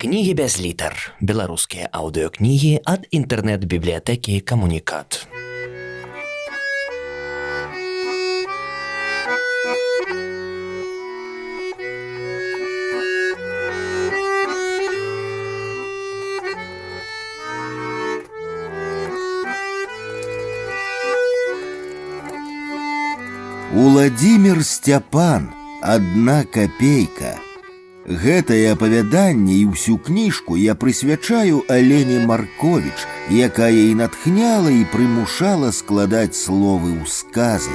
Кнігі без літар. Беларускія аўдыёкнігі ад інтэрнэт-бібліятэкі «Камунікат». Уладзімір Сцяпан, «Адна капейка». Гэтае апавяданне і ўсю кніжку я прысвячаю Алене Марковіч, якая і натхняла і прымушала складаць словы ў сказы.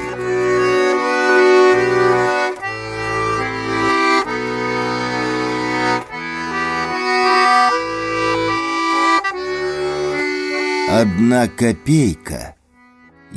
«Адна капейка».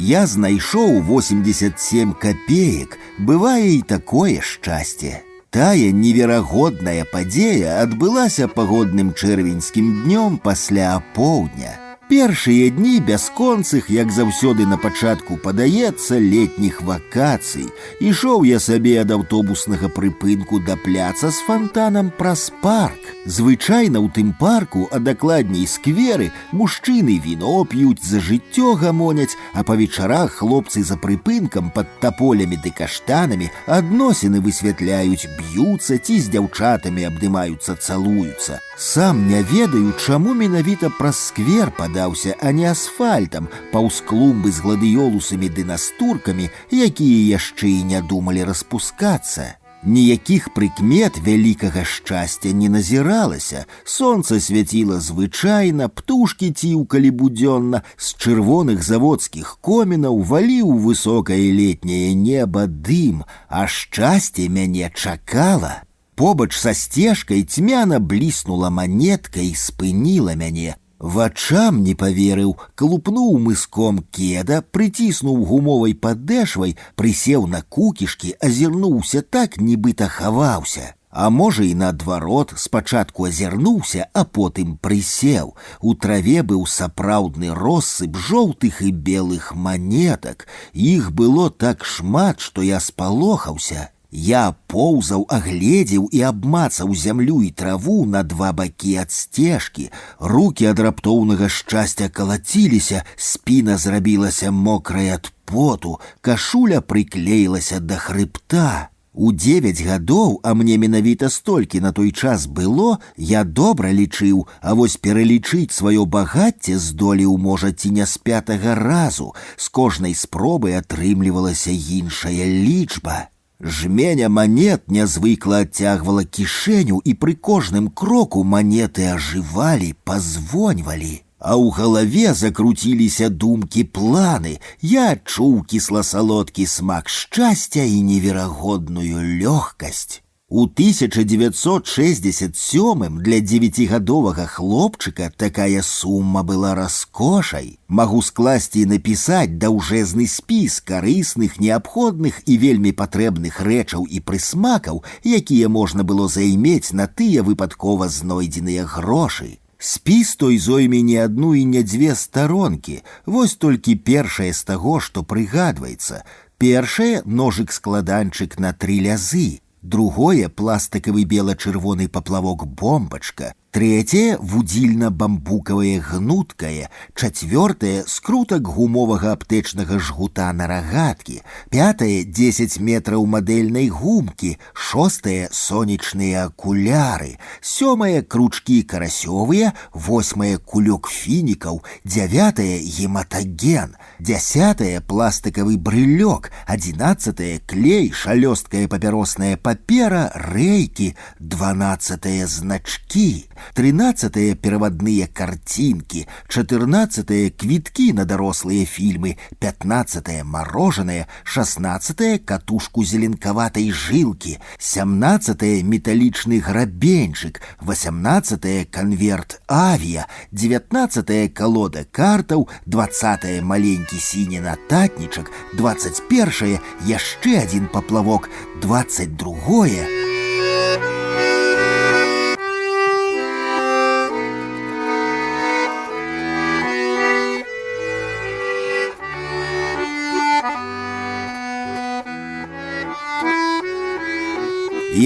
Я знайшоў 87 копеек, бывае і такое шчасце. Тая неверагодная падзея адбылася пагодным чэрвеньскім днём пасля апоўдня. Першыя дні бясконцых, як заўсёды на пачатку падаецца, летніх вакацый. Ішоў я сабе ад аўтобуснага прыпынку да пляца з фонтанам праз парк. Звычайна ў тым парку, а дакладней скверы, мужчыны віно п'юць, за жыццё гамоняць, а па вечарах хлопцы за прыпынкам пад таполямі ды каштанамі адносіны высвятляюць, б'юцца ці з дзяўчатамі абдымаюцца, цалуюцца. Сам не ведаю, чаму менавіта праз сквер падаўся, а не асфальтам, паўз клумбы з гладыёлусамі ды настуркамі, якія яшчэ і не думалі распускацца. Ніякіх прыкмет вялікага шчасця не назіралася. Сонца свяціла звычайна, птушкі ціўкалі будзённа, з чырвоных заводскіх комінаў валіў высокае летняе неба дым, а шчасце мяне чакала. Побач са сцежкай цьмяна бліснула манетка і спыніла мяне. Вачам не паверыў, клупнуў мыском кеда, прыціснуў гумовай падэшвай, прысеў на кукішкі, азірнуўся так, нібыта хаваўся. А можа і наадварот, спачатку азірнуўся, а потым прысеў. У траве быў сапраўдны россып жоўтых і белых манетак. Іх было так шмат, што я спалохаўся. Я поўзаў, агледзеў і абмацаў зямлю і траву на два бакі ад сцежкі. Рукі ад раптоўнага шчасця калаціліся, спіна зрабілася мокрай ад поту, кашуля прыклеілася да хрыбта. У 9 гадоў, а мне менавіта столькі на той час было, я добра лічыў, а вось пералічыць сваё багацце здолеў, можа, ці не з 5-го разу. З кожнай спробай атрымлівалася іншая лічба. Жменя манет нязвыкла адцягвала кішэню, і пры кожным кроку манеты ажывалі, пазвоньвалі. А ў галаве закруціліся думкі, планы. Я адчуў кісла-салодкі смак шчасця і неверагодную лёгкасць. У 1967 для 9гадовага хлопчыка такая сума была раскошай. Магу скласці і напісаць даўжэзны спіс карысных, неабходных і вельмі патрэбных рэчаў і прысмакаў, якія можна было займець на тыя выпадкова знойдзеныя грошы. Спіс той зойме не адну і не 2 старонкі. Вось толькі першае з таго, што прыгадваецца. Першае — ножык-складанчык на 3 лязы. Другое — пластыкавы бела-чырвоны паплавок-бомбачка. Третье — вудзільна-бамбукавае гнуткае. Чацвёртае — скрутак гумовага аптэчнага жгута на рагаткі. Пятое — 10 метраў мадэльнай гумкі. Шостае — сонечныя акуляры. Сёмае — кручкі карасёвыя. Восьмае — кулёк фінікаў. Дзявятае — гематаген. 10 — пластыкавы брылёк. 11 — клей, шалёсткая папяросная папера, рэйкі. 12 — значкі. 13 — перавадныя карцінкі. 14 — квіткі на дарослыя фільмы. 15 — марожанае. 16 — катушку зеленкаватай жылкі. 17 — металічны грабеньчык. 18 — канверт авіа. 19 — калода картаў. 20 — маленькі сіні нататнічак. 21 — яшчэ адзін паплавок. 22 —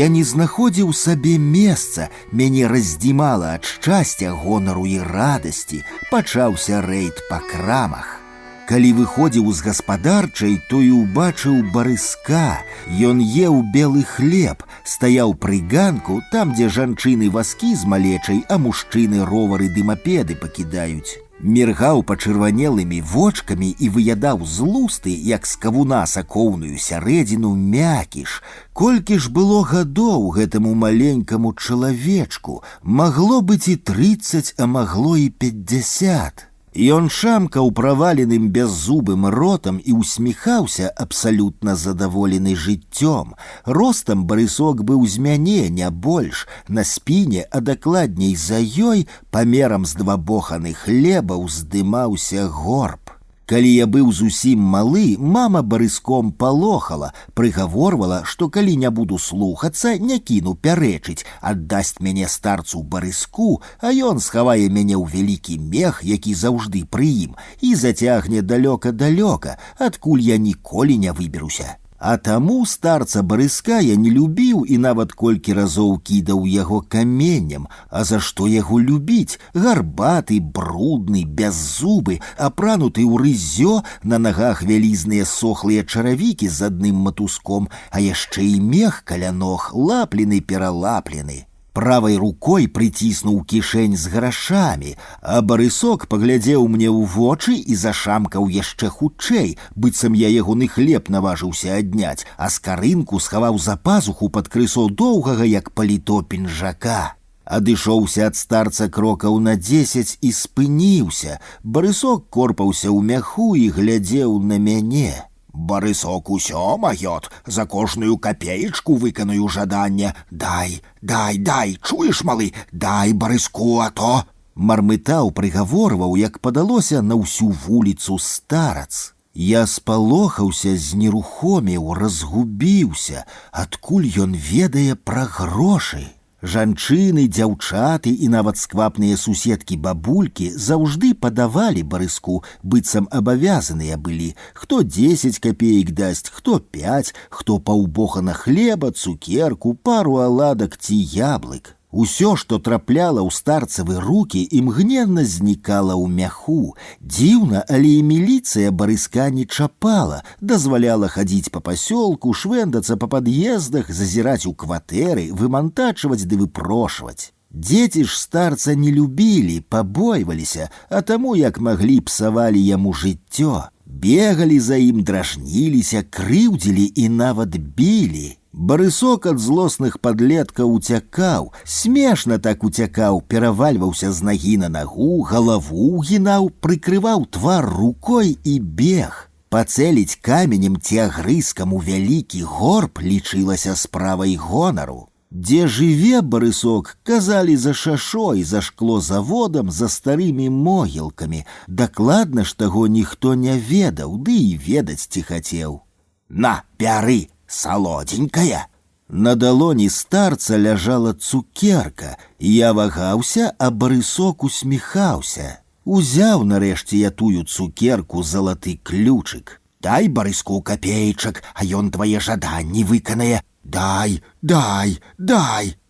Я не знаходзіў сабе месца, мяне раздзімала ад шчасця, гонару і радасці, пачаўся рэйд па крамах. Калі выходзіў з гаспадарчай, то і ўбачыў барыска. Ён еў белы хлеб, стаяў пры ганку, там, дзе жанчыны вазкі з малечай, а мужчыны ровары ды мапеды пакідаюць. Міргаў пачырванелымі вочкамі і выядаў з лусты, як з кавуна сакоўную сярэдзіну, мякіш. Колькі ж было гадоў гэтаму маленькаму чалавечку? Магло быць і 30, а магло і 50. Ён шамкаў праваленым бяззубым ротам і усміхаўся, абсалютна задаволены жыццём. Ростам барысок быў з мяне, не больш, на спіне, а дакладней за ёй, памерам з 2 боханы хлеба ўздымаўся горб. Калі я быў зусім малы, мама барыском палохала, прыгаворвала, што калі не буду слухацца, не кіну пярэчыць, аддасць мяне старцу барыску, а ён схавае мяне ў вялікі мех, які заўжды пры ім, і зацягне далёка-далёка, адкуль я ніколі не выберуся. А таму старца барыска я не любіў і нават колькі разоў кідаў яго каменнем. А за што яго любіць? Гарбаты, брудны, бяззубы, апрануты ў рыззё, на нагах вялізныя сохлыя чаравікі з адным матуском, а яшчэ і мех каля ног, лаплены-пералаплены. Правай рукой прыціснуў кішэнь з грашамі, а барысок паглядзеў мне ў вочы і зашамкаў яшчэ хутчэй, быццам я ягоны хлеб наважыўся адняць, а скарынку схаваў за пазуху пад крысо доўгага, як паліто пінжака. Адышоўся ад старца крокаў на 10 і спыніўся. Барысок корпаўся ў мяху і глядзеў на мяне. «Барысок усё маёт, за кожную капеечку выканую жаданне. Дай, чуеш, малы, дай барыску, а то...» Мармытаў, прыгаворваў, як падалося, на ўсю вуліцу старац. Я спалохаўся, знерухомеў, разгубіўся, адкуль ён ведае пра грошы. Жанчыны, дзяўчаты і нават сквапныя суседкі-бабулькі заўжды падавалі барыску, быццам абавязаныя былі. Хто 10 капеек дасць, хто 5, хто паўбохана хлеба, цукерку, пару аладак ці яблык. Усё, што трапляла ў старцавы рукі, імгненна знікала ў мяху. Дзіўна, але і міліцыя барыска не чапала, дазваляла хадзіць па пасёлку, швэндацца па пад'ездах, зазіраць у кватэры, вымантачваць ды выпрошваць. Дзеці ж старца не любілі, пабойваліся, а таму, як маглі, псавалі яму жыццё. Бегалі за ім, дражніліся, крыўдзілі і нават білі. Барысок ад злосных падлеткаў уцякаў, смешна так уцякаў, перавальваўся з нагі на нагу, галаву ўгінаў, прыкрываў твар рукой і бег. Пацэліць каменем ці агрызкам у вялікі горб лічылася справай гонару. Дзе жыве барысок, казалі за шашой, за шклозаводам, за старымі могілкамі. Дакладна ж таго ніхто не ведаў, ды і ведаць ці хацеў. «На, бяры! Салодзенькая!» На далоні старца ляжала цукерка, я вагаўся, а барысок усміхаўся. Узяў нарэшце я тую цукерку залаты ключык. «Дай барыску капеечак, а ён твае жаданні выканае. Дай!»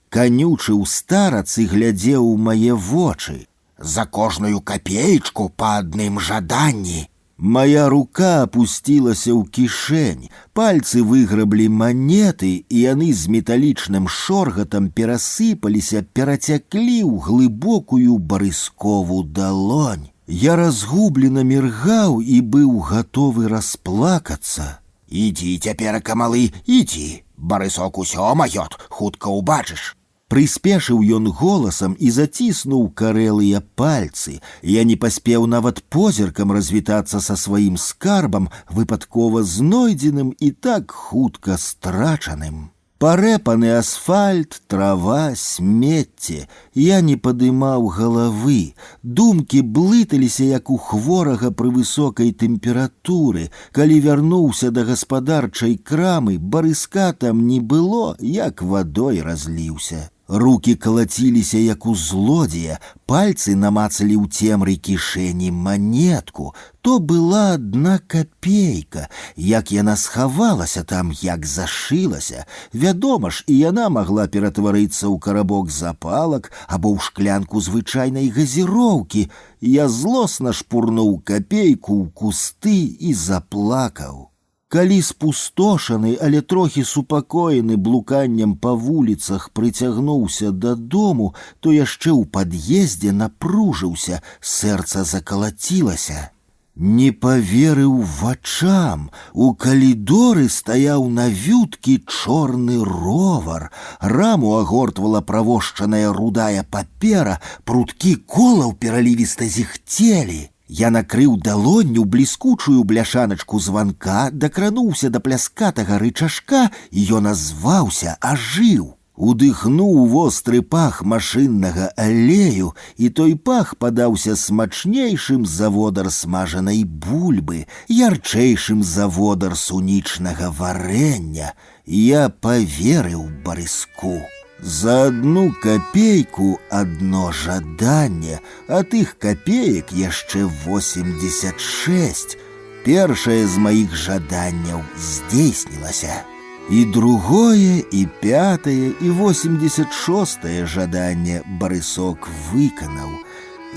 Канючыў старац і глядзеў у мае вочы. «За кожную капеечку па адным жаданні!» Моя рука опусцілася ў кішэнь, пальцы выграблі манеты, і яны з металічным шоргатам перасыпаліся, перацяклі ў глыбокую барыскову далонь. Я разгублена міргаў і быў гатовы расплакацца. «Ідзі цяперака, малы, ідзі, барысок усё маёт, хутка ўбачыш». Прыспешыў ён голасам і заціснуў карэлыя пальцы. Я не паспеў нават позіркам развітацца са сваім скарбам, выпадкова знойдзеным і так хутка страчаным. Парэпаны асфальт, трава, смецце. Я не падымаў галавы. Думкі блыталіся, як у хворага пры высокай тэмпературы. Калі вярнуўся да гаспадарчай крамы, барыска там не было, як вадой разліўся. Рукі калаціліся, як у злодзея, пальцы намацалі ў цемры кішэні манетку. То была 1 капейка. Як яна схавалася там, як зашылася. Вядома ж, і яна магла ператварыцца ў карабок запалак або ў шклянку звычайнай газіроўкі. Я злосна шпурнуў капейку ў кусты і заплакаў. Калі спустошаны, але трохі супакоены блуканнем па вуліцах прыцягнуўся дадому, то яшчэ ў пад'ездзе напружыўся, сэрца закалацілася. Не паверыў вачам. У калідоры стаяў навюткі чорны ровар. Раму агортвала правошчаная рудая папера, пруткі колаў пералівіста зіхцелі. Я накрыў далонню бліскучую бляшаначку званка, дакрануўся да пляскатага рычажка, і ён азваўся, ажыў. Удыхнуў востры пах машыннага алею, і той пах падаўся смачнейшым за водар смажанай бульбы, ярчэйшым за водар сунічнага варэння. Я паверыў барыску. За 1 копейку одно жаданне, а тых копеек яшчэ 86. Першае з маіх жаданняў здзейснілася. І другое, і 5-е, і 86-е жаданне барысок выканаў.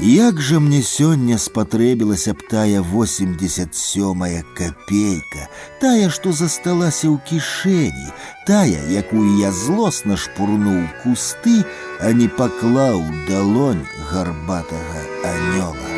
Як жа мне сёння спатрэбілася б тая 87-я копейка, тая, што засталася ў кішэні, тая, якую я злосна шпурнуў кусты, а не паклаў далонь гарбатага анёла.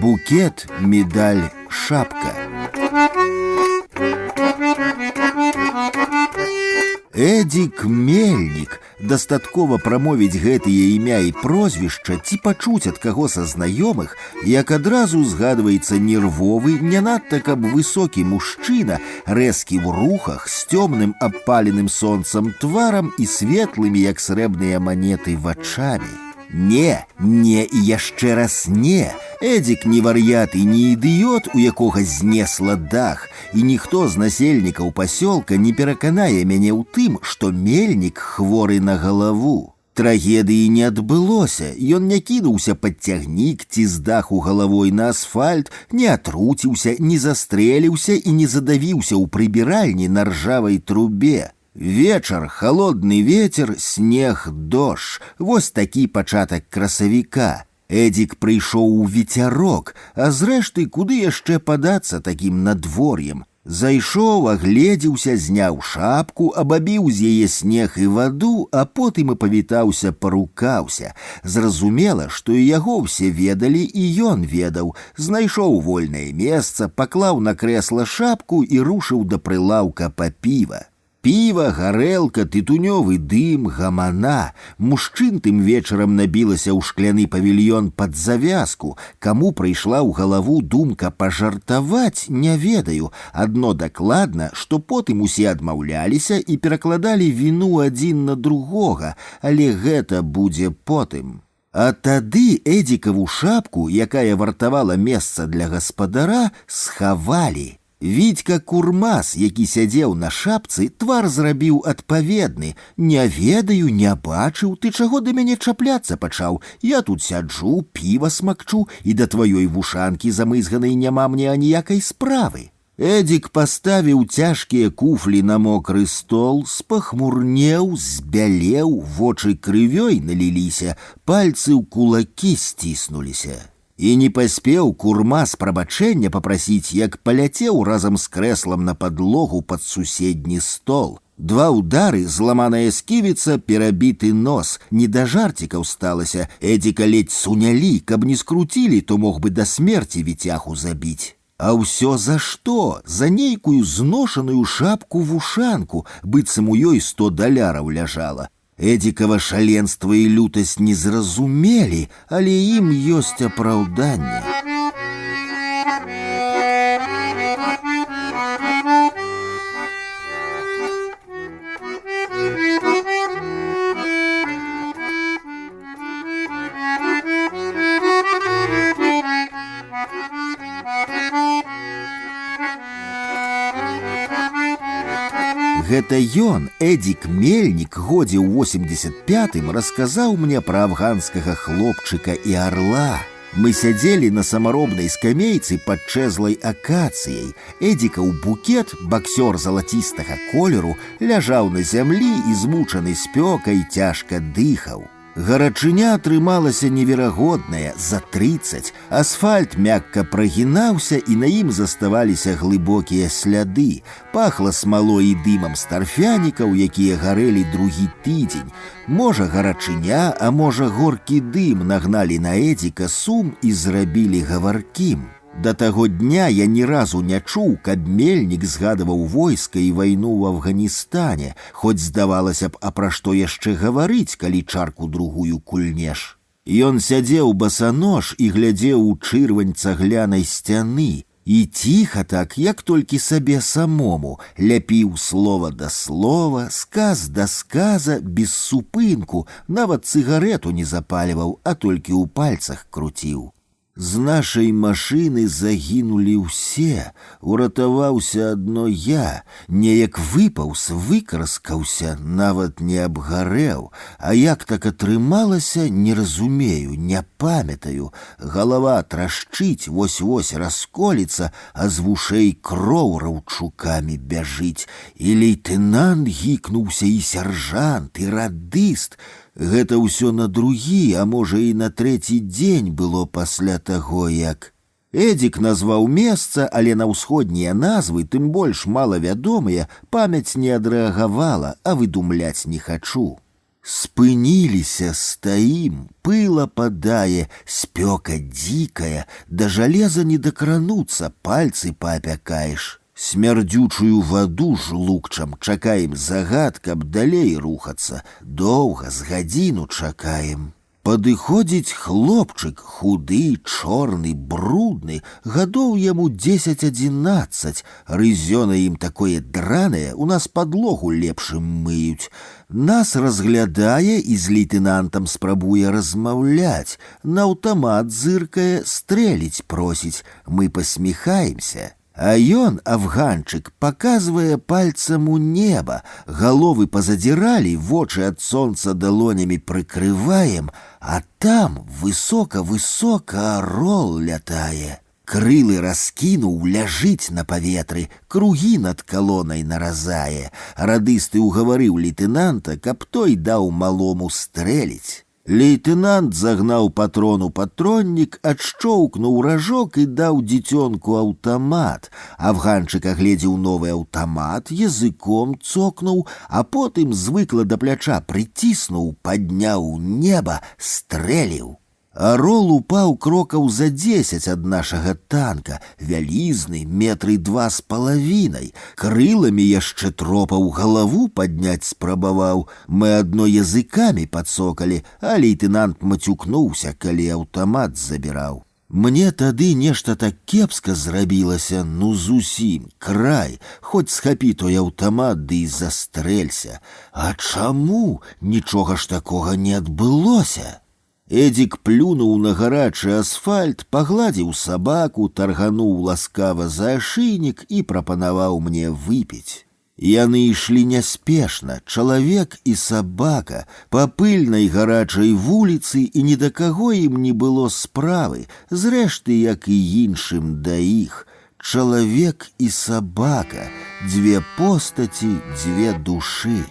Букет, медаль, шапка. Эдик Мельник. Дастаткова прамовіць гэтыя імя і прозвішча ці пачуць ад каго са знаёмых, як адразу згадваецца нервовы, не надта каб высокі мужчына, рэзкі ў рухах, з цёмным абпаленым сонцам тварам і светлымі, як срэбныя манеты, вачамі. Не і яшчэ раз не. Эдик не вар'ят і не ідыёт, у якога знесла дах, і ніхто з насельнікаў пасёлка не пераканае мяне ў тым, што Мельнік хворы на галаву. Трагедыі не адбылося, ён не кінуўся пад цягнік ці з даху галавой на асфальт, не атруціўся, не застрэліўся і не задавіўся ў прыбіральні на ржавай трубе. Вечар, холодны ветер, снег, дождж. Вось такі пачатак красавіка. Эдик прыйшоў у вецярок, а зрэшты, куды яшчэ падацца такім надвор'ем? Зайшоў, агледзеўся, зняў шапку, абабіў з яе снег і ваду, а потым і павітаўся, парукаўся. Зразумела, што і яго ўсе ведалі, і ён ведаў. Знайшоў вольнае месца, паклаў на крэсла шапку і рушыў да прылаўка па піва. Піва, гарэлка, тытунёвы дым, гамана. Мужчын тым вечарам набілася ў шкляны павільён пад завязку. Каму прыйшла ў галаву думка пажартаваць, не ведаю. Адно дакладна, што потым усе адмаўляліся і перакладалі віну адзін на другога, але гэта будзе потым. А тады Эдикаву шапку, якая вартавала месца для гаспадара, схавалі. Вітька Курмас, які сядзеў на шапцы, твар зрабіў адпаведны. Не ведаю, не бачыў, ты чаго да мяне чапляцца пачаў? Я тут сяджу, піва смакчу, і да тваёй вушанкі замызганай няма мне аніякай справы. Эдик паставіў цяжкія куфлі на мокры стол, спахмурнеў, збялеў, вочы крывёй наліліся, пальцы ў кулакі сціснуліся. І не паспеў Курмас прабачэння папрасіць, як паляцеў разам з крэслам на падлогу пад суседні стол. 2 удары, зламаная сківіца, перабіты нос. Не да жарцікаў сталася, Эдика ледзь сунялі, каб не скруцілі, то мог бы да смерці віцяху забіць. А ўсё за што? За нейкую зношаную шапку-вушанку, быццам у ёй $100 ляжала. Эдикава шаленства і лютасць не зразумелі, але ім ёсць апраўданне. Гэта ён, Эдик Мельнік, годзе ў 85-м расказаў мне пра афганскага хлопчыка і арла. Мы сядзелі на самаробнай скамейцы пад чэзлай акацыяй. Эдикаў букет, баксёр залацістага колеру, ляжаў на зямлі і змучаны спёкай цяжка дыхаў. Гарачыня атрымалася неверагодная, за 30. Асфальт мякка прагінаўся, і на ім заставаліся глыбокія сляды. Пахла смалой і дымам з тарфянікаў, якія гарэлі другі тыдзень. Можа, гарачыня, а можа, горкі дым нагналі на Эдика сум і зрабілі гаваркім. Да таго дня я ні разу не чуў, каб Мельнік згадываў войска і вайну ў Афганістане, хоць здавалася б, а пра што яшчэ гаварыць, калі чарку другую кульнеш. Ён сядзеў басанож і глядзеў у чырвань цаглянай сцяны, і ціха так, як толькі сабе самому, ляпіў слова да слова, сказ да сказа, без супынку, нават цыгарету не запальваў, а толькі ў пальцах круціў. З нашай машыны загінулі ўсе, уратаваўся адно я, неяк выпаўз, выкараскаўся, нават не абгарэў, а як так атрымалася, не разумею, не памятаю. Галава трашчыць, вось-вось расколіцца, а з вушэй кроў раўчукамі бяжыць. І лейтэнант гікнуўся, і сяржант, і радыст. Гэта ўсё на другі, а можа і на трэці дзень было пасля таго, як... Эдик назваў месца, але на ўсходнія назвы, тым больш малавядомыя, памяць не адрэагавала, а выдумляць не хачу. Спыніліся, стаім, пыл ападае, спёка дзікая, да жалеза не дакрануцца, пальцы паапякаеш. Смярдзючую ваду жлукчам чакаем загад, каб далей рухацца. Доўга, з гадзіну чакаем. Падыходзіць хлопчык, худы, чорны, брудны, гадоў яму 10-11, рызёна ім такое дранае, у нас падлогу лепшым мыюць. Нас разглядае і з лейтэнантам спрабуе размаўляць, на аўтамат зыркае, стрэліць просіць, мы пасміхаемся. А ён, афганчык, паказвае пальцам у неба, галовы пазадзіралі, вочы ад сонца далонямі прыкрываем, а там высока-высока арол лятае. Крылы раскінуў, ляжыць на паветры, кругі над калонай наразае. Радысты ўгаварыў лейтэнанта, каб той даў малому стрэліць. Лейтэнант загнаў патрон у патроннік, адшчоўкнуў ражок і даў дзіцёнку аўтамат. Афганчык агледзеў новы аўтамат, языком цокнуў, а потым звыкла да пляча прыціснуў, падняў неба, стрэліў. Арол упаў крокаў за 10 ад нашага танка, вялізны, метры 2,5. Крыламі яшчэ тропаў, галаву падняць спрабаваў. Мы адно языкамі пацокалі, а лейтэнант мацюкнуўся, калі аўтамат забіраў. Мне тады нешта так кепска зрабілася, ну зусім, край, хоць схапі той аўтамат ды і застрэлься. А чаму? Нічога ж такога не адбылося. Эдик плюнуў на гарачы асфальт, пагладзіў сабаку, таргануў ласкава за ашыйнік і прапанаваў мне выпіць. Яны ішлі няспешна, чалавек і сабака, па пыльнай гарачай вуліцы, і ні да каго ім не было справы, зрэшты, як і іншым да іх. Чалавек і сабака, дзве постаці, дзве душы.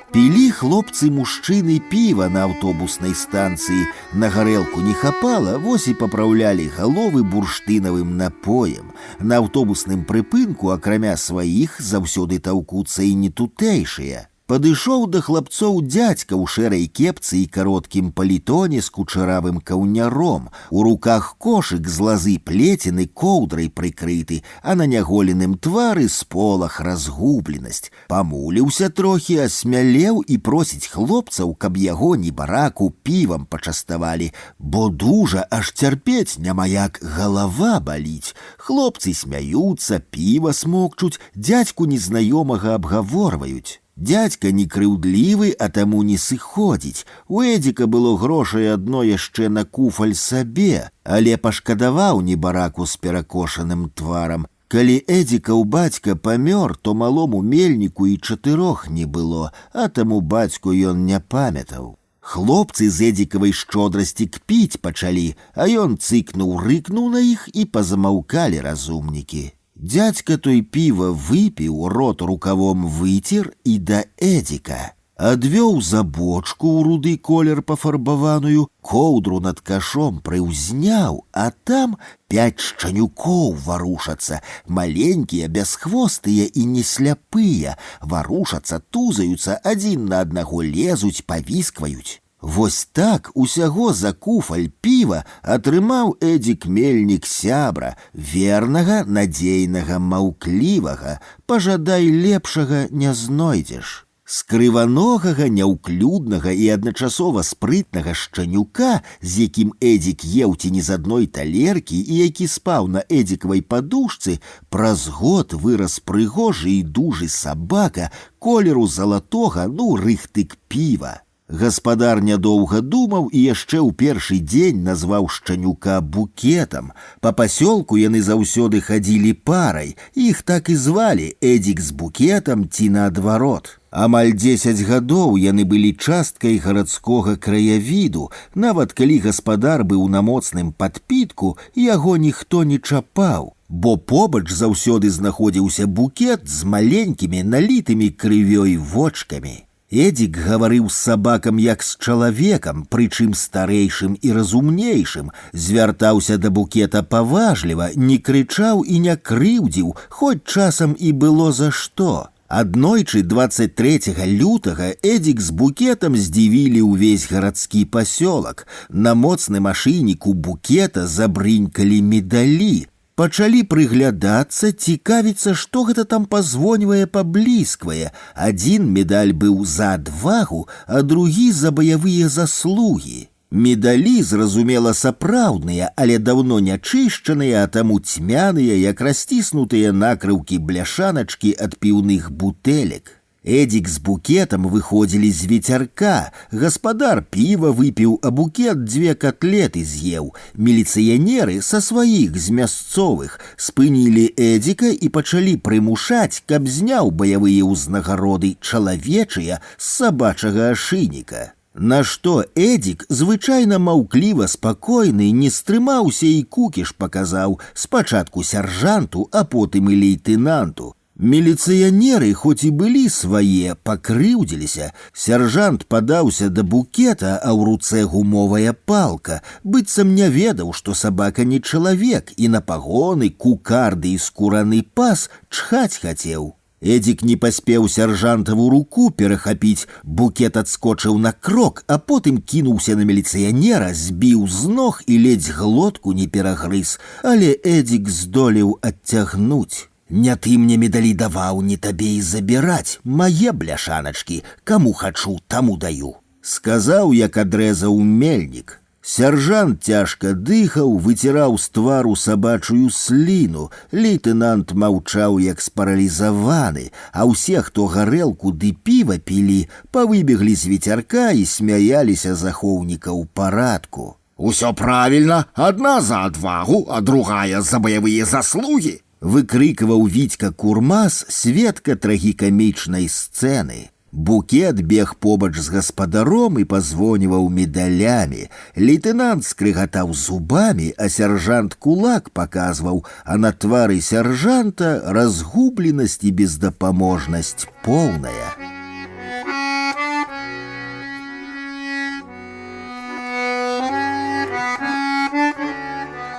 Пілі хлопцы-мужчыны піва на аўтобуснай станцыі, на гарэлку не хапала, вось і папраўлялі галовы бурштынавым напоем. На аўтобусным прыпынку, акрамя сваіх, заўсёды таўкуцца і нетутэйшыя. Падышоў да хлапцоў дзядзька ў шэрай кепцы і кароткім палітоне з кучаравым каўняром. У руках кошык з лазы плецены коўдрай прыкрыты, а на няголеным твары сполах разгубленасць. Памуліўся трохі, асмялеў і просіць хлопцаў, каб яго небараку півам пачаставалі, бо дужа аж цярпець няма як, галава баліць. Хлопцы смяюцца, піва смокчуць, дзядзьку незнаёмага абгаворваюць. Дядька не крыўдлівы, а таму не сыходзіць. У Эдзіка было грошай адно яшчэ на куфаль сабе, але пашкадаваў небараку з перакошаным тварам. Калі Эдзікаў бацька памёр, то малому мельніку і 4 не было, а таму бацьку ён не памятаў. Хлопцы з Эдзікавай шчодрасці кпіць пачалі, а ён цыкнуў-рыкнуў на іх і пазамаўкалі разумнікі. Дядька той піва выпіў, рот рукавом выцер і да Эдзіка. Адвёў за бочку ў руды колер пафарбаваную, коўдру над кашом прыўзняў, а там 5 шчанюкоў варушацца, маленькія, бясхвостыя і несляпыя, варушацца, тузаюцца, адзін на аднаго лезуць, павіскваюць. Вось так усяго за куфаль піва атрымаў Эдзік Мельнік сябра, вернага, надзейнага, маўклівага, пажадай лепшага не знойдзеш. Скрываногага, няўклюднага і адначасова спрытнага шчанюка, з якім Эдзік еў ці не з адной талеркі і які спаў на Эдзікавай падушцы, праз год вырас прыгожы і дужы сабака колеру залатога, рыхтык піва. Гаспадар нядоўга думаў і яшчэ ў першы дзень назваў шчанюка Букетам. Па пасёлку яны заўсёды хадзілі парай, іх так і звалі Эдзік з Букетам ці наадварот. Амаль 10 гадоў яны былі часткай гарадскога краявіду, нават калі гаспадар быў на моцным падпітку, яго ніхто не чапаў, бо побач заўсёды знаходзіўся Букет з маленькімі налітымі крывёй вочкамі. Эдзік гаварыў з сабакам як з чалавекам, прычым старэйшым і разумнейшым, звяртаўся да Букета паважліва, не крычаў і не крыўдзіў, хоць часам і было за што. Аднойчы 23 лютага Эдзік з Букетам здзівілі ўвесь гарадскі пасёлак. На моцным ашыйніку Букета забрынькалі медалі. Пачалі прыглядацца, цікавіцца, што гэта там пазвоньвае, паблісквае. Адзін медаль быў за адвагу, а другі за баявыя заслугі. Медалі, зразумела, сапраўдныя, але даўно не чышчаныя, а таму цьмяныя, як расціснутыя накрыўкі бляшаначкі ад піўных бутэлек. Эдзік з Букетам выходзілі з вецярка. Гаспадар піва выпіў, а Букет 2 котлеты з'еў. Міліцыянеры са сваіх, з мясцовых, спынілі Эдзіка і пачалі прымушаць, каб зняў баявыя ўзнагароды чалавечыя з сабачага ашыніка. На што Эдзік, звычайна маўкліва спакойны, не стрымаўся і кукіш паказаў, спачатку сяржанту, а потым і лейтэнанту. Міліцыянеры, хоць і былі свае, пакрыўдзіліся. Сяржант падаўся да Букета, а ў руцэ гумовая палка, быццам не ведаў, што сабака не чалавек, і на пагоны, кукарды і скураны пас чхаць хацеў. Эдзік не паспеў сяржантаву руку перахапіць, Букет адскочыў на крок, а потым кінуўся на міліцыянера, збіў з ног і ледзь глотку не перагрыз, але Эдзік здолеў адцягнуць. Не ты мне медалі даваў, не табе і забіраць, мае бляшаначкі, каму хачу, таму даю. Сказаў, як адрэзаў Мельнік. Сяржант цяжка дыхаў, выціраў з твару сабачую сліну. Лейтэнант маўчаў, як спаралізаваны, а ўсе, хто гарэлку ды піва пілі, павыбеглі з вецярка і смяяліся з ахоўнікаў парадку. «Усё правільна, адна за адвагу, а другая за баявыя заслугі!» Выкрыкваў Вітька Курмас, сведка трагікамічнай сцэны. Букет бег побач з гаспадаром і пазвоніваў медалямі. Лейтэнант скрыгатаў зубамі, а сяржант кулак паказваў, а на твары сяржанта разгубленасць і бездапаможнасць поўная.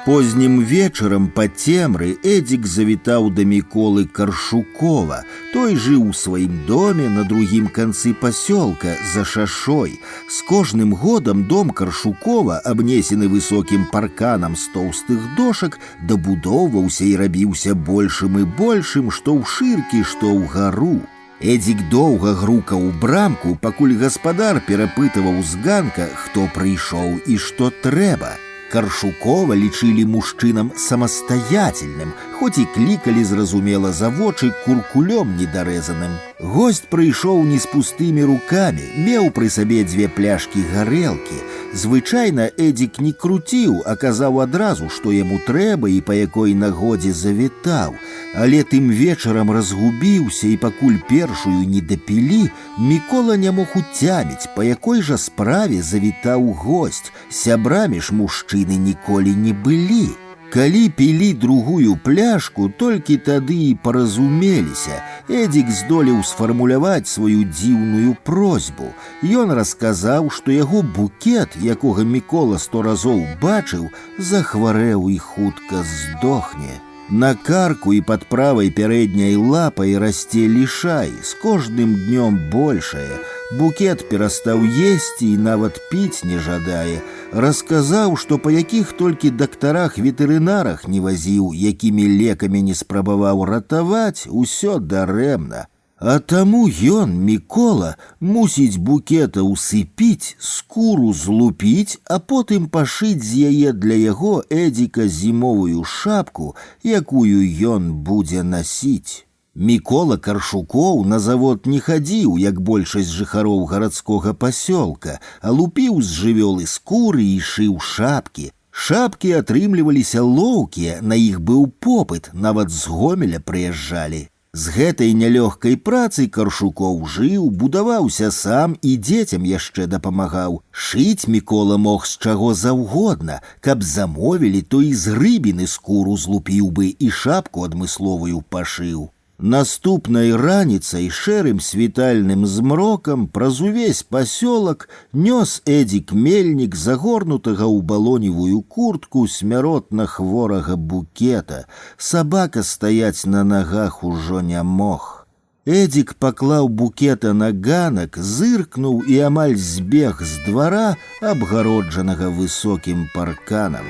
Позднім вечарам па цемры Эдзік завітаў да Міколы Каршукова. Той жыў у сваім доме на другім канцы пасёлка за шашой. З кожным годам дом Каршукова, абнесены высокім парканам з тоўстых дошак, дабудоўваўся і рабіўся большым і большым, што ў шыркі, што ў гару. Эдзік доўга грукаў у брамку, пакуль гаспадар перапытываў з ганка, хто прыйшоў і што трэба. Каршукова лічылі мужчынам самастаятельным, хоць і клікалі, зразумела, за вочы куркулём недарэзаным. Госць прыйшоў не з пустымі рукамі, меў пры сабе 2 пляшкі гарэлкі. Звычайна Эдзік не круціў, а казаў адразу, што яму трэба і па якой нагодзе завітаў. Але тым вечарам разгубіўся, і пакуль першую не дапілі, Мікола не мог уцяміць, па якой жа справе завітаў госць. Сябрамі ж мужчыны ніколі не былі. Калі пілі другую пляшку, толькі тады і паразумеліся. Эдзік здолеў сфармуляваць сваю дзіўную просьбу. Ён расказаў, што яго букет, якога Мікола 100 разоў бачыў, захварэў і хутка здохне. На карку і пад правай пярэдняй лапай расце лішай, з кожным днём большае. Букет перастаў есці і нават піць не жадае. Расказаў, што па якіх толькі дактарах-ветэрынарах не вазіў, якімі лекамі не спрабаваў ратаваць, усё дарэмна. А таму ён, Мікола, мусіць букета усыпіць, скуру злупіць, а потым пашыць з яе для яго Эдзіка зімовую шапку, якую ён будзе насіць. Мікола Каршукоў на завод не хадзіў, як большасць жыхароў гарадскога пасёлка, а лупіў з жывёлы скуры і шыў шапкі. Шапкі атрымліваліся лоўкія, на іх быў попыт, нават з Гомеля прыязджалі. З гэтай нялёгкай працай Каршукоў жыў, будаваўся сам і дзецям яшчэ дапамагаў. Шыць Мікола мог з чаго заўгодна. Каб замовілі, то і з рыбіны скуру злупіў бы і шапку адмысловую пашыў. Наступнай раніцай шэрым світальным змрокам праз увесь пасёлак нёс Эдзік мельнік загорнутага ў балоневую куртку смяротна хворага букета. Сабака стаяць на нагах ужо не мог. Эдзік паклаў букета на ганак, зыркнуў і амаль збег з двара, абгароджанага высокім парканам.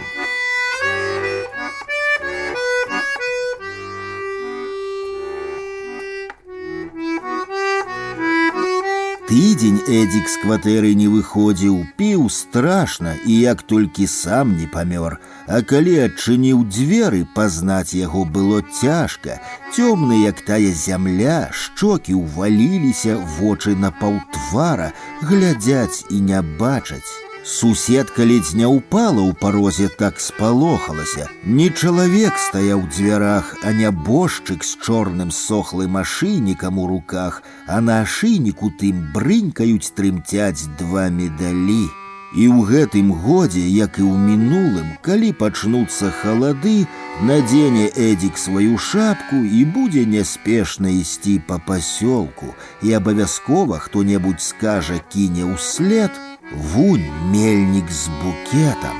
Тыдзень Эдзік з кватэры не выходзіў, піў страшна і як толькі сам не памёр. А калі адчыніў дзверы, пазнаць яго было цяжка. Цёмны, як тая зямля, шчокі ўваліліся, вочы на паўтвара, глядзяць і не бачаць. Суседка ледзь не ўпала ў парозе, так спалохалася. Не чалавек стаяў у дзвярах, а нябожчык з чорным сохлым ашыйнікам у руках, а на ашыйніку тым брынькаюць, трымцяць 2 медалі. І ў гэтым годзе, як і ў мінулым, калі пачнуцца халады, надзене Эдзік сваю шапку і будзе няспешна ісці па пасёлку, і абавязкова хто-небудзь скажа, кіне ўслед: «Вунь мельнік з букетам».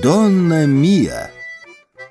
Донна Мія.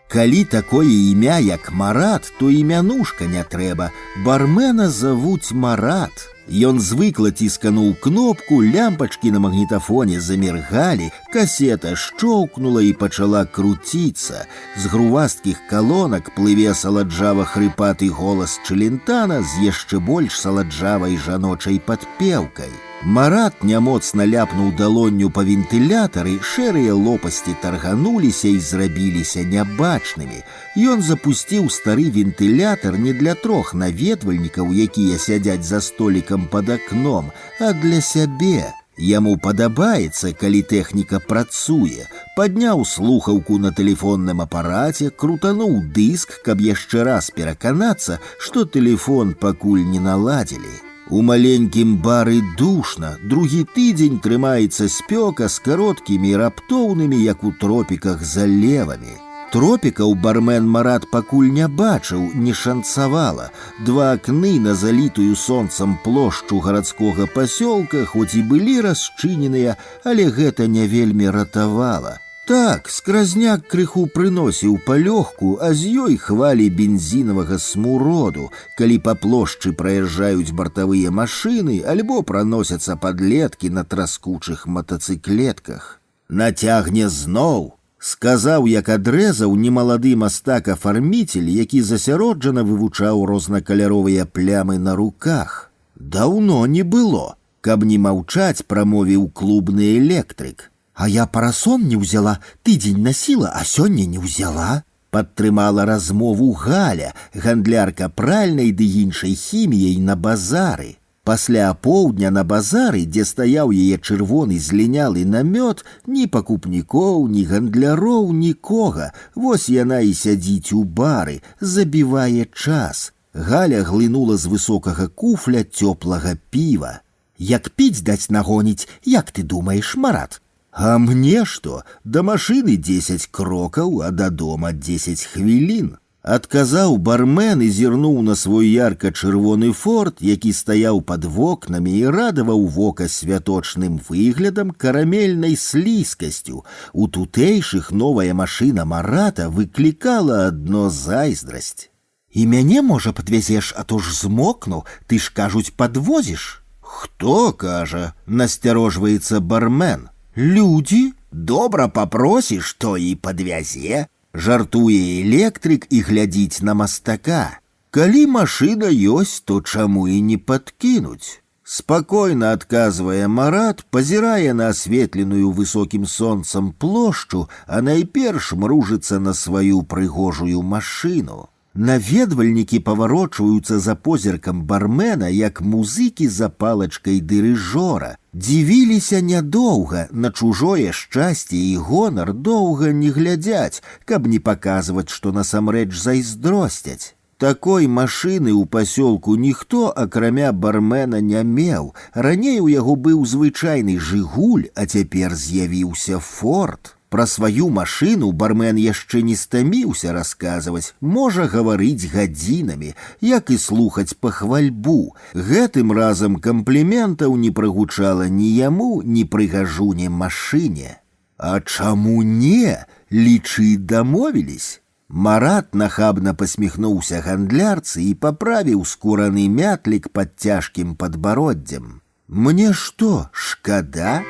Калі такое імя, як Марат, то і мянушка не трэба. Бармена завуць Марат. Ён звыкла ціскануў кнопку, лямпачкі на магнітафоне заміргалі, касета шчоўкнула і пачала круціцца. З грувасткіх калонак плыве саладжава-хрыпаты голас Чэлентана з яшчэ больш саладжавай жаночай падпеўкай. Марат нямоцна ляпнуў далонню па вентылятары, шэрыя лопасці таргануліся і зрабіліся нябачнымі. Ён запусціў стары вентылятар не для 3 наведвальнікаў, якія сядзяць за столікам пад акном, а для сябе. Яму падабаецца, калі тэхніка працуе. Падняў слухаўку на тэлефонным апараце, крутануў дыск, каб яшчэ раз пераканацца, што тэлефон пакуль не наладзілі. У маленькім бары душна, другі тыдзень трымаецца спёка з кароткімі і раптоўнымі, як у тропіках, залевамі. Тропікаў бармен Марат пакуль не бачыў, не шанцавала. 2 акны на залітую сонцам плошчу гарадскога пасёлка хоць і былі расчыненыя, але гэта не вельмі ратавала. Так, скразняк крыху прыносіў палёгку, а з ёй хвалі бензінавага смуроду, калі па плошчы праязджаюць бартавыя машыны альбо праносяцца падлеткі на траскучых матацыклетках. «Нацягне зноў», сказаў, як адрэзаў немалады мастак-афарміцель, які засяроджана вывучаў рознакаляровыя плямы на руках. «Даўно не было», каб не маўчаць, прамовіў клубны электрык. «А я парасон не ўзяла, тыдзень насіла, а сёння не ўзяла», падтрымала размову Галя, гандлярка пральнай ды іншай хіміяй на базары. Пасля апоўдня на базары, дзе стаяў яе чырвоны злінялы намёт, ні пакупнікоў, ні гандляроў, нікога. Вось яна і сядзіць у бары, забівае час. Галя глынула з высокага куфля цёплага піва. «Як піць даць нагоніць, як ты думаеш, Марат?» «А мне што? Да машыны 10 крокаў, а да дома 10 хвілін», адказаў бармен і зірнуў на свой ярка-чырвоны форт, які стаяў пад вокнамі і радаваў вока святочным выглядам, карамельнай слізкасцю. У тутэйшых новая машына Марата выклікала адно зайздрасць. «І мяне, можа, падвязеш, а то ж змокну, ты ж, кажуць, падвозіш?» «Хто кажа?» — насцярожваецца бармен. «Людзі, добра папросіш, то і падвязе», жартуе электрык і глядзіць на мастака. «Калі машына ёсць, то чаму і не падкінуць?» Спакойна адказвае Марат, пазірае на асветленую высокім сонцам плошчу, а найперш мружыцца на сваю прыгожую машыну. Наведвальнікі паварочваюцца за позіркам бармена, як музыкі за палачкай дырыжора. Дзівіліся нядоўга, на чужое шчасце і гонар доўга не глядзяць, каб не паказваць, што насамрэч зайздросцяць. Такой машыны ў пасёлку ніхто, акрамя бармена, не меў. Раней у яго быў звычайны «Жигуль», а цяпер з'явіўся «Форд». Пра сваю машыну бармен яшчэ не стаміўся расказваць, можа гаварыць гадзінамі, як і слухаць пахвальбу. Гэтым разам кампліментаў не прагучала ні яму, ні прыгажуне машыне. «А чаму не? Лічы, дамовілись?» Марат нахабна пасміхнуўся гандлярцы і паправіў скураны мятлік пад цяжкім падбароддзем. «Мне што, шкада?»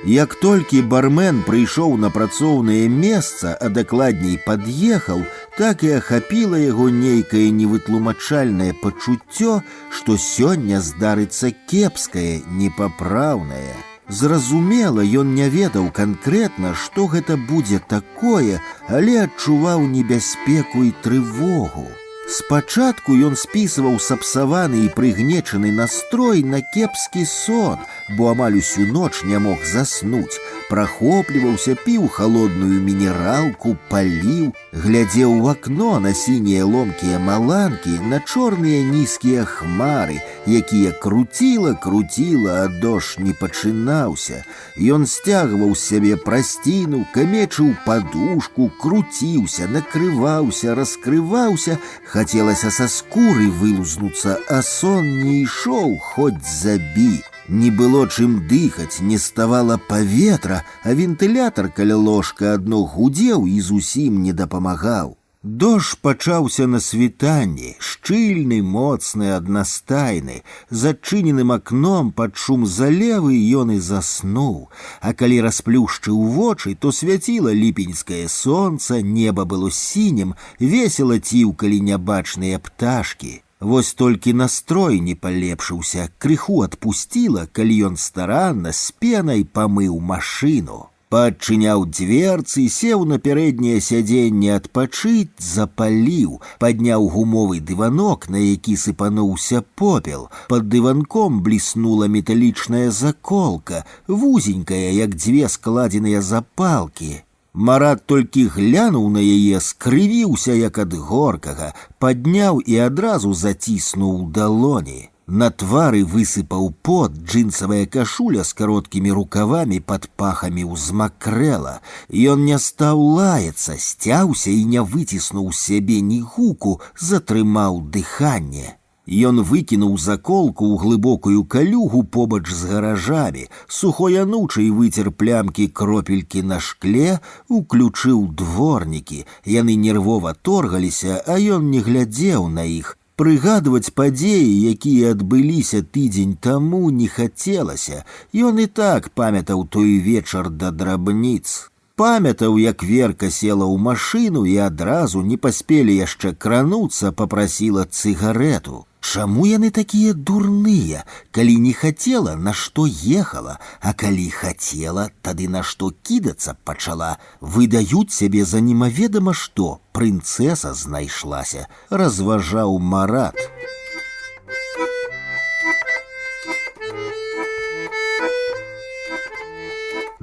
Як толькі бармен прыйшоў на працоўнае месца, а дакладней пад'ехаў, так і ахапіла яго нейкае невытлумачальнае пачуццё, што сёння здарыцца кепскае, непапраўнае. Зразумела, ён не ведаў канкрэтна, што гэта будзе такое, але адчуваў небяспеку і трывогу. Спачатку ён спісываў сапсаваны і прыгнечаны настрой на кепскі сон, бо амаль усю ноч не мог заснуць, прахопліваўся, піў халодную мінералку, паліў, глядзеў у акно на сінія ломкія маланкі, на чорныя нізкія хмары, якія круціла, а дождж не пачынаўся. Ён сцягваў з сябе прасціну, камечыў падушку, круціўся, накрываўся, раскрываўся. Хацелася са скуры вылузнуцца, а сон не ішоў, хоць забі. Не было чым дыхаць, не ставала паветра, а вентылятар каля ложка адно гудзеў і зусім не дапамагаў. Дождж пачаўся на світанні, шчыльны, моцны, аднастайны. З адчыненым акном пад шум залевы ён і заснуў. А калі расплюшчыў вочы, то свяціла ліпеньскае сонца, неба было сінім, весела ціўкалі нябачныя пташкі. Вось толькі настрой не палепшыўся, крыху адпусціла, калі ён старанна з пенай памыў машыну. Падчыняў дзверцы, сеў на пярэдняе сядзенне адпачыць, запаліў, падняў гумовы дыванок, на які сыпануўся попел. Пад дыванком бліснула металічная заколка, вузенькая, як дзве складзеныя запалкі. Марат толькі глянуў на яе, скрывіўся, як ад горкага, падняў і адразу заціснуў далоні. На твары высыпаў пот, джинсавая кашуля з кароткімі рукавамі пад пахамі ўзмакрэла. Ён не стаў лаяцца, сцяўся і не выціснуў з сябе ні гуку, затрымаў дыханне. Ён выкінуў заколку ў глыбокую калюгу побач з гаражамі, сухой анучай выцер плямкі кропелькі на шкле, уключыў дворнікі. Яны нервова торгаліся, а ён не глядзеў на іх. Прыгадваць падзеі, якія адбыліся тыдзень таму, не хацелася. Ён і так памятаў той вечар да драбніц. Памятаў, як Верка села ў машыну і адразу, не паспелі яшчэ крануцца, папрасіла цыгарэту. Чаму яны такія дурныя? Калі не хацела, на што ехала, а калі хацела, тады на што кідацца пачала. Выдаюць сябе за немаведама што. Прынцэса знайшлася, разважаў Марат.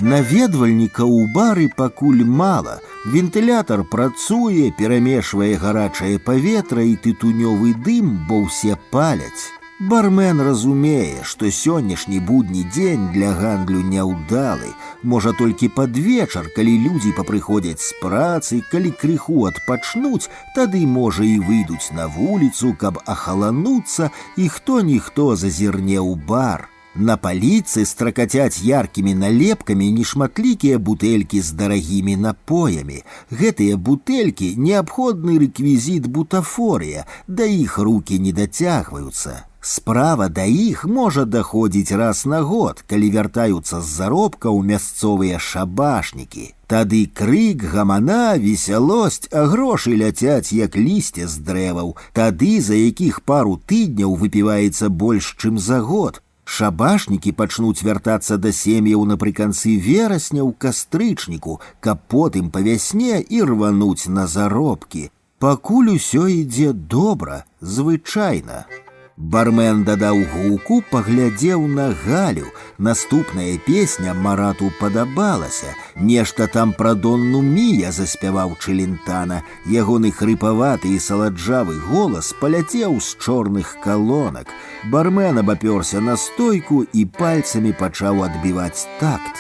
Наведвальнікаў у бары пакуль мала. Вентылятар працуе, перамешвае гарачае паветра і тытунёвы дым, бо ўсе паляць. Бармен разумее, што сённяшні будні дзень для гандлю няўдалы. Можа, толькі пад вечар, калі людзі папрыходзяць з працы, калі крыху адпачнуць, тады, можа, і выйдуць на вуліцу, каб ахалануцца, і хто-ніхто зазірне ў бар. На паліцы стракацяць яркімі налепкамі нешматлікія бутэлькі з дарагімі напоямі. Гэтыя бутэлькі – неабходны рэквізіт бутафорыя, да іх рукі не дацягваюцца. Справа да іх можа даходзіць раз на год, калі вяртаюцца з заробкаў мясцовыя шабашнікі. Тады крык, гамана, весялосць, а грошы ляцяць, як лісце з дрэваў. Тады, за якіх пару тыдняў выпіваецца больш, чым за год. Шабашнікі пачнуць вяртацца да сем'яў напрыканцы верасня ў кастрычніку, каб потым па вясне і рвануць на заробкі. Пакуль усё ідзе добра, звычайна. Бармен дадаў гуку, паглядзеў на Галю. Наступная песня Марату падабалася. Нешта там пра Донну Мія заспяваў Чэлентана. Ягоны хрыпаваты і саладжавы голас паляцеў з чорных калонак. Бармен абапёрся на стойку і пальцамі пачаў адбіваць такт.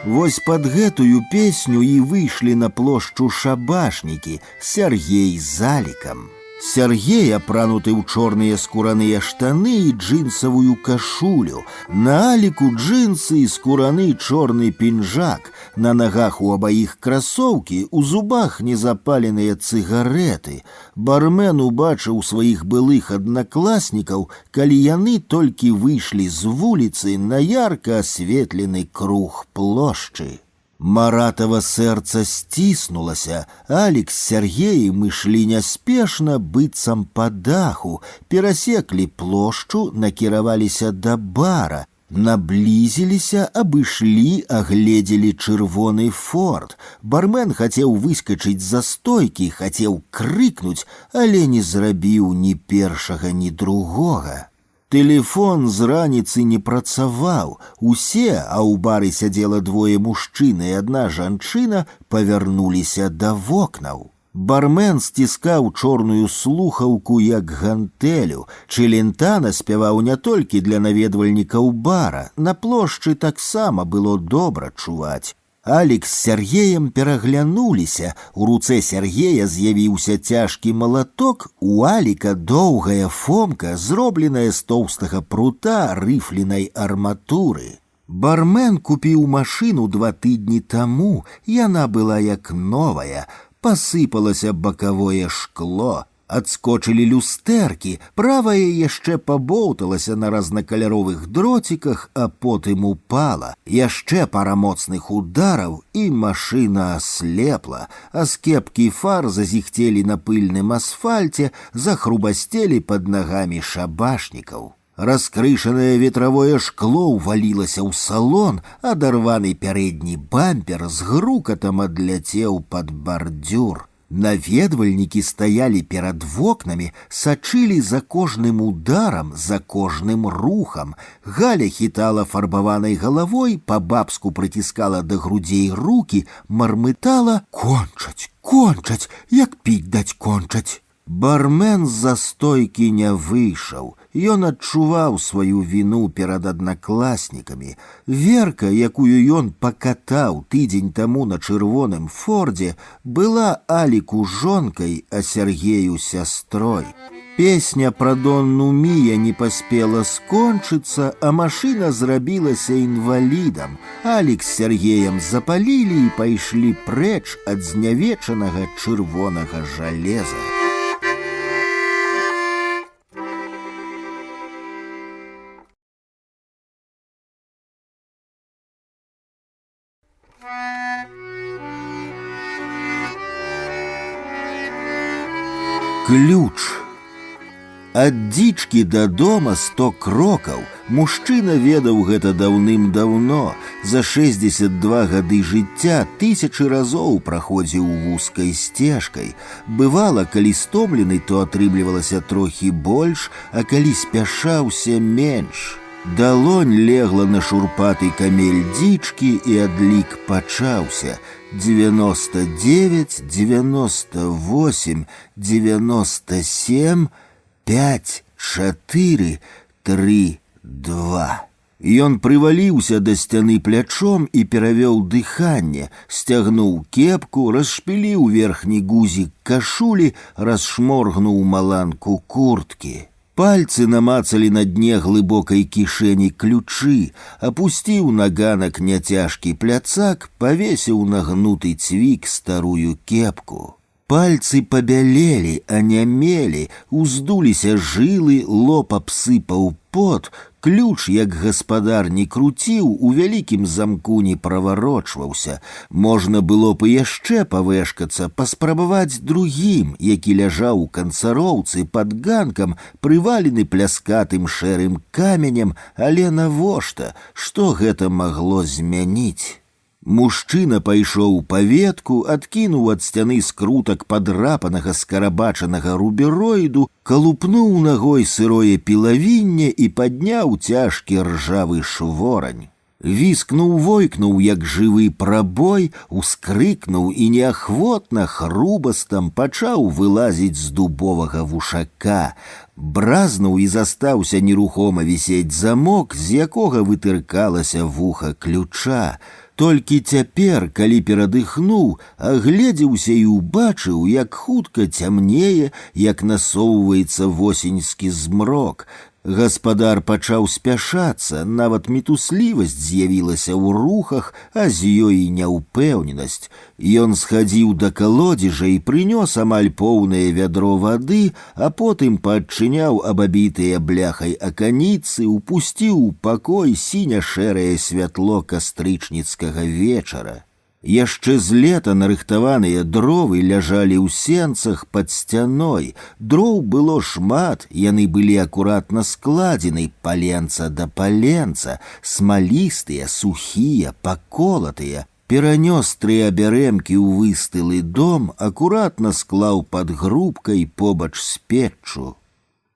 Вось пад гэтую песню і выйшлі на плошчу шабашнікі Сяргей з Алікам. Сяргей апрануты ў чорныя скураныя штаны і джинсавую кашулю. На Аліку джинсы і скураны чорны пінжак. На нагах у абаіх красоўкі, у зубах незапаленыя цыгарэты. Бармен убачыў сваіх былых аднакласнікаў, калі яны толькі выйшлі з вуліцы на ярка асветлены круг плошчы. Маратава сэрца сціснулася. Алік з Сяргеем ішлі няспешна, быццам па даху, перасеклі плошчу, накіраваліся да бара, наблізіліся, абышлі, агледзелі чырвоны форт. Бармен хацеў выскачыць за стойкі, хацеў крыкнуць, але не зрабіў ні першага, ні другога. Тэлефон з раніцы не працаваў. Усе, а ў бары сядзела двое мужчын і адна жанчына, павярнуліся да вокнаў. Бармен сціскаў чорную слухаўку, як гантэлю. Чэлентана спяваў не толькі для наведвальнікаў бара. На плошчы таксама было добра чуваць. Алік з Сяргеем пераглянуліся. У руцэ Сяргея з'явіўся цяжкі малаток, у Аліка доўгая фомка, зробленая з тоўстага прута рыфленай арматуры. Бармен купіў машыну 2 тыдні таму, яна была як новая. Пасыпалася бакавое шкло. Адскочылі люстэркі, правая яшчэ пабоўталася на разнакаляровых дроціках, а потым упала. Яшчэ пара моцных удараў, і машына аслепла, а скепкі фар зазіхцелі на пыльным асфальце, захрубасцелі пад нагамі шабашнікаў. Раскрышанае ветравое шкло ўвалілася ў салон, а дарваны пярэдні бампер з грукатам адляцеў пад бардзюр. Наведвальнікі стаялі перад вокнамі, сачылі за кожным ударам, за кожным рухам. Галя хітала фарбаванай галавой, па-бабску прыціскала да грудзей рукі, мармытала: «Кончаць, кончаць, як піць даць кончаць». Бармен з-за стойкі не выйшаў. Ён адчуваў сваю віну перад аднакласнікамі. Верка, якую ён пакатаў тыдзень таму на чырвоным фордзе, была Аліку жонкай, а Сергею сястрой. Песня пра Донну Мія не паспела скончыцца, а машына зрабілася інвалідам. Алік з Сергеем запалілі і пайшлі прэч ад знявечанага чырвонага жалеза. Ключ. Ад дзічкі да дома 100 крокаў. Мужчына ведаў гэта даўным-даўно. За 62 гады жыцця 1000 разоў праходзіў вузкай сцежкай. Бывала, калі стомлены, то атрымлівалася трохі больш, а калі спяшаўся менш. Далонь легла на шурпаты камель дзічкі, і адлік пачаўся. 99, 98, 97, 5, 4, 3, 2. Ён прываліўся да сцяны плячом і перавёў дыханне, сцягнуў кепку, расшпіліў верхні гузік кашулі, расшморгнуў маланку курткі. Пальцы намацалі на дне глыбокай кішэні ключы, апусціў на ганак няцяжкі пляцак, павесіў на гнуты цвік старую кепку. Пальцы пабялелі, анямелі, уздуліся жылы, лоб абсыпаў пот. Ключ, як гаспадар не круціў, у вялікім замку не праварочваўся. Можна было б яшчэ павэшкацца, паспрабаваць другім, які ляжаў у канцароўцы пад ганкам, прывалены пляскатым шэрым каменем, але навошта? Што гэта магло змяніць? Мужчына пайшоў па ветку, адкінуў ад сцяны скрутак падрапанага скарабачанага рубероіду, калупнуў нагой сырое пілавінне і падняў цяжкі ржавы шворань. Віскнуў, войкнуў, як жывы прабой, ускрыкнуў і неахвотна хрубастам пачаў вылазіць з дубовага вушака. Бразнуў і застаўся нерухома вісець замок, з якога вытыркалася вуха ключа. Толькі цяпер, калі перадыхнуў, агледзеўся і ўбачыў, як хутка цямнее, як насоўваецца восеньскі змрок. Гаспадар пачаў спяшацца, нават мітуслівасць з'явілася ў рухах, а з ёй няўпэўненасць. Ён схадзіў да калодзежа і прынёс амаль поўнае вядро вады, а потым паадчыняў абабітыя бляхай аканіцы, упусціў у пакой сіня-шэрае святло кастрычніцкага вечара. Яшчэ з лета нарыхтаваныя дровы ляжалі ў сенцах пад сцяной. Дроў было шмат, яны былі акуратна складзены паленца да паленца, смалістыя, сухія, паколатыя. Перанёс 3 абярэмкі ў выстылы дом, акуратна склаў пад грубкай побач з печчу.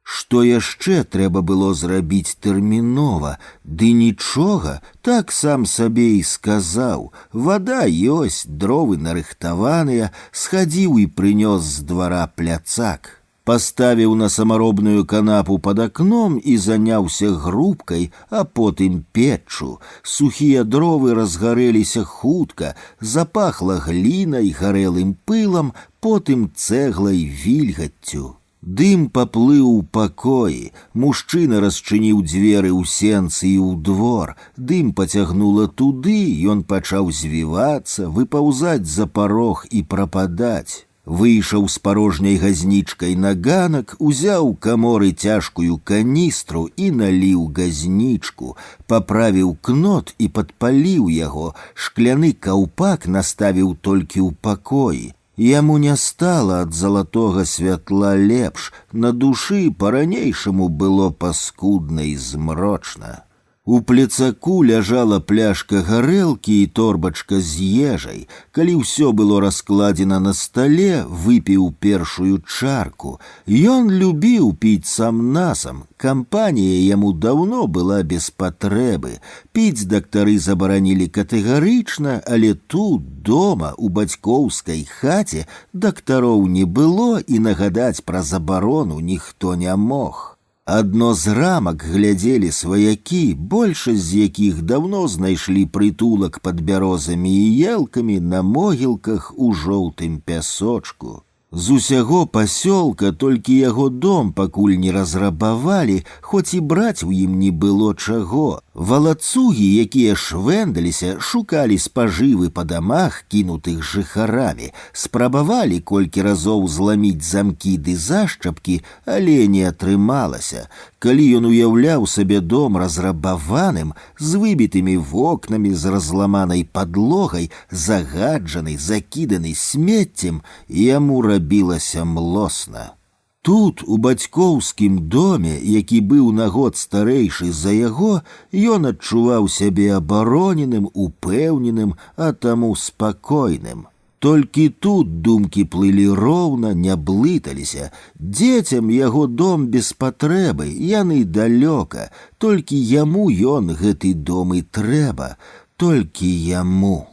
Што яшчэ трэба было зрабіць тэрмінова? Ды нічога, так сам сабе і сказаў. Вада ёсць, дровы нарыхтаваныя, схадзіў і прынёс з двара пляцак. Паставіў на самаробную канапу пад акном і заняўся грубкай, а потым печчу. Сухія дровы разгарэліся хутка, запахла глінай, гарэлым пылам, потым цэглай, вільгаццю. Дым паплыў у пакоі, мужчына расчыніў дзверы ў сенцы і ў двор. Дым пацягнула туды, ён пачаў звівацца, выпаўзаць за парог і прападаць. Выйшаў з парожняй газнічкай на ганак, узяў каморы цяжкую каністру і наліў газнічку, паправіў кнот і падпаліў яго, шкляны каўпак наставіў толькі ў пакоі. Яму не стала ад залатога святла лепш, на душы па-ранейшаму было паскудна і змрочна. У пляцаку ляжала пляшка гарэлкі і торбачка з ежай. Калі ўсё было раскладзена на стале, выпіў першую чарку. Ён любіў піць сам-насам. Кампанія яму даўно была без патрэбы. Піць дактары забаранілі катэгарычна, але тут, дома, у бацькоўскай хаце, дактароў не было і нагадаць пра забарону ніхто не мог. Адно з рамак глядзелі сваякі, большасць з якіх даўно знайшлі прытулак пад бярозамі і елкамі на могілках у жоўтым пясочку. З усяго пасёлка толькі яго дом пакуль не разрабавалі, хоць і браць у ім не было чаго. Валацугі, якія швэндаліся, шукалі спажывы па дамах, кінутых жыхарамі, спрабавалі колькі разоў зламіць замкі ды зашчапкі, але не атрымалася. Калі ён уяўляў сабе дом разрабаваным, з выбітымі вокнамі, з разламанай падлогай, загаджаны, закіданы смеццем, яму рабілася млосна. Тут, у бацькоўскім доме, які быў на год старэйшы за яго, ён адчуваў сябе абароненым, упэўненым, а таму спакойным. Толькі тут думкі плылі роўна, не блыталіся. Дзецям яго дом без патрэбы, яны далёка, толькі яму ён гэты дом і трэба, толькі яму.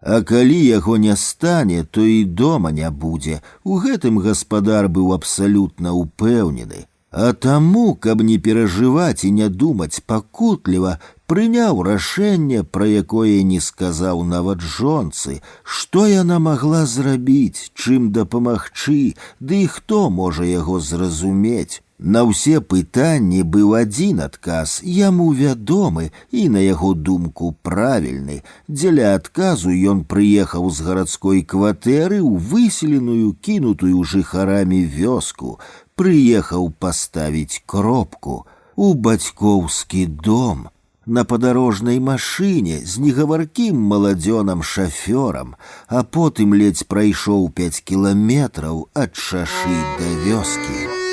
А калі яго не стане, то і дома не будзе. У гэтым гаспадар быў абсалютна ўпэўнены. А таму, каб не перажываць і не думаць пакутліва, прыняў рашэнне, пра якое не сказаў нават жонцы, што яна магла зрабіць, чым дапамагчы, ды і хто можа яго зразумець. На ўсе пытанні быў адзін адказ, яму вядомы і, на яго думку, правільны. Дзеля адказу ён прыехаў з гарадской кватэры ў выселеную, кінутую жыхарамі вёску, прыехаў паставіць кропку у бацькоўскі дом. На падарожнай машыне з негаваркім маладзёнам шафёрам, а потым ледзь прайшоў 5 кіламетраў ад шашы да вёскі.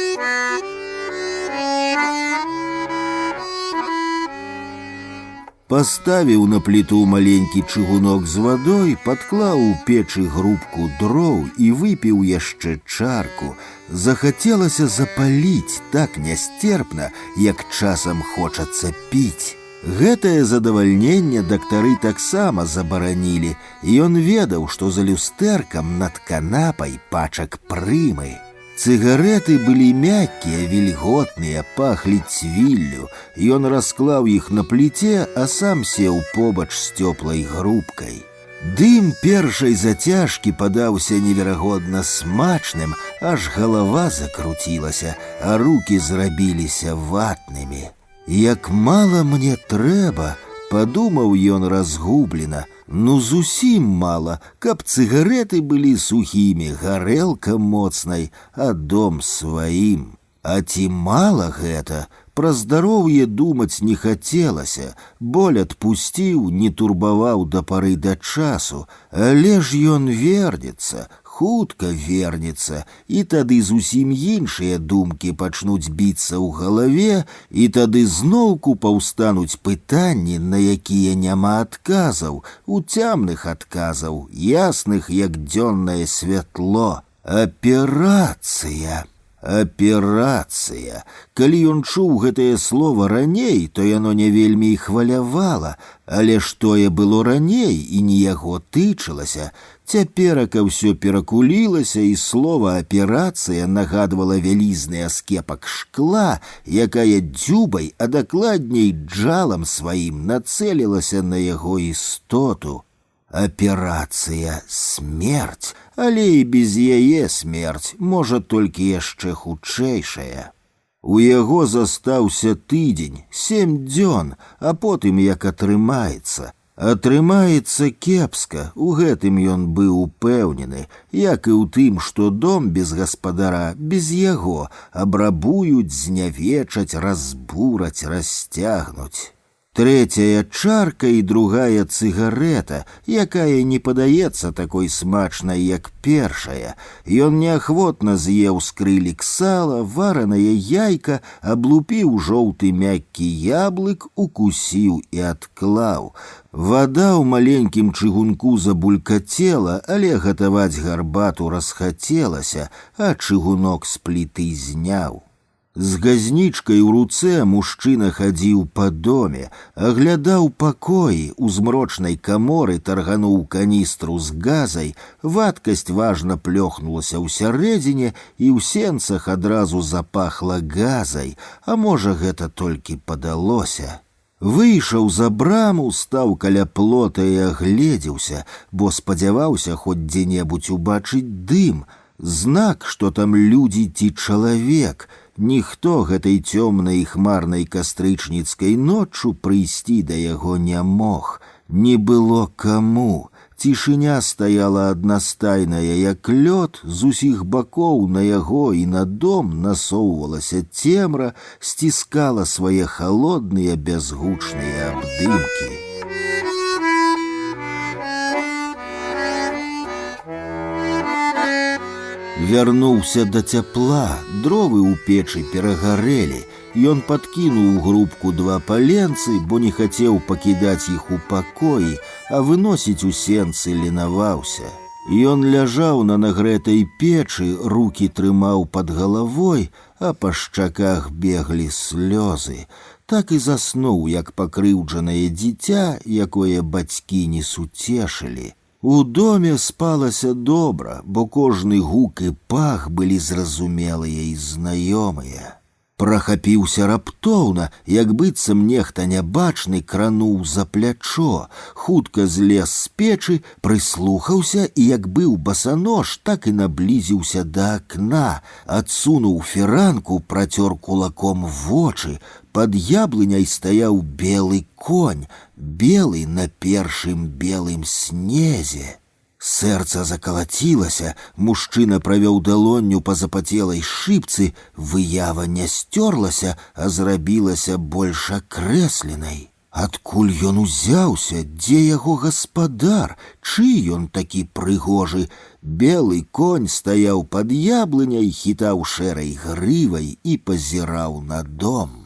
Паставіў на пліту маленькі чыгунок з вадой, падклаў у печы грубку дроў і выпіў яшчэ чарку. Захацелася запаліць так нястерпна, як часам хочацца піць. Гэтае задавальненне дактары таксама забаранілі, і ён ведаў, што за люстэркам над канапай пачак прымы. Цыгареты былі мяккія, вільготныя, пахлі цвіллю. Ён расклаў іх на пліце, а сам сеў побач з цёплай грубкай. Дым першай зацяжкі падаўся неверагодна смачным, аж галава закруцілася, а рукі зрабіліся ватнымі. Як мала мне трэба, падумаў ён разгублена. Ну зусім мала, каб цыгареты былі сухімі, гарэлка моцнай, а дом сваім. А ці мала гэта? Пра здароўе думаць не хацелася, боль адпусціў, не турбаваў да пары да часу, але ж ён вернецца, хутка вернецца, і тады зусім іншыя думкі пачнуць біцца ў галаве, і тады зноўку паўстануць пытанні, на якія няма адказаў, уцямных адказаў, ясных, як дзённае святло. Аперацыя. Аперацыя. Калі ён чуў гэтае слова раней, то яно не вельмі і хвалявала, але ж тое было раней і не яго тычылася. Цяперака ўсё перакулілася, і слова аперацыя нагадвала вялізны аскепак шкла, якая дзюбай, а дакладней джалам сваім нацэлілася на яго істоту. Аперацыя смерць, але і без яе смерць, можа толькі яшчэ хутчэйшая. У яго застаўся тыдзень, 7 дзён, а потым як атрымаецца. Атрымаецца кепска, у гэтым ён быў упэўнены, як і ў тым, што дом без гаспадара, без яго абрабуюць, знявечаць, разбураць, расцягнуць. Трэцяя чарка і другая цыгарета, якая не падаецца такой смачнай, як першая. Ён неахвотна з'еў скрылік сала, варанае яйка, аблупіў жоўты мяккі яблык, укусіў і адклаў. Вада ў маленькім чыгунку забулькацела, але гатаваць гарбату расхацелася, а чыгунок з пліты зняў. З газнічкай у руцэ мужчына хадзіў па доме, аглядаў пакоі, у змрочнай каморы таргануў каністру з газай, вадкасць важна плёхнулася ўсярэдзіне, і ў сенцах адразу запахла газай, а можа, гэта толькі падалося. Выйшаў за браму, стаў каля плота і агледзеўся, бо спадзяваўся хоць дзе-небудзь убачыць дым, знак, што там людзі ці чалавек. Ніхто гэтай цёмнай і хмарнай кастрычніцкай ноччу прыйсці да яго не мог. Не было каму. Цішыня стаяла аднастайная, як лёд, з усіх бакоў на яго і на дом насоўвалася цемра, сціскала свае халодныя бязгучныя абдымкі. Вярнуўся да цяпла, дровы ў печы перагарэлі. Ён падкінуў у грубку 2 паленцы, бо не хацеў пакідаць іх у пакоі, а выносіць у сенцы ленаваўся. Ён ляжаў на нагрэтай печы, рукі трымаў пад галавой, а па шчаках беглі слёзы. Так і заснуў, як пакрыўджанае дзіця, якое бацькі не суцешылі. У доме спалася добра, бо кожны гук і пах былі зразумелыя і знаёмыя. Прахапіўся раптоўна, як быццам нехта нябачны крануў за плячо, хутка злез з печы, прыслухаўся і, як быў басанож, так і наблізіўся да акна, адсунуў фіранку, працёр кулаком вочы. Пад яблыняй стаяў белы конь, белы на першым белым снезе. Сэрца закалацілася, мужчына правёў далонню па запацелай шыбцы, выява не сцёрлася, а зрабілася больш акрэсленай. Адкуль ён узяўся, дзе яго гаспадар, чый ён такі прыгожы? Белы конь стаяў пад яблыняй, хітаў шэрай грывай і пазіраў на дом.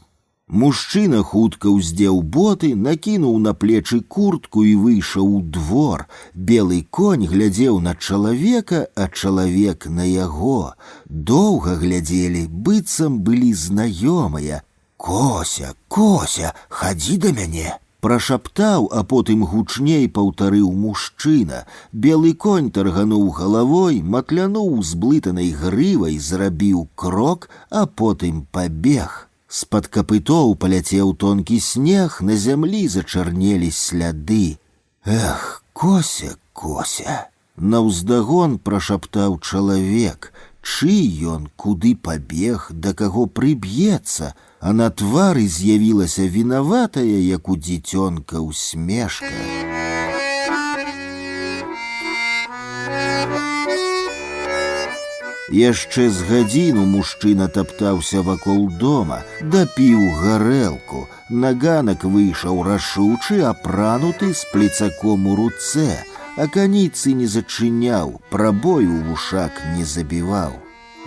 Мужчына хутка ўздзеў боты, накінуў на плечы куртку і выйшаў у двор. Белы конь глядзеў на чалавека, а чалавек на яго. Доўга глядзелі, быццам былі знаёмыя. «Кося, Кося, хадзі да мяне!» Прашаптаў, а потым гучней паўтарыў мужчына. Белы конь таргануў галавой, матлянуў зблытанай грывай, зрабіў крок, а потым пабег. З-пад капытоў паляцеў тонкі снег, на зямлі зачарнелі сляды. «Эх, Кося, Кося!» Наўздагон прашаптаў чалавек. Чый ён, куды пабег, да каго прыб'ецца, а на твары з'явілася вінаватая, як у дзіцёнка, усмешка. Яшчэ з гадзіну мужчына таптаўся вакол дома, дапіў гарэлку. На ганак выйшаў рашучы, апрануты, з плецаком у руцэ, а каніцы не зачыняў, прабою ў вушак не забіваў.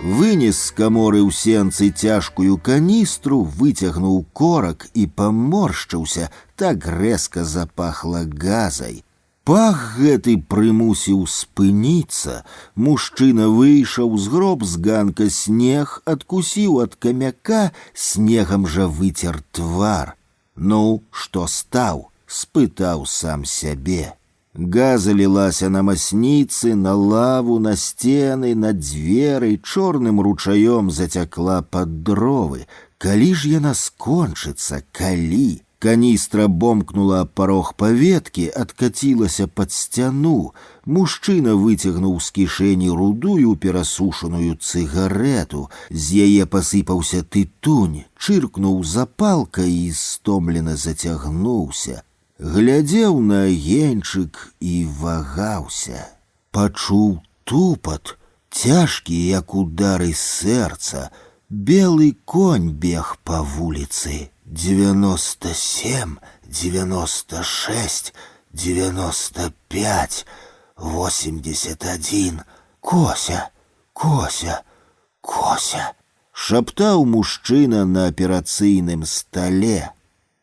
Вынес з каморы ў сенцы цяжкую каністру, выцягнуў корак і паморшчыўся, так рэзка запахла газай. Пах гэты прымусіў спыніцца. Мужчына выйшаў, згроб з ганка снег, адкусіў ад камяка, снегам жа выцер твар. «Ну, што стаў?» — спытаў сам сябе. Газа лілася на масніцы, на лаву, на сцены, на дзверы, чорным ручаём зацякла пад дровы. Калі ж яна скончыцца, калі? Каністра бомкнула аб парог паветкі, адкацілася пад сцяну. Мужчына выцягнуў з кішэні рудую перасушаную цыгарету. З яе пасыпаўся тытунь, чыркнуў запалкай і стомлена зацягнуўся. Глядзеў на агеньчык і вагаўся. Пачуў тупат, цяжкі, як удары сэрца. Белы конь бег па вуліцы. 97, 96, 95, 81. Кося, Кося, Кося. Шаптаў мужчына на аперацыйным стале.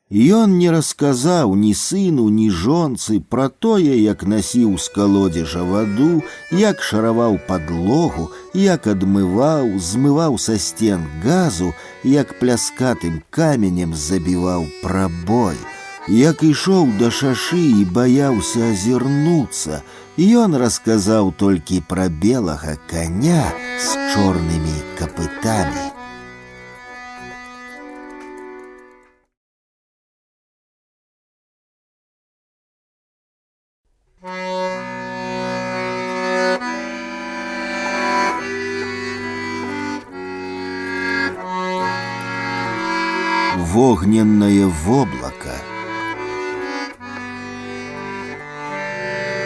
Ён не расказаў ні сыну, ні жонцы пра тое, як насіў з калодзежа ваду, як шараваў падлогу, як адмываў, змываў са сцен газу, як пляскатым каменем забіваў прабой, як ішоў да шашы і баяўся азірнуцца. Ён расказаў толькі пра белага коня з чорнымі капытамі. Вогненное воблака.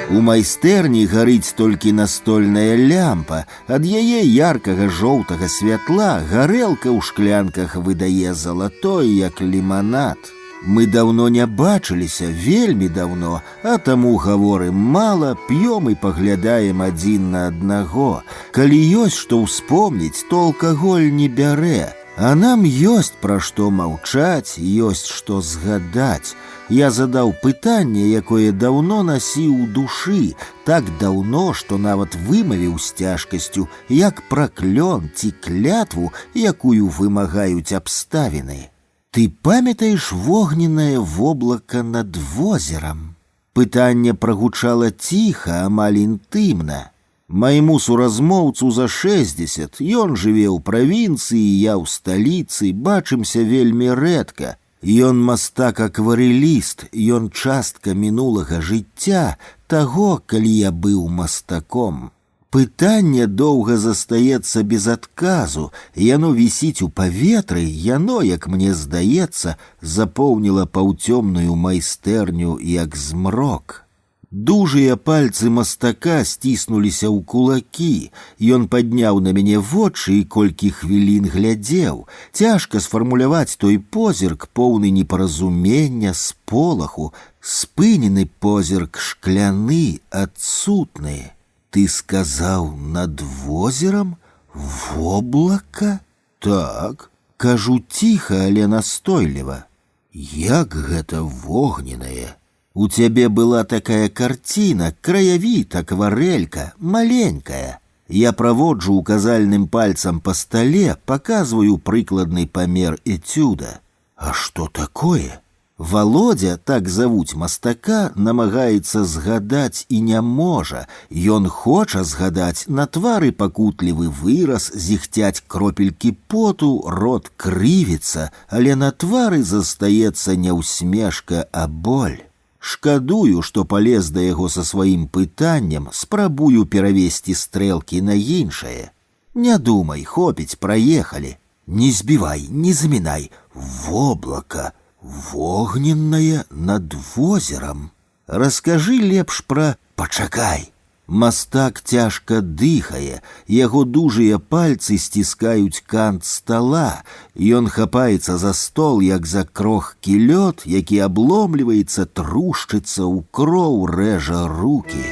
У майстэрні гарыць толькі настольная лямпа. Ад яе яркага жоўтага святла гарэлка ў шклянках выдае залатой, як ліманад. Мы даўно не бачыліся, вельмі даўно, а таму гаворым мала, п'ём і паглядаем адзін на аднаго. Калі ёсць што ўспомніць, то алкаголь не бярэ. А нам ёсць пра што маўчаць, ёсць што згадаць. Я задаў пытанне, якое даўно насіў у душы, так даўно, што нават вымавіў з цяжкасцю, як праклён ці клятву, якую вымагаюць абставіны. Ты памятаеш вогненное воблака над возерам? Пытанне прагучала ціха, амаль інтымна. Майму суразмоўцу за 60, ён жыве ў правінцыі, я ў сталіцы, бачымся вельмі рэдка. Ён мастак-акварэліст, ён частка мінулага жыцця, таго, калі я быў мастаком. Пытанне доўга застаецца без адказу, яно вісіць у паветры, яно, як мне здаецца, запоўніла паўцёмную майстэрню, як змрок. Дужыя пальцы мастака сціснуліся ў кулакі. Ён падняў на мяне вочы і колькі хвілін глядзеў. Цяжка сфармуляваць той позірк, поўны непаразумення, сполаху, спынены позірк шкляны, адсутны. Ты сказаў над возерам? Воблака? Так, кажу ціха, але настойліва. Як гэта вогненае? У цябе была такая карціна, краявід, акварэлька, маленькая. Я праводжу указальным пальцам па стале, паказваю прыкладны памер этюда. А што такое? Володя, так завуць мастака, намагаецца згадаць і не можа. Ён хоча згадаць, на твары пакутлівы выраз, зіхцяць кропелькі поту, рот крывіцца, але на твары застаецца не ўсмешка, а боль. Шкадую, што палез да яго са сваім пытаннем, спрабую перавесці стрэлкі на іншае. Не думай, хопіць, праехалі. Не збівай, не замінай. Воблака, вогненное над возерам. Раскажы лепш пра... Пачакай. Мастак цяжка дыхае, яго дужыя пальцы сціскаюць кант стала. Ён хапаецца за стол, як за крохкі лёд, які абломліваецца, трушчыцца, ў кроў рэжа рукі.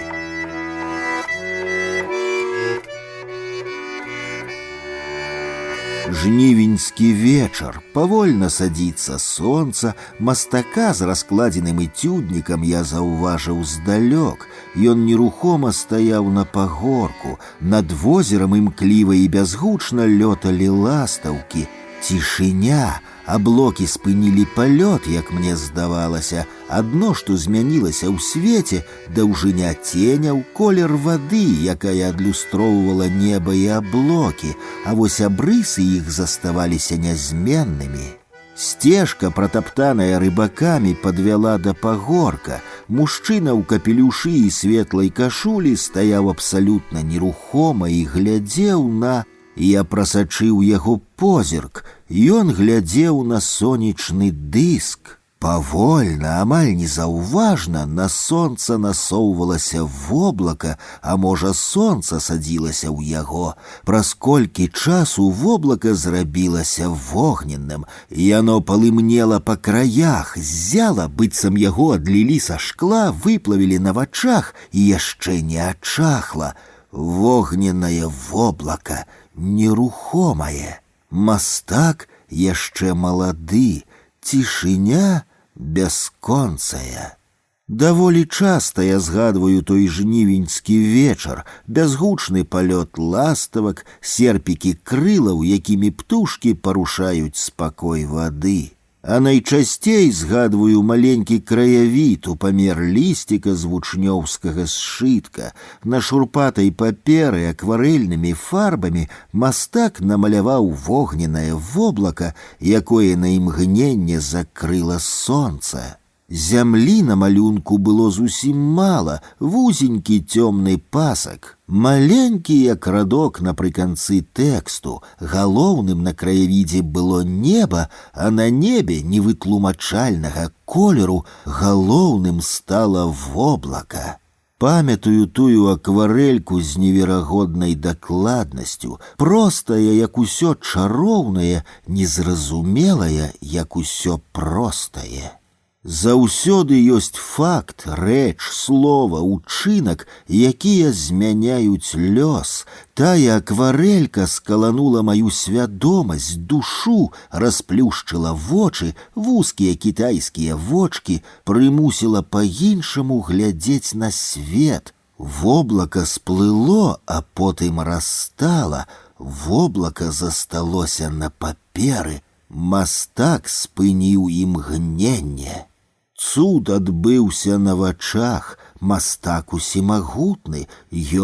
Жнівеньскі вечар, павольна садзіцца сонца, мастака з раскладзеным этюднікам я заўважыў здалёк. Ён нерухома стаяў на пагорку, над возерам імкліва і бязгучна лёталі ластаўкі. Цішыня, аблокі спынілі палёт, як мне здавалася. Адно, што змянілася ў свеце, даўжыня ценяў, колер вады, якая адлюстроўвала неба і аблокі, а вось абрысы іх заставаліся нязменнымі. Сцежка, пратаптаная рыбакамі, падвяла да пагорка. Мужчына ў капелюшы і светлай кашулі стаяў абсалютна нерухома і глядзеў на... Я прасачыў яго позірк, ён глядзеў на сонечны дыск. Павольна, амаль незаўважна на сонца насоўвалася воблака, а можа, сонца садзілася ў яго. Праз колькі часу воблака зрабілася вогненным, яно палымнела па краях, ззяла, быццам яго адлілі са шкла, выплавілі на вачах і яшчэ не ачахла. Вогненнае воблака, нерухомае. Мастак яшчэ малады, цішыня бясконцая. Даволі часта я згадваю той жнівеньскі вечар, бязгучны палёт ластавак, серпікі крылаў, якімі птушкі парушаюць спакой вады. А найчасцей згадваю маленькі краявід у памер лісціка з вучнёўскага сшытка. На шурпатай паперы акварэльнымі фарбамі мастак намаляваў вогненнае воблака, якое на імгненне закрыла сонца. Зямлі на малюнку было зусім мала, вузенькі цёмны пасак. Маленькі, як радок напрыканцы тэксту, галоўным на краявідзе было неба, а на небе невытлумачальнага колеру галоўным стала воблака. Памятаю тую акварэльку з неверагоднай дакладнасцю, простая, як усё чароўнае, незразумелая, як усё простае. Заўсёды ёсць факт, рэч, слова, учынак, якія змяняюць лёс. Тая акварэлька скаланула маю свядомасць, душу, расплюшчыла вочы, вузкія кітайскія вочкі, прымусіла па-іншаму глядзець на свет. Воблака сплыло, а потым расстала. Воблака засталося на паперы. Мастак спыніў імгненне. Цуд адбыўся на вачах, мастак усімагутны,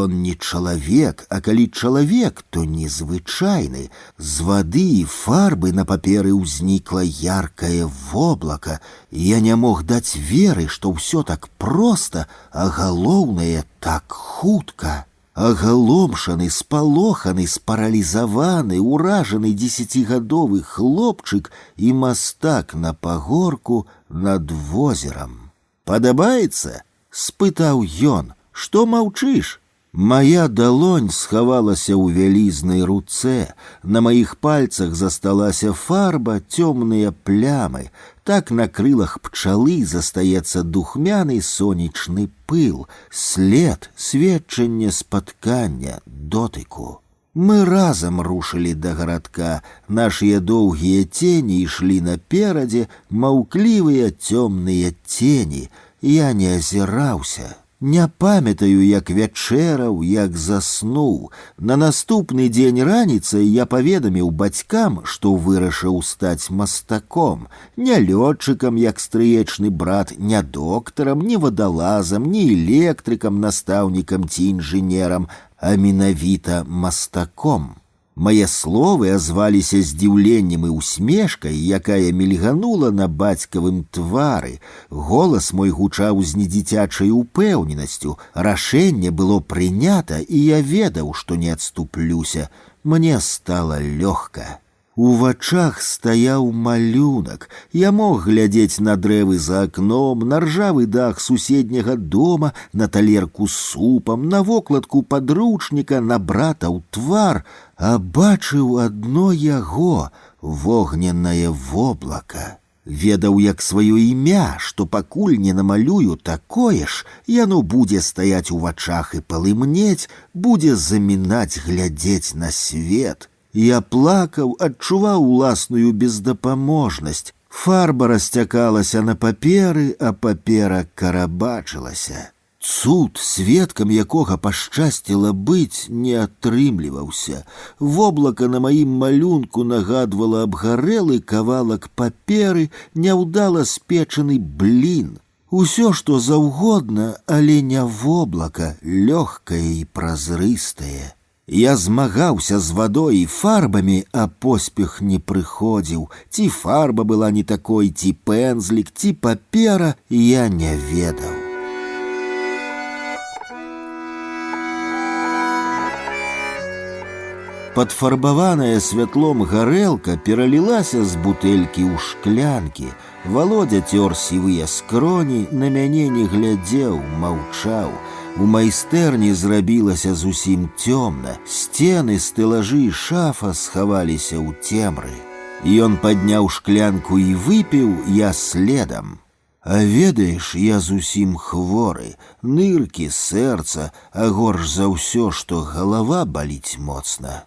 ён не чалавек, а калі чалавек, то незвычайны. З вады і фарбы на паперы ўзнікла яркае воблака. Я не мог даць веры, што ўсё так проста, а галоўнае так хутка. Агаломшаны, спалоханы, спаралізаваны, уражаны 10гадовы хлопчык і мастак на пагорку над возерам. «Падабаецца?» — спытаў ён. «Што маўчыш?» Моя далонь схавалася ў вялізнай руцэ. На маіх пальцах засталася фарба, цёмныя плямы. Так на крылах пчалы застаецца духмяны сонечны пыл, след, сведчанне спаткання, дотыку. Мы разам рушылі да гарадка. Нашыя доўгія цені ішлі наперадзе, маўклівыя цёмныя цені. Я не азіраўся. Не памятаю, як вячэраў, як заснуў. На наступны дзень раніцай я паведаміў бацькам, што вырашыў стаць мастаком. Не лётчыкам, як стрыечны брат, не доктарам, не вадалазам, не электрыкам, настаўнікам ці інжынерам, а менавіта мастаком. Мае словы азваліся здзіўленнем і усмешкай, якая мільганула на бацькавым твары. Голас мой гучаў з недзіцячай упэўненасцю. Рашэнне было прынята, і я ведаў, што не адступлюся. Мне стала лёгка. У вачах стаяў малюнак. Я мог глядзець на дрэвы за акном, на ржавы дах суседняга дома, на талерку з супам, на вокладку падручніка, на брата ў твар, а бачыў адно яго, вогненнае воблака. Ведаў як сваё імя, што пакуль не намалюю такое ж, яно будзе стаяць у вачах і палымнець, будзе замінаць глядзець на свет. Я плакаў, адчуваў уласную бездапаможнасць. Фарба расцякалася на паперы, а папера карабачылася. Цуд, сведкам якога пашчасціла быць, не атрымліваўся. Воблака на маім малюнку нагадвала абгарэлы кавалак паперы, няўдала спечаны блін. Усё, што заўгодна, але не воблака, лёгкае і празрыстае. Я змагаўся з вадой і фарбамі, а поспех не прыходзіў. Ці фарба была не такой, ці пэнзлік, ці папера, я не ведаў. Падфарбаваная святлом гарэлка пералілася з бутэлькі ў шклянкі. Володя цёр сівыя скроні, на мяне не глядзеў, маўчаў. У майстэрні зрабілася зусім цёмна. Сцены, стэлажы і шафа схаваліся ў цемры. Ён падняў шклянку і выпіў, я следам. А ведаеш, я зусім хворы, ныркі, сэрца, а горш за ўсё, што галава баліць моцна.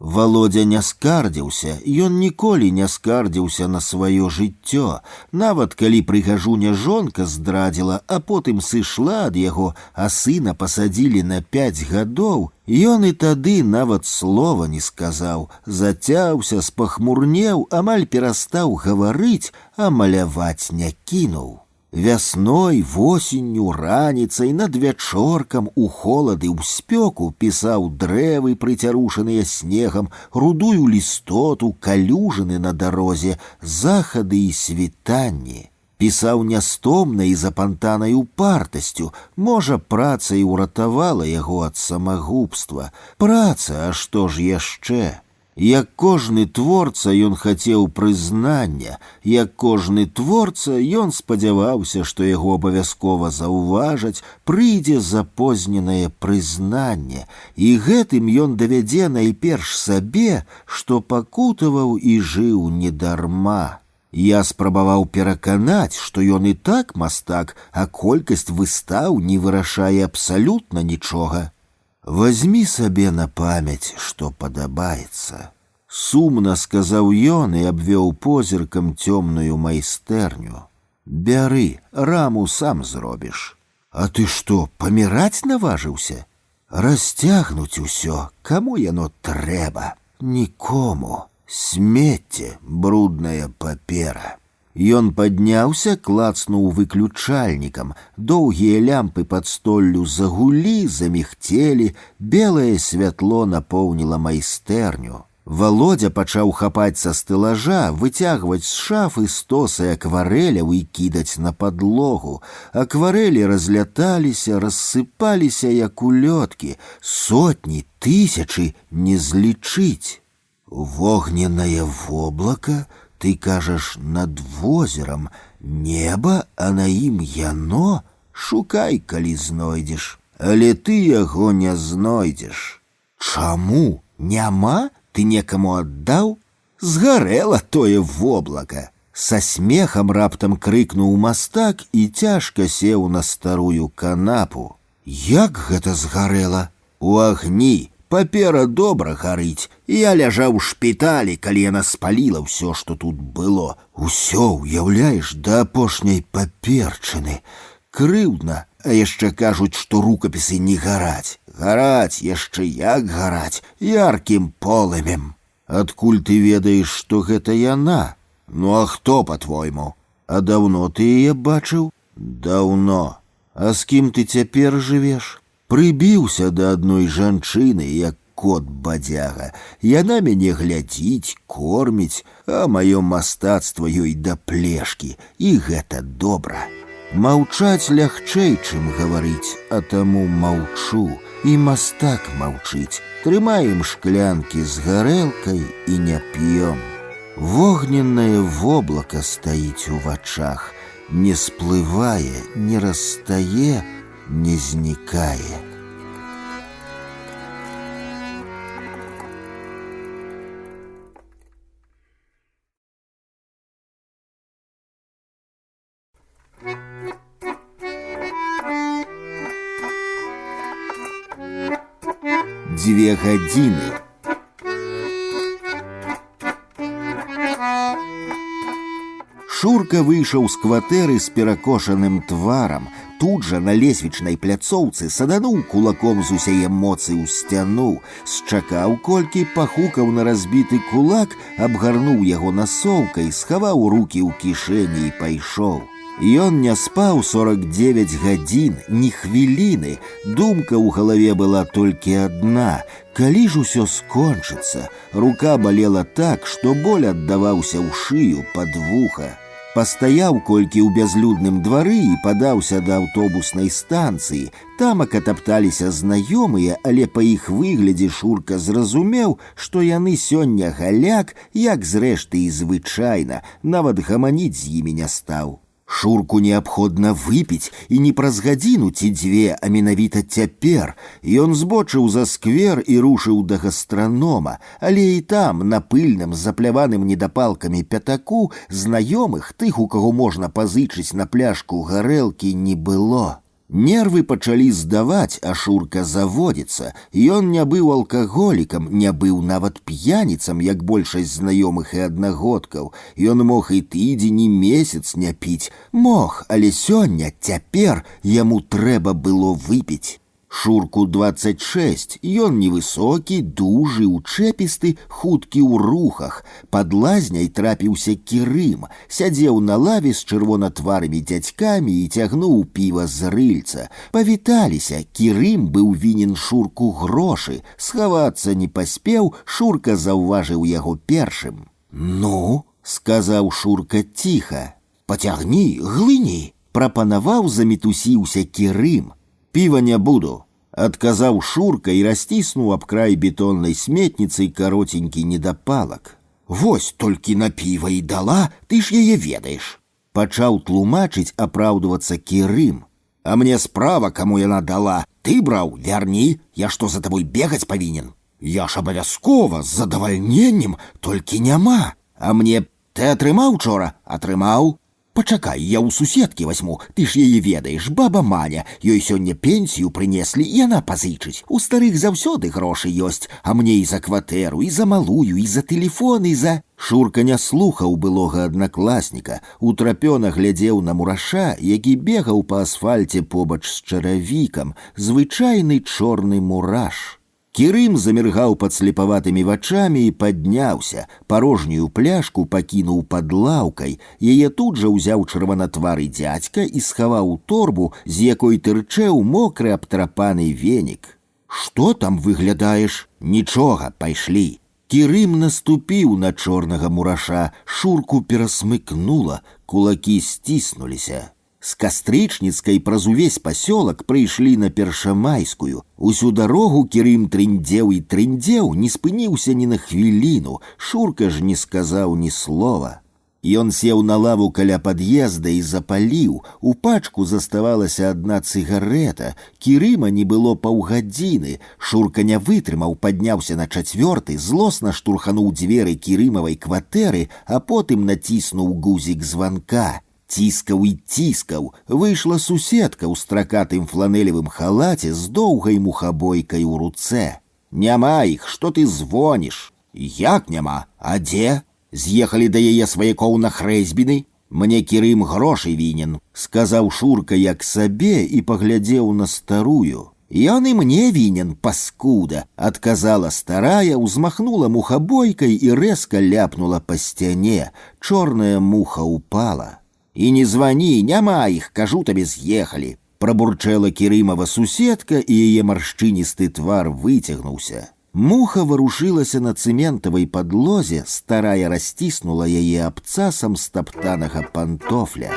Володя не скардзіўся, ён ніколі не скардзіўся на сваё жыццё. Нават калі прыгажуня жонка здрадзіла, а потым сышла ад яго, а сына пасадзілі на 5 гадоў, ён і тады нават слова не сказаў, зацяўся, спахмурнеў, амаль перастаў гаварыць, а маляваць не кінуў. Вясной, восенню, раніцай, над вячоркам, у холады, ў спёку пісаў дрэвы, прыцярушаныя снегам, рудую лістоту, калюжыны на дарозе, захады і світанні. Пісаў нястомна і з апантанай упартасцю. Можа, праца і ўратавала яго ад самагубства. Праца, а што ж яшчэ? Як кожны творца ён хацеў прызнання, як кожны творца ён спадзяваўся, што яго абавязкова заўважаць, прыйдзе запозненае прызнанне, і гэтым ён давядзе найперш сабе, што пакутаваў і жыў недарма. Я спрабаваў пераканаць, што ён і так мастак, а колькасць выстаў не вырашае абсалютна нічога. Возьми сабе на памяць, што падабаецца. Сумна сказаў ён і абвёў позіркам цёмную майстэрню. Бяры, раму сам зробіш. А ты што, паміраць наважыўся? Расцягнуць усё, каму яно трэба? Нікому. Смецце, брудная папера. Ён падняўся, клацнуў выключальнікам. Доўгія лямпы пад столлю загулі, заміхцелі, белае святло напоўніла майстэрню. Володя пачаў хапаць са стэлажа, выцягваць з шафы стосы акварэляў і кідаць на падлогу. Акварэлі разляталіся, рассыпаліся, як улёткі. Сотні, тысячы не злічыць. Вогненнае воблака, ты кажаш, над возерам, неба, а на ім яно? Шукай, калі знойдзеш, але ты яго не знойдзеш. Чаму? Няма? Ты некаму аддаў? Згарэла тое воблака. Са смехам раптам крыкнуў мастак і цяжка сеў на старую канапу. Як гэта згарэла? У агні. Папера добра гарыць. Я ляжаў у шпіталі, калі яна спаліла ўсё, што тут было. Усё, уяўляеш, да апошняй паперчыны. Крыўдна, а яшчэ кажуць, што рукапісы не гараць. Гараць, яшчэ як гараць, яркім полымем. Адкуль ты ведаеш, што гэта яна? Ну а хто, па-твойму? А даўно ты яе бачыў? Даўно. А з кім ты цяпер жывеш? Прыбіўся да адной жанчыны, як кот бадзяга. Яна мяне глядзіць, корміць, а маё мастацтва ёй да плешкі, і гэта добра. Маўчаць лягчэй, чым гаварыць, а таму маўчу, і мастак маўчыць. Трымаем шклянкі з гарэлкай і не п'ём. Вогненнае воблака стаіць у вачах, не сплывае, не расстае, не знікае. Дзве гадзіны. Шурка выйшаў з кватэры з перакошаным тварам. Тут жа на лесвічнай пляцоўцы садануў кулаком з усяе моцы ў сцяну, счакаў колькі, пахукаў на разбіты кулак, абгарнуў яго насоўкай, схаваў рукі ў кішэні і пайшоў. Ён не спаў 49 гадзін, ні хвіліны. Думка ў галаве была толькі адна: калі ж усё скончыцца? Рука балела так, што боль аддаваўся ў шыю пад вуха. Пастаяў колькі ў бязлюдным двары і падаўся да аўтобуснай станцыі. Тамака тапталіся знаёмыя, але па іх выглядзе Шурка зразумеў, што яны сёння галяк, як зрэшты і звычайна, нават гаманіць з імі не стаў. Шурку неабходна выпіць, і не праз гадзіну ці дзве, а менавіта цяпер. Ён збочыў за сквер і рушыў да гастранома, але і там, на пыльным, запляваным недапалкамі пятаку, знаёмых, тых, у каго можна пазычыць на пляшку гарэлкі, не было. Нервы пачалі здаваць, а Шурка заводзіцца. Ён не быў алкаголікам, не быў нават п'яніцам, як большасць знаёмых і аднагодкаў. Ён мог і тыдзень, і месяц не піць. Мог, але сёння, цяпер яму трэба было выпіць. Шурку 26, ён невысокі, дужы, учэпісты, хуткі ў рухах. Пад лазняй трапіўся Кірым, сядзеў на лаве з чырвонатварымі дзядзькамі і цягнуў піва з рыльца. Павіталіся, Кірым быў вінен Шурку грошы. Схавацца не паспеў, Шурка заўважыў яго першым. «Ну?» – сказаў Шурка ціха. «Пацягні, глыні!» – прапанаваў, замітусіўся Кірым. «Піва не буду», — адказаў Шурка і расціснуў аб край бетоннай сметніцы каротенькі недапалак. «Вось толькі на піва і дала, ты ж яе ведаеш», — пачаў тлумачыць, апраўдвацца Кірым. «А мне справа, каму яна дала. Ты браў, вярні, я што за табой бегаць павінен? Я ж абавязкова, з задавальненнем, толькі няма. А мне ты атрымаў учора? Атрымаў. Пачакай, я ў суседкі вазьму, ты ж яе ведаеш, баба Маня, ёй сёння пенсію прынеслі, і яна пазычыць. У старых заўсёды грошы ёсць, а мне і за кватэру, і за малую, і за тэлефон, і за...» Шурка не слухаў былога аднакласніка, утрапёна глядзеў на мураша, які бегаў па асфальце побач з чаравікам, звычайны чорны мураш. Кірым заміргаў падслепаватымі вачамі і падняўся, парожнюю пляшку пакінуў пад лаўкай, яе тут жа ўзяў чырванатвары дзядзька і схаваў у торбу, з якой тырчэў мокры абтрапаны венік. «Што там выглядаеш?» «Нічога, пайшлі». Кірым наступіў на чорнага мураша, Шурку перасмыкнула, кулакі сціснуліся. З Кастрычніцкай праз увесь пасёлак прыйшлі на Першамайскую. Усю дарогу Кірым трындзеў і трындзеў, не спыніўся ні на хвіліну. Шурка ж не сказаў ні слова. Ён сеў на лаву каля пад'езда і запаліў. У пачку заставалася адна цыгарэта. Кірыма не было паўгадзіны. Шурка не вытрымаў, падняўся на чацвёрты, злосна штурхануў дзверы Кірымавай кватэры, а потым націснуў гузік званка. Ціскаў і ціскаў. Выйшла суседка ў стракатым фланелевым халаце з доўгай мухабойкай у руцэ. «Няма іх, што ты звоніш?» «Як няма? А дзе?» «З'ехалі да яе сваякоў на Хрэзьбіны. Мне Кірым грошы вінен», — сказаў Шурка як сабе і паглядзеў на старую. «Ён і мне вінен, паскуда», — адказала старая, узмахнула мухабойкай і рэзка ляпнула па сцяне. Чорная муха упала. «І не звані, няма іх, кажу табе, з'ехалі», — прабурчэла Кірымава суседка, і яе маршчыністы твар выцягнуўся. Муха варушылася на цэментавай падлозе, старая расціснула яе абцасам стаптанага пантофля.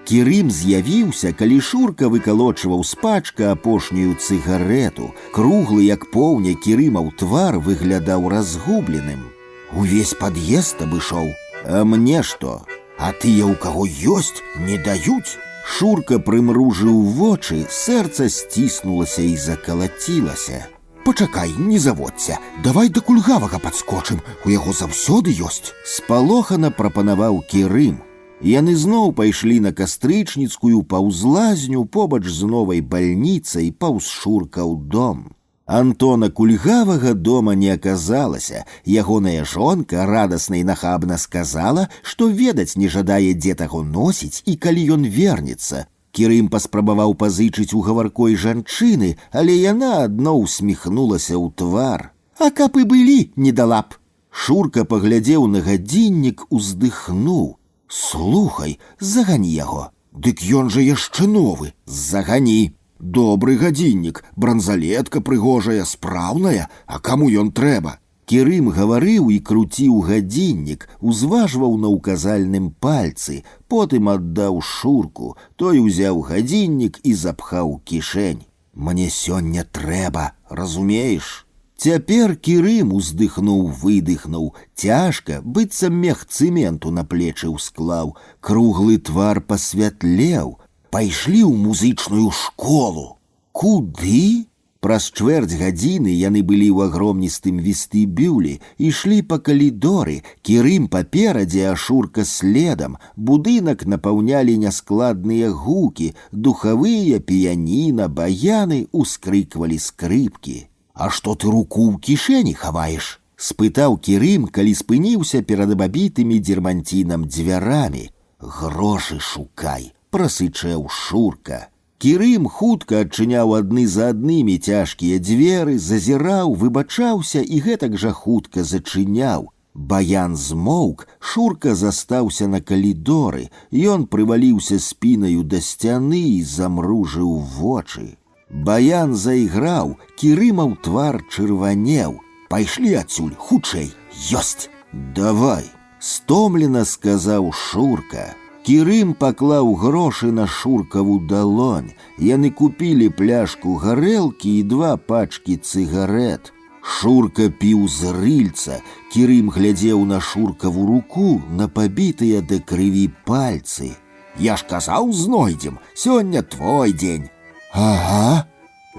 Кірым з'явіўся, калі Шурка выкалочваў з пачка апошнюю цыгарэту. Круглы, як поўня, Кірымаў твар выглядаў разгубленым. «Увесь пад'езд абышоў. А мне што? А тыя, у каго ёсць, не даюць?» Шурка прымружыў вочы, сэрца сціснулася і закалацілася. «Пачакай, не заводься, давай да кульгавага падскочым, у яго заўсёды ёсць», — спалохана прапанаваў Кірым. Яны зноў пайшлі на Кастрычніцкую паўз лазню, побач з новай бальніцай, паўз Шурка ў дом. Антона Кульгавага дома не аказалася. Ягоная жонка радасна і нахабна сказала, што ведаць не жадае, дзе таго носіць і калі ён вернецца. Кірым паспрабаваў пазычыць у гаваркой жанчыны, але яна адно ўсміхнулася ў твар. «А каб і былі, не дала б». Шурка паглядзеў на гадзіннік, уздыхнуў. «Слухай, загані яго». «Дык ён жа яшчэ новы». «Загані». Добры гадзіннік, бранзалетка прыгожая, спраўная, а каму ён трэба? Кірым гаварыў і круціў гадзіннік, узважваў на ўказальным пальцы, потым аддаў Шурку, той узяў гадзіннік і запхаў кішэнь. Мне сёння трэба, разумееш? Цяпер Кірым уздыхнуў-выдыхнуў, цяжка, быццам мех цэменту на плечы ўсклаў, круглы твар пасвятлеў. Пайшлі ў музычную школу. Куды? Праз чвэрць гадзіны яны былі ў агромністым вестыбюлі, ішлі па калідоры, Кірым паперадзе, а Шурка следам. Будынак напаўнялі няскладныя гукі, духавыя, піяніна, баяны, ускрыквалі скрыпкі. А што ты руку ў кішэні хаваеш? Спытаў Кірым, калі спыніўся перад абабітымі дзерманцінам дзвярамі. Грошы шукай, прасычэў Шурка. Кірым хутка адчыняў адны за аднымі цяжкія дзверы, зазіраў, выбачаўся і гэтак жа хутка зачыняў. Баян змоўк, Шурка застаўся на калідоры, ён прываліўся спінаю да сцяны і замружыў вочы. Баян зайграў, Кірымаў твар чырванеў. Пайшлі адсюль, хутчэй, ёсць. Давай, стомлена сказаў Шурка. Кірым паклаў грошы на Шуркаву далонь. Яны купілі пляшку гарэлкі і 2 пачкі цыгарэт. Шурка піў з рыльца. Кірым глядзеў на Шуркаву руку, на пабітыя да крыві пальцы. Я ж казаў, знойдзем, сёння твой дзень. Ага.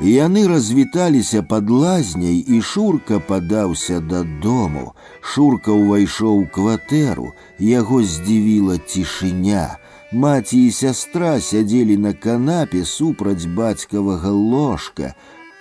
Яны развіталіся пад лазняй, і Шурка падаўся дадому. Шурка ўвайшоў у кватэру, яго здзівіла цішыня. Маці і сястра сядзелі на канапе супраць бацькавага ложка.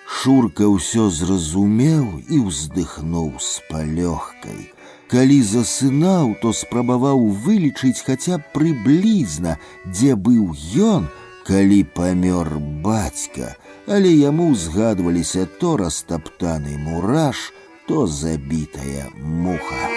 Шурка ўсё зразумеў і ўздыхнуў з палёгкай. Калі засынаў, то спрабаваў вылічыць хаця б прыблізна, дзе быў ён, калі памёр бацька, але яму згадваліся то растаптаны мураш, то забітая муха.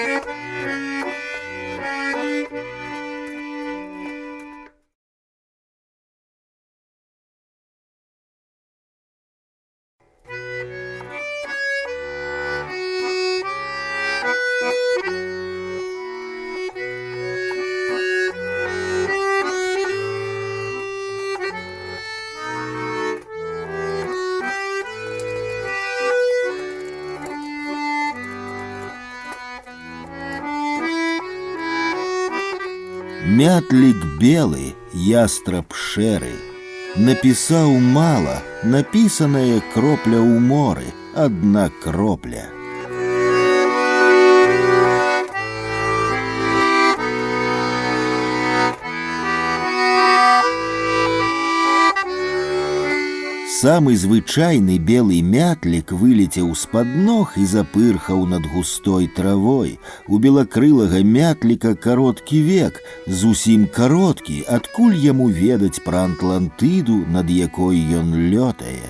Мятлік белы, ястраб шэры. Напісаў мала, напісаная кропля ў моры, адна кропля. Самы звычайны белы мятлік вылецеў з-пад ног і запырхаў над густой травой. У белакрылага мятліка кароткі век, зусім кароткі, адкуль яму ведаць пра Атлантыду, над якой ён лётае.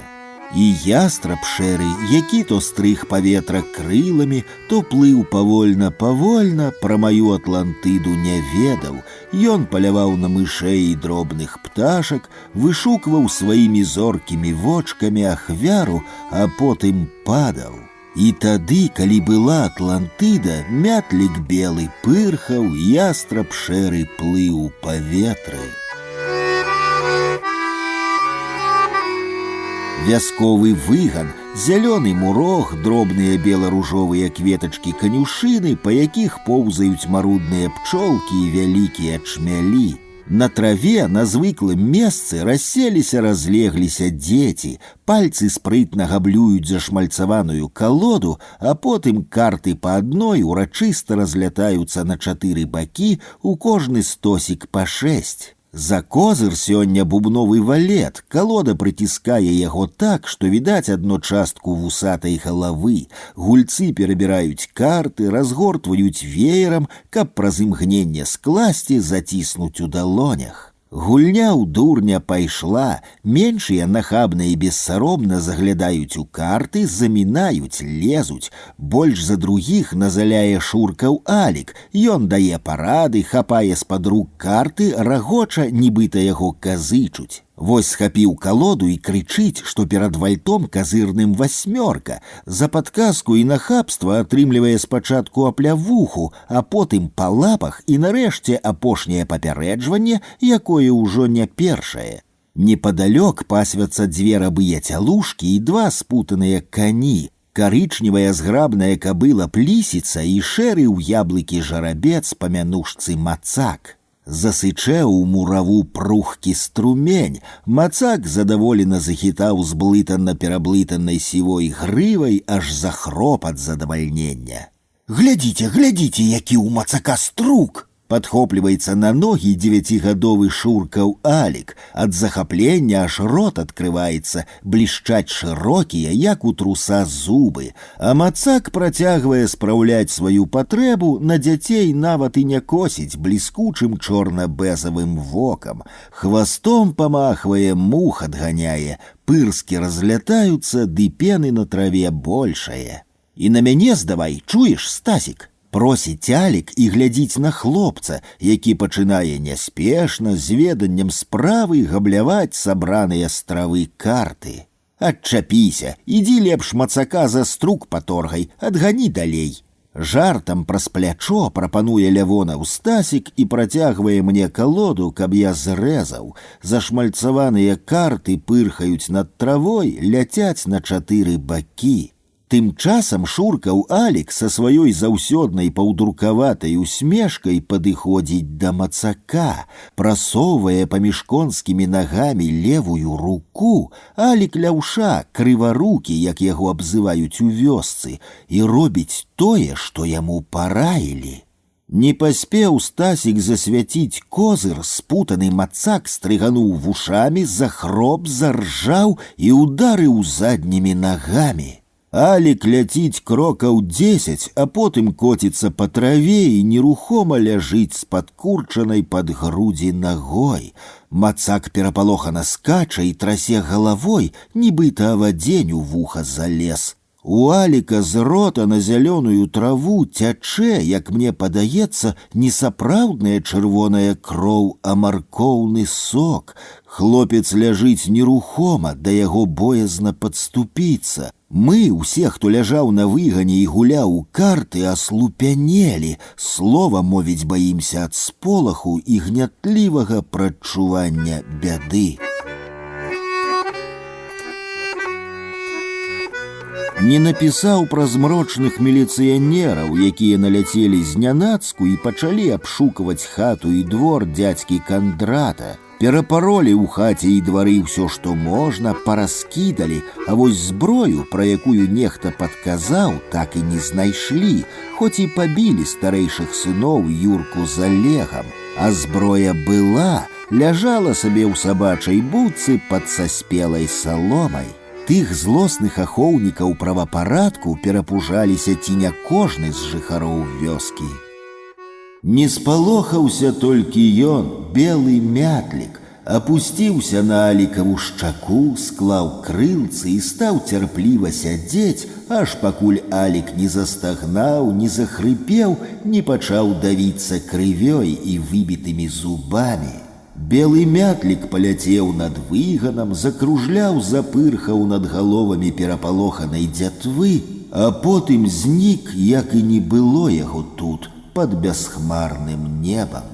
І ястраб шэры, які то стрыг паветра крыламі, то плыў павольна-павольна, пра маю Атлантыду не ведаў. Ён паляваў на мышэй і дробных пташак, вышукваў сваімі зоркімі вочкамі ахвяру, а потым падаў. І тады, калі была Атлантыда, мятлік белы пырхаў, ястраб шэры плыў у паветры. Вясковы выган, зялёны мурог, дробныя бела-ружовыя кветачкі канюшыны, па якіх поўзаюць марудныя пчолкі і вялікія чмялі. На траве, на звыклым месцы расселіся, разлегліся дзеці, пальцы спрытна габлююць зашмальцаваную калоду, а потым карты па адной урачыста разлятаюцца на 4 бакі, у кожны стосік па 6. За козыр сёння бубновы валет, калода прыціскае яго так, што відаць адно частку вусатай галавы. Гульцы перабіраюць карты, разгортваюць веерам, каб праз імгненне скласці, заціснуць у далонях. Гульня ў дурня пайшла, меншыя нахабна і бессаромна заглядаюць у карты, замінаюць, лезуць. Больш за другіх назаляе Шуркаў Алік. Ён дае парады, хапае з-пад рук карты, рагоча, нібыта яго казычуць. Вось схапіў калоду і крычыць, што перад вальтом казырным 8. За падказку і нахабства атрымлівае спачатку аплявуху, а потым па лапах і нарэшце апошняе папярэджванне, якое ўжо не першае. Непадалёк пасвяцца 2 рабыя цялушкі і 2 спутаныя кані. Карычневая зграбная кабыла плісіца і шэры ў яблыкі жарабец па мянушцы Мацак. Засычэў у мураву прухкі струмень, Мацак задаволена захітаў з блытанна-пераблытаннай сівой грывай, аж захроп ад задавальнення. «Глядзіце, глядзіце, які ў Мацака струк!» Падхопліваецца на ногі 9гадовы Шуркаў Алік. Ад захаплення аж рот адкрываецца, блішчаць шырокія, як у труса зубы. А Мацак працягвае спраўляць сваю патрэбу, на дзяцей нават і не косіць бліскучым чорна-бэзавым вокам. Хвастом памахвае, мух адганяе, пырскі разлятаюцца, ды пены на траве большае. «І на мяне здавай, чуеш, Стасік?» Просіць Алік і глядзіць на хлопца, які пачынае няспешна, з веданнем справы габляваць сабраныя з травы карты. «Адчапіся, ідзі лепш Мацака за струк паторгай, адгані далей». Жартам праз плячо прапануе Лявонаў Стасік і працягвае мне калоду, каб я зрэзаў. Зашмальцаваныя карты пырхаюць над травой, ляцяць на 4 бакі. Тым часам Шуркаў Алік са сваёй заўсёднай паўдуркаватай усмешкай падыходзіць да Мацака, прасоўвае паміж конскімі нагамі левую руку, Алік Ляўша, крыварукі, як яго абзываюць у вёсцы, і робіць тое, што яму параілі. Не паспеў Стасік засвяціць козыр, спутаны Мацак стрыгануў вушамі, захроп, заржаў і ударыў заднімі нагамі. Алік ляціць крокаў 10, а потым коціцца па траве і нерухома ляжыць з падкурчанай пад грудзі нагой. Мацак перапалохана скача і трасе галавой, нібыта авадзень у вуха залез. У Аліка з рота на зялёную траву цячэ, як мне падаецца, не сапраўдная чырвоная кроў, а маркоўны сок. Хлопец ляжыць нерухома, да яго боязна падступіцца. Мы, усе, хто ляжаў на выгане і гуляў у карты, аслупянелі, слова мовіць баімся ад сполаху і гнятлівага прадчування бяды. Не напісаў пра змрочных міліцыянераў, якія наляцелі знянацку і пачалі абшукваць хату і двор дзядзькі Кандрата. Перапаролі ў хаце і двары ўсё, што можна, параскідалі, а вось зброю, пра якую нехта падказаў, так і не знайшлі, хоць і пабілі старэйшых сыноў Юрку з Алегам. А зброя была, ляжала сабе ў сабачай будцы пад саспелай саломай. Тых злосных ахоўнікаў правапарадку перапужаліся ці не кожны з жыхароў вёскі. Не спалохаўся толькі ён, белы мятлік, апусціўся на Алікаву шчаку, склаў крылцы і стаў цярпліва сядзець, аж пакуль Алік не застагнаў, не захрыпеў, не пачаў давіцца крывёй і выбітымі зубамі. Белы мятлік паляцеў над выганам, закружляў, запырхаў над галовамі перапалоханай дзятвы, а потым знік, як і не было яго тут, под бясхмарным небам.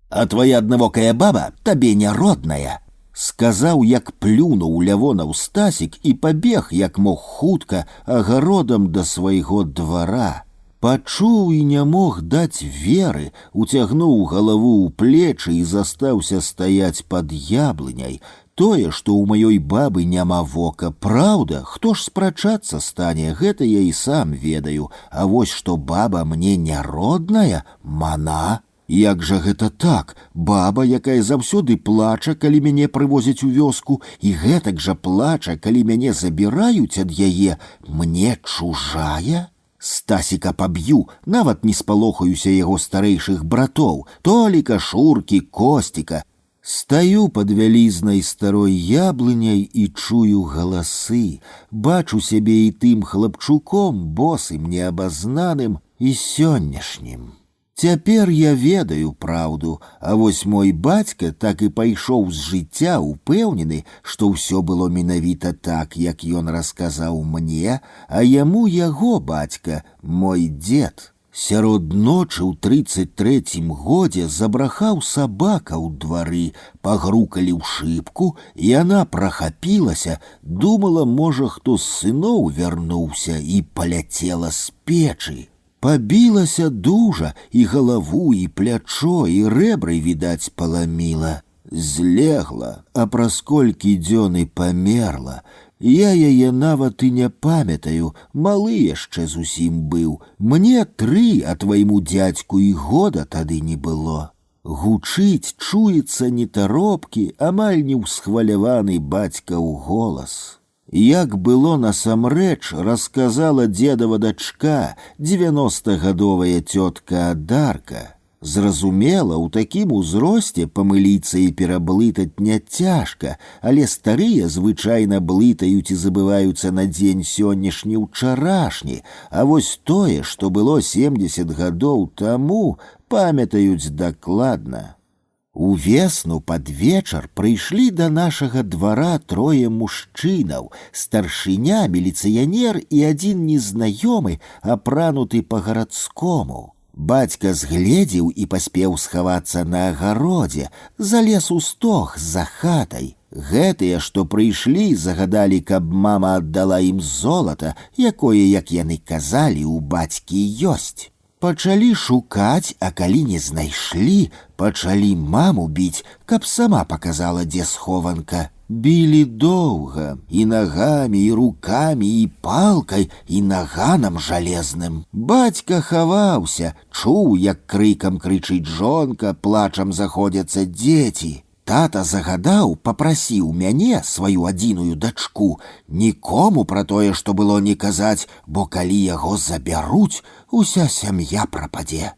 «А твоя аднавокая баба табе не родная», — сказаў, як плюнуў Лявонаў Стасік і пабег, як мог хутка, агародам да свайго двара. Пачуў і не мог даць веры, уцягнуў галаву ў плечы і застаўся стаяць пад яблыняй. Тое, што ў маёй бабы няма вока, праўда, хто ж спрачацца стане, гэта я і сам ведаю, а вось што баба мне не родная, мана. Як жа гэта так? Баба, якая заўсёды плача, калі мяне прывозяць у вёску, і гэтак жа плача, калі мяне забіраюць ад яе, мне чужая? Стасіка паб'ю, нават не спалохаюся яго старэйшых братоў, Толіка, Шуркі, Косціка. Стаю под вялізнай старой яблыняй і чую галасы, бачу сябе і тым хлапчуком, босым неабазнаным і сённяшнім. Цяпер я ведаю праўду, а вось мой бацька так і пайшоў з жыцця упэўнены, што ўсё было менавіта так, як ён расказаў мне, а яму яго бацька, мой дзед. Сярод ночы ў 33-м годзе забрахаў сабака ў двары, пагрукалі ў шыбку, і яна прахапілася, думала, можа, хто з сыноў вярнуўся, і паляцела з печы. Пабілася дужа, і галаву, і плячо, і рэбры, відаць, паламіла. Злегла, а праз колькі дзён і памерла. Я яе нават і не памятаю, малы яшчэ зусім быў. Мне 3, а твайму дзядзьку і года тады не было. Гучыць, чуецца нетаропкі, амаль не ўсхваляваны бацькаў голас. Як было насамрэч, расказала дзедава дачка, 90-гадовая цётка Адарка. Зразумела, у такім узросце памыліцца і пераблытаць не цяжка, але старыя звычайна блытаюць і забываюцца на дзень сённяшні ўчарашні, а вось тое, што было 70 гадоў таму, памятаюць дакладна. Увесну пад вечар прыйшлі да нашага двара 3 мужчынаў, старшыня, міліцыянер і адзін незнаёмы, апрануты па-гарадскому. Бацька згледзеў і паспеў схавацца на агародзе, залез у стог за хатай. Гэтыя, што прыйшлі, загадалі, каб мама аддала ім золата, якое, як яны казалі, у бацькі ёсць. Пачалі шукаць, а калі не знайшлі, пачалі маму біць, каб сама паказала, дзе схованка. Білі доўга, і нагамі, і рукамі, і палкай, і наганам жалезным. Бацька хаваўся, чуў, як крыкам крычыць жонка, плачам заходзяцца дзеці. Тата загадаў, папрасіў мяне, сваю адзіную дачку, нікому пра тое, што было, не казаць, бо калі яго забяруць, уся сям'я прападзе.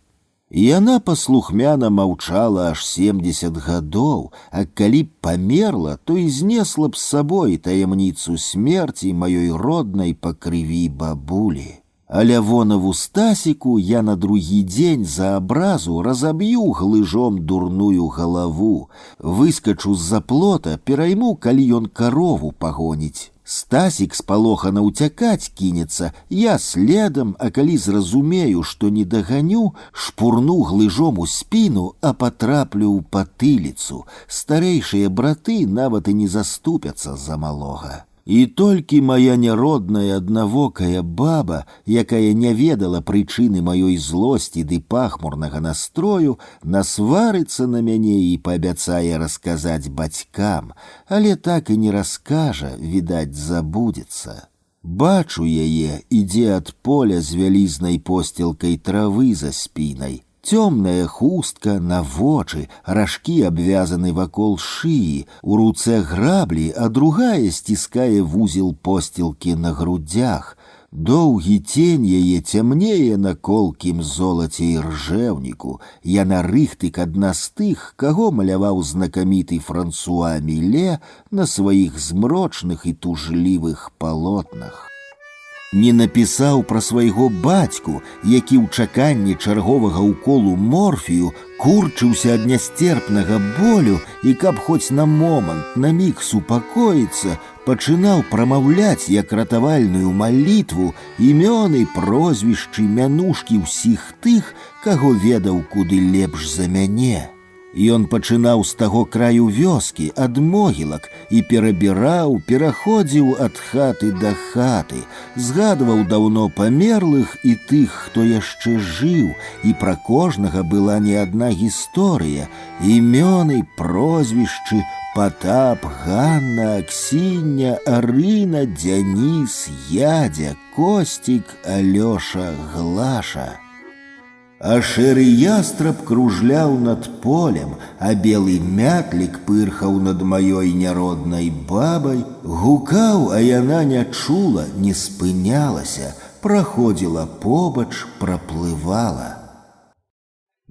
Яна паслухмяна маўчала аж 70 гадоў, а калі б памерла, то і знесла б з сабой таямніцу смерці маёй роднай па крыві бабулі. А Лявонаву Стасіку я на другі дзень за абразу разаб'ю глыжом дурную галаву, выскачу з-за плота, перайму, калі ён карову пагоніць. Стасік спалохана ўцякаць кінецца, я следам, а калі зразумею, што не даганю, шпурну глыжом у спіну, а патраплю ў патыліцу. Старэйшыя браты нават і не заступяцца за малога. І толькі моя няродная аднавокая баба, якая не ведала прычыны маёй злосці ды пахмурнага настрою, насварыцца на мяне і паабяцае расказаць бацькам, але так і не раскажа, відаць, забудзецца. Бачу яе, ідзе ад поля з вялізнай посцілкай травы за спінай. Цёмная хустка на вочы, ражкі абвязаны вакол шыі, у руцэ граблі, а другая сціскае вузел посцілкі на грудях. Доўгі цень яе цямнее на колкім золаце і ржэўніку. Яна рыхтык адна з тых, каго маляваў знакаміты Франсуа Міле на сваіх змрочных і тужлівых палотнах. Не напісаў пра свайго бацьку, які ў чаканні чарговага уколу морфію курчыўся ад нястерпнага болю і, каб хоць на момант, на міг супакоіцца, пачынаў прамаўляць, як ратавальную малітву, імёны, прозвішчы, мянушкі ўсіх тых, каго ведаў куды лепш за мяне. Ён пачынаў з таго краю вёскі, ад могілак, і перабіраў, пераходзіў ад хаты да хаты, згадваў даўно памерлых і тых, хто яшчэ жыў, і пра кожнага была не адна гісторыя, імёны, прозвішчы, Потап, Ганна, Аксіння, Арына, Дзяніс, Ядзя, Косцік, Алёша, Глаша. А шэры ястраб кружляў над полем, а белы мятлік пырхаў над маёй няроднай бабай, гукаў, а яна не чула, не спынялася, праходзіла побач, праплывала.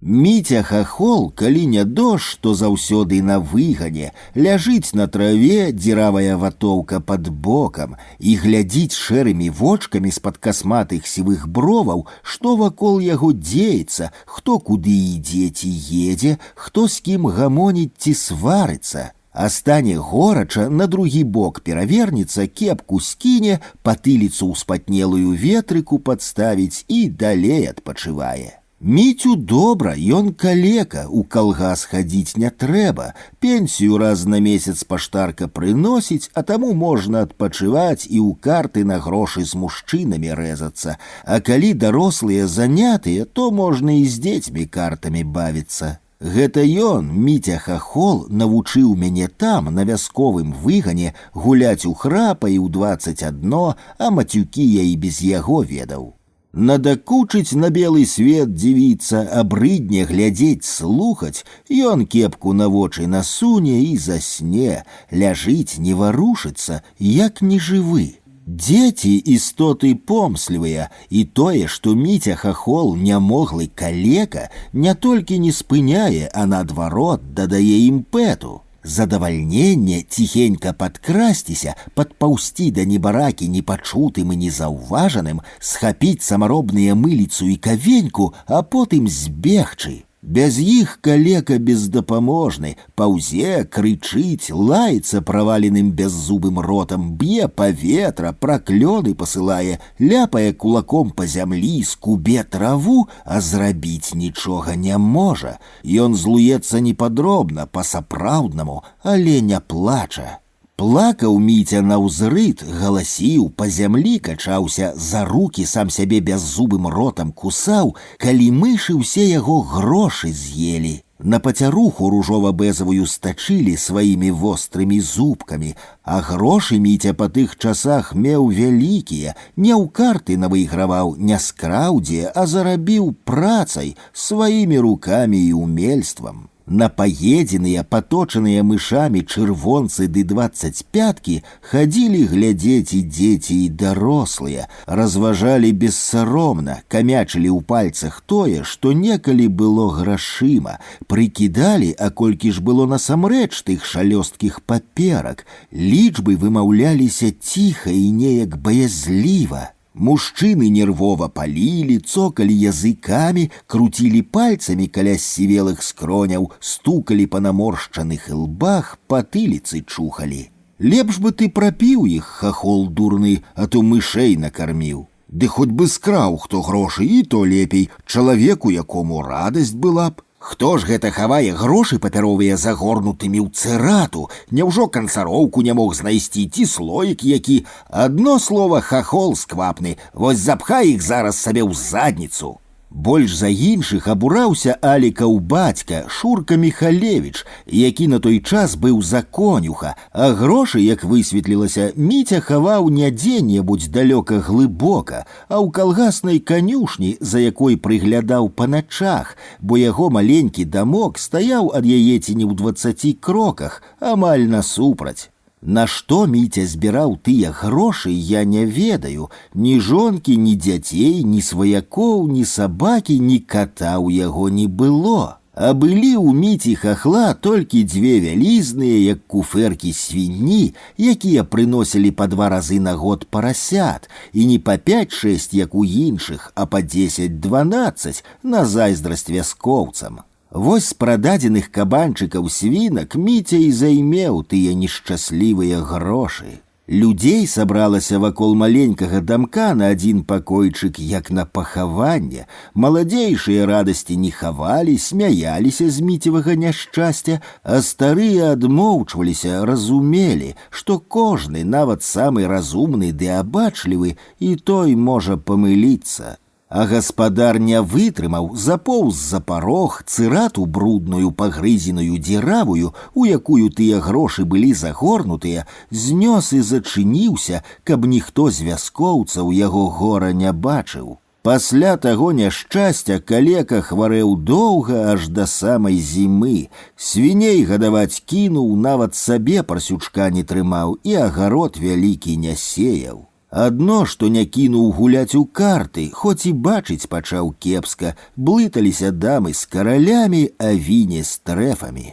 Міця хахол, калі не дождж, то заўсёды на выгане, ляжыць на траве, дзіравая ватоўка пад бокам, і глядзіць шэрымі вочкамі з-пад касматых сівых броваў, што вакол яго дзеецца, хто куды ідзе ці едзе, хто з кім гамоніць ці сварыцца. А стане горача, на другі бок перавернецца, кепку скіне, патыліцу ў спатнелую ветрыку падставіць і далей адпачывае. Міцю добра, ён калека, у калгас хадзіць не трэба, пенсію раз на месяц паштарка прыносіць, а таму можна адпачываць і ў карты на грошы з мужчынамі рэзацца, а калі дарослыя занятыя, то можна і з дзецьмі картамі бавіцца. Гэта ён, Міця хахол, навучыў мяне там, на вясковым выгане, гуляць у храпа і ў 21, а мацюкі я і без яго ведаў. Надакучыць на белы свет дзівіцца, абрыдне глядзець, слухаць, ён кепку на вочы насуне і засне, ляжыць, не варушыцца, як нежывы. Дзеці істоты помслівыя, і тое, што Міця хахол нямоглы калека, не толькі не спыняе, а наадварот дадае імпэту. Задавальненне ціхенька падкрасціся, падпаўсці да небаракі непачутым і незаўважаным, схапіць самаробныя мыліцу і кавеньку, а потым збегчы. Без іх калека бездапаможны, паўзе, крычыць, лаецца праваленым бяззубым ротам, б'е паветра, праклёны пасылае, ляпае кулаком па зямлі, скубе траву, а зрабіць нічога не можа. Ён злуецца непадробна, па-сапраўднаму, але не плача. Плакаў Міця наўзрыд, галасіў, па зямлі качаўся, за рукі сам сябе бяззубым ротам кусаў, калі мышы ўсе яго грошы з'елі. На пацяруху ружова-бэзавую стачылі сваімі вострымі зубкамі, а грошы Міця па тых часах меў вялікія, не ў карты навыйграваў, не з краўдзе, а зарабіў працай, сваімі рукамі і умельствам. На паедзеныя, паточаныя мышамі чырвонцы ды 25-кі хадзілі глядзець і дзеці, і дарослыя, разважалі бессаромна, камячылі ў пальцах тое, што некалі было грашыма, прыкідалі, а колькі ж было насамрэч тых шалёсткіх паперак, лічбы вымаўляліся ціха і неяк баязліва. Мужчыны нервова палілі, цокалі языкамі, круцілі пальцамі каля сівелых скроняў, стукалі па наморшчаных ілбах, патыліцы чухалі. Лепш бы ты прапіў іх, хахол дурны, а то мышэй накарміў. Ды хоць бы скраў хто грошы, і то лепей, чалавеку якому радасць была б. Хто ж гэта хавае грошы папяровыя загорнутымі ў цэрату? Няўжо канцароўку не мог знайсці ці слоік які? Адно слова хахол сквапны, вось запхай іх зараз сабе ў задніцу. Больш за іншых абураўся Алікаў бацька, Шурка Міхалевіч, які на той час быў за конюха, а грошы, як высветлілася, Міця хаваў не дзе-небудзь далёка глыбока, а ў калгаснай канюшні, за якой прыглядаў па начах, бо яго маленькі дамок стаяў ад яе ці не ў 20 кроках, амаль насупраць. Нашто Міця збіраў тыя грошы, я не ведаю. Ні жонкі, ні дзяцей, ні сваякоў, ні сабакі, ні ката ў яго не было. А былі ў Міці хахла толькі дзве вялізныя, як куфэркі свінні, якія прыносілі па 2 разы на год парасят, і не па 5-6, як у іншых, а па 10-12, на зайздрасць вяскоўцам. Вось з прададзеных кабанчыкаў свінак Міця і займеў тыя нешчаслівыя грошы. Людзей сабралася вакол маленькага дамка на адзін пакойчык, як на пахаванне. Маладзейшыя радасці не хавалі, смяяліся з Міцевага няшчасця, а старыя адмоўчваліся, разумелі, што кожны, нават самы разумны ды абачлівы, і той можа памыліцца. А гаспадар не вытрымаў, запоўз за парог, цырату брудную пагрызеную дзіравую, у якую тыя грошы былі загорнутыя, знёс і зачыніўся, каб ніхто з вяскоўцаў яго гора не бачыў. Пасля таго няшчасця калека хварэў доўга аж да самай зімы. Свіней гадаваць кінуў, нават сабе парсючка не трымаў і агарод вялікі не сеяў. Адно, што не кінуў гуляць у карты, хоць і бачыць пачаў кепска, блыталіся дамы з каралямі, а віне з трэфамі.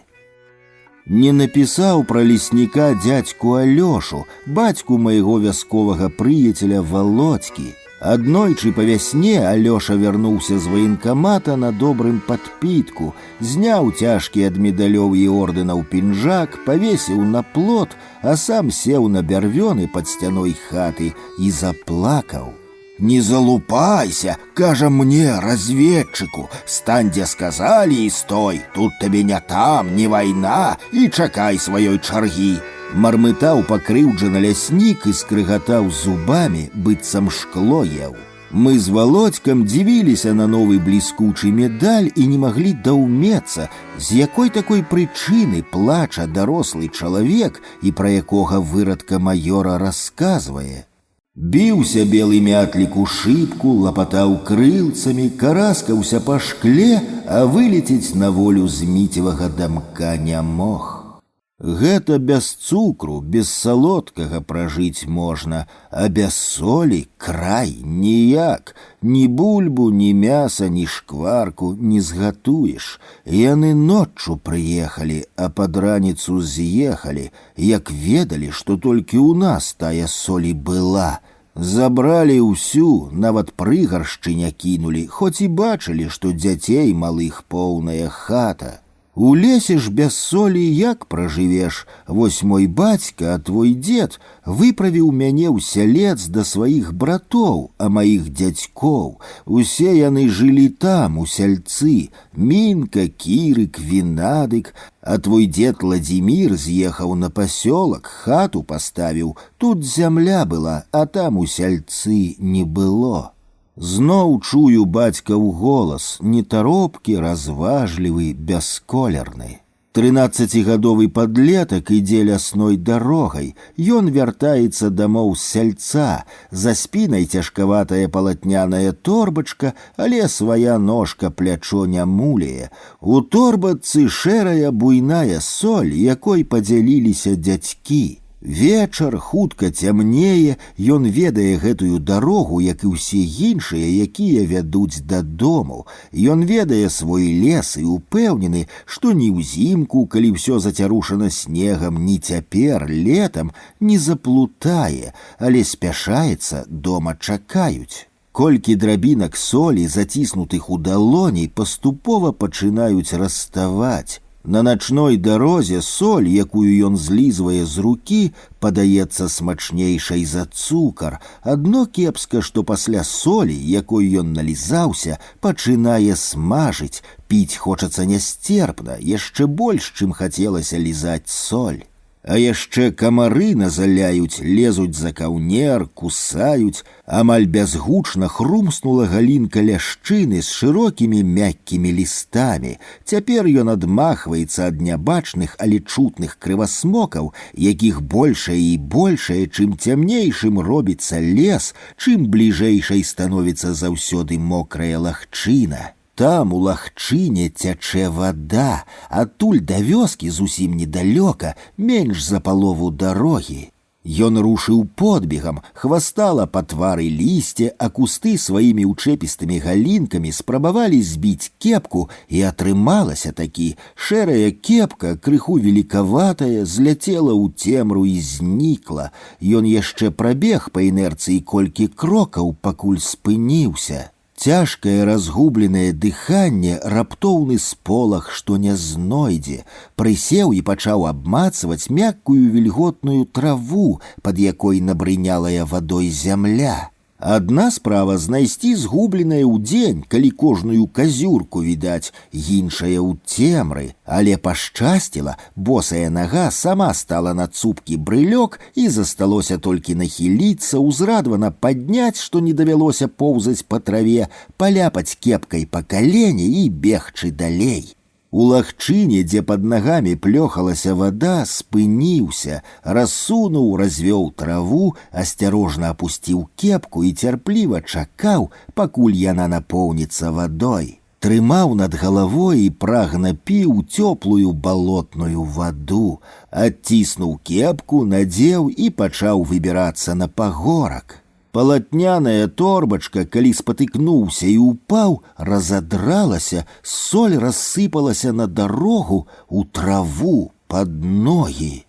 Не напісаў пра лесніка дзядзьку Алёшу, бацьку майго вясковага прыяцеля Володькі. Аднойчы па вясне Алёша вярнуўся з ваенкамата на добрым падпітку, зняў цяжкі ад медалёў і ордэнаў пінжак, павесіў на плот, а сам сеў на бярвёны пад сцяной хаты і заплакаў. Не залупайся, кажа мне, разведчыку, стань, дзе сказалі, і стой, тут табе не там, не вайна, і чакай сваёй чаргі. Мармытаў пакрыўджаны ляснік і скрыгатаў зубамі, быццам шкло еў. Мы з Володькам дзівіліся на новы бліскучы медаль і не маглі даўмецца, з якой такой прычыны плача дарослы чалавек і пра якога вырадка маёра расказвае. Біўся белы мятлік у шыбку, лапатаў крылцамі, караскаўся па шкле, а вылецець на волю з міцевага дамка не мог. Гэта без цукру, без салодкага пражыць можна, а без солі край ніяк. Ні бульбу, ні мяса, ні шкварку не згатуеш. Яны ноччу прыехалі, а пад раніцу з'ехалі, як ведалі, што толькі ў нас тая солі была. Забралі ўсю, нават прыгаршчы не кінулі, хоць і бачылі, што дзяцей малых поўная хата. У лесе ж без солі як пражывеш? Вось мой бацька, а твой дзед выправіў мяне ў сялец да сваіх братоў, а маіх дзядзькоў. Усе яны жылі там, у сяльцы. Мінка, Кірык, Вінадык. А твой дзед Владзімір з'ехаў на пасёлак, хату паставіў. Тут зямля была, а там у сяльцы не было. Зноў чую бацькаў голас, нетаропкі, разважлівы, бясколерны. 13-гадовы падлетак ідзе лясной дарогай. Ён вяртаецца дамоў з сяльца. За спінай цяжкаватая палатняная торбачка, але свая ножка плячо не муляе. У торбачцы шэрая буйная соль, якой падзяліліся дзядзькі. Вечар хутка цямнее, ён ведае гэтую дарогу, як і ўсе іншыя, якія вядуць дадому. Ён ведае свой лес і упэўнены, што ні ўзімку, калі ўсё зацярушана снегам, ні цяпер, летам, не заплутае, але спяшаецца, дома чакаюць. Колькі драбінак солі, заціснутых у далоні, паступова пачынаюць раставаць. На начной дарозе соль, якую ён злізвае з рукі, падаецца смачнейшай за цукар. Адно кепска, што пасля солі, якой ён налізаўся, пачынае смажыць, піць хочацца нясцерпна, яшчэ больш, чым хацелася лізаць соль. А яшчэ камары назаляюць, лезуць за каўнер, кусаюць. Амаль бязгучна хрумснула галінка ляшчыны з шырокімі мяккімі лістамі. Цяпер ён адмахваецца ад нябачных, але чутных крывасмокаў, якіх большае і большае, чым цямнейшым робіцца лес, чым бліжэйшай становіцца заўсёды мокрая лагчына. Там у лагчыне цячэ вада, адтуль да вёскі зусім недалёка, менш за палову дарогі. Ён рушыў подбегам, хвастала па твары лісце, а кусты сваімі учэпістымі галінкамі спрабавалі збіць кепку, і атрымалася такі. Шэрая кепка, крыху великаватая, зляцела ў цемру і знікла. Ён яшчэ прабег па інерцыі колькі крокаў, пакуль спыніўся. Цяжкае разгубленае дыханне, раптоўны сполах, што не знойдзе. Прысеў і пачаў абмацваць мяккую вільготную траву, пад якой набрынялая вадой зямля. Адна справа знайсці згубленае ўдзень, калі кожную казюрку відаць, іншая ў цемры, але пашчасціла, босая нага сама стала на цупкі брылёк і засталося толькі нахіліцца, узрадвана падняць, што не давялося поўзаць па траве, паляпаць кепкай па калені і бегчы далей. У лагчыне, дзе пад нагамі плёхалася вада, спыніўся, рассунуў, развёў траву, асцярожна апусціў кепку і цярпліва чакаў, пакуль яна напоўніцца вадой. Трымаў над галавой і прагна піў цёплую балотную ваду. Адціснуў кепку, надзеў і пачаў выбірацца на пагорак. Палатняная торбачка, калі спатыкнуўся і упаў, разадралася, соль рассыпалася на дарогу, у траву, пад ногі.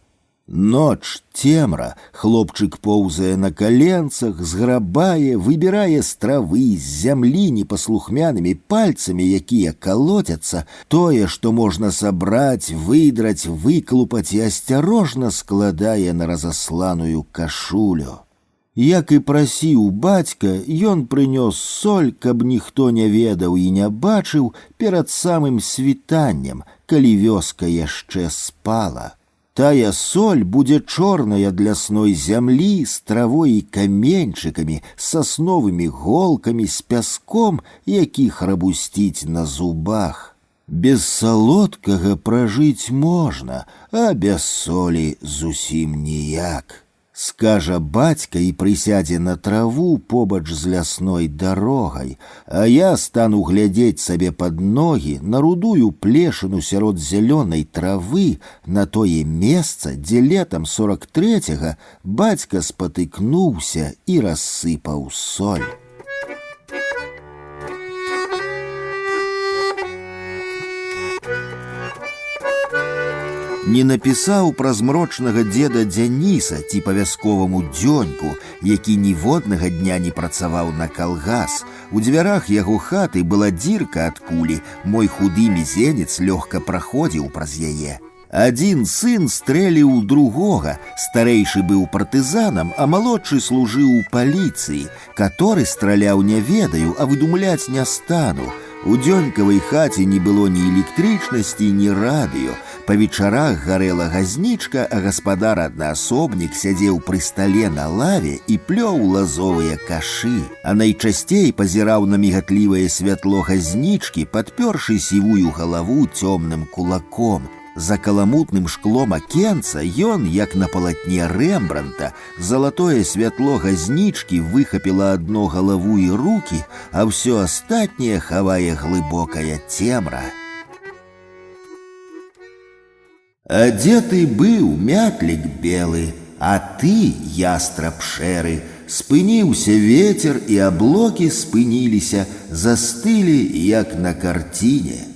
Ноч, цемра, хлопчык поўзае на каленцах, зграбае, выбірае з травы, з зямлі непаслухмянымі пальцамі, якія калоцяцца, тое, што можна сабраць, выдраць, выклупаць і асцярожна складае на разасланую кашулю. Як і прасіў бацька, ён прынёс соль, каб ніхто не ведаў і не бачыў перад самым світаннем, калі вёска яшчэ спала. Тая соль будзе чорная для сной зямлі з травой і каменьчыкамі, з сасновымі голкамі, з пяском, які храбусціць на зубах. Без салодкага пражыць можна, а без солі зусім ніяк. Скажа бацька і прысядзе на траву побач з лясной дарогай, а я стану глядзець сабе пад ногі на рудую плешыну сярод зялёнай травы, на тое месца, дзе летам 43-го бацька спатыкнуўся і рассыпаў соль. Не напісаў пра змрочнага дзеда Дзяніса ці па вясковаму дзёньку, які ніводнага дня не працаваў на калгас. У дзвярах яго хаты была дзірка ад кулі, мой худы мізенец лёгка праходзіў праз яе. Адзін сын стрэліў другога, старэйшы быў партызанам, а малодшы служыў у паліцыі. Каторы страляў не ведаю, а выдумляць не стану. У дзёнькавай хаце не было ні электрычнасці, ні радыё. Па вечарах гарэла газнічка, а гаспадар аднаасобнік сядзеў пры стале на лаве і плёў лазовыя кашы, а найчасцей пазіраў на мігатлівае святло газнічкі, падпёршы сівую галаву цёмным кулаком. За каламутным шклом акенца ён, як на палатне Рэмбранта, залатое святло газнічкі выхапіла адно галаву і рукі, а ўсё астатняе хавае глыбокая цемра. А дзе ты быў, мятлік белы, а ты, ястраб шэры, спыніўся вецер і аблокі спыніліся, застылі, як на карціне.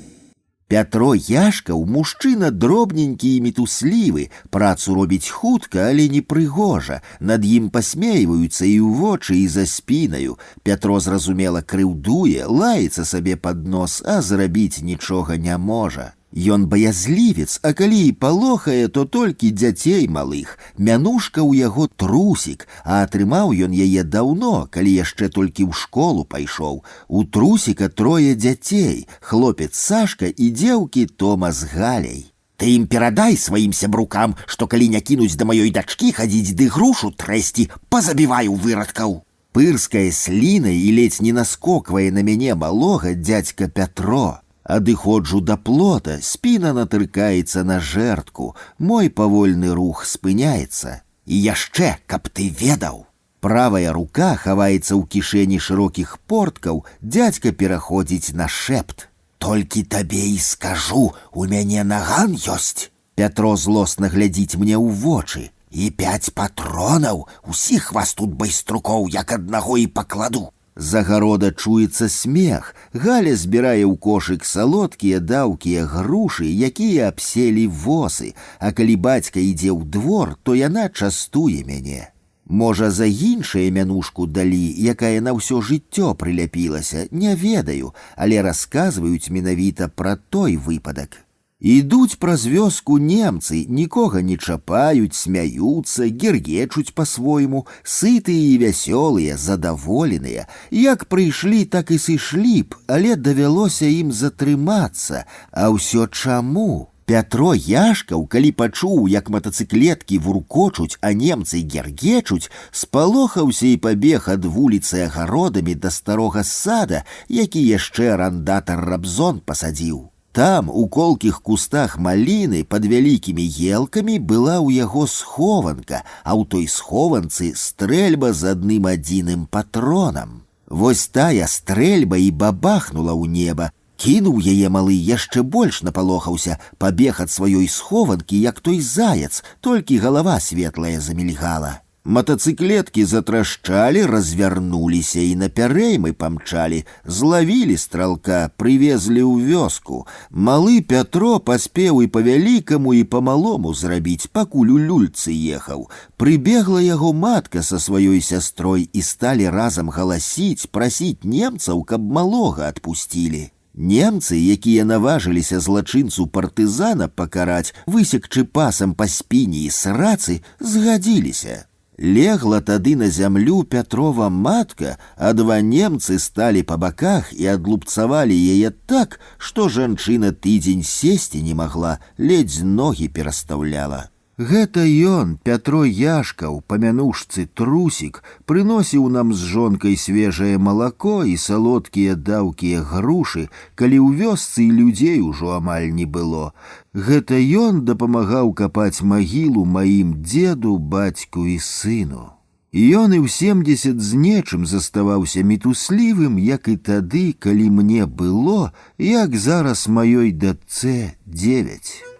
Пятро Яшкаў мужчына дробненькі і мітуслівы, працу робіць хутка, але непрыгожа, над ім пасмейваюцца і ў вочы, і за спінаю. Пятро зразумела крыўдуе, лаецца сабе пад нос, а зрабіць нічога не можа. Ён баязлівец, а калі і палохае, то толькі дзяцей малых. Мянушка ў яго трусік, а атрымаў ён яе даўно, калі яшчэ толькі ў школу пайшоў. У трусіка 3 дзяцей, хлопец Сашка і дзеўкі Тома з Галяй. Ты ім перадай сваім сябрукам, што калі не кінуць да маёй дачкі хадзіць ды грушу трэсці, пазабіваю вырадкаў. Пырскае слінай і ледзь не наскоквае на мяне малога дзядзька Пятро. Адыходжу да плота, спіна натыркаецца на жэрдку, мой павольны рух спыняецца. І яшчэ, каб ты ведаў. Правая рука хаваецца ў кішэні шырокіх порткаў, дзядзька пераходзіць на шэпт. Толькі табе і скажу, у мяне наган ёсць. Пятро злосна глядзіць мне ў вочы. І 5 патронаў, усіх вас тут байструкоў, як аднаго і пакладу. З агарода чуецца смех, Галя збірае ў кошык салодкія даўкія грушы, якія абселі восы, а калі бацька ідзе ў двор, то яна частуе мяне. Можа, за іншае мянушку далі, якая на ўсё жыццё прыляпілася, не ведаю, але расказваюць менавіта пра той выпадак. Ідуць праз вёску немцы, нікога не чапаюць, смяюцца, гергечуць па-свойму, сытыя і вясёлыя, задаволеныя. Як прыйшлі, так і сышлі б, але давялося ім затрымацца. А ўсё чаму? Пятро Яшкаў, калі пачуў, як матацыклеткі вуркочуць, а немцы гергечуць, спалохаўся і пабег ад вуліцы агародамі да старога сада, які яшчэ арандатар Рабзон пасадзіў. Там, у колкіх кустах маліны, пад вялікімі елкамі, была ў яго схованка, а ў той схованцы стрэльба з адным адзіным патронам. Вось тая стрэльба і бабахнула ў неба. Кінуў яе малы, яшчэ больш напалохаўся, пабег ад сваёй схованкі, як той заяц, толькі галава светлая замільгала. Мотоциклеткі затрашчалі, развярнуліся і на пярэймы памчалі, злавілі стралка, прывезлі ў вёску. Малы Пятро паспеў і па-вялікаму, і па-малому зрабіць, пакуль у люльцы ехаў. Прыбегла яго матка са сваёй сястрой і сталі разам галасіць, прасіць немцаў, каб малога адпусцілі. Немцы, якія наважыліся злачынцу партызана пакараць, высекчы пасам па спіне і срацы, згадзіліся. Легла тады на зямлю Пятрова матка, а два немцы сталі па баках і адлупцавалі яе так, што жанчына тыдзень сесці не магла, ледзь ногі перастаўляла. Гэта ён, Пятро Яшкаў, памянушцы трусік, прыносіў нам з жонкай свежае малако і салодкія даўкія грушы, калі ў вёсцы і людзей ужо амаль не было. Гэта ён дапамагаў капаць магілу маім дзеду, бацьку і сыну. Ён і ў 70 з нечым заставаўся мітуслівым, як і тады, калі мне было, як зараз маёй дачцэ 9.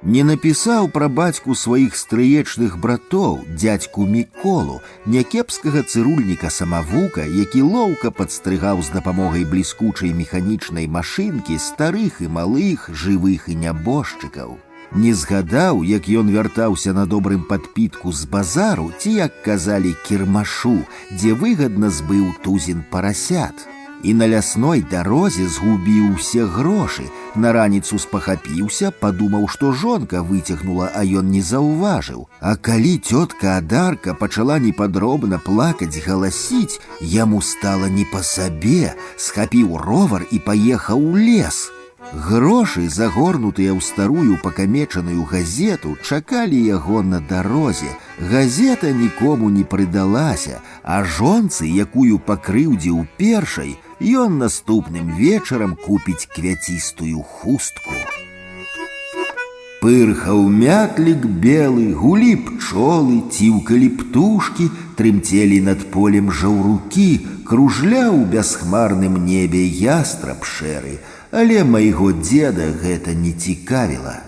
Не напісаў пра бацьку сваіх стрыечных братоў, дзядзьку Міколу, някепскага цырульніка-самавука, які лоўка падстрыгаў з дапамогай бліскучай механічнай машынкі старых і малых, жывых і нябожчыкаў. Не згадаў, як ён вяртаўся на добрым падпітку з базару, ці, як казалі, кірмашу, дзе выгадна збыў тузін парасят. І на лясной дарозе згубіў усе грошы, на раніцу спахапіўся, падумаў, што жонка выцягнула, а ён не заўважыў. А калі цётка Адарка пачала непадробна плакаць, галасіць, яму стала не па сабе, схапіў ровар і паехаў у лес. Грошы, загорнутыя ў старую пакамечаную газету, чакалі яго на дарозе. Газета нікому не прыдалася, а жонцы, якую пакрыўдзіў першай, ён наступным вечарам купіць квяцістую хустку. Пырхаў мятлік белы, гулі пчолы, ціўкалі птушкі, трымцелі над полем жаўрукі, кружляў у бясхмарным небе ястраб шэры, але майго дзеда гэта не цікавіла.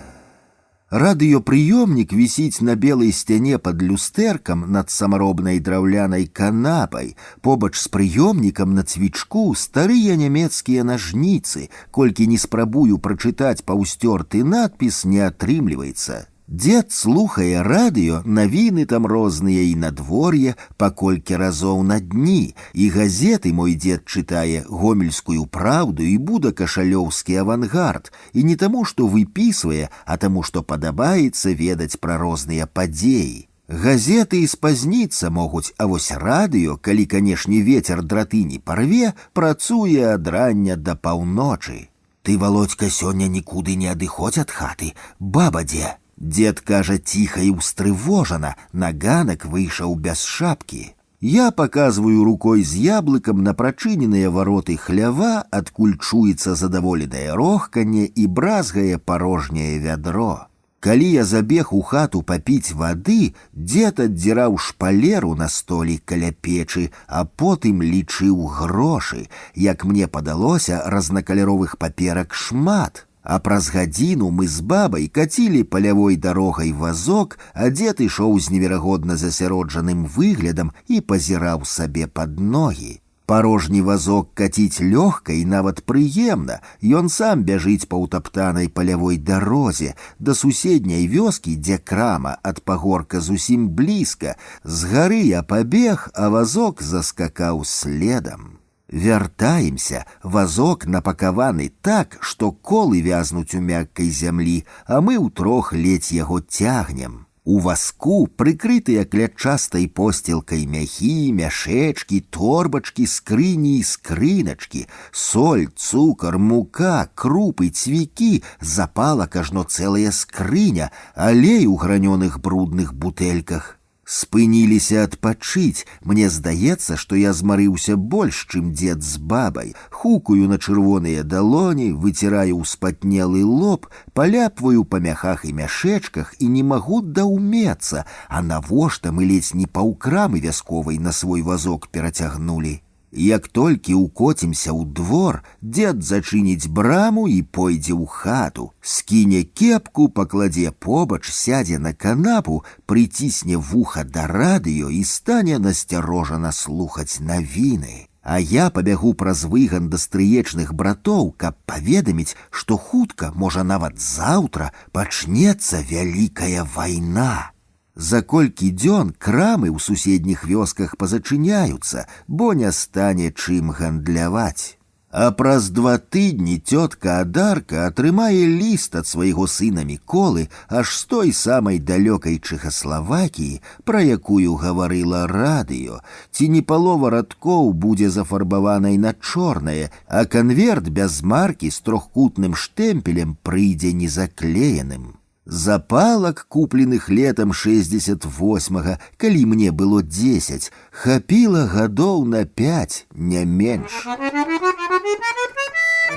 Радыёпрыёмнік вісіць на белай сцяне пад люстэркам над самаробнай драўлянай канапай. Побач з прыёмнікам на цвічку старыя нямецкія нажніцы. Колькі не спрабую прачытаць паўстёрты надпіс, не атрымліваецца. Дзед слухае радыё, навіны там розныя і надвор'е, па колькі разоў на дні, і газеты мой дзед чытае гомельскую праўду і будакашалёўскі авангард, і не таму, што выпісвае, а таму, што падабаецца ведаць пра розныя падзеі. Газеты і спазніцца могуць, а вось радыё, калі, канешне, вецер драты не парве, працуе ад рання да паўночы. Ты, Володька, сёння нікуды не адыходзь ад хаты, баба дзе? Дзед кажа ціха і ўстрывожана, на ганак выйшаў без шапкі. Я паказваю рукой з яблыкам на прачыненыя вароты хлява, адкуль чуецца задаволенае рохканне і бразгае парожняе вядро. Калі я забег у хату папіць вады, дзед аддзіраў шпалеру на столі каля печы, а потым лічыў грошы. Як мне падалося, разнакаляровых паперак шмат. А праз гадзіну мы з бабай кацілі палявой дарогай вазок, а дзед ішоў з неверагодна засяроджаным выглядам і пазіраў сабе пад ногі. Парожні вазок каціць лёгка і нават прыемна. Ён сам бяжыць па ўтаптанай палявой дарозе, да суседняй вёскі, дзе крама ад пагорка зусім блізка. З гары я пабег, а вазок заскакаў следам. Вяртаемся, вазок напакаваны так, што колы вязнуць у мяккай зямлі, а мы ўтрох ледзь яго цягнем. У вазку прыкрытыя клятчастай посцілкай мяхі, мяшэчкі, торбачкі, скрыні і скрыначкі, соль, цукар, мука, крупы, цвікі, запала кажно цэлая скрыня, алей у гранёных брудных бутэльках. Спыніліся адпачыць. Мне здаецца, што я змарыўся больш, чым дзед з бабай. Хукаю на чырвоныя далоні, выціраю ўспатнелы лоб, паляпваю па мяхах і мяшэчках і не магу даўмецца, а навошта мы ледзь не паўкрамы вясковай на свой вазок перацягнулі. Як толькі укоцімся ў двор, дзед зачыніць браму і пойдзе ў хату, скіне кепку, пакладзе побач, сядзе на канапу, прыцісне вуха да радыё і стане насцярожана слухаць навіны. А я пабягу праз выган да стрыечных братоў, каб паведаміць, што хутка, можа нават заўтра, пачнецца вялікая вайна. За колькі дзён крамы ў суседніх вёсках пазачыняюцца, бо не стане чым гандляваць. А праз 2 тыдні цётка Адарка атрымае ліст ад свайго сына Міколы аж з той самай далёкай Чэхаславакіі, пра якую гаварыла радыё. Ці не палова радкоў будзе зафарбаванай на чорнае, а канверт без маркі з трохкутным штэмпелем прыйдзе незаклееным. Запалак, купленых летом 68-га, калі мне было 10, хапіла гадоў на 5, не менш.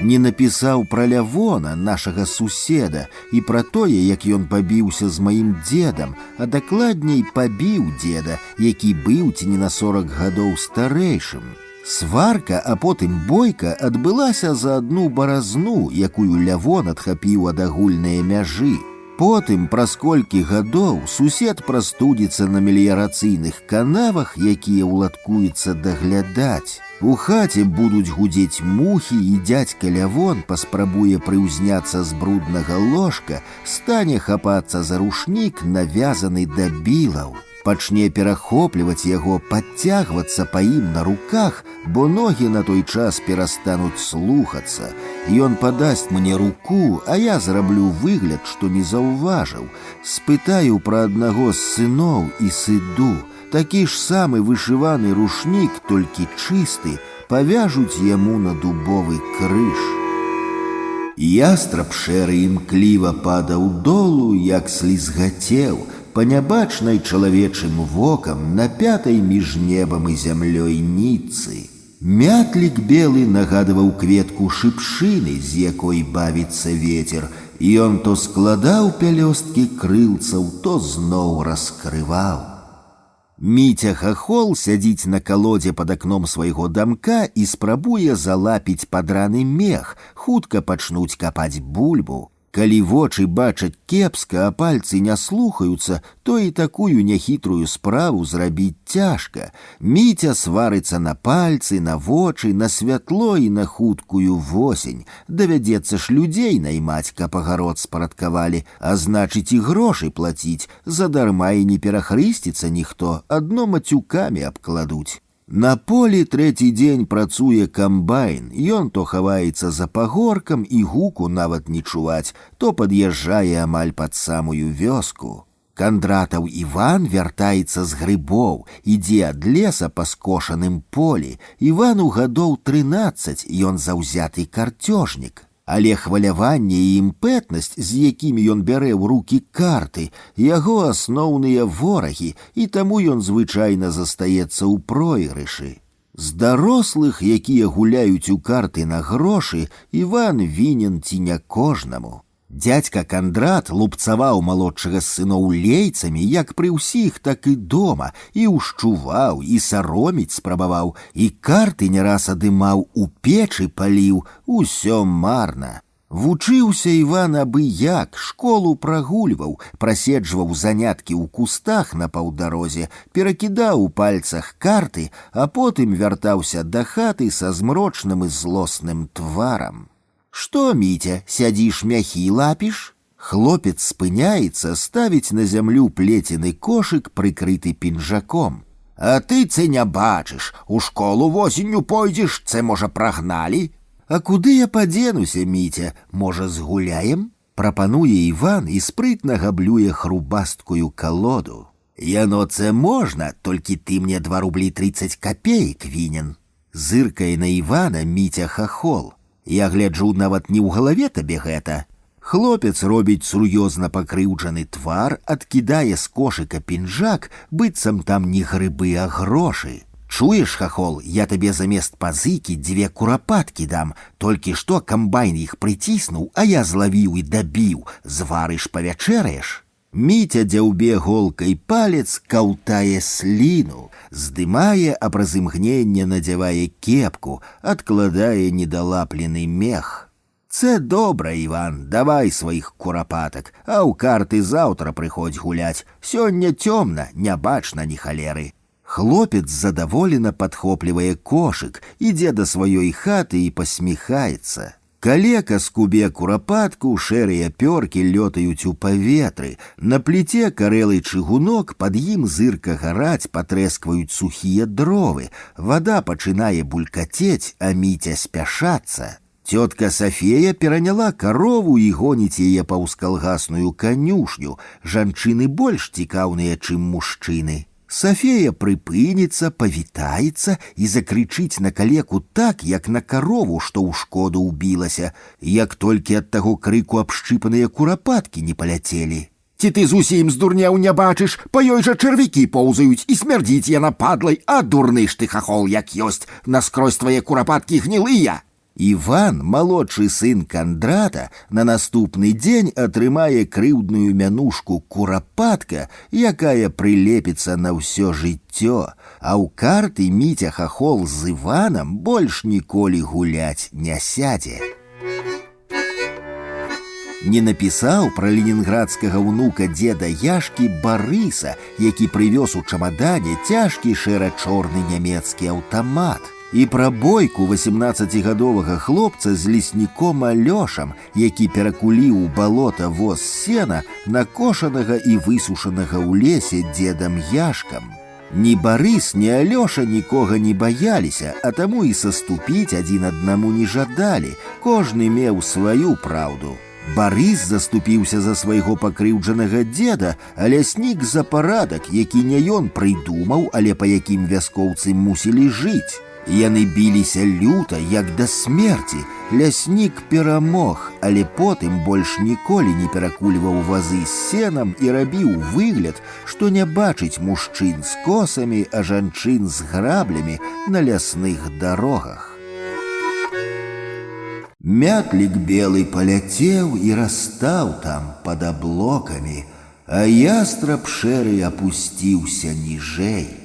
Не напісаў пра Лявона, нашага суседа, і пра тое, як ён пабіўся з маім дзедам, а дакладней пабіў дзеда, які быў ці не на 40 гадоў старэйшым. Сварка, а потым бойка адбылася за адну баразну, якую Лявон адхапіў ад агульнае мяжы. Потым, праз колькі гадоў, сусед прастудзіцца на меліярацыйных канавах, якія ўладкуецца даглядаць. У хаце будуць гудзець мухі, і дзядзька Лявон паспрабуе прыўзняцца з бруднага ложка, стане хапацца за рушнік, навязаны да білаў. Пачне перахопліваць яго, падцягвацца па ім на руках, бо ногі на той час перастануць слухацца. Ён падасць мне руку, а я зраблю выгляд, што не заўважыў. Спытаю пра аднаго з сыноў і сыду. Такі ж самы вышываны рушнік, толькі чысты, павяжуць яму на дубовы крыж. Ястраб шэры імкліва падаў долу, як слізгацеў, па нябачнай чалавечым вокам на 5-й між небам і зямлёй ніцы. Мятлік белы нагадываў кветку шыпшыны, з якой бавіцца ветер, і ён то складаў пялёсткі крылцаў, то зноў раскрываў. Міця Хахол сядзіць на калодзе пад акном свайго дамка і спрабуе залапіць падраны мех, хутка пачнуць капаць бульбу. Калі вочы бачаць кепска, а пальцы не слухаюцца, то і такую няхітрую справу зрабіць цяжка. Міця сварыцца на пальцы, на вочы, на святло і на хуткую восень. Давядзецца ж людзей наймаць, каб агарод спарадкавалі, а значыць і грошы плаціць. Задарма і не перахрысціцца ніхто, адно мацюкамі абкладуць. На полі 3-й дзень працуе камбайн, ён то хаваецца за пагоркам і гуку нават не чуваць, то пад'язджае амаль пад самую вёску. Кандратаў Іван вяртаецца з грыбоў, ідзе ад леса па скошаным полі. Івану гадоў 13, ён заўзяты карцёжнік. Але хваляванне і імпэтнасць, з якімі ён бярэ ў рукі карты, яго асноўныя ворагі, і таму ён звычайна застаецца ў пройгрышы. З дарослых, якія гуляюць у карты на грошы, Іван вінен ці не кожнаму. Дзядзька Кандрат лупцаваў малодшага з сыноў лейцамі, як пры ўсіх, так і дома, і ўшчуваў, і сароміць спрабаваў, і карты не раз адымаў, у печы паліў, усё марна. Вучыўся Іван абы як, школу прагульваў, праседжваў заняткі ў кустах на паўдарозе, перакідаў у пальцах карты, а потым вяртаўся да хаты са змрочным і злосным тварам. «Што, Мітя, сядзіш мяхі лапіш?» Хлопец спыняецца, ставіць на зямлю плецены кошык, прыкрыты пінжаком. «А ты це не бачыш, у школу восенню пойдзеш, це, можа, прагналі?» «А куды я падзенуся, Мітя, можа, згуляем?» Прапануе Іван і спрытна габлюе хрубасткую калоду. «Яно це можна, толькі ты мне 2 рублі 30 копеек вінен». Зыркае на Івана Мітя Хахол. «Я гляджу, нават не ў галаве табе гэта». Хлопец робіць сур'ёзна пакрыўджаны твар, адкідае з кошыка пінжак, быццам там не грыбы, а грошы. «Чуеш, Хахол, я табе замест пазыкі 2 курапаткі дам, толькі што камбайн іх прыціснуў, а я злавіў і дабіў, зварыш, павячэраеш». Мітя дзяўбе голкай палец, каўтае сліну, здымае, а праз імгненне надзявае кепку, адкладае недалаплены мех. «Це добра, Іван, давай сваіх курапатак, а ў карты заўтра прыходзь гуляць. Сёння цёмна, не бачна ні халеры». Хлопец задаволена падхоплівае кошык, ідзе да сваёй хаты і пасміхаецца. Калека скубе курапатку, шэрыя пёркі лётаюць у паветры. На пліце карэлы чыгунок, пад ім зырка гараць, патрэскваюць сухія дровы. Вада пачынае булькацець, а Міця спяшацца. Тётка Софея пераняла карову і гоніць яе паўз калгасную канюшню. Жанчыны больш цікаўныя, чым мужчыны. Софея прыпыніцца, павітаецца і закрычыць на калеку так, як на карову, што ў шкоду ўбілася, як толькі ад таго крыку абшчыпаныя курапаткі не паляцелі. Ці ты зусім здурнеў, не бачыш? Па ёй жа чарвякі поўзаюць, і смярдзіць яна падлай, а дурны ж ты хахол як ёсць, наскрозь твае курапаткі гнілыя. Іван, малодшы сын Кандрата, на наступны дзень атрымае крыўдную мянушку курапатка, якая прылепіцца на ўсё жыццё, а ў карты Міця хахол з Іванам больш ніколі гуляць не сядзе. Не напісаў пра ленінградскага ўнука дзеда Яшкі Барыса, які прывёз у чамадане цяжкі шэра-чорны нямецкі аўтамат. І пра бойку 18гадовага хлопца з лесніком Алёшам, які перакуліў у балота воз сена, накошанага і высушанага ў лесе дзедам Яшкам. Ні Барыс, ні Алёша нікога не баяліся, а таму і саступіць адзін аднаму не жадалі, кожны меў сваю праўду. Барыс заступіўся за свайго пакрыўджанага дзеда, а ляснік за парадак, які не ён прыдумаў, але па якім вяскоўцы мусілі жыць. Яны біліся люта, як да смерці. Ляснік перамог, але потым больш ніколі не перакульваў вазы з сенам і рабіў выгляд, што не бачыць мужчын з косамі, а жанчын з граблямі на лясных дарогах. Мятлік белы паляцеў і растаў там пад аблокамі, а ястраб шэры апусціўся ніжэй.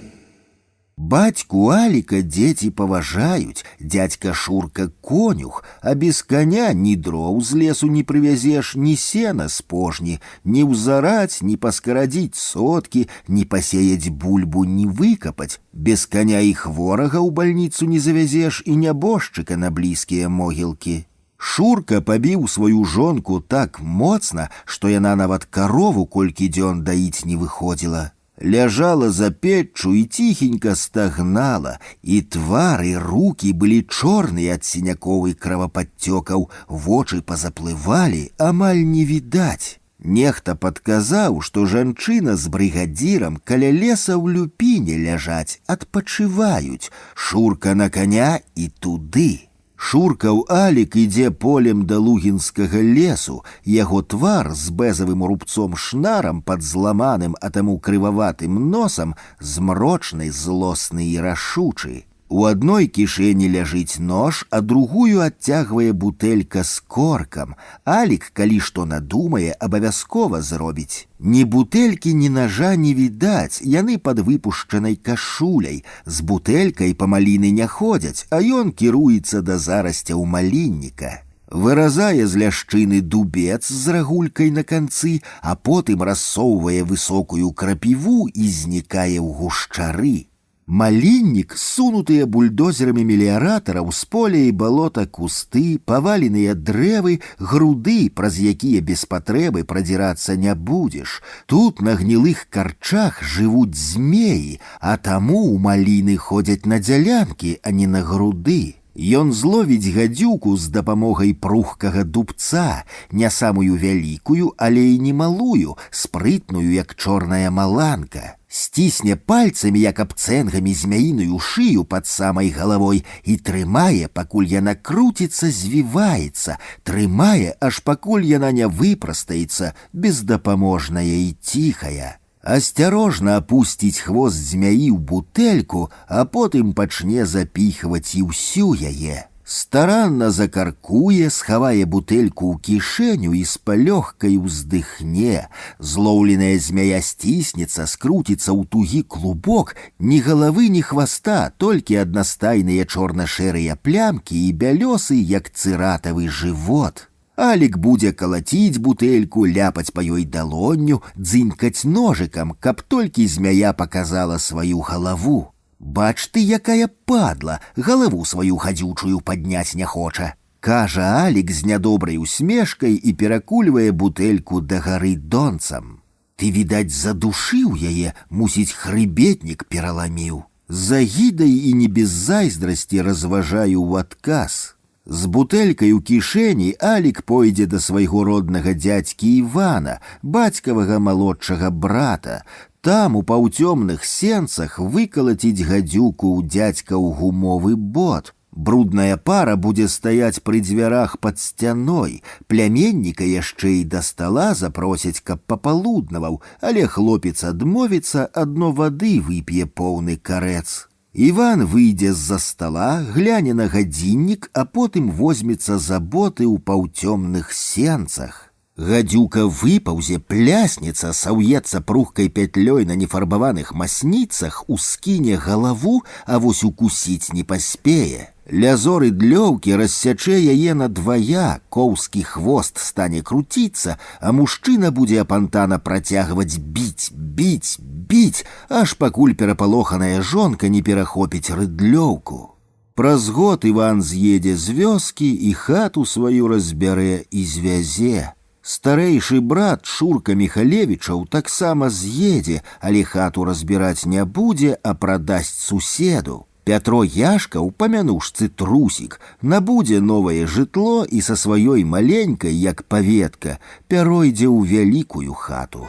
Бацьку Аліка дзеці паважаюць, дзядзька Шурка конюх, а без коня ні дроў з лесу не прывязеш, ні сена з пожні, ні ўзараць, ні паскарадзіць соткі, ні пасеяць бульбу, ні выкапаць. Без коня і хворага ў бальніцу не завязеш і нябожчыка на блізкія могілкі. Шурка пабіў сваю жонку так моцна, што яна нават карову колькі дзён даіць не выходзіла. Ляжала за печчу і ціхенька стагнала, і твар і рукі былі чорныя ад сінякоў і кровападцёкаў, вочы пазаплывалі, амаль не відаць. Нехта падказаў, што жанчына з брыгадзірам каля леса ў люпіне ляжаць, адпачываюць. Шурка на коня і туды. Шуркаў Алік ідзе полем да лугінскага лесу, яго твар з бэзавым рубцом шнарам пад зламаным, а таму крываватым носам, змрочны, злосны і рашучы. У адной кішэні ляжыць нож, а другую адцягвае бутэлька з коркам. Алік, калі што надумае, абавязкова зробіць. Ні бутэлькі, ні нажа не відаць, яны пад выпушчанай кашуляй. З бутэлькай па маліны не ходзяць, а ён кіруецца да зарасцяў малінніка. Выразае з ляшчыны дубец з рагулькай на канцы, а потым рассоўвае высокую крапіву і знікае ў гушчары. Маліннік, сунутыя бульдозерамі меліяратараў з поля і балота кусты, паваленыя дрэвы, груды, праз якія без патрэбы прадзірацца не будзеш. Тут на гнілых карчах жывуць змеі, а таму ў маліны ходзяць на дзялянкі, а не на груды. Ён зловіць гадзюку з дапамогай прухкага дубца, не самую вялікую, але і не малую, спрытную, як чорная маланка. Сцісне пальцамі, як абцэнгамі змяіную шыю пад самай галавой і трымае, пакуль яна круціцца, звіваецца, трымае, аж пакуль яна не выпрастаецца, бездапаможная і ціхая. Асцярожна апусціць хвост змяі ў бутэльку, а потым пачне запіхваць і ўсю яе. Старанна закаркуе, схавае бутэльку ў кішэню і з палёгкай уздыхне. Злоўленая змяя сціснецца, скруціцца ў тугі клубок, ні галавы, ні хваста, толькі аднастайныя чорна-шэрыя плямкі і бялёсы, як цыратавы жывот. Алік будзе калаціць бутэльку, ляпаць па ёй далонню, дзынькаць ножыкам, каб толькі змяя паказала сваю галаву. Бач ты, якая падла, галаву сваю хадзючую падняць не хоча. Кажа Алік з нядобрай усмешкай і перакульвае бутэльку дагары донцам. Ты, відаць, задушыў яе, мусіць, хрыбетнік пераламіў. З агідай і не без зайздрасці разважаю ў адказ. З бутэлькай у кішэні Алік пойдзе да свайго роднага дзядзькі Івана, бацькавага малодшага брата. Там у паўцёмных сенцах выкалаціць гадзюку ў дзядзька ў гумовы бот. Брудная пара будзе стаяць пры дзвярах пад сцяной. Пляменніка яшчэ і да стала запросяць, каб папалуднаваў, але хлопец адмовіцца, адно вады вып'е поўны карэц. Іван выйдзе з-за стала, гляне на гадзіннік, а потым возьмецца за боты ў паўцёмных сенцах. Гадзюка выпаўзе, пляснецца, саўецца пругкай пятлёй на нефарбаваных масніцах, ускіне галаву, а вось укусіць не паспее. Лязоры длёўкі рассячэ яе надвая, коўскі хвост стане круціцца, а мужчына будзе апантана працягваць біць, аж пакуль перапалоханая жонка не перахопіць рыдлёўку. Праз год Іван з'едзе з вёскі і хату сваю разбярэ і звязе. Старэйшы брат Шурка Міхалевічаў таксама з'едзе, але хату разбіраць не будзе, а прадасць суседу. Пятро Яшка, упамянуўшцы трусік, набудзе новае жытло і са сваёй маленькай, як паветка, пяройдзе ў вялікую хату.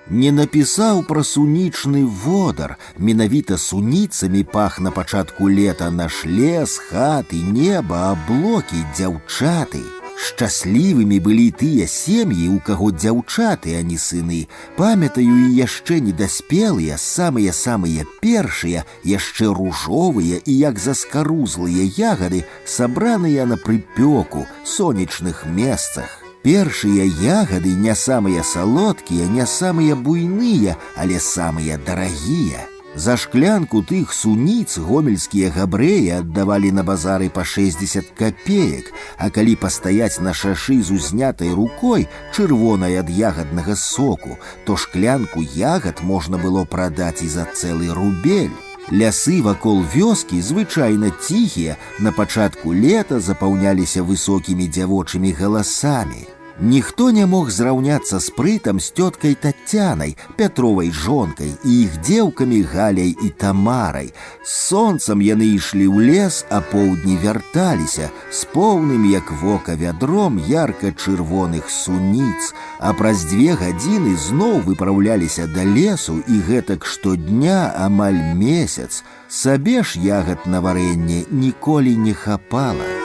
Не напісаў пра сунічны водар, менавіта суніцамі пах на пачатку лета наш лес, хаты, неба, аблокі, дзяўчаты. Шчаслівымі былі тыя сем'і, у каго дзяўчаты, а не сыны. Памятаю і яшчэ недаспелыя, самыя-самыя першыя, яшчэ ружовыя і як заскарузлыя ягады, сабраныя на прыпёку, сонечных месцах. Першыя ягады не самыя салодкія, не самыя буйныя, але самыя дарагія. За шклянку тых суніц гомельскія габрэі аддавалі на базары па 60 копеек, а калі пастаяць на шашы з узнятай рукой, чырвонай ад ягаднага соку, то шклянку ягад можна было прадаць і за цэлы рубель. Лясы вакол вёскі звычайна ціхія, на пачатку лета запаўняліся высокімі дзявочымі галасамі. Ніхто не мог зраўняцца спрытам з цёткай Тацянай, Пятровай жонкай, і іх дзеўкамі Галяй і Тамарай. З сонцам яны ішлі ў лес, а поўдні вярталіся, з поўным, як вока, вядром ярка-чырвоных суніц, а праз 2 гадзіны зноў выпраўляліся да лесу, і гэтак штодня амаль месяц. Сабе ж ягад на варэнне ніколі не хапала.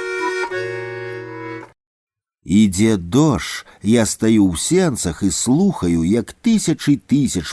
Ідзе дождж, я стаю ў сенцах і слухаю, як тысячы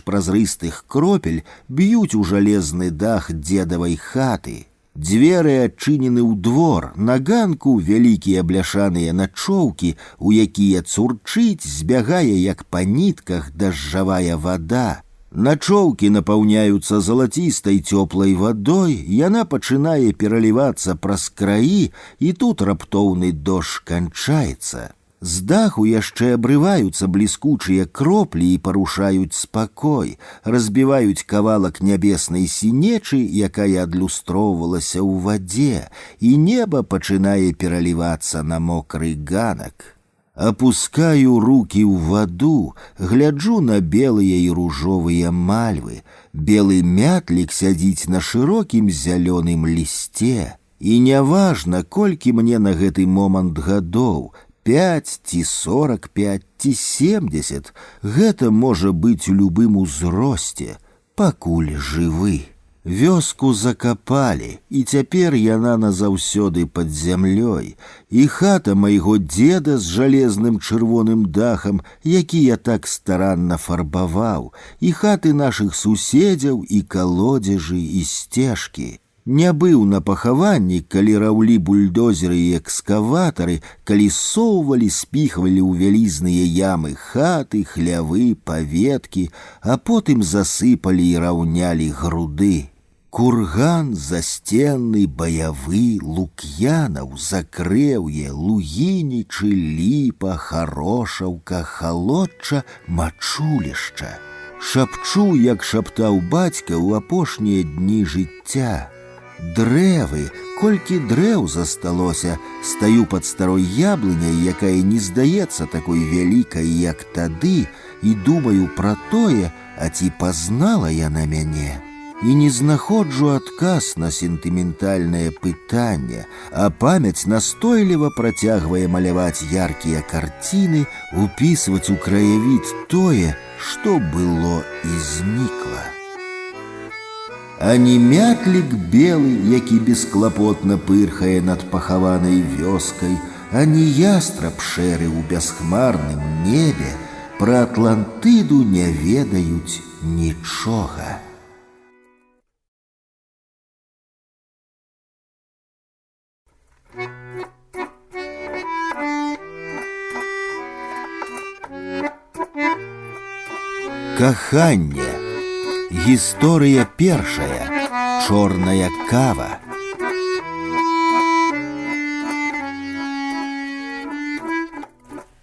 празрыстых кропель б'юць у жалезны дах дзедавай хаты. Дзверы адчынены ў двор, на ганку вялікія бляшаныя начоўкі, у якія цурчыць, збягае, як па нітках, дажджавая вада. Начоўкі напаўняюцца залацістай цёплай вадой, яна пачынае пералівацца праз краі, і тут раптоўны дождж канчаецца. З даху яшчэ абрываюцца бліскучыя кроплі і парушаюць спакой, разбіваюць кавалак нябеснай сінечы, якая адлюстроўвалася ў вадзе, і неба пачынае пералівацца на мокры ганак. Опускаю руки в воду, гляджу на белые и ружовые мальвы. Белый мятлик сядзіць на шырокім зялёным лісце. І няважна, колькі мне на гэты момант гадоў, 5 ці 45 ці 70, гэта можа быць у любым узросце, пакуль жывы. Вёску закапалі, і цяпер яна назаўсёды пад зямлёй, і хата майго дзеда з жалезным чырвоным дахам, які я так старанна фарбаваў, і хаты нашых суседзяў, і калодзежы, і сцежкі. Не быў на пахаванні, калі раўлі бульдозеры і экскаватары, калі соўвалі, спіхвалі ў вялізныя ямы хаты, хлявы, паветкі, а потым засыпалі і раўнялі груды. Курган, засценны, баявы, Лук'янаў, Закрэўе, Лугінічы, Ліпа, Харошаўка, Халодча, Мачулішча. Шапчу, як шаптаў бацька ў апошнія дні жыцця. Дрэвы, колькі дрэў засталося, стаю пад старой яблыняй, якая не здаецца такой вялікай, як тады, і думаю пра тое, а ці пазнала яна мяне. І не знаходжу адказ на сентыментальнае пытанне, а памяць настойліва працягвае маляваць яркія карціны, упісваць у краявід тое, што было і знікла. Ані мятлік белы, які бесклапотна пырхае над пахаванай вёскай, ані ястраб шэры ў бясхмарным небе пра Атлантыду не ведаюць нічога. Каханне. Гісторыя першая. Чорная кава.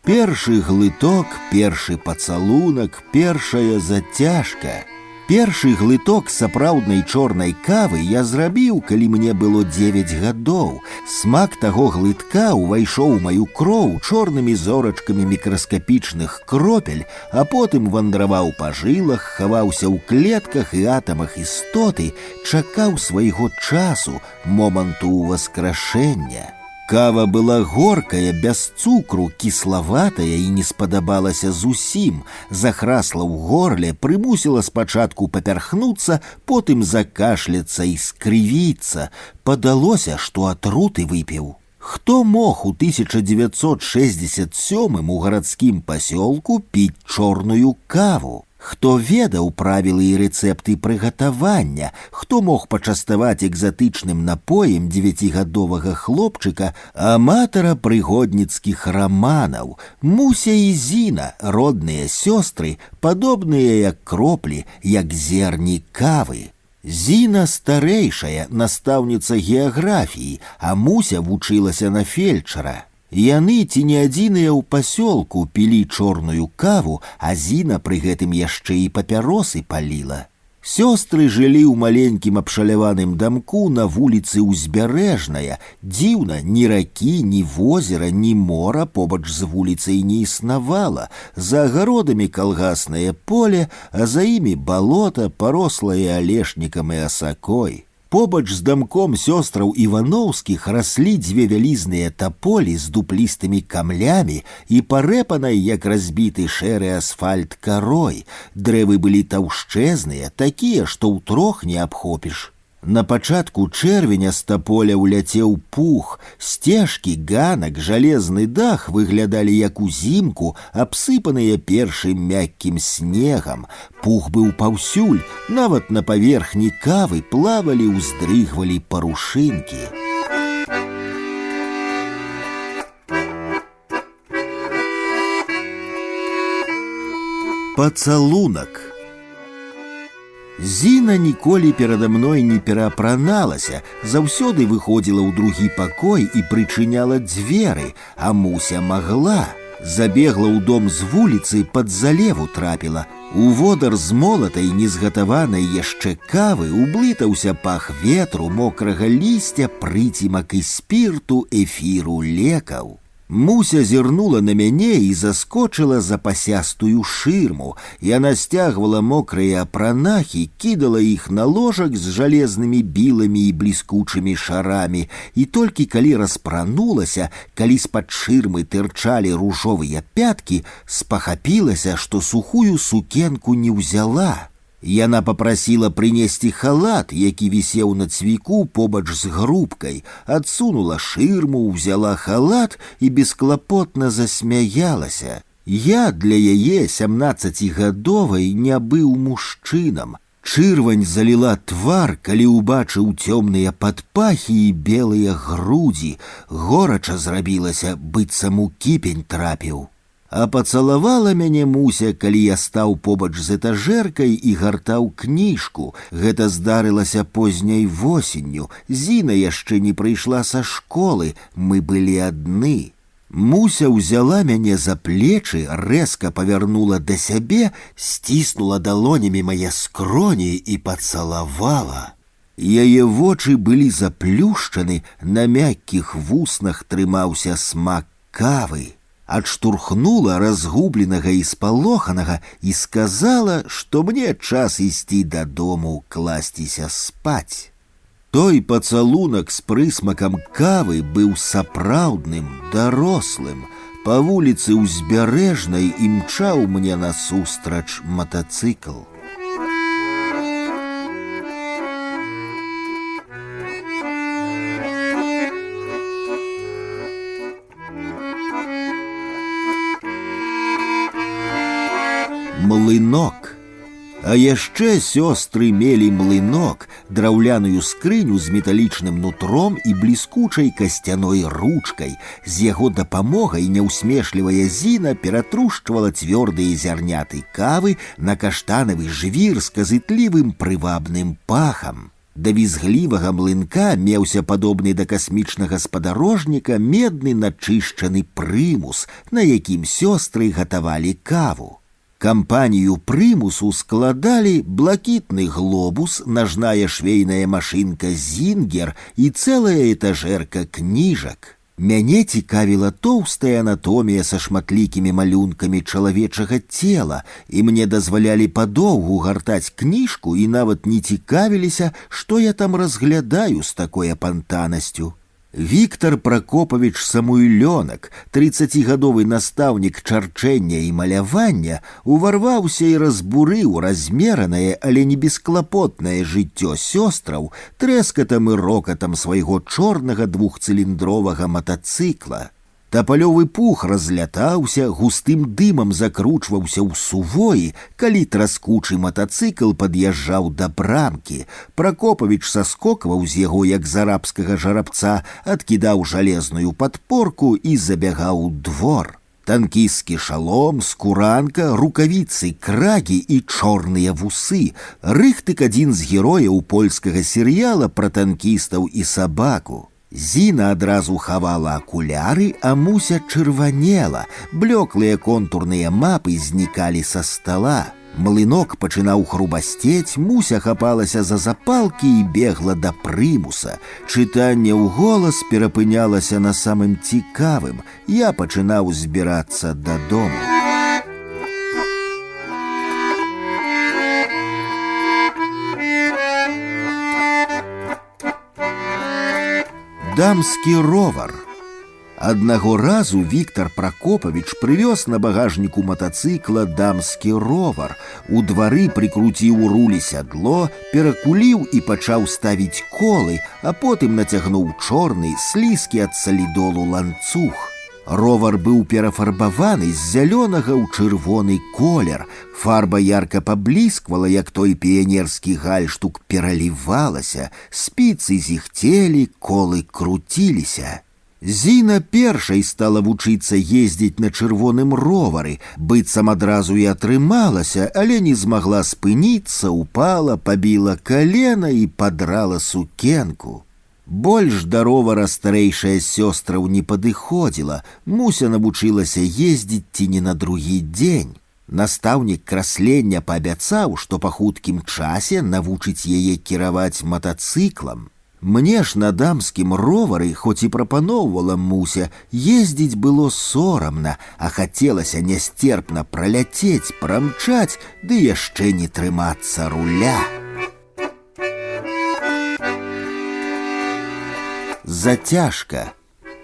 Першы глыток, першы пацалунак, першая зацяжка. Першы глыток сапраўднай чорнай кавы я зрабіў, калі мне было 9 гадоў. Смак таго глытка ўвайшоў у маю кроў чорнымі зорачкамі мікраскапічных кропель, а потым вандраваў па жылах, хаваўся ў клетках і атамах істоты, чакаў свайго часу, моманту ўваскрашэння. Кава была горкая, без цукру, кіславатая і не спадабалася зусім, захрасла ў горле, прымусіла спачатку папярхнуцца, потым закашляцца і скрывіцца. Падалося, што атруты выпіў. Хто мог у 1967 у гарадскім пасёлку піць чорную каву? Хто ведаў правілы і рэцэпты прыгатавання, хто мог пачаставаць экзатычным напоем 9гадовага хлопчыка, аматара прыгодніцкіх раманаў, Муся і Зіна, родныя сёстры, падобныя як кроплі, як зерні кавы. Зіна старэйшая, настаўніца геаграфіі, а Муся вучылася на фельчара. Яны ці не адзіныя ў пасёлку пілі чорную каву, а Зіна пры гэтым яшчэ і папяросы паліла. Сёстры жылі ў маленькім абшаляваным дамку на вуліцы Узбярэжная. Дзіўна, ні ракі, ні возера, ні мора побач з вуліцай не існавала. За агародамі калгаснае поле, а за імі балота, парослае алешнікам і асакой. Побач з дамком сёстраў Івановскіх раслі 2 вялізныя таполі з дуплістымі камлямі і парэпанай, як разбіты шэры асфальт карой. Дрэвы былі таўшчэзныя, такія, што ўтрох не абхопіш. На пачатку чэрвеня з таполя ўляцеў пух. Сцежкі, ганак, жалезны дах выглядалі як узімку, абсыпаныя першым мяккім снегам. Пух быў паўсюль, нават на паверхні кавы плавалі, уздрыгвалі парушынкі. Пацалунак. Зіна ніколі перада мной не пераапраналася, заўсёды выходзіла ў другі пакой і прычыняла дзверы, а Муся магла. Забегла ў дом з вуліцы, пад залеву трапіла. У водар з молатай, незгатаванай яшчэ кавы ублытаўся пах ветру, мокрага лісця, прыцімак і спірту, эфіру, лекаў. Муся зірнула на мяне і заскочыла за пасястую шырму. Яна сцягвала мокрыя апранахі, кідала іх на ложак з жалезнымі біламі і бліскучымі шарамі, і толькі калі распранулася, калі з-пад шырмы тырчалі ружовыя пяткі, спахапілася, што сухую сукенку не ўзяла. Яна попрасіла прынесці халат, які вісеў на цвіку побач з грубкай, адсунула шырму, ўзяла халат і бесклапотна засмяялася. Я для яе 17гадовай не быў мужчынам. Чырвань заліла твар, калі ўбачыў цёмныя падпахі і белыя грудзі, горача зрабілася, быццам у кіпень трапіў. А пацалавала мяне Муся, калі я стаў побач з этажэркай і гартаў кніжку. Гэта здарылася позняй восенню. Зіна яшчэ не прыйшла са школы, мы былі адны. Муся ўзяла мяне за плечы, рэзка павярнула да сябе, сціснула далонямі мае скроні і пацалавала. Яе вочы былі заплюшчаны, на мяккіх вуснах трымаўся смак кавы. Адштурхнула разгубленага і спалоханага і сказала, што мне час ісці дадому класціся спаць. Той пацалунак з прысмакам кавы быў сапраўдным, дарослым. Па вуліцы ўзбярэжнай імчаў мне насустрач матацыкл. Млынок. А яшчэ сёстры мелі млынок, драўляную скрыню з металічным нутром і бліскучай касцяной ручкай. З яго дапамогай няўсмешлівая Зіна ператрушчвала цвёрдыя зярняты кавы на каштанавы жвір з казытлівым прывабным пахам. Да візглівага млынка меўся падобны да касмічнага спадарожніка медны начышчаны прымус, на якім сёстры гатавалі каву. Кампанію прымусу складалі блакітны глобус, нажная швейная машынка «Зінгер» і цэлая этажэрка кніжак. Мяне цікавіла тоўстая анатомія са шматлікімі малюнкамі чалавечага цела, і мне дазвалялі падоўгу гартаць кніжку і нават не цікавіліся, што я там разглядаю з такой апантанасцю. Віктор Пракопавіч Самуйлёнак, 30гадовы настаўнік чарчэння і малявання, уварваўся і разбурыў размеранае, але не бесклапотнае жыццё сёстраў трэскатам і рокатам свайго чорнага двухцыліндровага матацыкла. Тапалёвы пух разлятаўся, густым дымам закручваўся ў сувоі, калі траскучы матацыкл пад'язджаў да брамкі. Пракопавіч саскокваў з яго, як з арабскага жарабца, адкідаў жалезную падпорку і забягаў у двор. Танкісцкі шалом, скуранка, рукавіцы, крагі і чорныя вусы. Рыхтык адзін з герояў польскага серыяла пра танкістаў і сабаку. Зіна адразу хавала акуляры, а Муся чырванела. Блёклыя контурныя мапы знікалі са стала. Млынок пачынаў хрубасцець, Муся хапалася за запалкі і бегла да прымуса. Чытанне ў голас перапынялася на самым цікавым. Я пачынаў збірацца дадому. Дамскі ровар. Аднаго разу Віктор Пракопавіч прывёз на багажніку матацыкла дамскі ровар. У двары прыкруціў у рулі сядло, перакуліў і пачаў ставіць колы, а потым нацягнуў чорны, слізкі ад салідолу ланцуг. Ровар быў перафарбаваны з зялёнага ў чырвоны колер. Фарба ярка паблісквала, як той піянерскі гальштук пералівалася, спіцы зіхцелі, колы круціліся. Зіна першай стала вучыцца ездзіць на чырвоным ровары, быццам адразу і атрымалася, але не змагла спыніцца, упала, пабіла калена і падрала сукенку. Больш да ровара старэйшая сёстраў не падыходзіла, Муся навучылася ездзіць ці не на другі дзень. Настаўнік краслення паабяцаў, што па хуткім часе навучыць яе кіраваць матацыклам. Мне ж на дамскім ровары, хоць і прапаноўвала Муся, ездзіць было сорамна, а хацелася нясцерпна праляцець, прамчаць, ды яшчэ не трымацца руля. Зацяжка.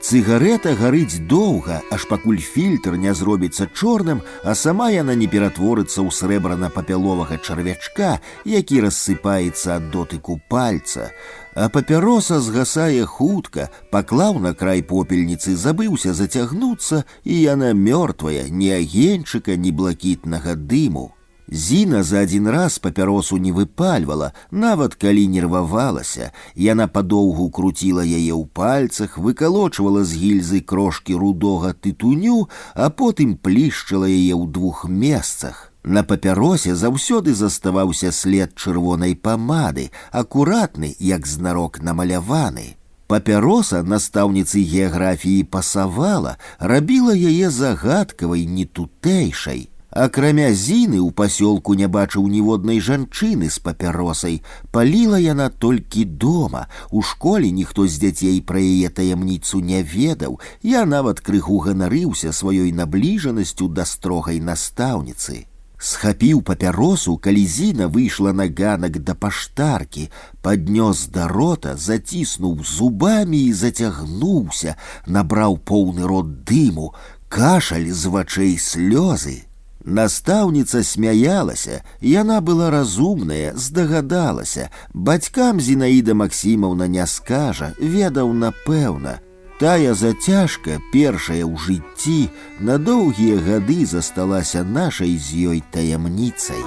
Цыгарэта гарыць доўга, аж пакуль фільтр не зробіцца чорным, а сама яна не ператворыцца ў срэбрана-папяловага чарвячка, які рассыпаецца ад дотыку пальца. А папяроса згасае хутка, паклаў на край попельніцы, забыўся зацягнуцца, і яна мёртвая, ні агеньчыка, ні блакітнага дыму. Зіна за адзін раз папяросу не выпальвала, нават калі нервавалася. Яна падоўгу круціла яе ў пальцах, выкалочвала з гільзы крошкі рудога тытуню, а потым плішчыла яе ў двух месцах. На папяросе заўсёды заставаўся след чырвонай памады, акуратны, як знарок намаляваны. Папяроса настаўніцы геаграфіі пасавала, рабіла яе загадкавай, нетутэйшай. Акрамя Зіны ў пасёлку не бачыў ніводнай жанчыны з папяросай. Паліла яна толькі дома. У школе ніхто з дзяцей пра яе таямніцу не ведаў. Я нават крыху ганарыўся сваёй набліжанасцю да строгай настаўніцы. Схапіў папяросу, калі Зіна выйшла на ганак да паштаркі, паднёс да рота, заціснуў зубамі і зацягнуўся, набраў поўны рот дыму, кашаль з вачэй слёзы. Настаўніца смяялася, яна была разумная, здагадалася. Бацькам Зінаіда Максімаўна не скажа, ведаў напэўна. Тая зацяжка, першая ў жыцці, на доўгія гады засталася нашай з ёй таямніцай.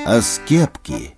Аскепкі.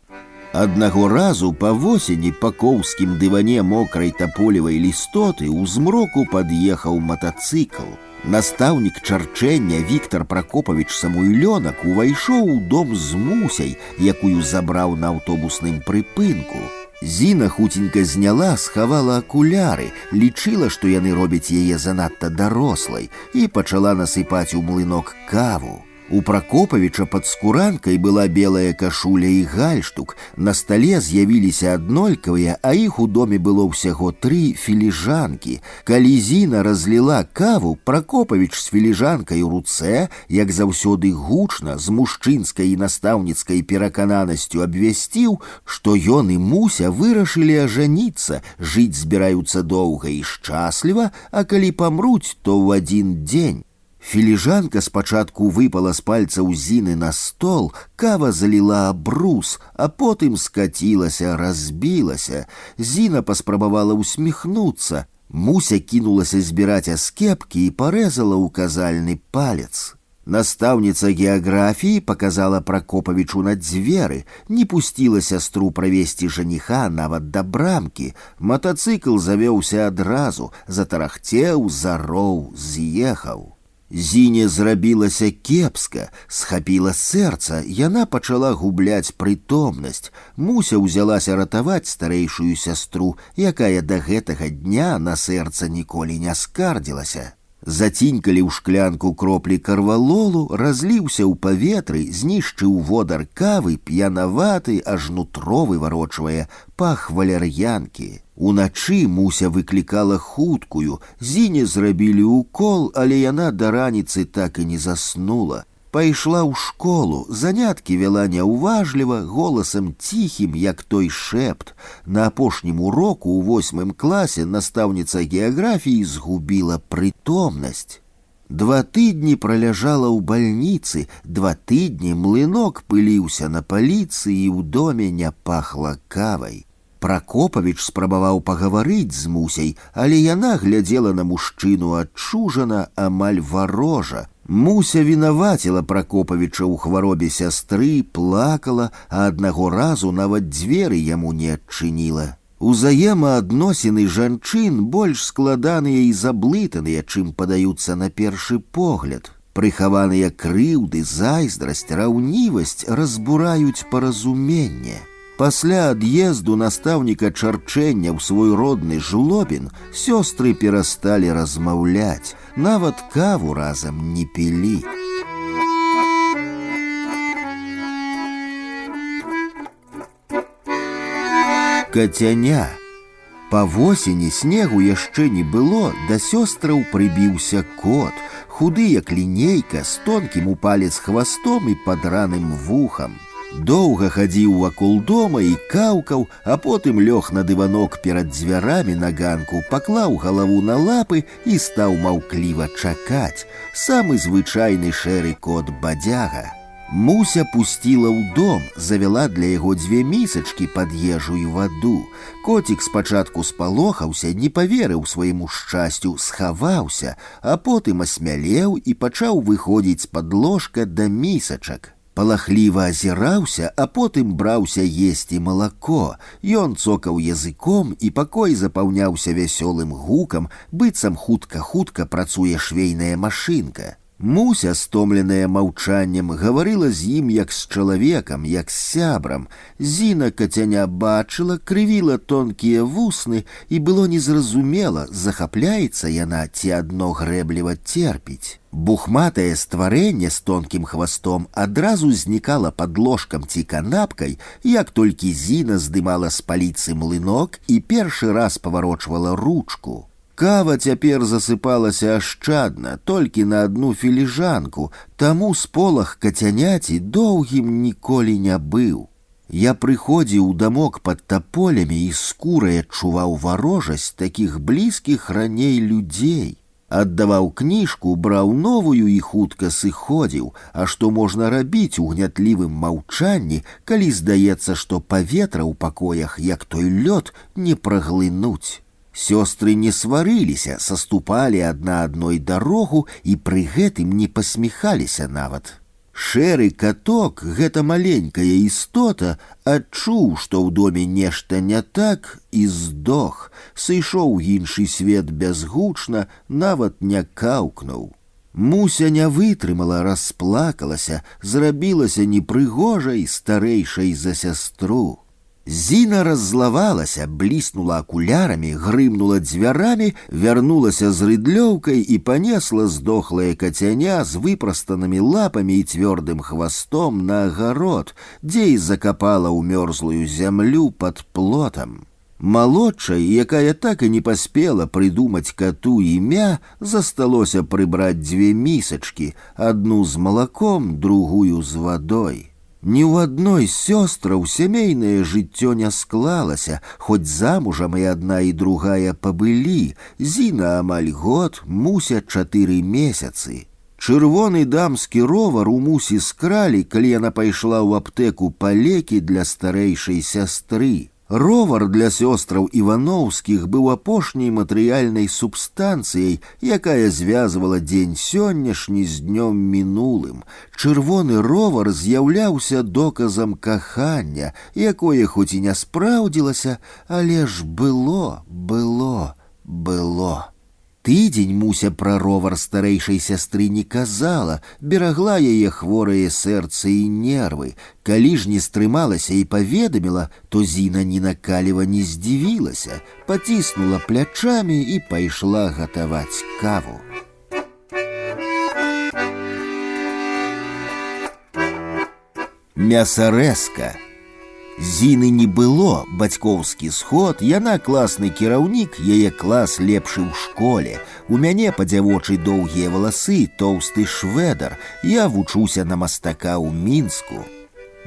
Аднаго разу па восені па коўскім дыване мокрай таполевай лістоты ў змроку пад'ехаў матацыкл. Настаўнік чарчэння Віктар Пракопавіч Самуйлёнак увайшоў у дом з Мусяй, якую забраў на аўтобусным прыпынку. Зіна хуценька зняла, схавала акуляры, лічыла, што яны робяць яе занадта дарослай, і пачала насыпаць у млынок каву. У Пракопавіча пад скуранкай была белая кашуля і гальштук. На стале з'явіліся аднолькавыя, а іх у доме было ўсяго 3 філіжанкі. Калі Зіна разліла каву, Пракопавіч з філіжанкай у руцэ, як заўсёды гучна, з мужчынскай і настаўніцкай перакананасцю абвясціў, што ён і Муся вырашылі ажаніцца, жыць збіраюцца доўга і шчасліва, а калі памруць, то ў адзін дзень. Філіжанка спачатку выпала з пальцаў Зіны на стол, кава заліла абрус, а потым скацілася, разбілася. Зіна паспрабавала ўсміхнуцца. Муся кінулася збіраць аскепкі і парэзала ўказальны палец. Настаўніца геаграфіі паказала Пракопавічу на дзверы, не пусціла сястру правесці жаніха нават да брамкі. Матацыкл завёўся адразу, затарахцеў, зароў, з'ехаў. Зіне зрабілася кепска, схапіла сэрца, яна пачала губляць прытомнасць. Муся ўзялася ратаваць старэйшую сястру, якая да гэтага дня на сэрца ніколі не скардзілася. Зацінькалі ў шклянку кроплі карвалолу, разліўся ў паветры, знішчыў водар кавы, п'янаваты, аж нутро выварочвае, пах валяр'янкі. Уначы Муся выклікала хуткую, Зіне зрабілі укол, але яна да раніцы так і не заснула. Пайшла ў школу, заняткі вяла няўважліва, голасам ціхім, як той шэпт. На апошнім уроку ў 8 класе настаўніца геаграфіі згубіла прытомнасць. 2 тыдні праляжала ў бальніцы, 2 тыдні млынок пыліўся на паліцы і ў доме не пахла кавай. Пракопавіч спрабаваў пагаварыць з Мусяй, але яна глядзела на мужчыну адчужана, амаль варожа. Муся вінаваціла Пракопавіча ў хваробе сястры, плакала, а аднаго разу нават дзверы яму не адчыніла. Узаемаадносіны жанчын больш складаныя і заблытаныя, чым падаюцца на першы погляд. Прыхаваныя крыўды, зайздрасць, раўнівасць разбураюць паразуменне. Пасля ад'езду настаўніка чарчэння ў свой родны Жлобін сёстры перасталі размаўляць, нават каву разам не пілі. Кацяня. Па восені снегу яшчэ не было, да сёстраў прыбіўся кот, худы як лінейка, з тонкім у палец хвастом і падраным вухам. Доўга хадзіў вакол дома і каўкаў, а потым лёг на дыванок перад дзвярамі на ганку, паклаў галаву на лапы і стаў маўкліва чакаць. Самы звычайны шэры кот Бадзяга. Муся пусціла ў дом, завяла для яго 2 місачкі пад ежу і ваду. Коцік спачатку спалохаўся, не паверыў свайму шчасцю, схаваўся, а потым асмялеў і пачаў выходзіць з-пад ложка да місачак. Палахліва азіраўся, а потым браўся есці малако. Ён цокаў языком, і пакой запаўняўся вясёлым гукам, быццам хутка-хутка працуе швейная машынка. Муся, стомленая маўчаннем, гаварыла з ім як з чалавекам, як з сябрам. Зіна кацяня бачыла, крывіла тонкія вусны, і было незразумела, захапляецца яна ці адно грэбліва терпіць. Бухматае стварэнне з тонкім хвастом адразу знікала пад ложкам ці канапкай, як толькі Зіна здымала з паліцы млынок і першы раз паварочвала ручку. Кава цяпер засыпалася ашчадна, толькі на одну філіжанку, таму сполах кацяняці доўгім ніколі не быў. Я прыходзіў у дамок пад таполямі і скурай адчуваў варожасць такіх блізкіх раней людзей. Аддаваў кніжку, браў новую і хутка сыходзіў, а што можна рабіць у гнятлівым маўчанні, калі здаецца, што паветра ў пакоях, як той лёд, не праглынуць. Сёстры не сварыліся, саступалі адна адной дарогу і пры гэтым не пасміхаліся нават. Шэры каток, гэта маленькая істота, адчуў, што ў доме нешта не так, і здох, сышоў іншы свет бязгучна, нават не каўкнуў. Муся не вытрымала, расплакалася, зрабілася непрыгожай, старэйшай за сястру. Зіна раззлавалася, бліснула акулярамі, грымнула дзвярамі, вярнулася з рыдлёўкай і панесла здохлае кацяня з выпрастанымі лапамі і цвёрдым хвастом на агарод, дзе і закапала ў мёрзлую зямлю пад плотам. Малодшай, якая так і не паспела прыдумаць кату імя, засталося прыбраць 2 місачкі, адну з малаком, другую з вадой. Ні ў адной з сёстраў сямейнае жыццё не склалася, хоць замужам і адна і другая пабылі. Зіна амаль год, Муся 4 месяцы. Чырвоны дамскі ровар у Мусі скралі, калі яна пайшла ў аптэку па лекі для старэйшай сястры. Ровар для сёстраў Івановскіх быў апошняй матэрыяльнай субстанцыяй, якая звязвала дзень сённяшні з днём мінулым. Чырвоны ровар з'яўляўся доказам кахання, якое хоць і не спраўдзілася, але ж было. Тыдзень Муся пра ровар старэйшай сястры не казала, берагла яе хворае сэрца і нервы. Калі ж не стрымалася і паведаміла, то Зіна ні накаліва не здзівілася, паціснула плячамі і пайшла гатаваць каву. Мясарэзка. Зіны не было, бацькоўскі сход, яна класны кіраўнік, яе клас лепшы ў школе. У мяне па дзявочай доўгія валасы, тоўсты швэдар, я вучуся на мастака ў Мінску.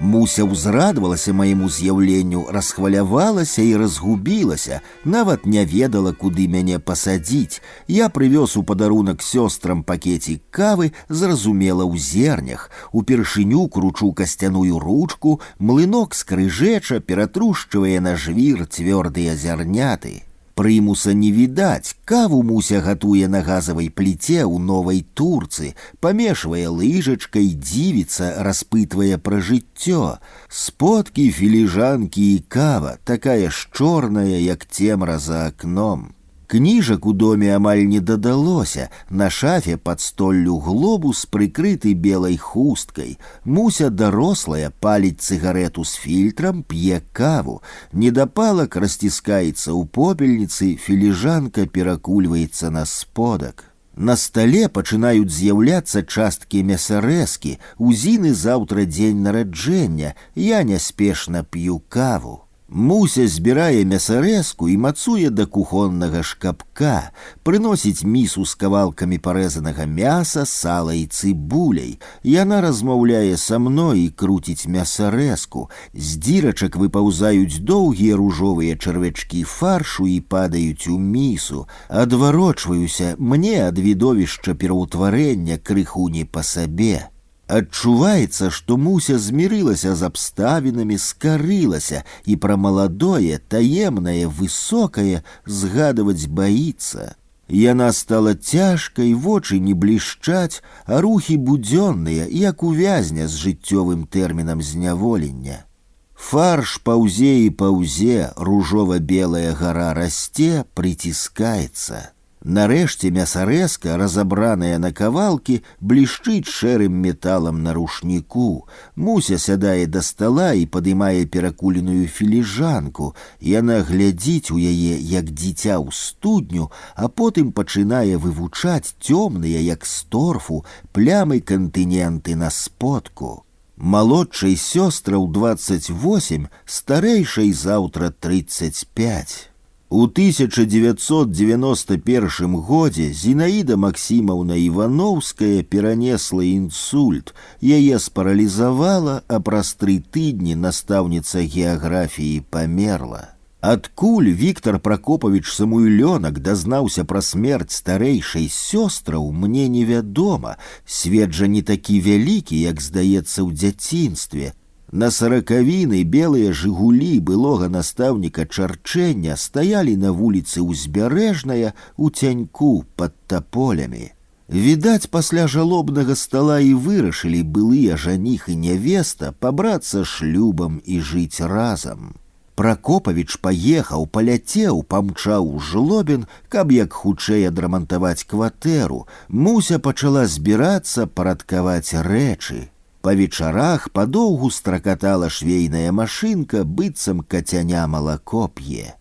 Муся ўзрадавалася маяму з'яўленню, расхвалявалася і разгубілася, нават не ведала, куды мяне пасадзіць. Я прывёз у падарунак сёстрам пакецік кавы, зразумела ў зернях. Упершыню кручу касцяную ручку, млынок скрыжэча, ператрушчвае на жвір цвёрдыя зярняты. Прымуса не відаць, каву Муся гатуе на газавай пліце ў новай турцы, памешвае лыжачкай, дзівіцца, распытвае пра жыццё. Сподкі, філіжанкі і кава, такая ж чорная, як цемра за акном. Кніжак у доме амаль не дадалося, на шафе пад столлю глобус прыкрыты белай хусткай. Муся дарослая, паліць цыгарэту з фільтрам, п'е каву. Недапалак расціскаецца ў попельніцы, філіжанка перакульваецца на сподак. На стале пачынаюць з'яўляцца часткі мясарэзкі. У Зіны заўтра дзень нараджэння, я няспешна п'ю каву. Муся збірае мясарэзку і мацуе да кухоннага шкапка, прыносіць місу з кавалкамі парэзанага мяса, сала і цыбуляй. Яна размаўляе са мной і круціць мясарэзку. З дзірачак выпаўзаюць доўгія ружовыя чарвячкі фаршу і падаюць у місу. Адварочваюся, мне ад відовішча пераўтварэння крыху не па сабе. Адчуваецца, што Муся змірылася з абставінамі, скарылася і пра маладое, таемнае, высокае згадваць баіцца. Яна стала цяжкай, вочы не блішчаць, а рухі будзённыя, як у вязня з жыццёвым тэрмінам зняволення. Фарш паўзе і паўзе, ружова-белая гара расце, прыціскаецца. Нарэшце мясарэзка, разабраная на кавалкі, блішчыць шэрым металам на рушніку. Муся сядае да стала і падымае перакуленую філіжанку. Яна глядзіць у яе, як дзіця ў студню, а потым пачынае вывучаць цёмныя, як з торфу, плямы кантыненты на сподку. Малодшай сёстраў 28, старэйшай заўтра 35. У 1991 годзе Зінаіда Максімаўна Івановская перанесла інсульт. Яе спаралізавала, а праз 3 тыдні настаўніца геаграфіі памерла. Адкуль Віктор Прокопавіч Самуйлёнак дазнаўся пра смерць старэйшай сёстраў, мне невядома. Свет жа не такі вялікі, як здаецца ў дзяцінстве. На саракавіны белыя жыгулі былога настаўніка чарчэння стаялі на вуліцы Узбярэжная у цяньку пад таполямі. Відаць, пасля жалобнага стала і вырашылі былыя жаніх і нявеста пабрацца шлюбам і жыць разам. Прокопавіч паехаў, паляцеў, памчаў у Жлобін, каб як хутчэй адрамантаваць кватэру. Муся пачала збірацца, парадкаваць рэчы. Па вечарах падоўгу стракатала швейная машынка, быццам кацяня малако п'е.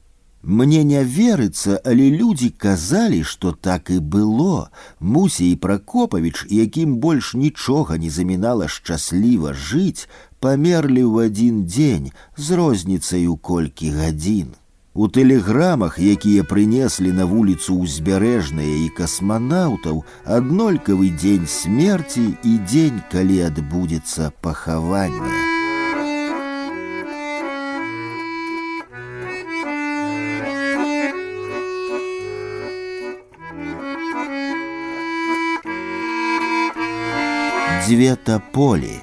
Мне не верыцца, але людзі казалі, што так і было. Муся і Прокопавіч, якім больш нічога не замінала шчасліва жыць, памерлі ў адзін дзень з розніцай у колькі гадзін. У тэлеграмах, якія прынеслі на вуліцу Узбярэжныя і касманаўтаў, аднолькавы дзень смерці і дзень, калі адбудзецца пахаванне. Дзве таполі.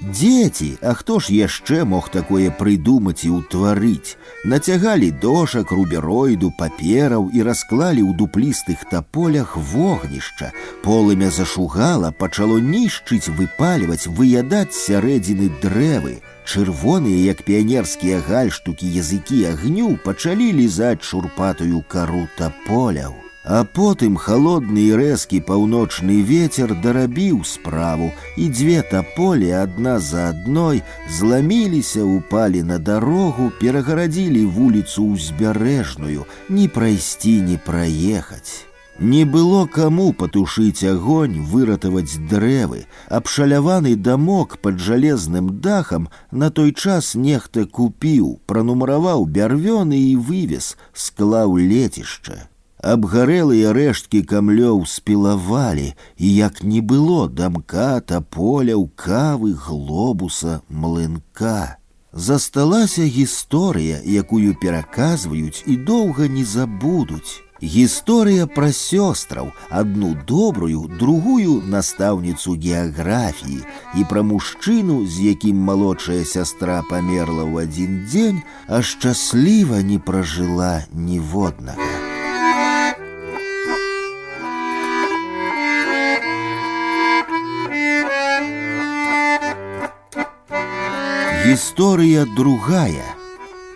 Дзеці, а хто ж яшчэ мог такое прыдумаць і ўтварыць? Нацягалі дошак, рубероіду, папераў і расклалі ў дуплістых таполях вогнішча. Полымя зашугала, пачало нішчыць, выпальваць, выядаць сярэдзіны дрэвы. Чырвоныя, як піянерскія гальштукі, языкі агню пачалі лізаць шурпатую кару таполяў. А потым халодны і рэзкі паўночны вецер дарабіў справу, і дзве таполі адна за адной зламіліся, упалі на дарогу, перагарадзілі вуліцу Узбярэжную, ні прайсці, ні праехаць. Не было каму патушыць агонь, выратаваць дрэвы. Абшаляваны дамок пад жалезным дахам на той час нехта купіў, пранумараваў бярвёны і вывез, склаў лецішча. Абгарэлыя рэшткі камлёў спілавалі, і як не было дамка, таполяў, кавы, глобуса, млынка. Засталася гісторыя, якую пераказваюць і доўга не забудуць. Гісторыя пра сёстраў, адну добрую, другую настаўніцу геаграфіі, і пра мужчыну, з якім малодшая сястра памерла ў адзін дзень, а шчасліва не пражыла ніводнага. Гісторыя другая.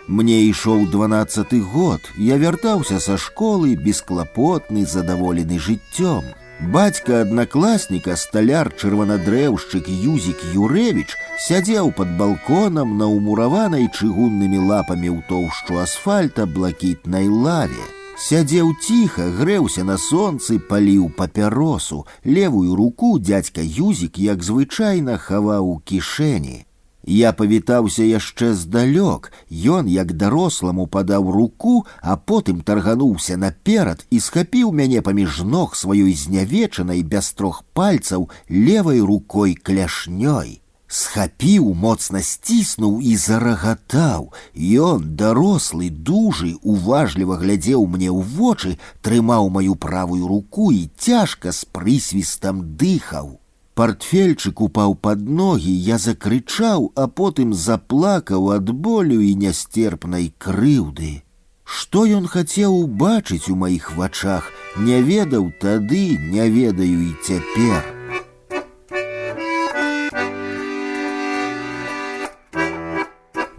Мне ішоў 12-й год, я вяртаўся са школы, бесклапотны, задаволены жыццём. Бацька аднакласніка, сталяр чырванадрэўшчык Юзік Юрэвіч, сядзеў пад балконам на ўмураванай чыгуннымі лапамі ў тоўшчу асфальта блакітнай лаве. Сядзеў ціха, грэўся на сонцы, паліў папяросу. Левую руку дзядзька Юзік, як звычайна, хаваў у кішэні. Я павітаўся яшчэ здалёк, ён, як даросламу, падаў руку, а потым таргануўся наперад і схапіў мяне паміж ног сваёй знявечанай без 3 пальцаў левай рукой кляшнёй. Схапіў, моцна сціснуў і зарагатаў. Ён, дарослы, дужы, уважліва глядзеў мне ў вочы, трымаў маю правую руку і цяжка з прысвістам дыхаў. Партфельчык упаў пад ногі, я закрычаў, а потым заплакаў ад болю і нястерпнай крыўды. Што ён хацеў убачыць у маіх вачах, не ведаў тады, не ведаю і цяпер.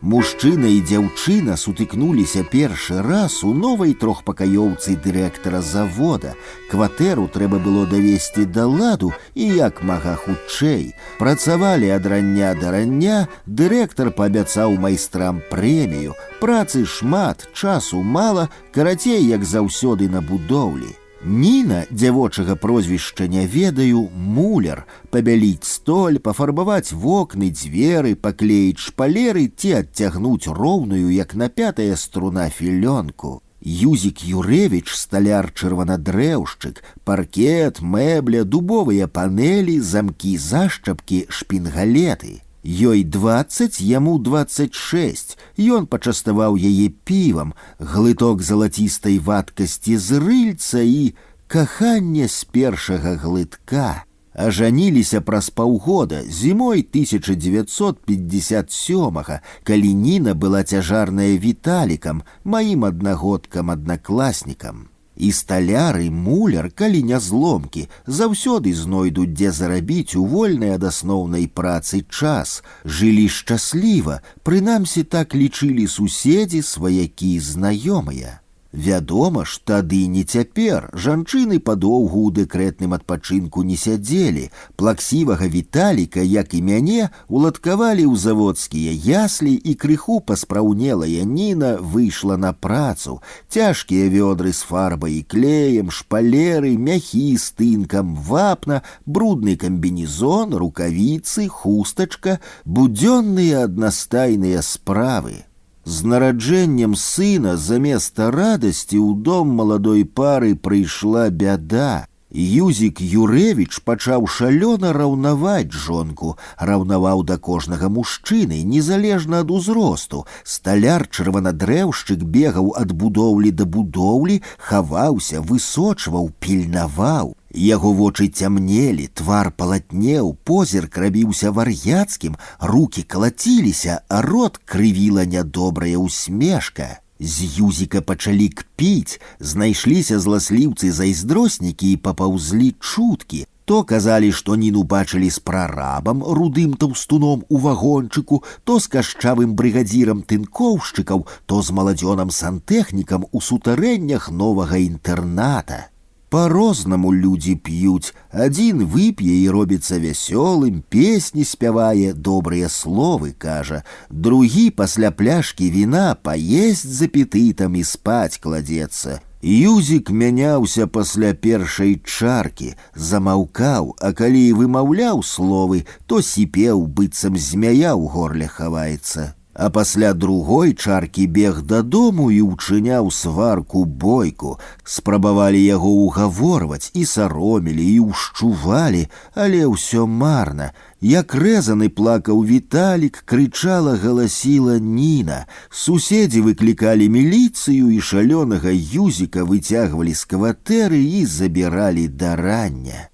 Мужчына і дзяўчына сутыкнуліся першы раз у новай трохпакаёўцы дырэктара завода. Кватэру трэба было давесці да ладу і як мага хутчэй. Працавалі ад рання да рання, дырэктар паабяцаў майстрам прэмію. Працы шмат, часу мала, карацей, як заўсёды на будоўлі. Ніна, дзявочага прозвішча не ведаю, муляр, пабяліць столь, пафарбаваць вокны, дзверы, паклеіць шпалеры ці адцягнуць роўную, як напятая струна філёнку. Юзік Юрэвіч, сталяр чырванадрэўшчык, паркет, мэбля, дубовыя панелі, замкі, зашчапкі, шпінгалеты. Ёй 20, яму 26. Ён пачаставаў яе півам, глыток залацістай вадкасці з рыльца і каханне з першага глытка. Ажаніліся праз паўгода, зімой 1957-га, калі Ніна была цяжарная Віталікам, маім аднагодкам-аднакласнікам. І сталяр, і муляр, калі не зломкі, заўсёды знойдуць, дзе зарабіць у вольнай ад асноўнай працы час. Жылі шчасліва, прынамсі так лічылі суседзі, сваякі, знаёмыя. Вядома ж, тады не цяпер, жанчыны падоўгу ў дэкрэтным адпачынку не сядзелі. Плаксівага Віталіка, як і мяне, уладкавалі ў заводскія яслі, і крыху паспраўнелая Ніна выйшла на працу. Цяжкія вёдры з фарбай і клеем, шпалеры, мяхі з тынкам, вапна, брудны камбінезон, рукавіцы, хустачка, будзённыя аднастайныя справы. З нараджэннем сына заместа радасці ў дом маладой пары прыйшла бяда. Юзік Юрэвіч пачаў шалёна раўнаваць жонку, раўнаваў да кожнага мужчыны, незалежна ад узросту. Сталяр чырванадрэўшчык бегаў ад будоўлі да будоўлі, хаваўся, высочваў, пільнаваў. Яго вочы цямнелі, твар палатнеў, позірк рабіўся вар'яцкім, рукі калаціліся, а рот крывіла нядобрая усмешка. З Юзіка пачалі кпіць, знайшліся зласліўцы-зайздроснікі і папаўзлі чуткі. То казалі, што Ніну бачылі з прарабам, рудым таўстуном у вагончыку, то з кашчавым брыгадзірам тынкоўшчыкаў, то з маладзёнам-сантэхнікам у сутарэннях новага інтэрната. По-рознаму людзі п'юць. Адзін вып'е і робіцца вясёлым, песні спявае, добрыя словы кажа. Другі пасля пляшкі віна паесць з апетытам і спаць кладзецца. Юзік мяняўся пасля першай чаркі, замаўкаў, а калі вымаўляў словы, то сіпеў, быццам змяя ў горле хаваецца. А пасля другой чаркі бег дадому і ўчыняў сварку бойку. Спрабавалі яго ўгаворваць і саромілі, і ўшчувалі, але ўсё марна. Як рэзаны плакаў Віталік, крычала, галасіла Ніна. Суседзі выклікалі міліцыю, і шалёнага Юзіка выцягвалі з кватэры і забіралі да рання.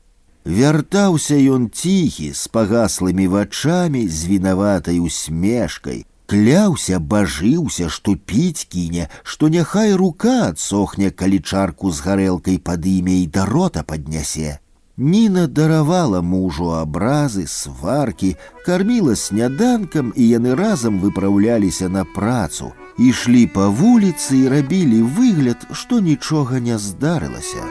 Вяртаўся ён ціхі, з пагаслымі вачамі, з вінаватай усмешкай. Кляўся, бажыўся, што піць кіне, што няхай рука адсохне, калі чарку з гарэлкай падыме і да рота паднясе. Ніна даравала мужу абразы, сваркі, карміла сняданкам, і яны разам выпраўляліся на працу. Ішлі па вуліцы і рабілі выгляд, што нічога не здарылася.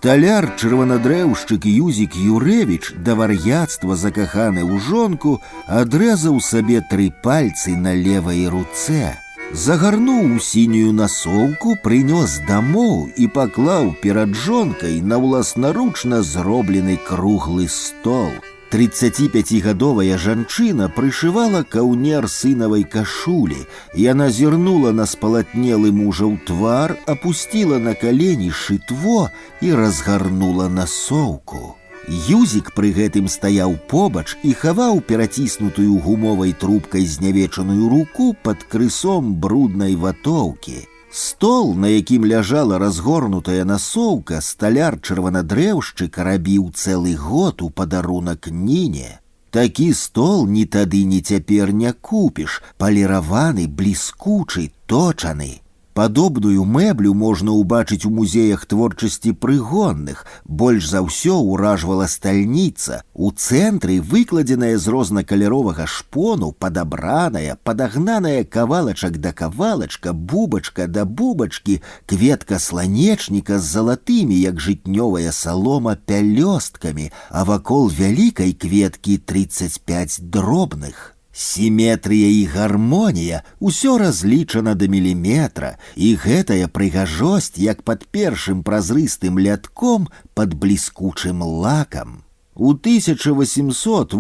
Сталяр чырванадрэўшчык Юзік Юрэвіч, да вар'яцтва закаханы ў жонку, адрэзаў сабе 3 пальцы на левай руцэ. Загарнуў у сінюю насоўку, прынёс дамоў і паклаў перад жонкай на ўласнаручна зроблены круглы стол. 35-гадовая жанчына прышывала каўнер сынавай кашулі. Яна зірнула на спалатнелы мужаў твар, апусціла на калені шытво і разгарнула насоўку. Юзік пры гэтым стаяў побач і хаваў пераціснутую гумовай трубкай знявечаную руку пад крысом бруднай ватоўкі. Стол, на якім ляжала разгорнутая насоўка, сталяр чырванадрэўшчык рабіў цэлы год у падарунак Ніне. Такі стол ні тады, ні цяпер не купіш, паліраваны, бліскучы, точаны. Падобную мэблю можна ўбачыць у музеях творчасці прыгонных. Больш за ўсё ўражвала стальніца. У цэнтры выкладзеная з рознакаляровага шпону, падабраная, падагнаная кавалачак да кавалачка, бубачка да бубачкі, кветка сланечніка з залатымі, як жытнёвая салома, пялёсткамі, а вакол вялікай кветкі 35 дробных. Сіметрыя і гармонія ўсё разлічана да міліметра, і гэтая прыгажосць як пад першым празрыстым лятком пад бліскучым лакам. У 1889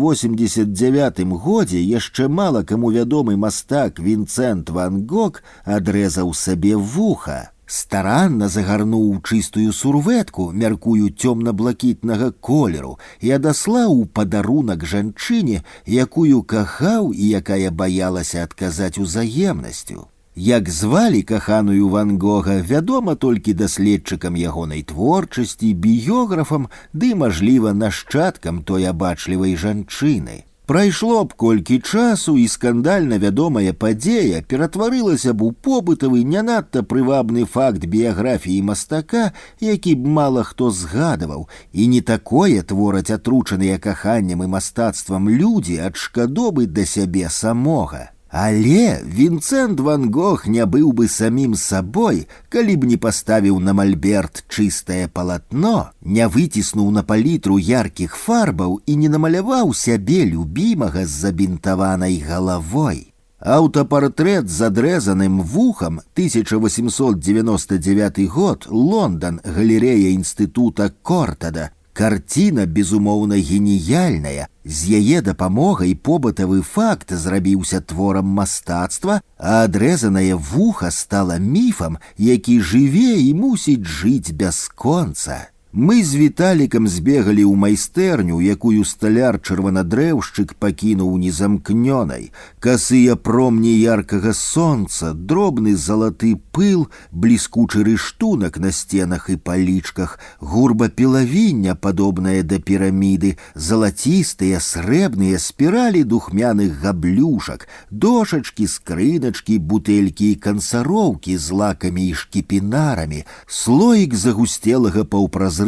годзе яшчэ мала каму вядомы мастак Вінцэнт Ван Гог адрэзаў сабе вуха. Старанна загарнуў чыстую сурветку, мяркую цёмна-блакітнага колеру, і адаслаў у падарунак жанчыне, якую кахаў і якая баялася адказаць узаемнасцю. Як звалі каханую Ван Гога, вядома толькі даследчыкам ягонай творчасці, біёграфам ды, мажліва, нашчадкам той абачлівай жанчыны. Прайшло б колькі часу, і скандальна вядомая падзея ператварылася б у побытавы не надта прывабны факт біяграфіі мастака, які б мала хто згадаваў, і не такое твораць атручаныя каханнем і мастацтвам людзі ад шкадобы да сябе самога. Але Вінцэнт Ван Гог не быў бы самім сабой, калі б не паставіў на мальберт чыстае палатно, не выціснуў на палітру яркіх фарбаў і не намаляваў сябе любімага з забінтаванай галавой. Аўтапартрэт з адрэзаным вухам, 1899 год, Лондан, галерэя інстытута Кортада. Карціна, безумоўна, геніяльная. З яе дапамогай побытавы факт зрабіўся творам мастацтва, а адрэзанае вуха стала міфам, які жыве і мусіць жыць бясконца. Мы з Віталікам збегалі ў майстэрню, якую сталяр чырванадрэўшчык пакінуў незамкнёнай. Касыя промні яркага сонца, дробны залаты пыл, бліскучы рыштунак на сценах і палічках, гурба пілавіння, падобная да піраміды, залацістыя, срэбныя спіралі духмяных габлюшак, дошачкі, скрыначкі, бутэлькі і кансароўкі з лакамі і шкіпінарамі, слоік загусцелага паўпразрыстага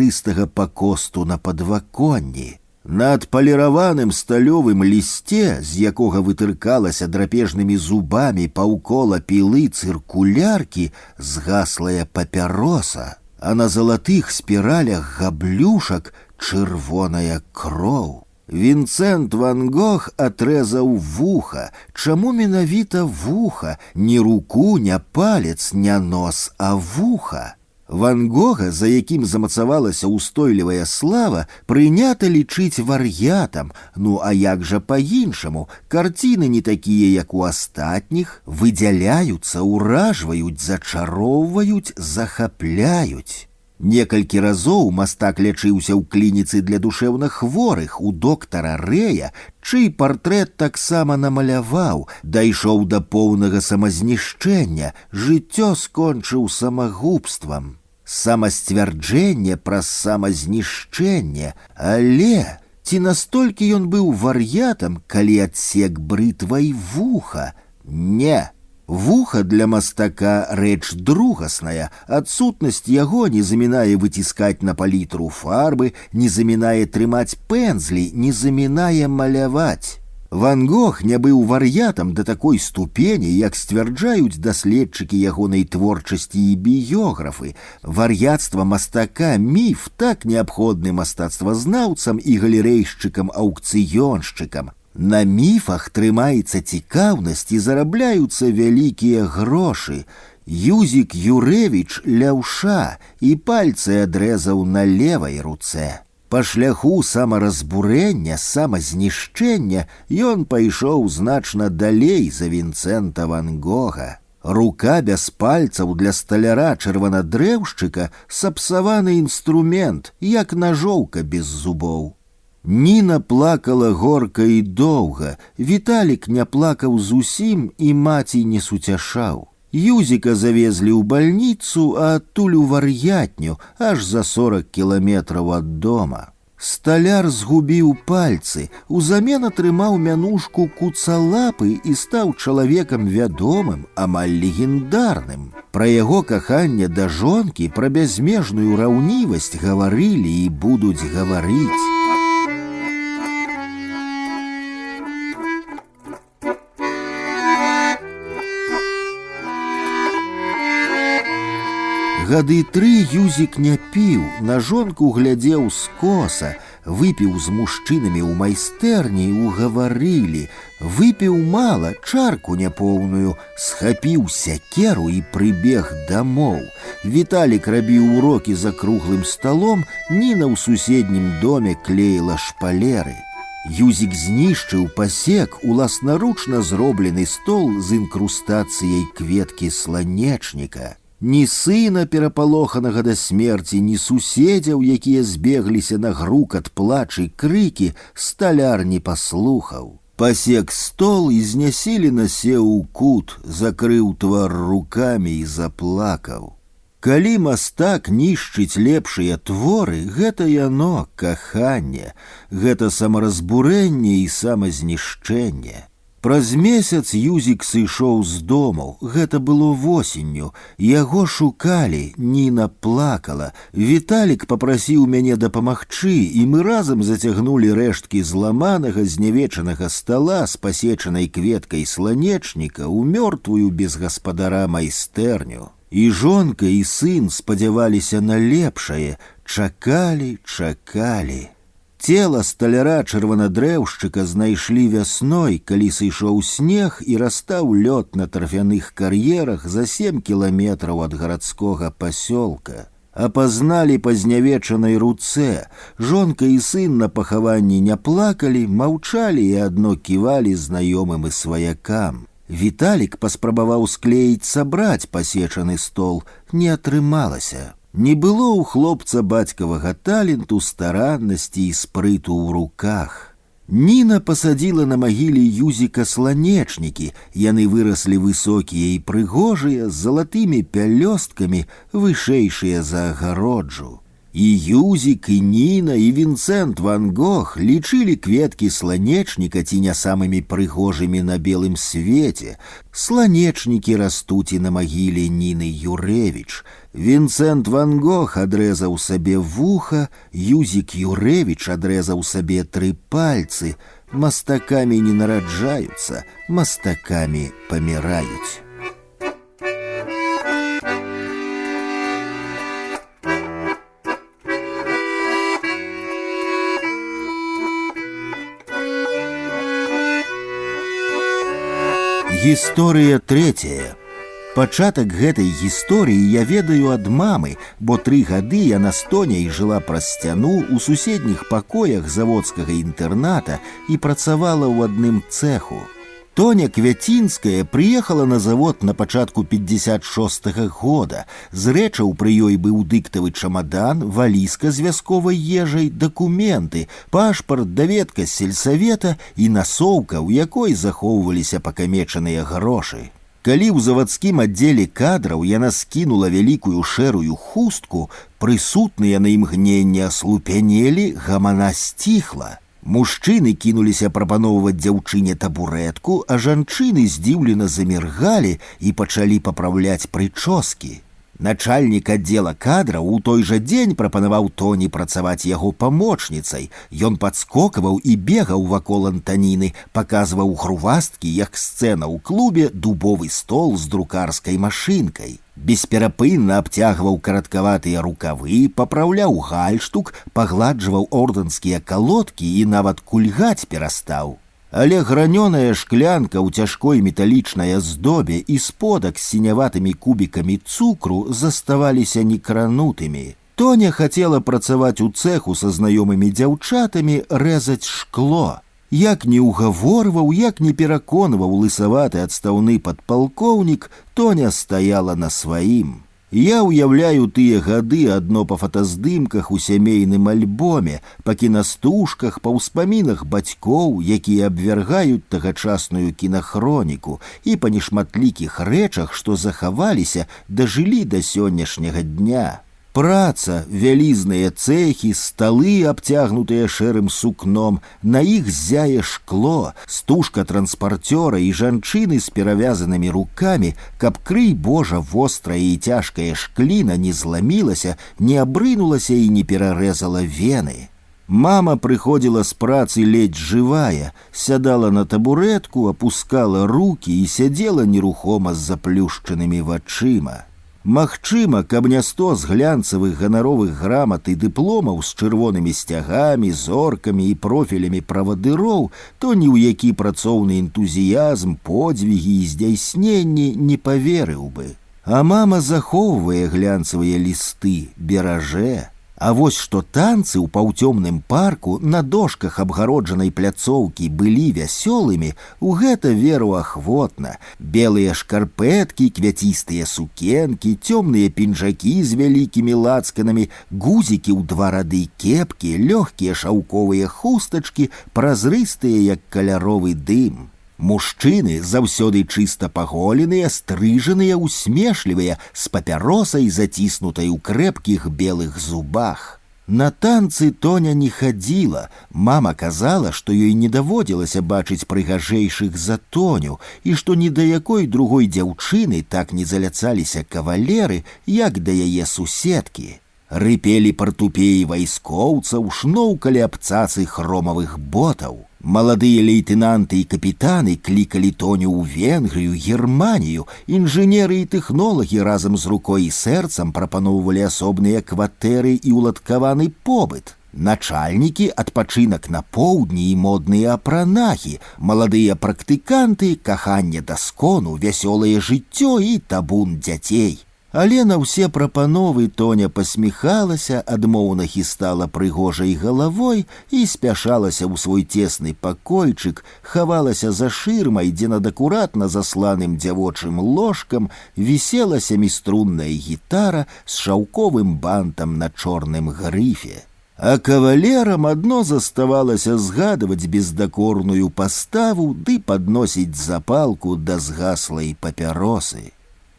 пакосту на падваконні. На адпаліраваным сталёвым лісце, з якога вытыркалася драпежнымі зубамі паўкола пілы цыркуляркі, згаслая папяроса, а на залатых спіралях габлюшак чырвоная кроў. Вінцэнт Ван Гог атрэзаў вуха. Чаму менавіта вуха? Не руку, не палец, не нос, а вуха. Ван Гога, за якім замацавалася ўстойлівая слава, прынята лічыць вар'ятам. Ну а як жа па-іншаму? Карціны не такія, як у астатніх, выдзяляюцца, уражваюць, зачароўваюць, захапляюць. Некалькі разоў мастак лячыўся ў клініцы для душэўна хворых у доктара Рэя, чый партрэт таксама намаляваў, дайшоў да поўнага самазнішчэння, жыццё скончыў самагубствам. Самасцвярджэнне праз самазнішчэнне, але ці настолькі ён быў вар'ятам, калі адсек брытвай вуха? Не. Вуха для мастака рэч другасная, адсутнасць яго не замінае выціскаць на палітру фарбы, не замінае трымаць пэндзлі, не замінае маляваць. Ван Гог не быў вар'ятам да такой ступені, як сцвярджаюць даследчыкі ягонай творчасці і біёграфы. Вар'яцтва мастака – міф, так неабходны мастацтвазнаўцам і галерэйшчыкам-аўкцыёншчыкам. На міфах трымаецца цікаўнасць і зарабляюцца вялікія грошы. Юзік Юрэвіч ляўша і пальцы адрэзаў на левай руцэ. Па шляху самаразбурэння, самазнішчэння ён пайшоў значна далей за Вінцэнта Ван Гога. Рука без пальцаў для сталяра-чырванадрэўшчыка сапсаваны інструмент, як нажоўка без зубоў. Ніна плакала горка і доўга, Віталік не плакаў зусім і маці не суцяшаў. Юзіка завезлі ў бальніцу, а адтуль у вар'ятню, аж за 40 кіламетраў ад дома. Сталяр згубіў пальцы, узамен атрымаў мянушку куцалапы і стаў чалавекам вядомым, амаль легендарным. Пра яго каханне да жонкі, пра бязмежную раўнівасць гаварылі і будуць гаварыць. Гады 3 Юзік не піў, на жонку глядзеў скоса, выпіў з мужчынамі ў майстэрні, угаварылі, выпіў мала, чарку няпоўную, схапіў сякеру і прыбег дамоў. Віталік рабіў урокі за круглым сталом, Ніна ў суседнім доме клеіла шпалеры. Юзік знішчыў пасек уласнаручна зроблены стол з інкрустацыяй кветкі сланечніка. Ні сына перапалоханага да смерці, ні суседзяў, якія збегліся на грукат, плач і крыкі, сталяр не паслухаў. Пасек стол і знясілена сеў у кут, закрыў твар рукамі і заплакаў. Калі мастак нішчыць лепшыя творы, гэта яно каханне, гэта самаразбурэнне і самазнішчэнне. Праз месяц Юзік сышоў з дому, гэта было восенню. Яго шукалі, Ніна плакала. Віталік папрасіў мяне дапамагчы, і мы разам зацягнулі рэшткі зламанага, знявечанага стала з пасечанай кветкай сланечніка ў мёртвую без гаспадара майстэрню. І жонка, і сын спадзяваліся на лепшае, чакалі, чакалі. Цела сталяра-чырванадрэўшчыка знайшлі вясной, калі сышоў снег і растаў лёд на тарфяных кар'ерах за 7 кіламетраў ад гарадскога пасёлка. Апазналі па знявечанай руцэ. Жонка і сын на пахаванні не плакалі, маўчалі і адно ківалі знаёмым і сваякам. Віталік паспрабаваў склеіць сабраць пасечаны стол, не атрымалася. Не было ў хлопца бацькавага таленту, стараннасці і спрыту ў руках. Ніна пасадзіла на магіле Юзіка сланечнікі, яны выраслі высокія і прыгожыя, з залатымі пялёсткамі, вышэйшыя за агароджу. І Юзік, і Ніна, і Вінцэнт Ван Гог лічылі кветкі сланечніка ці не самымі прыгожымі на белым свеце. Сланечнікі растуць і на магіле Ніны Юрэвіч. Вінцэнт Ван Гог адрэзаў сабе вуха, Юзік Юрэвіч адрэзаў сабе 3 пальцы. Мастакамі не нараджаюцца, мастакамі паміраюць. Гісторыя 3. Пачатак гэтай гісторыі я ведаю ад мамы, бо 3 гады яна з Тоняй жыла праз сцяну ў суседніх пакоях заводскага інтэрната і працавала ў адным цэху. Тоня Квяцінская прыехала на завод на пачатку 56-го года. З рэчаў пры ёй быў дыктавы чамадан, валізка з вясковай ежай, дакументы, пашпарт, даведка з сельсавета і насоўка, у якой захоўваліся пакамечаныя грошы. Калі ў завадскім аддзеле кадраў яна скінула вялікую шэрую хустку, прысутныя на імгненне аслупянелі, гамана сціхла. Мужчыны кінуліся прапаноўваць дзяўчыне табурэтку, а жанчыны здзіўлена заміргалі і пачалі папраўляць прычоскі. Начальнік аддзела кадраў у той жа дзень прапанаваў Тоні працаваць яго памочніцай. Ён падскокаваў і бегаў вакол Антаніны, паказваў грувасткі, як сцэна ў клубе, дубовы стол з друкарскай машынкай. Бесперапынна абцягваў караткаватыя рукавы, папраўляў гальштук, пагладжваў ордэнскія калодкі і нават кульгаць перастаў. Але гранёная шклянка ў цяжкой металічнай аздобе і сподак з сіняватымі кубікамі цукру заставаліся некранутымі. Тоня хацела працаваць у цэху са знаёмымі дзяўчатамі, рэзаць шкло. Як не ўгаворваў, як не пераконваў лысаваты адстаўны падпалкоўнік, Тоня стаяла на сваім. Я ўяўляю тыя гады адно па фотаздымках у сямейным альбоме, па кінастужках, па ўспамінах бацькоў, якія абвяргаюць тагачасную кінахроніку, і па нешматлікіх рэчах, што захаваліся, дажылі да сённяшняга дня. Праца, вялізныя цэхі, сталы, абцягнутыя шэрым сукном, на іх ззяе шкло, стужка транспартёра і жанчыны з перавязанымі рукамі, каб крый Божа вострая і цяжкая шкліна не зламілася, не абрынулася і не перарэзала вены. Мама прыходзіла з працы ледзь жывая, сядала на табурэтку, апускала рукі і сядзела нерухома з заплюшчанымі вачыма. Магчыма, каб не 100 з глянцавых ганаровых грамат і дыпломаў з чырвонымі сцягамі, зоркамі і профілямі правадыроў, то ні ў які працоўны энтузіязм, подзвігі і здзяйсненні не паверыў бы. А мама захоўвае глянцавыя лісты, беражэ. А вось што танцы ў паўцёмным парку на дошках абгароджанай пляцоўкі былі вясёлымі, у гэта веру ахвотна. Белыя шкарпэткі, квяцістыя сукенкі, цёмныя пінжакі з вялікімі лацканамі, гузікі ў 2 рады кепкі, лёгкія шаўковыя хустачкі, празрыстыя, як каляровы дым. Мужчыны заўсёды чыста паголеныя, стрыжаныя, усмешлівыя, з папяросай, заціснутай у крэпкіх белых зубах. На танцы Тоня не хадзіла. Мама казала, што ёй не даводзілася бачыць прыгажэйшых за Тоню, і што ні да якой другой дзяўчыны так не заляцаліся кавалеры, як да яе суседкі. Рыпелі партупеі вайскоўцаў, шноўкалі абцацы хромавых ботаў. Маладыя лейтэнанты і капітаны клікалі Тоню ў Венгрыю, Германію, інжынеры і тэхнолагі разам з рукой і сэрцам прапаноўвалі асобныя кватэры і ўладкаваны побыт. Начальнікі адпачынак на поўдні і модныя апранахі, маладыя практыканты, каханне да скону, вясёлае жыццё і табун дзяцей. Але на ўсе прапановы Тоня пасміхалася, адмоўна хістала прыгожай галавой і спяшалася ў свой цесны пакойчык, хавалася за шырмай, дзе над акуратна засланым дзявочым ложкам вісела сяміструнная гітара з шаўковым бантам на чорным грыфе. А кавалерам адно заставалася згадваць бездакорную паставу ды падносіць запалку да згаслай папяросы.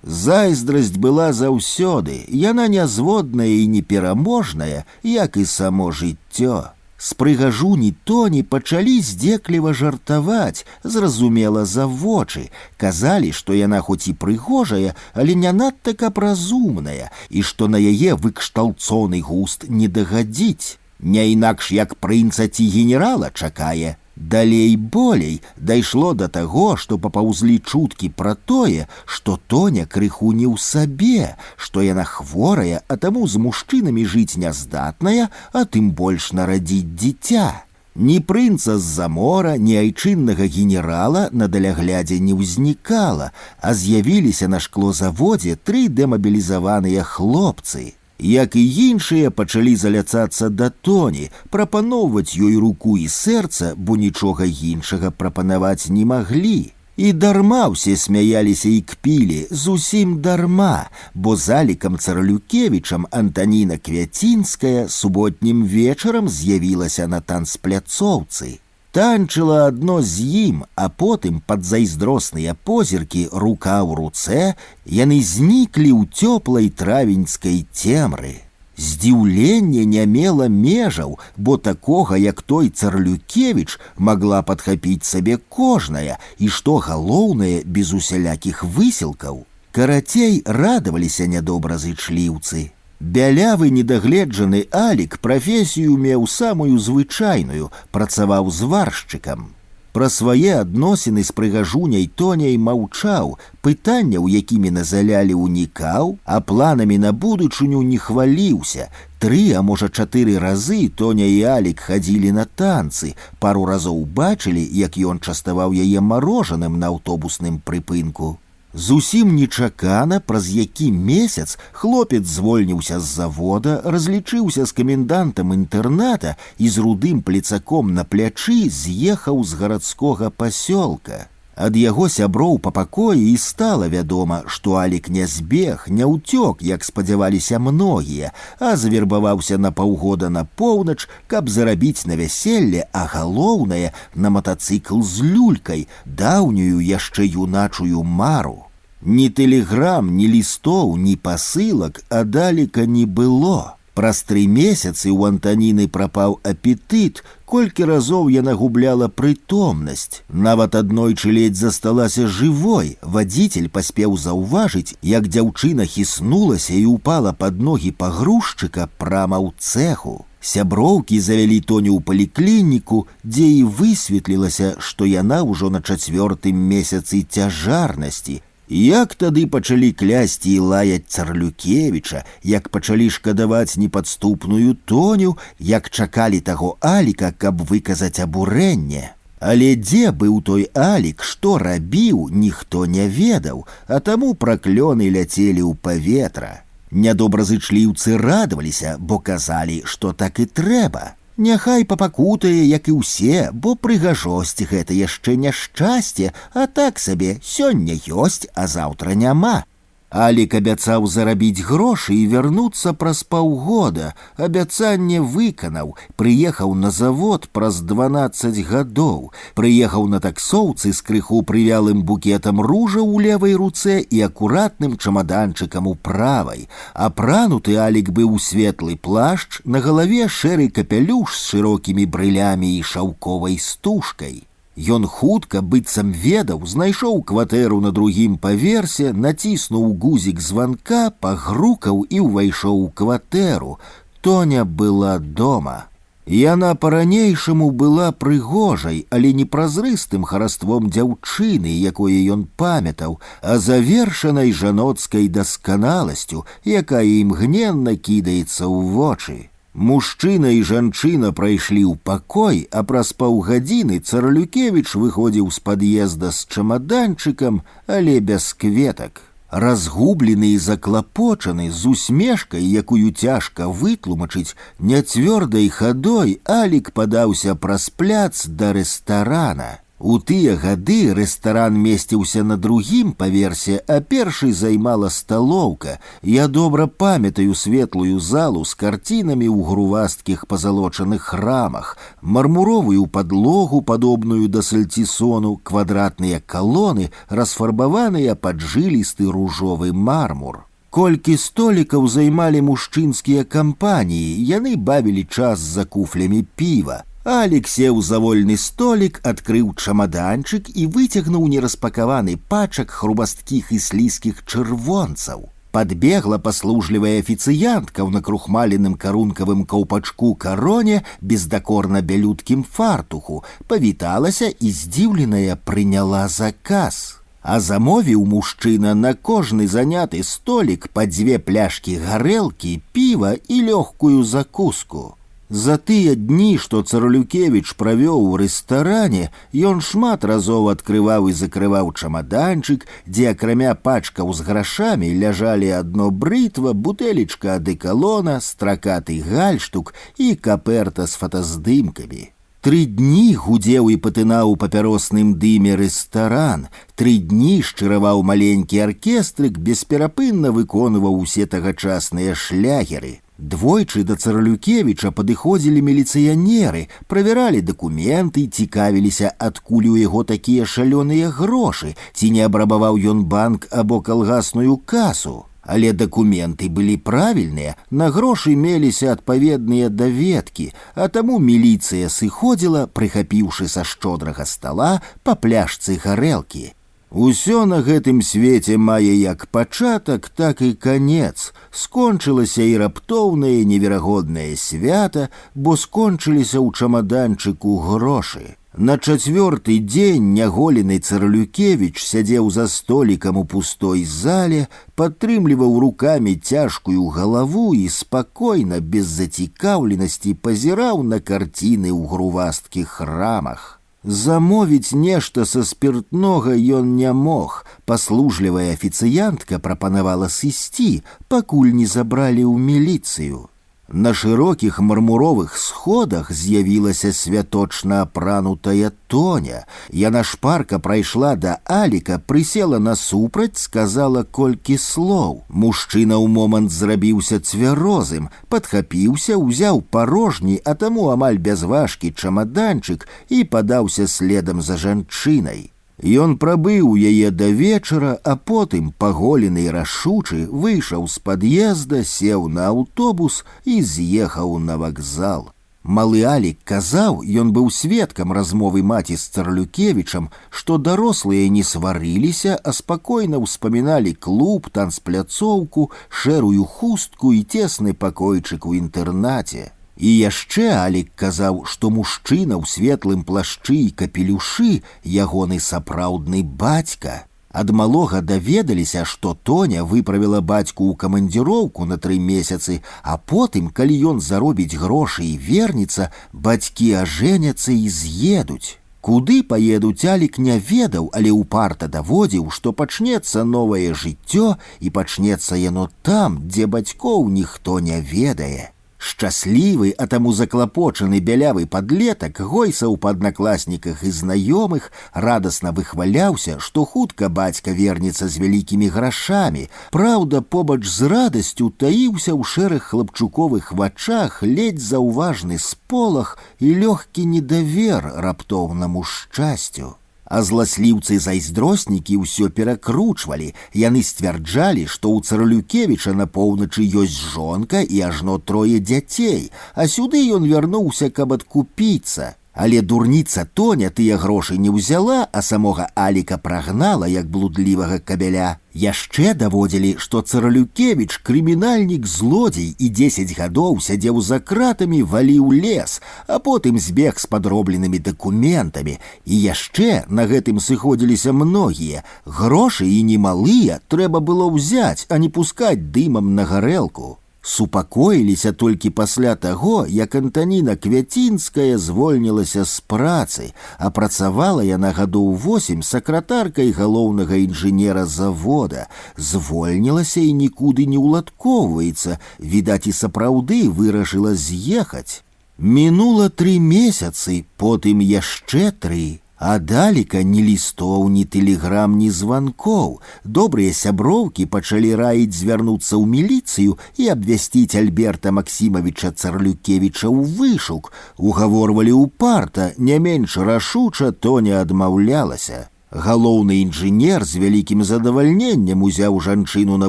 Зайздрасць была заўсёды, яна нязводная і непераможная, як і само жыццё. З прыгажуні Тоні пачалі здзекліва жартаваць, зразумела за вочы. Казалі, што яна хоць і прыгожая, але не надта каб разумная, і што на яе выкшталцоны густ не дагадзіць. Не інакш як прынца ці генерала чакае. Далей болей дайшло да таго, што папаўзлі чуткі пра тое, што Тоня крыху не ў сабе, што яна хворая, а таму з мужчынамі жыць няздатная, а тым больш нарадзіць дзіця. Ні прынца з-за мора, ні айчыннага генерала на даляглядзе не ўзнікала, а з'явіліся на шклозаводзе 3 дэмабілізаваныя хлопцы. Як і іншыя пачалі заляцацца да Тоні, прапаноўваць ёй руку і сэрца, бо нічога іншага прапанаваць не маглі. І дарма ўсе смяяліся і кпілі, зусім дарма, бо залікам Царлюкевічам Антаніна Квяцінская суботнім вечарам з'явілася на танцпляцоўцы. Танчыла адно з ім, а потым пад зайздросныя позіркі рука ў руцэ яны зніклі ў цёплай травеньскай цемры. Здзіўленне не мела межаў, бо такога, як той Царлюкевіч, магла падхапіць сабе кожная, і што галоўнае, без усялякіх высілкаў. Карацей, радаваліся нядобразычліўцы. Бялявы недагледжаны Алік прафесію меў самую звычайную, працаваў зваршчыкам. Пра свае адносіны з прыгажуняй Тоняй маўчаў, пытанняў, якімі назалялі, унікаў, а планамі на будучыню не хваліўся. 3, а можа 4 разы Тоня і Алік хадзілі на танцы, пару разоў бачылі, як ён частаваў яе марожаным на аўтобусным прыпынку. Зусім нечакана, праз які месяц хлопец звольніўся з завода, разлічыўся з камендантам інтэрната і з рудым плецаком на плячы з'ехаў з гарадскога пасёлка. Ад яго сяброў па пакоі і стала вядома, што Алік не збег, не ўцёк, як спадзяваліся многія, а завербаваўся на паўгода на поўнач, каб зарабіць на вяселле, а галоўнае на матацыкл з люлькай, даўнюю яшчэ юначую мару. Ні тэлеграм, ні лістоў, ні пасылак ад Аліка не было. Праз 3 месяцы ў Антаніны прапаў апетыт, колькі разоў яна губляла прытомнасць. Нават аднойчы ледзь засталася жывой. Вадзіцель паспеў заўважыць, як дзяўчына хіснулася і упала пад ногі пагрузчыка прама ў цэху. Сяброўкі завялі Тоню ў паліклініку, дзе і высветлілася, што яна ўжо на 4-м месяцы цяжарнасці. Як тады пачалі клясці і лаяць Царлюкевіча, як пачалі шкадаваць непадступную Тоню, як чакалі таго Аліка, каб выказаць абурэнне. Але дзе быў той Алік, што рабіў, ніхто не ведаў, а таму праклёны ляцелі ў паветра. Нядобразычліўцы радаваліся, бо казалі, што так і трэба. Няхай папакутае, як і ўсе, бо прыгажосць гэта яшчэ няшчасце, а так сабе сёння ёсць, а заўтра няма. Алік абяцаў зарабіць грошы і вярнуцца праз паўгода. Абяцанне выканаў, прыехаў на завод праз 12 гадоў, прыехаў на таксоўцы з крыху прывялым букетам ружа ў левай руцэ і акуратным чамаданчыкам у правай. Апрануты Алік быў у светлы плашч, на галаве шэры капялюш з шырокімі брылямі і шаўковай стужкай. Ён хутка, быццам ведаў, знайшоў кватэру на 2-м паверсе, націснуў гузік званка, пагрукаў і ўвайшоў у кватэру. Тоня была дома. Яна па-ранейшаму была прыгожай, але не празрыстым хараством дзяўчыны, якое ён памятаў, а завершанай жаноцкай дасканаласцю, якая імгненна кідаецца ў вочы. Мужчына і жанчына прайшлі ў пакой, а праз паўгадзіны Царлюкевіч выходзіў з пад'езда з чамаданчыкам, але без кветак. Разгублены і заклапочаны, з усмешкай, якую цяжка вытлумачыць, няцвёрдай хадой Алік падаўся праз пляц да рэстарана. У тыя гады рэстаран месціўся на 2-м паверсе, а першы займала сталоўка. Я добра памятаю светлую залу з карцінамі ў грувасткіх пазалочаных рамах, мармуровую падлогу, падобную да сальцісону, квадратныя калоны, расфарбаваныя пад жылісты ружовы мармур. Колькі столікаў займалі мужчынскія кампаніі, яны бавілі час за куфлямі піва. Алік сеў за вольны столік, адкрыў чамаданчык і выцягнуў нераспакаваны пачак хрубасткіх і слізкіх чырвонцаў. Падбегла паслужлівая афіцыянтка ў накрухмаленым карункавым каўпачку кароне, бездакорна бялюткім фартуху, павіталася і здзіўленая прыняла заказ. А замовіў мужчына на кожны заняты столік па 2 пляшкі гарэлкі, піва і лёгкую закуску. За тыя дні, што Царлюкевіч правёў у рэстаране, ён шмат разоў адкрываў і закрываў чамаданчык, дзе акрамя пачкаў з грашамі ляжалі адно брытва, бутэлечка адэкалона, стракаты гальштук і капэрта з фотаздымкамі. 3 дні гудзеў і патынаў у папяросным дыме рэстаран, 3 дні шчыраваў маленькі аркестрык, бесперапынна выконваў усе тагачасныя шлягеры. Двойчы да Царлюкевіча падыходзілі міліцыянеры, правяралі дакументы, цікавіліся, адкуль у яго такія шалёныя грошы, ці не абрабаваў ён банк або калгасную касу. Але дакументы былі правільныя, на грошы меліся адпаведныя даведкі, а таму міліцыя сыходзіла, прыхапіўшы са шчодрага стала па пляшцы гарэлкі. Усё на гэтым свеце мае як пачатак, так і канец. Скончылася і раптоўнае неверагоднае свята, бо скончыліся ў чамаданчыку грошы. На 4-й дзень няголены Царлюкевіч сядзеў за столікам у пустой зале, падтрымліваў рукамі цяжкую галаву і спакойна, без зацікаўленасці пазіраў на карціны ў грувасткіх рамах. Замовіць нешта са спиртнога ён не мог. Паслужлівая афіцыянтка прапанавала сысці, пакуль не забралі ў міліцыю. На шырокіх мармуровых сходах з'явілася святочна апранутая Тоня. Яна шпарка прайшла да Аліка, прысела насупраць, сказала колькі слоў. Мужчына ў момант зрабіўся цвярозым, падхапіўся, узяў парожні, а таму амаль без важкі чамаданчык і падаўся следам за жанчынай. Ён прабыў яе да вечара, а потым, паголены і рашучы, выйшаў з пад'езда, сеў на аўтобус і з'ехаў на вакзал. Малы Алік казаў, ён быў сведкам размовы маці з Царлюкевічам, што дарослыя не сварыліся, а спакойна ўспаміналі клуб, танцпляцоўку, шэрую хустку і цесны пакойчык у інтэрнаце. І яшчэ Алік казаў, што мужчына ў светлым плашчы і капелюшы ягоны сапраўдны бацька. Ад малога даведаліся, што Тоня выправіла бацьку ў камандзіроўку на 3 месяцы, а потым, калі ён заробіць грошы і вернецца, бацькі ажэняцца і з'едуць. Куды паедуць, Алік не ведаў, але ўпарта даводзіў, што пачнецца новае жыццё, і пачнецца яно там, дзе бацькоў ніхто не ведае. Шчаслівы, а таму заклапочаны бялявы падлетак гойсаў па аднакласніках і знаёмых, радасна выхваляўся, што хутка бацька вернецца з вялікімі грашамі. Праўда, побач з радасцю таіўся ў шэрых хлапчуковых вачах ледзь заўважны сполах і лёгкі недавер раптоўнаму шчасцю. А зласліўцы-зайздроснікі ўсё перакручвалі. Яны сцвярджалі, што ў Царлюкевіча на поўначы ёсць жонка і ажно 3 дзяцей, а сюды ён вярнуўся, каб адкупіцца. Але дурніца Тоня тыя грошы не ўзяла, а самога Аліка прагнала, як блудлівага кабеля. Яшчэ даводзілі, што Царлюкевіч крымінальнік-злодзей і 10 гадоў сядзеў за кратамі, валіў лес, а потым збег з падробленымі дакументамі. І яшчэ на гэтым сыходзіліся многія. Грошы і немалыя трэба было ўзяць, а не пускаць дымам на гарэлку. Супакоіліся толькі пасля таго, як Антаніна Квяцінская звольнілася з працы, а працавала яна гадоў 8 сакратаркай галоўнага інжынера завода. Звольнілася і нікуды не ўладкоўваецца, відаць, і сапраўды вырашыла з'ехаць. Мінула 3 месяцы, потым яшчэ 3. А Аліка ні лістоў, ні тэлеграм, ні званкоў. Добрыя сяброўкі пачалі раіць звярнуцца ў міліцыю і абвясціць Альберта Максімавіча Царлюкевіча ў вышук. Угаворвалі ўпарта, не менш рашуча Тоня адмаўлялася. Галоўны інжынер з вялікім задавальненнем узяў жанчыну на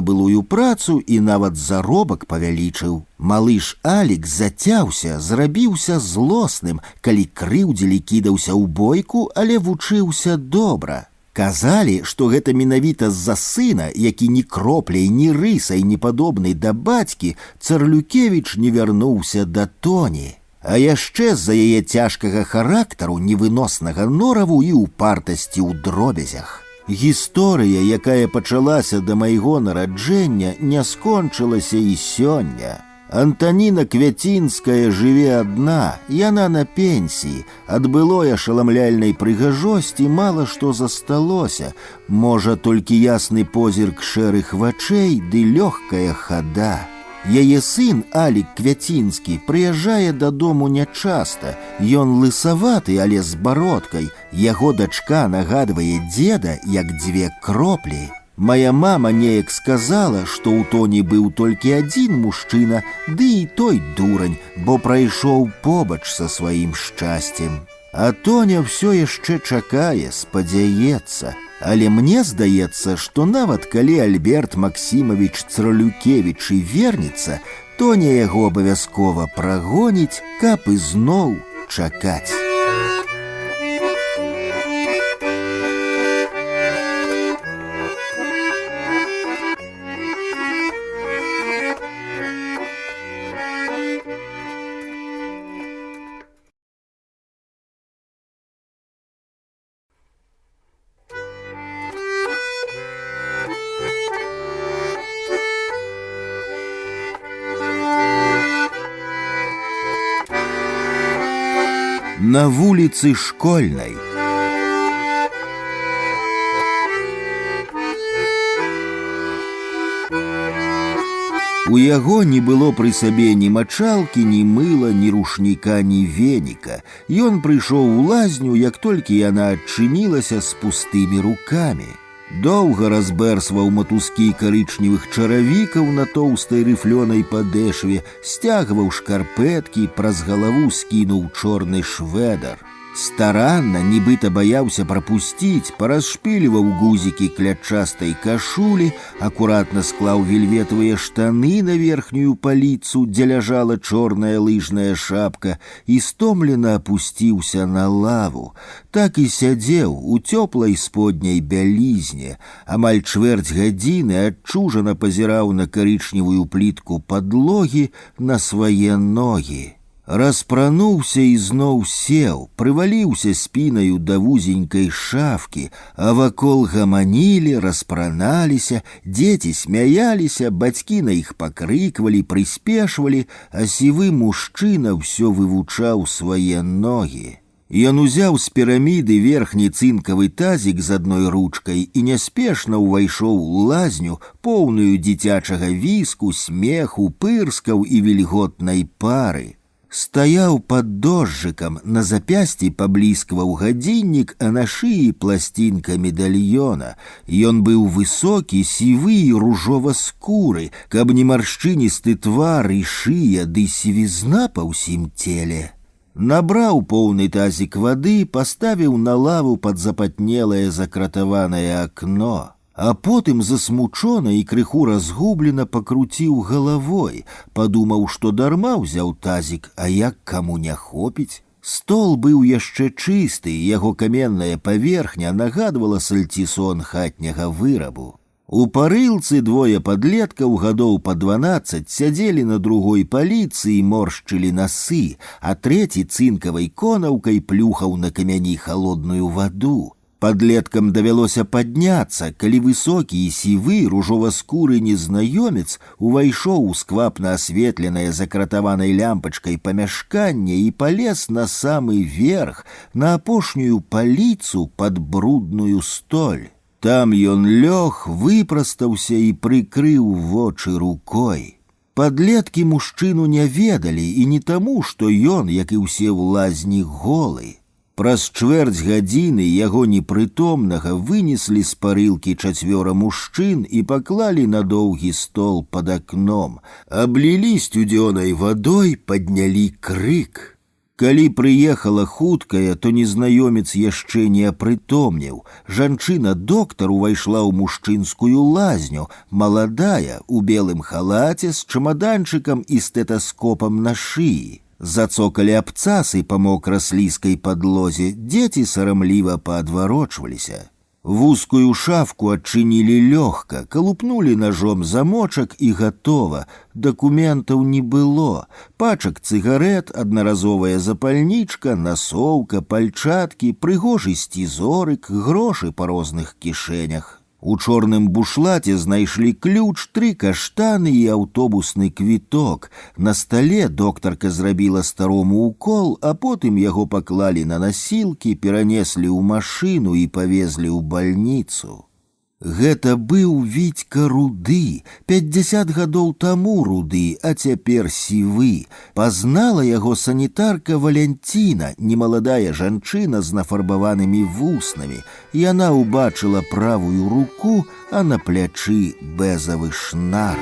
былую працу і нават заробак павялічыў. Малыш Алік зацяўся, зрабіўся злосным, калі крыўдзілі, кідаўся ў бойку, але вучыўся добра. Казалі, што гэта менавіта з-за сына, які ні кропляй, ні рысай не падобны да бацькі, Царлюкевіч не вярнуўся да Тоні. А яшчэ з-за яе цяжкага характару, невыноснага нораву і упартасці ў дробязях. Гісторыя, якая пачалася да майго нараджэння, не скончылася і сёння. Антаніна Квяцінская жыве адна, яна на пенсіі. Ад былой ашаламляльнай прыгажосці мала што засталося. Можа, толькі ясны позірк шэрых вачэй ды лёгкая хада. Яе сын Алік Квяцінскі прыязджае дадому нячаста. Ён лысаваты, але з бародкай. Яго дачка нагадвае дзеда, як 2 кроплі. Мая мама неяк сказала, што ў Тоні быў толькі адзін мужчына, ды і той дурань, бо прайшоў побач са сваім шчасцем. А Тоня ўсё яшчэ чакае, спадзяецца. Але мне здаецца, што нават калі Альберт Максімавіч Царлюкевіч і вернецца, Тоня яго абавязкова прагоніць, каб ізноў чакаць. На вуліцы Школьнай У яго не было пры сабе ні мачалкі, ні мыла, ні рушніка, ні веніка. Ён прыйшоў у лазню, як толькі яна адчынілася з пустымі рукамі. Доўга разбэрсваў матускі карычневых чаравікаў на тоўстай рыфлёнай падэшве, сцягваў шкарпэткі, праз галаву скінуў чорны швэдар. Старанна, нібыта баяўся прапусціць, парасшпіліваў гузікі клятчастай кашулі, акуратна склаў вельветавыя штаны на верхнюю паліцу, дзе ляжала чорная лыжная шапка, і стомлена апусціўся на лаву. Так і сядзеў у цёплай сподняй бялізне. Амаль чвэрць гадзіны адчужана пазіраў на карычневую плітку падлогі, на свае ногі. Распрануўся і зноў сеў, прываліўся спінаю да вузенькай шафкі, а вакол гаманілі, распраналіся, дзеці смяяліся, бацькі на іх пакрыквалі, прыспешвалі, а сівы мужчына ўсё вывучаў свае ногі. Ён узяў з піраміды верхні цынкавы тазік з адной ручкай і няспешна ўвайшоў у лазню, поўную дзіцячага віску, смеху, пырскаў і вільготнай пары. Стаяў пад дожджыкам, на запясці пабліскваў гадзіннік, а на шыі пласцінка медальёна. Ён быў высокі, сівы і ружова-скуры, каб не маршчыністы твар і шыя, ды сівізна па ўсім целе. Набраў поўны тазік вады, паставіў на лаву пад запатнелае закратаванае акно. А потым засмучона і крыху разгублена пакруціў галавой, падумаў, што дарма ўзяў тазік, а як каму не хопіць. Стол быў яшчэ чысты, яго каменная паверхня нагадвала сальцісон хатняга вырабу. У парылцы двое падлеткаў гадоў па 12 сядзелі на другой паліцы і моршчылі насы, а трэці цынкавай конаўкай плюхаў на камяні халодную ваду. Падлеткам давялося падняцца, калі высокі і сівы ружова-скуры незнаёмец увайшоў у сквапна асветленае закратаванай лямпачкай памяшканне і палез на самы верх, на апошнюю паліцу пад брудную столь. Там ён лёг, выпрастаўся і прыкрыў вочы рукой. Падлеткі мужчыну не ведалі, і не таму, што ён, як і ўсе ў лазні, голы. Праз чвэрць гадзіны яго непрытомнага вынеслі з парылкі 4 мужчын і паклалі на доўгі стол пад акном. Аблілі сцюдзёнай вадой, паднялі крык. Калі прыехала хуткая, то незнаёмец яшчэ не апрытомнеў. Жанчына-доктар увайшла ў мужчынскую лазню, маладая, у белым халаце з чамаданчыкам і стэtaскопам на шыі. Зацокалі абцасы па мокра-слізкай падлозе, дзеці сарамліва паадварочваліся. Вузкую шафку адчынілі лёгка, калупнулі ножом замочак і гатова. Дакументаў не было. Пачак цыгарэт, аднаразовая запальнічка, насоўка, пальчаткі, прыгожы сцізорык, грошы па розных кішэнях. У чорным бушлаце знайшлі ключ, 3 каштаны і аўтобусны квіток. На стале доктарка зрабіла старому укол, а потым яго паклалі на насілкі, перанеслі ў машыну і павезлі ў бальніцу. Гэта быў Вітька руды, 50 гадоў таму руды, а цяпер сівы. Пазнала яго санітарка Валянціна, немаладая жанчына з нафарбаванымі вуснамі. Яна ўбачыла правую руку, а на плячы бэзавы шнар.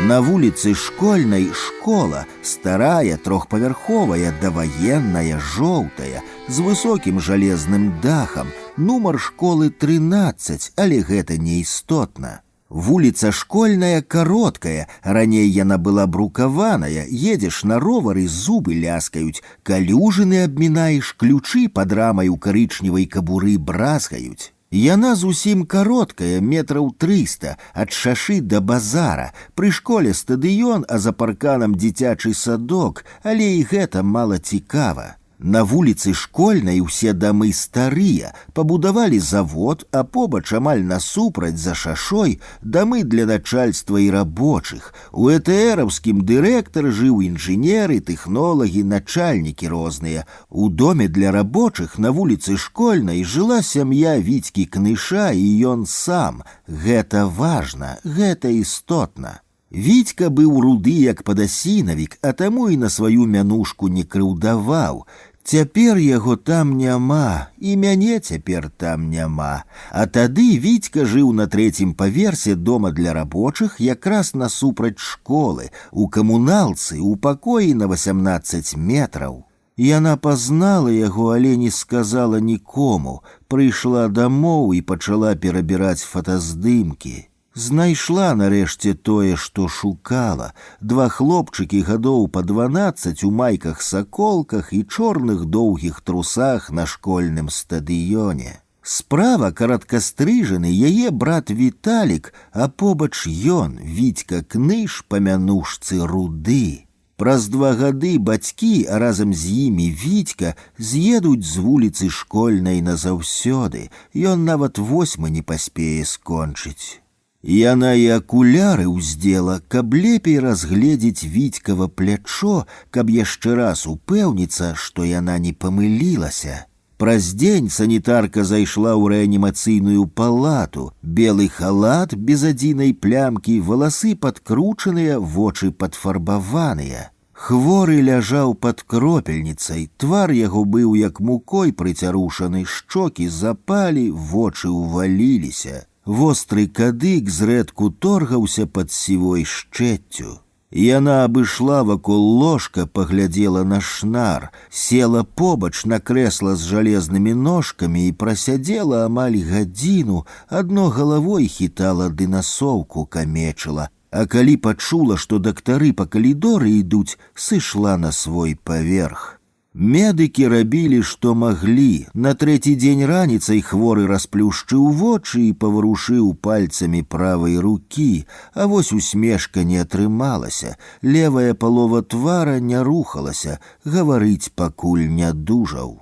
На вуліцы Школьнай школа, старая, трохпавярховая, даваенная, жоўтая, з высокім жалезным дахам, нумар школы 13, але гэта не істотна. Вуліца Школьная кароткая, раней яна была брукаваная, едзеш на ровары, зубы ляскаюць, калюжыны абмінаеш, ключы пад рамай у карычневай кабуры бразгаюць. Яна зусім кароткая, метраў 300, ад шашы да базара. Пры школе стадыён, а за парканам дзіцячы садок, але і гэта мала цікава. На вуліцы Школьнай усе дамы старыя, пабудавалі завод, а побач амаль насупраць за шашой дамы для начальства і рабочых. У ЭТРаўскім дырэктар жыў інжынеры, тэхнолагі, начальнікі розныя. У доме для рабочых на вуліцы Школьнай жыла сям'я Вітькі Кныша і ён сам. Гэта важна, гэта істотна. Вітька быў руды як падасінавік, а таму і на сваю мянушку не крыўдаваў. Цяпер яго там няма, і мяне цяпер там няма. А тады Вітька жыў на 3-м паверсе дома для рабочых якраз насупраць школы, у камуналцы, у пакоі на 18 метраў. Яна пазнала яго, але не сказала нікому, прыйшла дамоў і пачала перабіраць фотаздымкі. Знайшла нарэшце тое, што шукала. 2 хлопчыкі гадоў па 12 у майках-саколках і чорных доўгіх трусах на школьным стадыёне. Справа караткастрыжаны яе брат Віталік, а побач ён, Вітька Кныш, па мянушцы руды. Праз 2 гады бацькі, а разам з імі Вітька, з'едуць з вуліцы Школьнай назаўсёды. Ён нават 8 не паспее скончыць. Яна і акуляры ўздзела, каб лепей разгледзець Вітькава плячо, каб яшчэ раз упэўніцца, што яна не памылілася. Праз дзень санітарка зайшла ў рэанімацыйную палату. Белы халат без адзінай плямкі, валасы падкручаныя, вочы падфарбаваныя. Хворы ляжаў пад кропельніцай, твар яго быў як мукой прыцярушаны, шчокі запалі, вочы ўваліліся. Востры кадык зрэдку торгаўся пад сівой шчэццю. Яна абышла вакол ложка, паглядзела на шнар, села побач на крэсла з жалезнымі ножкамі і прасядзела амаль гадзіну, адно галавой хітала ды насоўку камечыла, а калі пачула, што дактары па калідоры ідуць, сышла на свой паверх. Медыкі рабілі, што маглі. На 3-й дзень раніцай хворы расплюшчыў вочы і паварушыў пальцамі правай рукі, а вось усмешка не атрымалася, левая палова твара не рухалася, гаварыць пакуль не дужаў.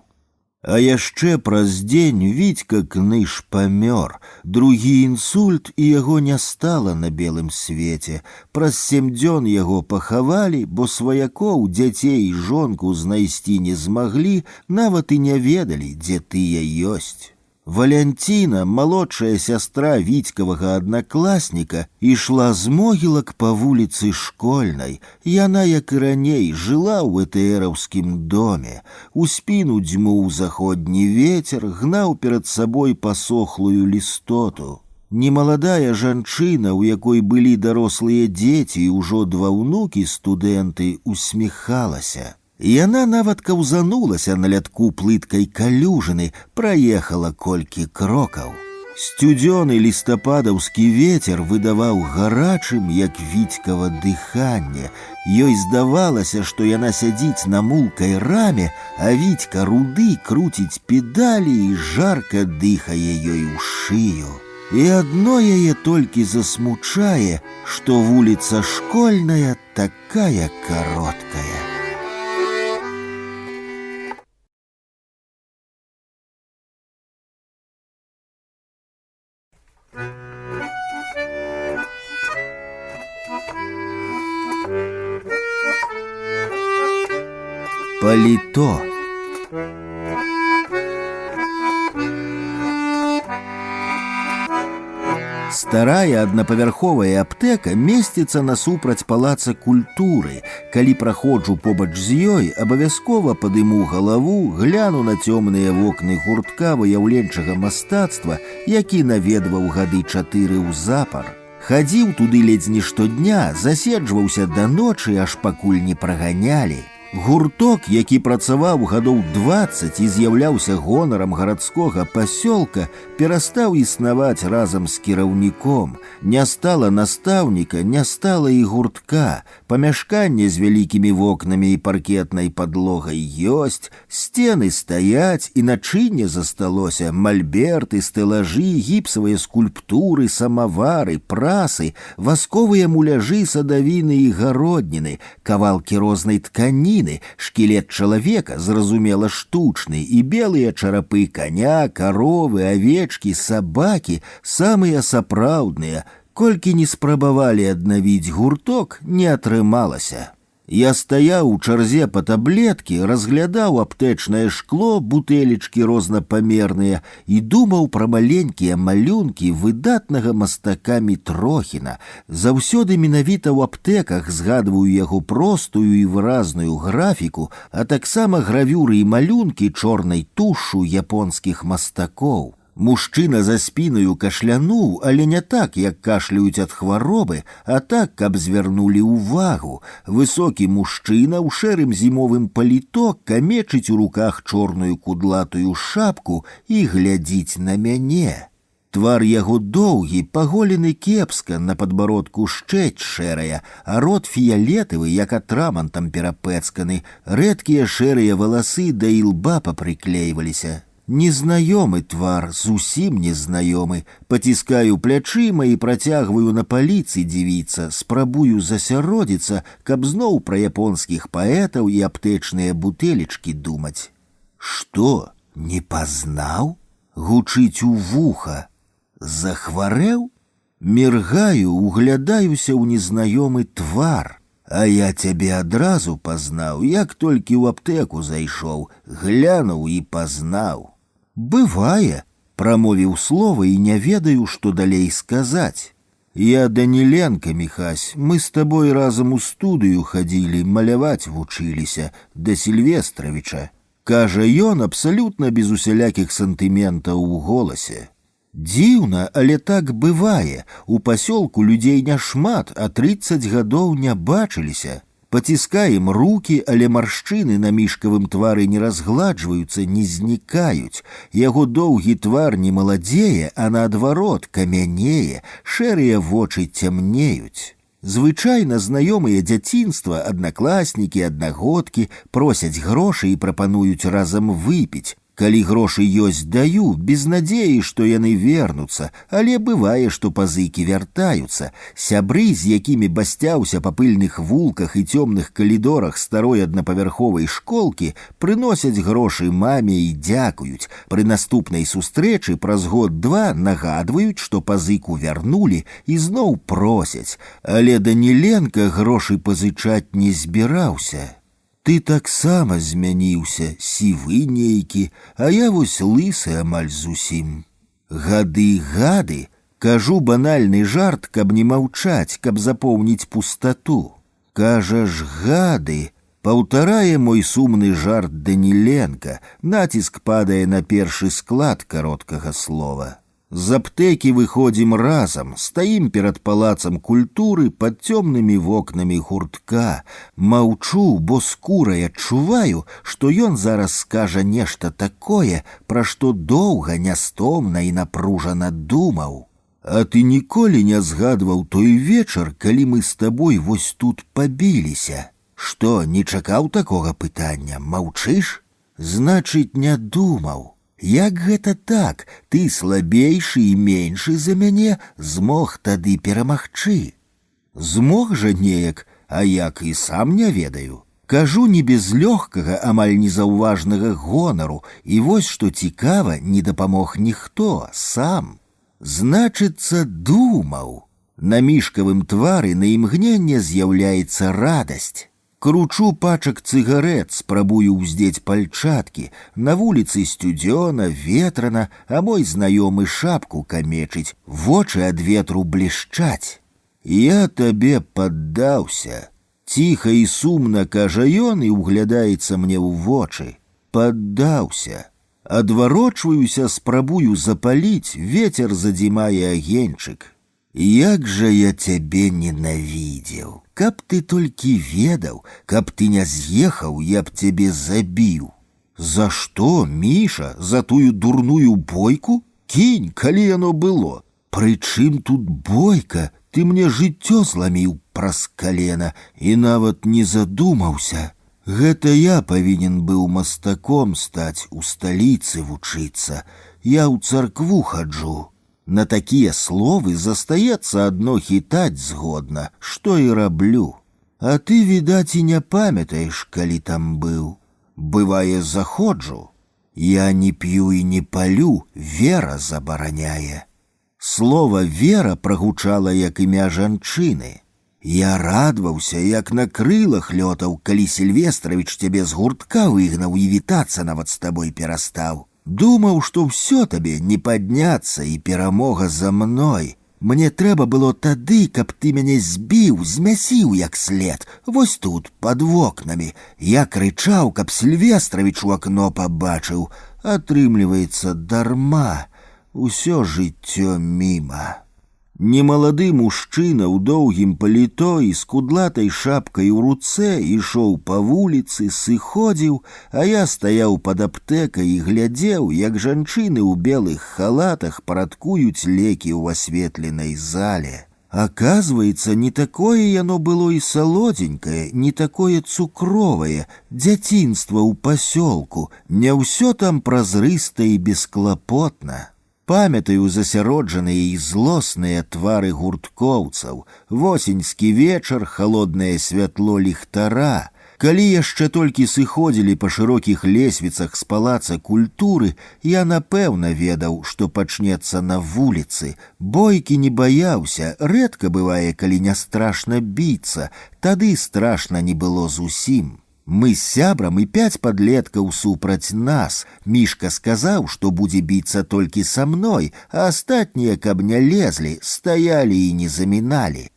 А яшчэ праз дзень Вітька Кныш памёр. Другі інсульт, і яго не стала на белым свеце. Праз 7 дзён яго пахавалі, бо сваякоў, дзяцей і жонку знайсці не змаглі, нават і не ведалі, дзе тыя ёсць. Валянціна, малодшая сястра Вітькавага аднакласніка, ішла з могілак па вуліцы Школьнай. Яна, як і раней, жыла ў ЭТРаўскім доме. У спіну дзьмуў заходні вецер, гнаў перад сабой пасохлую лістоту. Немаладая жанчына, у якой былі дарослыя дзеці і ўжо 2 ўнукі-студэнты, усміхалася. Яна нават каўзанулася на лядку плыткай калюжыны, праехала колькі крокаў. Сцюдзёны лістападаўскі вецер выдаваў гарачым, як Вітькава дыханне. Ёй здавалася, што яна сядзіць на мулкай раме, а Вітька руды круціць педалі і жарка дыхае ёй у шыю. І адно яе толькі засмучае, што вуліца Школьная такая кароткая. Паліто. Старая аднапавярховая аптэка месціцца насупраць палаца культуры. Калі праходжу побач з ёй, абавязкова падыму галаву, гляну на цёмныя вокны гуртка выяўленчага мастацтва, які наведваў гады 4 ў запар. Хадзіў туды ледзь не штодня, заседжваўся да ночы, аж пакуль не праганялі. Гурток, які працаваў гадоў 20 і з'яўляўся гонарам гарадскога пасёлка, перастаў існаваць разам з кіраўніком. Не стала настаўніка, не стала і гуртка. Памяшканне з вялікімі вокнамі і паркетнай падлогай ёсць, сцены стаяць, і начынне засталося: мальберты, стэлажы, гіпсавыя скульптуры, самавары, прасы, васковыя муляжы, садавіны і гародніны, кавалкі рознай тканіны, тканіны, шкілет чалавека, зразумела, штучны, і белыя чарапы коня, каровы, авечкі, сабакі, самыя сапраўдныя. Колькі не спрабавалі аднавіць гурток, не атрымалася. Я стаяў у чарзе па таблеткі, разглядаў аптэчнае шкло, бутэлечкі рознапамерныя і думаў пра маленькія малюнкі выдатнага мастака Мітрохіна. Заўсёды менавіта ў аптэках згадваю яго простую і выразную графіку, а таксама гравюры і малюнкі чорнай тушшу японскіх мастакоў. Мужчына за спінаю кашлянуў, але не так, як кашляюць ад хваробы, а так, каб звярнулі ўвагу. Высокі мужчына ў шэрым зімовым паліто камечыць у руках чорную кудлатую шапку і глядзіць на мяне. Твар яго доўгі, паголены кепска, на падбародку шчэць шэрая, а рот фіялетавы, як атрамантам перапэцканы, рэдкія шэрыя валасы да ілба папрыклейваліся. Незнаёмы твар, зусім незнаёмы. Паціскаю плячыма і працягваю на паліцы дзівіцца, спрабую засяродзіцца, каб зноў пра японскіх паэтаў і аптэчныя бутэлечкі думаць. Што, не пазнаў? Гучыць у вуха. Захварэў? Міргаю, углядаюся ў незнаёмы твар. А я цябе адразу пазнаў, як толькі ў аптэку зайшоў, глянуў і пазнаў. «Бывае», — прамовіў слова і не ведаю, што далей сказаць. «Я Даніленка, Міхась, мы з табой разам у студыю хадзілі, маляваць вучыліся, да Сільвестравіча», — кажа ён абсалютна без усялякіх сантыментаў у голасе. Дзіўна, але так бывае. У пасёлку людзей няшмат, а 30 гадоў не бачыліся. Паціскаем рукі, але маршчыны на мішкавым твары не разгладжваюцца, не знікаюць. Яго доўгі твар не маладзее, а наадварот камянее, шэрыя вочы цямнеюць. Звычайна знаёмыя дзяцінства, аднакласнікі, аднагодкі просяць грошы і прапануюць разам выпіць. Калі грошы ёсць, даю, без надзеі, што яны вернуцца, але бывае, што пазыкі вяртаюцца. Сябры, з якімі басцяўся па пыльных вулках і цёмных калідорах старой аднапавярховай школкі, прыносяць грошы маме і дзякуюць. Пры наступнай сустрэчы праз год-два нагадваюць, што пазыку вярнулі і зноў просяць. Але Даніленка грошы пазычаць не збіраўся. Ты таксама змяніўся, сівы нейкі, а я вось лысы амаль зусім. Гады, кажу банальны жарт, каб не маўчаць, каб запоўніць пустату. Кажаш, гады, паўтарае мой сумны жарт Даніленка, націск падае на першы склад кароткага слова. З аптэкі выходзім разам, стаім перад палацам культуры пад цёмнымі вокнамі гуртка. Маўчу, бо скурай адчуваю, што ён зараз скажа нешта такое, пра што доўга, нястомна і напружана думаў. А ты ніколі не згадваў той вечар, калі мы з табой вось тут пабіліся? Што, не чакаў такога пытання, маўчыш? Значыць, не думаў. Як гэта так, ты слабейшы і меншы за мяне змог тады перамагчы? Змог жа неяк, а як і сам не ведаю. Кажу не без лёгкага, амаль незаўважнага гонару, і вось што цікава, не дапамог ніхто, сам. Значыцца, думаў. На мішкавым твары на імгненне з'яўляецца радасць. Кручу пачак цыгарэт, спрабую ўздзець пальчаткі. На вуліцы сцюдзёна, ветрана, а мой знаёмы шапку камечыць, вочы ад ветру блішчаць. Я табе паддаўся. Ціха і сумна кажа ён і ўглядаецца мне ў вочы. Паддаўся. Адварочваюся, спрабую запаліць, вецер задзімае агеньчык. Як жа я цябе ненавідзеў. Каб ты толькі ведаў, каб ты не з'ехаў, я б цябе забіў. За што, Міша, за тую дурную бойку? Кінь, калі яно было. Прычым тут бойка? Ты мне жыццё зламіў праз калена і нават не задумаўся. Гэта я павінен быў мастаком стаць, у сталіцы вучыцца. Я ў царкву хаджу. На такія словы застаецца адно хітаць згодна, што і раблю. А ты, відаць, і не памятаеш, калі там быў. Бывае, заходжу. Я не п'ю і не палю, вера забараняе. Слова «вера» прагучала як імя жанчыны. Я радваўся, як на крылах лётаў, калі Сільвестравіч цябе з гуртка выгнаў і вітацца нават з табой перастаў. Думаў, што ўсё табе не падняцца і перамога за мной. Мне трэба было тады, каб ты мяне збіў, змясіў як след, вось тут, пад вокнамі. Я крычаў, каб Сільвестравіч у акно пабачыў. Атрымліваецца, дарма. Усё жыццё міма. Немалады мужчына ў доўгім паліто і з кудлатай шапкай у руцэ ішоў па вуліцы, сыходзіў, а я стаяў пад аптэкай і глядзеў, як жанчыны ў белых халатах парадкуюць лекі ў асветленай зале. Аказваецца, не такое яно было і салодзенькае, не такое цукровае, дзяцінства ў пасёлку, не ўсё там празрыста і бесклапотна. Памятаю засяроджаныя і злосныя твары гурткоўцаў, восеньскі вечар, халоднае святло ліхтара. Калі яшчэ толькі сыходзілі па шырокіх лесвіцах з палаца культуры, я напэўна ведаў, што пачнецца на вуліцы. Бойкі не баяўся, рэдка бывае, калі не страшна біцца, тады страшна не было зусім. Мы з сябрам і 5 падлеткаў супраць нас. Мішка сказаў, што будзе біцца толькі са мной, а астатнія, каб не лезлі, стаялі і не заміналі.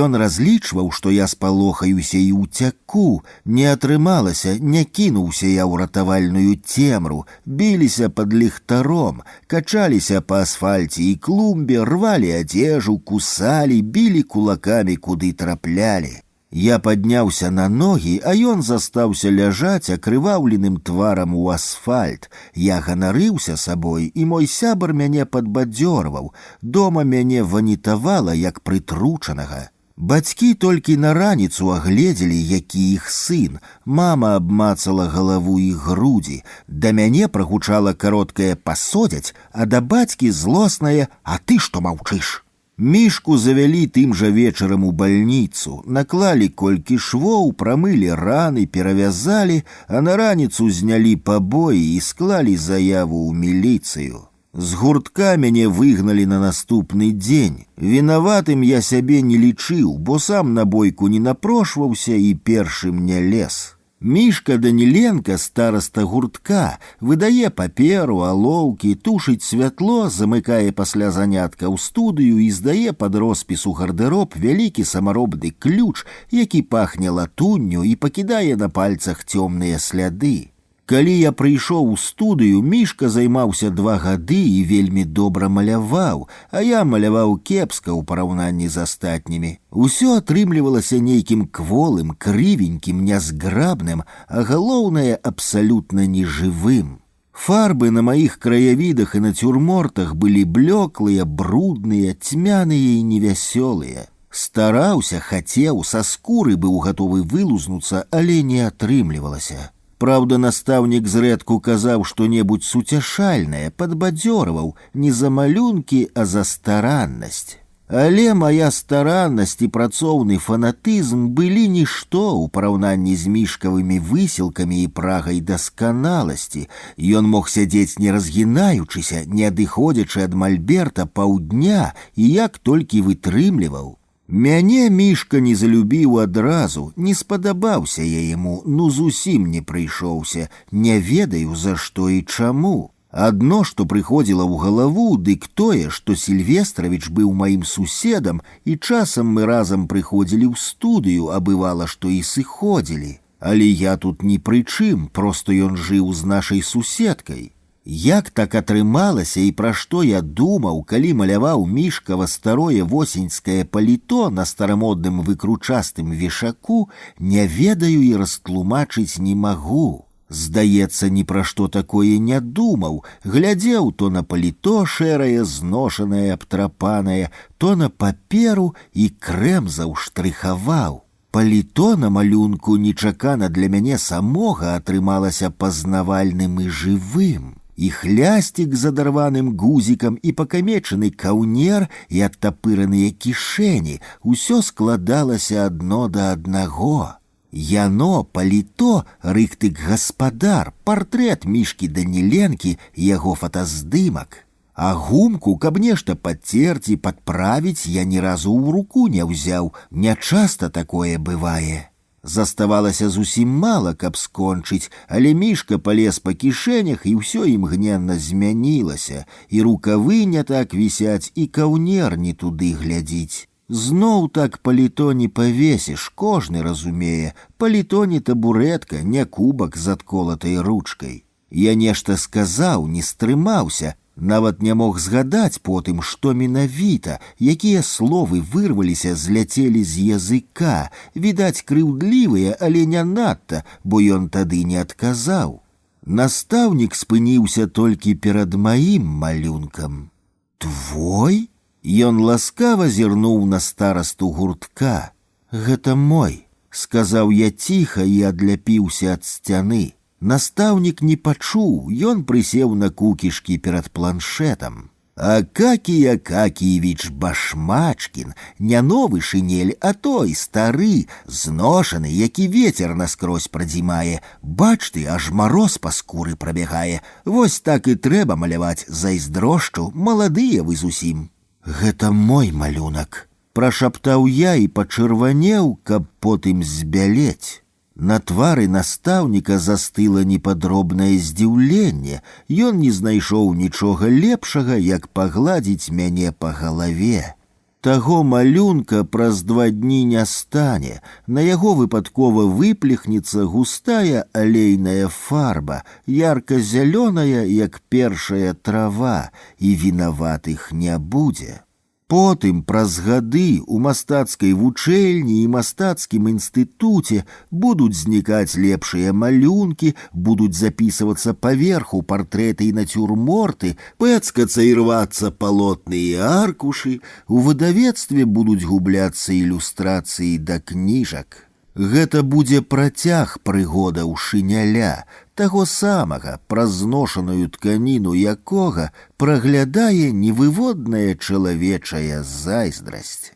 Ён разлічваў, што я спалохаюся і ўцяку. Не атрымалася, не кінуўся я ў ратавальную цемру. Біліся пад ліхтаром, качаліся па асфальце і клумбе, рвалі адзежу, кусалі, білі кулакамі, куды траплялі. Я падняўся на ногі, а ён застаўся ляжаць акрываўленым тварам у асфальт. Я ганарыўся сабой, і мой сябар мяне падбадзёрваў. Дома мяне ванітавала, як прытручанага. Бацькі толькі на раніцу агледзелі, які іх сын. Мама абмацала галаву і грудзі. Да мяне прагучала кароткае «пасодзяць», а да бацькі злоснае «а ты што маўчыш?». Мішку завялі тым жа вечарам у бальніцу, наклалі колькі швоў, прамылі раны, перавязалі, а на раніцу знялі пабоі і склалі заяву ў міліцыю. З гуртка мяне выгналі на наступны дзень. Вінаватым я сябе не лічыў, бо сам на бойку не напрошваўся і першым не лез. Мішка Даніленка, стараста гуртка, выдае паперу, алоўкі, тушыць святло, замыкае пасля занятка ў студыю і здае пад роспіс у гардэроб вялікі самаробны ключ, які пахне латунню і пакідае на пальцах цёмныя сляды. Калі я прыйшоў у студыю, Мішка займаўся 2 гады і вельмі добра маляваў, а я маляваў кепска ў параўнанні з астатнімі. Усё атрымлівалася нейкім кволым, крывенькім, нязграбным, а галоўнае абсалютна нежывым. Фарбы на маіх краявідах і нацюрмортах былі блёклыя, брудныя, цьмяныя і невясёлыя. Стараўся, хацеў, са скуры быў гатовы вылузнуцца, але не атрымлівалася. Праўда, настаўнік зрэдку казаў што-небудзь суцяшальнае, падбадзёрваў не за малюнкі, а за стараннасць. Але моя стараннасць і працоўны фанатызм былі нішто ў параўнанні з мішкавымі высілкамі і прагай дасканаласці. Ён мог сядзець не разгінаючыся, не адыходзячы ад мальберта паўдня, і як толькі вытрымліваў. Мяне Мішка не залюбіў адразу, не спадабаўся я яму, ну зусім не прыйшоўся, не ведаю за што і чаму. Адно, што прыходзіла ў галаву, дык тое, што Сільвестравіч быў маім суседам, і часам мы разам прыходзілі ў студыю, а бывала, што і сыходзілі. Але я тут ні пры чым, проста ён жыў з нашай суседкай. Як так атрымалася і пра што я думаў, калі маляваў Мішкава старое восеньскае паліто на старамодным выкручастым вешаку, не ведаю і растлумачыць не магу. Здаецца, ні пра што такое не думаў, глядзеў то на паліто шэрае, зношанае, абтрапанае, то на паперу і крэмзаў штрыхаваў. Паліто на малюнку нечакана для мяне самога атрымалася пазнавальным і жывым. І хлясцік з адарваным гузікам, і пакамечаны каўнер, і адтапыраныя кішэні — усё складалася адно да аднаго. Яно, паліто, рыхтык гаспадар, партрэт Мішкі Даніленкі, яго фотаздымак. А гумку, каб нешта падцерці, падправіць, я ні разу ў руку не ўзяў, нячаста такое бывае. Заставалася зусім мала, каб скончыць, але Мішка палез па кішэнях, і ўсё імгненна змянілася, і рукавы не так вісяць, і каўнер не туды глядзіць. Зноў так паліто не павесіш, кожны разумее, паліто не табурэтка, не кубак з адколатай ручкай. Я нешта сказаў, не стрымаўся, нават не мог згадаць потым, што менавіта, якія словы вырваліся, зляцелі з языка, відаць, крыўдлівыя, але не надта, бо ён тады не адказаў. Настаўнік спыніўся толькі перад маім малюнкам. «Твой?» Ён ласкава зірнуў на старасту гуртка. «Гэта мой», — сказаў я ціха і адляпіўся ад сцяны. Настаўнік не пачуў, ён прысеў на кукішкі перад планшетам. Акакій Акакіевіч Башмачкін, не новы шынель, а той стары, зношаны, які вецер наскрозь прадзімае. Бач ты, аж мароз па скуры прабягае. Вось так і трэба маляваць, зайздрошчу, маладыя вы зусім. «Гэта мой малюнак», — прашаптаў я і пачырванеў, каб потым збялець. На твары настаўніка застыла непадробнае здзіўленне. Ён не знайшоў нічога лепшага, як пагладзіць мяне па галаве. Таго малюнка праз 2 дні не стане, на яго выпадкова выплехнецца густая алейная фарба, ярка-зялёная, як першая трава, і вінаватых не будзе. Потым, праз гады, у мастацкай вучэльні і мастацкім інстытуце будуць знікаць лепшыя малюнкі, будуць запісвацца паверху партрэты і нацюрморты, пэцкацца і рвацца палотны і аркушы, у выдавецтве будуць губляцца ілюстрацыі да кніжак. Гэта будзе працяг прыгодаў шыняля, таго самага, праз зношаную тканіну якога праглядае невыводная чалавечая зайздрасць.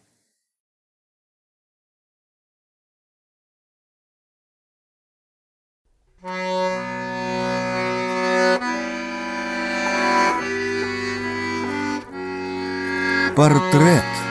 Партрэт.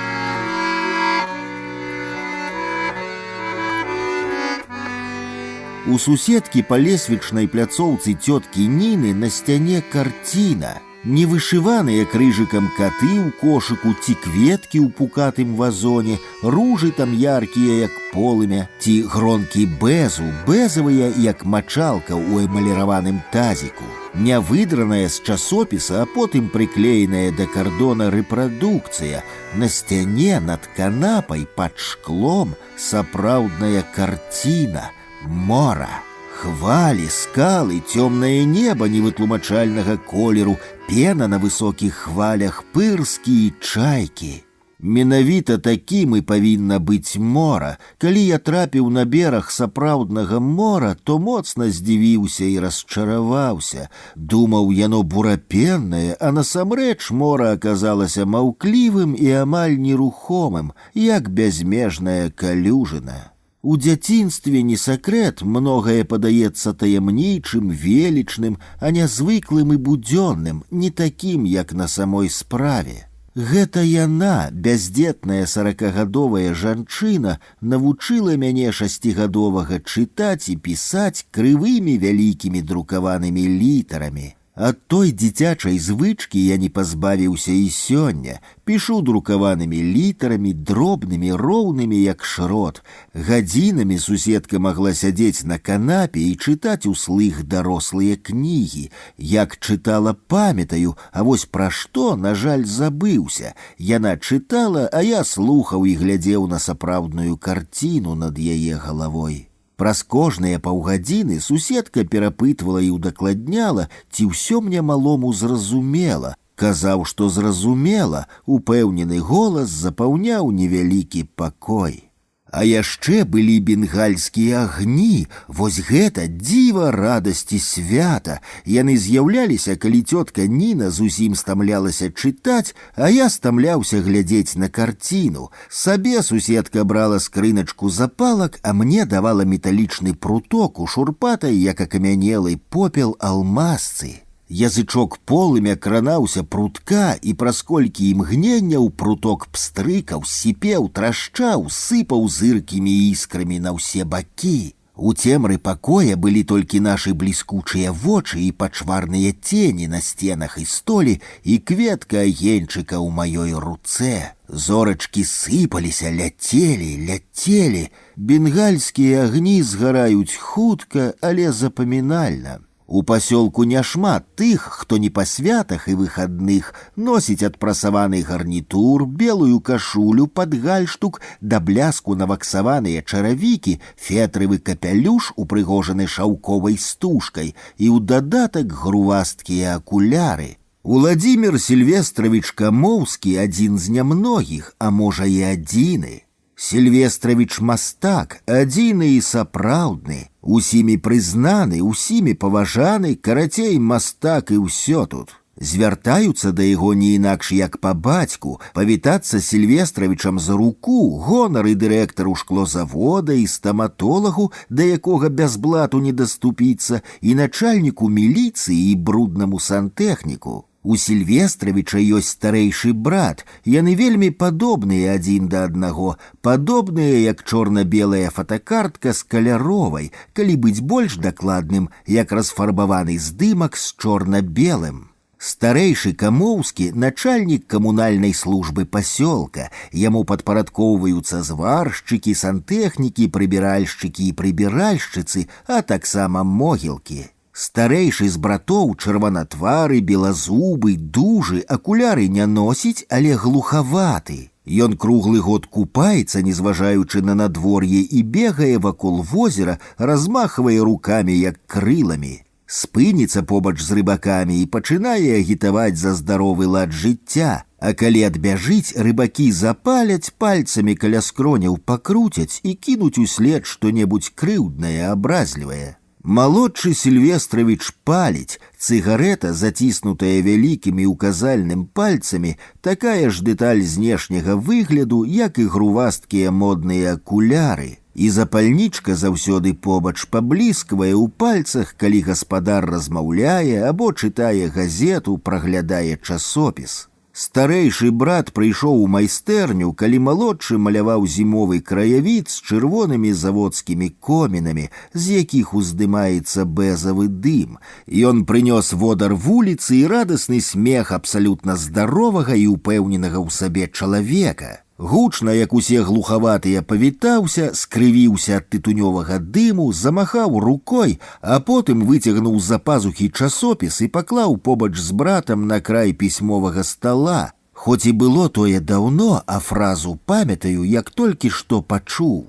У суседкі па лесвічнай пляцоўцы цёткі Ніны на сцяне карціна. Не вышываныя крыжыкам каты ў кошыку ці кветкі ў пукатым вазоне, ружы там яркія, як полымя, ці гронкі бэзу, бэзавыя, як мачалка ў эмаліраваным тазіку. Не выдраная з часопіса, а потым прыклееная да кардона рэпрадукцыя. На сцяне над канапай пад шклом сапраўдная карціна. Мора, хвалі, скалы, цёмнае неба невытлумачальнага колеру, пена на высокіх хвалях, пырскі і чайкі. Менавіта такім і павінна быць мора. Калі я трапіў на бераг сапраўднага мора, то моцна здзівіўся і расчараваўся. Думаў, яно бурапеннае, а насамрэч мора аказалася маўклівым і амаль нерухомым, як бязмежная калюжына. У дзяцінстве не сакрэт, многае падаецца таямнічым, велічным, а нязвыклым і будзённым, не такім, як на самой справе. Гэта яна, бяздзетная 40-гадовая жанчына, навучыла мяне 6-гадовага чытаць і пісаць крывымі вялікімі друкаванымі літарамі. Ад той дзіцячай звычкі я не пазбавіўся і сёння. Пішу друкаванымі літарамі, дробнымі, роўнымі, як шрот. Гадзінамі суседка магла сядзець на канапе і чытаць услых дарослыя кнігі. Як чытала, памятаю, а вось пра што, на жаль, забыўся. Яна чытала, а я слухаў і глядзеў на сапраўдную карціну над яе галавой. Праз кожныя паўгадзіны суседка перапытвала і удакладняла, ці ўсё мне малому зразумела. Казаў, што зразумела, упэўнены голас запаўняў невялікі пакой. А яшчэ былі бенгальскія агні, вось гэта дзіва радасці свята. Яны з'яўляліся, калі цётка Ніна зусім стамлялася чытаць, а я стамляўся глядзець на карціну. Сабе суседка брала скрыначку запалак, а мне давала металічны пруток у шурпатай, як акамянелы попел алмазцы. Язычок полымя кранаўся прутка, і праз колькі імгненняў пруток пстрыкаў, сіпеў, трашчаў, сыпаў зыркімі іскрамі на ўсе бакі. У цемры пакоя былі толькі нашы бліскучыя вочы і пачварныя цені на сценах і столі, і кветка агеньчыка ў маёй руцэ. Зорачкі сыпаліся, ляцелі. Бенгальскія агні згараюць хутка, але запамінальна. У пасёлку няшмат тых, хто не па святах і выхадных носіць адпрасаваны гарнітур, белую кашулю пад гальштук, да бляску наваксаваныя чаравікі, фетрывы капялюш, упрыгожаны шаўковай стужкай, і ў дадатак грувасткія акуляры. Уладзімір Сільвестравіч Камоўскі адзін з нямногіх, а можа і адзіны. Сільвестравіч мастак, адзіны і сапраўдны, усімі прызнаны, усімі паважаны, карацей, мастак і ўсё тут. Звяртаюцца да яго не інакш як па бацьку, павітацца Сільвестравічам за руку, гонар і дырэктару шклозавода і стаматолагу, да якога без блату не даступіцца, і начальніку міліцыі і бруднаму сантэхніку. У Сільвестравіча ёсць старэйшы брат, яны вельмі падобныя адзін да аднаго, падобныя як чорна-белая фотакартка з каляровай, калі быць больш дакладным, як расфарбаваны здымак з чорна-белым. Старэйшы Камоўскі – начальнік камунальнай службы пасёлка, яму падпарадкоўваюцца зваршчыкі, сантэхнікі, прыбіральшчыкі і прыбіральшчыцы, а таксама могілкі. Старэйшы з братоў чырванатвары, белазубы, дужы, акуляры не носіць, але глухаваты. Ён круглы год купаецца, незважаючы на надвор'е, і бегае вакол возера, размахвае рукамі, як крыламі. Спыніцца побач з рыбакамі і пачынае агітаваць за здаровы лад жыцця, а калі адбяжыць, рыбакі запаляць, пальцамі каля скроняў пакруцяць і кінуць услед што-небудзь крыўднае, абразлівае. Малодшы Сільвестравіч паліць, цыгарэта, заціснутая вялікімі указальным пальцамі, такая ж дэталь знешняга выгляду, як і грувасткія модныя акуляры. І запальнічка заўсёды побач паблісквае ў пальцах, калі гаспадар размаўляе або чытае газету, праглядае часопіс. Старэйшы брат прыйшоў у майстэрню, калі малодшы маляваў зімовы краявід з чырвонымі заводскімі комінамі, з якіх уздымаецца бэзавы дым. Ён прынёс водар вуліцы і радасны смех абсалютна здаровага і ўпэўненага ў сабе чалавека. Гучна, як усе глухаватыя, павітаўся, скрывіўся ад тытунёвага дыму, замахаў рукой, а потым выцягнуў з-за пазухі часопіс і паклаў побач з братам на край пісьмовага стала. Хоць і было тое даўно, а фразу памятаю, як толькі што пачуў.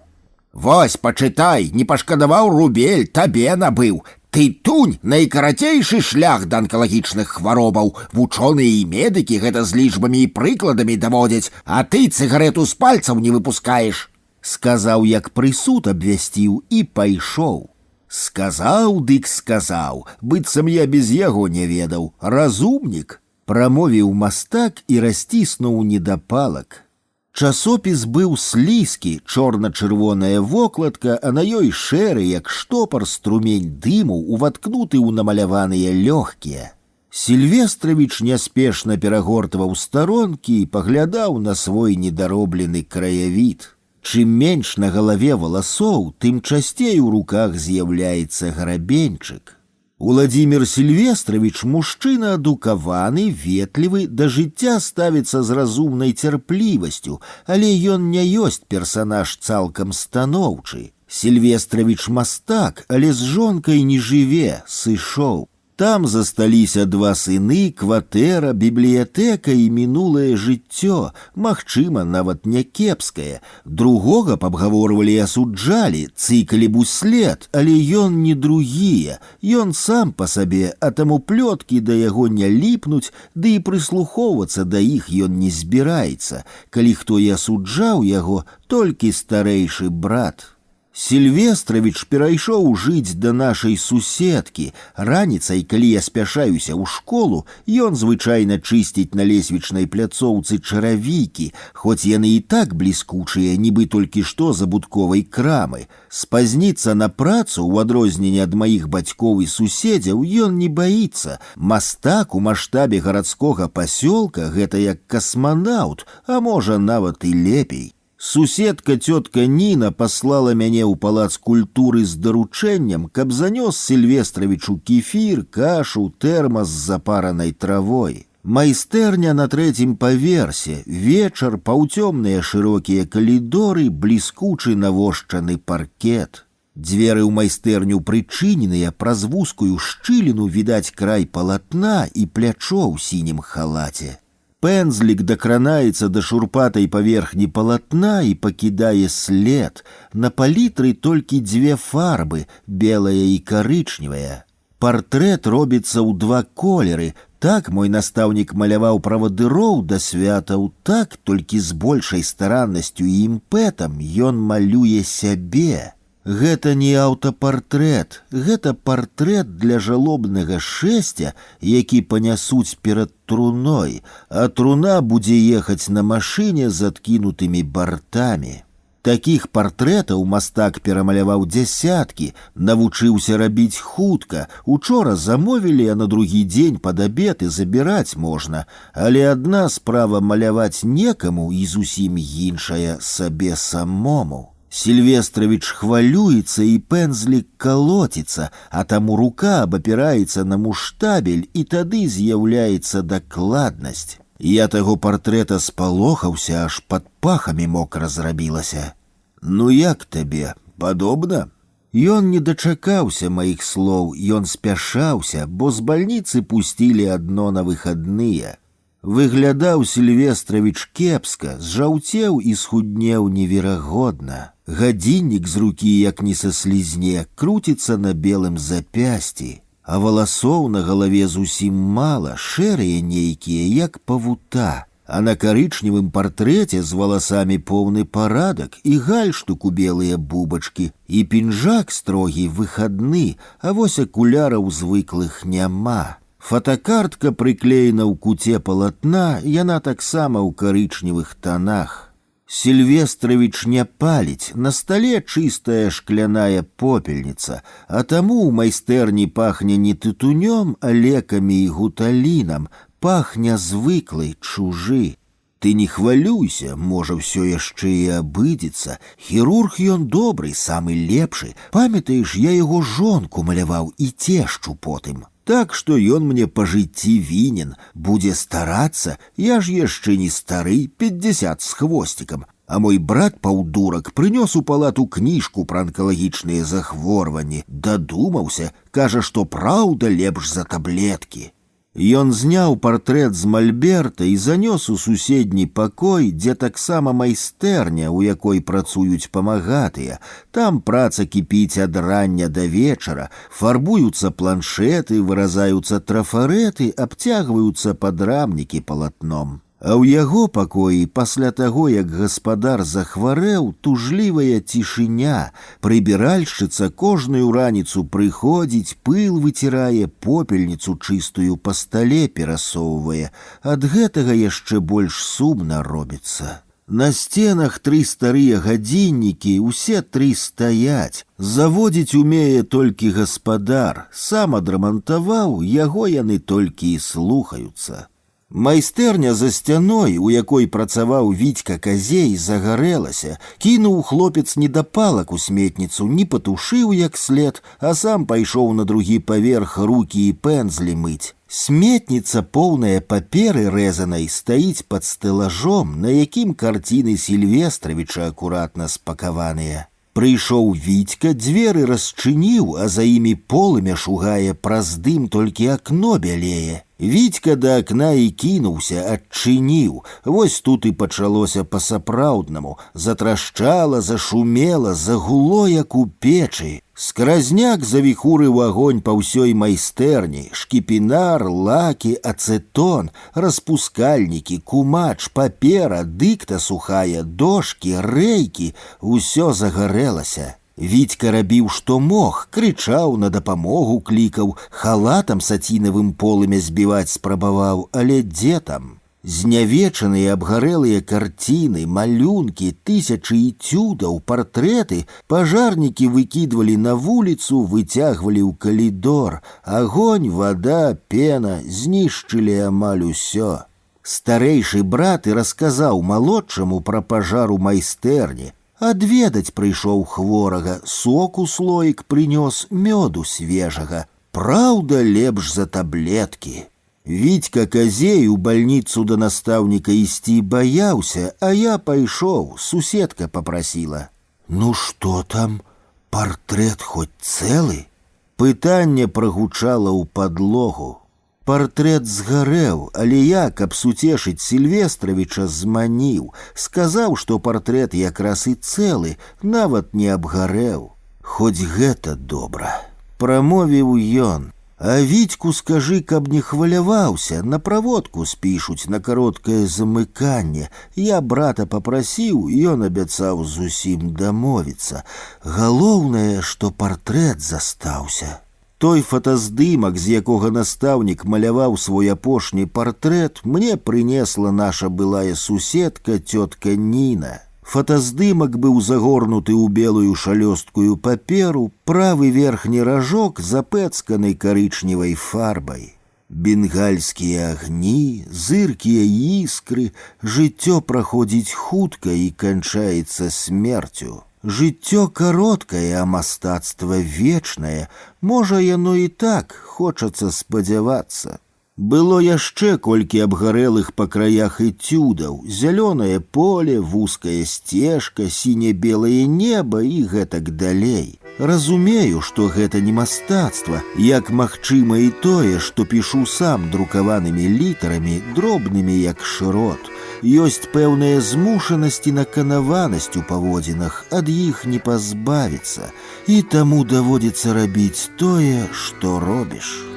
«Вось, пачытай, не пашкадаваў рубель, табе набыў. Тытунь – найкарацейшы шлях да анкалагічных хваробаў. Вучоныя і медыкі гэта з лічбамі і прыкладамі даводзяць, а ты цыгарету з пальцаў не выпускаеш», – сказаў, як прысуд абвясціў, і пайшоў. Сказаў, дык сказаў, быццам я без яго не ведаў. Разумнік, прамовіў мастак і расціснуў недапалак. Часопіс быў слізкі, чорна-чырвоная вокладка, а на ёй шэры, як штопар, струмень дыму, уваткнуты ў намаляваныя лёгкія. Сільвестравіч няспешна перагортваў старонкі і паглядаў на свой недароблены краявід. Чым менш на галаве валасоў, тым часцей у руках з'яўляецца грабеньчык. Уладзімір Сільвестравіч мужчына адукаваны, ветлівы, да жыцця ставіцца з разумнай цярплівасцю, але ён не ёсць персанаж цалкам станоўчы. Сільвестравіч мастак, але з жонкай не жыве, сышоў. Там засталіся два сыны, кватэра, бібліятэка і мінулае жыццё, магчыма, нават някепскае. Другога пабгаворвалі і асуджалі, цыкалі б услед, але ён не другія, ён сам па сабе, а таму плёткі да яго не ліпнуць, ды і прыслухоўвацца да іх ён не збіраецца. Калі хто і асуджаў яго, толькі старэйшы брат. Сільвестравіч перайшоў жыць да нашай суседкі. Раніцай, калі я спяшаюся ў школу, ён звычайна чысціць на лесвічнай пляцоўцы чаравікі, хоць яны і так бліскучыя, нібы толькі што з абутковай крамы. Спазніцца на працу, у адрозненне ад маіх бацькоў і суседзяў, ён не баіцца. Мастак у маштабе гарадскога пасёлка — гэта як касманаўт, а можа нават і лепей. Суседка тётка Ніна паслала мяне ў палац культуры з даручэннем, каб занёс Сільвестравічу кефір, кашу, тэрмас з запаранай травой. Майстэрня на 3-м паверсе, вечар, паўцёмныя шырокія калідоры, бліскучы навошчаны паркет. Дзверы ў майстэрню прычыненыя, праз вузкую шчыліну відаць край палатна і плячо ў сінім халаце. Пензлік дакранаецца да шурпатай паверхні палатна і пакідае след. На палітры толькі дзве фарбы, белая і карычневая. Партрэт робіцца ў два колеры. Так мой настаўнік маляваў правадыроў да святаў, так толькі з большай стараннасцю і імпэтам ён малюе сябе. Гэта не аўтапартрэт, гэта партрэт для жалобнага шэсця, які панясуць перад труной, а труна будзе ехаць на машыне з адкінутымі бартамі. Такіх партрэтаў мастак перамаляваў дзясяткі, навучыўся рабіць хутка. Учора замовілі, а на другі дзень пад абед і забіраць можна. Але адна справа маляваць некаму і зусім іншая сабе самому. Сільвестравіч хвалюецца і пензлік калоціцца, а таму рука абапіраецца на муштабель, і тады з'яўляецца дакладнасць. Я таго партрэта спалохаўся, аж пад пахамі мокра зрабілася. Ну як табе, падобна? Ён не дачакаўся маіх слоў, ён спяшаўся, бо з бальніцы пусцілі адно на выхадныя. Выглядаў Сільвестравіч кепска, зжаўцеў і схуднеў неверагодна. Гадзіннік з рукі, як не са слізне, круціцца на белым запясці, а валасоў на галаве зусім мала, шэрыя нейкія, як павута. А на карычневым партрэце з валасамі поўны парадак і гальштук у белыя бубачкі, і пінжак строгі выхадны, а вось акуляраў звыклых няма. Фотокартка прыклеена ў куце палатна, яна таксама ў карычневых тонах. Сільвестравіч не паліць, на стале чыстая шкляная попельніца, а таму ў майстэрні пахне не тытунём, а лекамі і гуталінам, пахне звыклай, чужы. Ты не хвалюйся, можа, ўсё яшчэ і абыдзецца. Хірург ён добрый, самы лепшы. Памятаеш, я яго жонку маляваў і цешчу потым. Так што ён мне па жыцці вінен, будзе старацца, я ж яшчэ не стары, 50 з хвосцікам. А мой брат паўдурак прынёс у палату кніжку пра анкалагічныя захворванні, дадумаўся, кажа, што праўда лепш за таблеткі. Ён зняў партрэт з мальберта і занёс у суседні пакой, дзе таксама майстэрня, у якой працуюць памагатыя. Там праца кіпіць ад рання да вечара, фарбуюцца планшеты, выразаюцца трафарэты, абцягваюцца падрамнікі палатном. А ў яго пакоі пасля таго, як гаспадар захварэў, тужлівая цішыня. Прыбіральшчыца кожную раніцу прыходзіць, пыл выцірае, попельніцу чыстую па стале перасоўвае. Ад гэтага яшчэ больш сумна робіцца. На сценах 3 старыя гадзіннікі, усе 3 стаяць. Заводзіць умее толькі гаспадар, сам адрамантаваў, яго яны толькі і слухаюцца. Майстэрня за сцяной, у якой працаваў Вітька Казей, загарэлася. Кінуў хлопец недапалак у сметніцу, не патушыў як след, а сам пайшоў на другі паверх рукі і пензлі мыць. Сметніца, поўная паперы рэзанай, стаіць пад стэлажом, на якім карціны Сільвестравіча акуратна спакаваныя. Прыйшоў Вітька, дзверы расчыніў, а за імі полымя шугае, праз дым толькі акно бялее. Вітька да акна і кінуўся, адчыніў. Вось тут і пачалося па-сапраўднаму. Затрашчала, зашумела, загуло, як у печы. Скразняк завіхурыў агонь па ўсёй майстэрні. Шкіпінар, лакі, ацэтон, распускальнікі, кумач, папера, дыкта сухая, дошкі, рэйкі — усё загарэлася. Вітька рабіў, што мог, крычаў, на дапамогу клікаў, халатам сацінавым полымя збіваць спрабаваў, але дзе там? Знявечаныя абгарэлыя карціны, малюнкі, тысячы этюдаў, партрэты пажарнікі выкідвалі на вуліцу, выцягвалі ў калідор. Агонь, вада, пена знішчылі амаль усё. Старэйшы брат і расказаў малодшаму пра пажар у майстэрні. Адведаць прыйшоў хворага, соку слоік прынёс, мёду свежага. Праўда, лепш за таблеткі. Вітька казей у бальніцу да настаўніка ісці баяўся, а я пайшоў, суседка папрасіла. Ну што там, партрэт хоць цэлы? Пытанне прагучала ў падлогу. Партрэт згарэў, але я, каб суцешыць Сільвестравіча, зманіў. Сказаў, што партрэт якраз і цэлы, нават не абгарэў. Хоць гэта добра. Прамовіў ён. А Вітьку скажы, каб не хваляваўся, на праводку спішуць на кароткае замыканне. Я брата папрасіў, ён абяцаў зусім дамовіцца. Галоўнае, што партрэт застаўся. Той фотаздымак, з якога настаўнік маляваў свой апошні партрэт, мне прынесла наша былая суседка, цётка Ніна. Фотаздымак быў загорнуты ў белую шалёсткую паперу, правы верхні ражок запэцканы карычневай фарбай. Бенгальскія агні, зыркія іскры, жыццё праходзіць хутка і канчаецца смерцю. Жыццё кароткае, а мастацтва вечнае. Можа, яно і так, хочацца спадзявацца. Было яшчэ колькі абгарэлых па краях этюдаў, зялёнае поле, вузкая сцежка, сіне-белае неба і гэтак далей. Разумею, што гэта не мастацтва, як магчыма і тое, што пішу сам друкаванымі літарамі, дробнымі як шрот. Ёсць пэўная змушанасць і наканаванасць у паводзінах, ад іх не пазбавіцца, і таму даводзіцца рабіць тое, што робіш.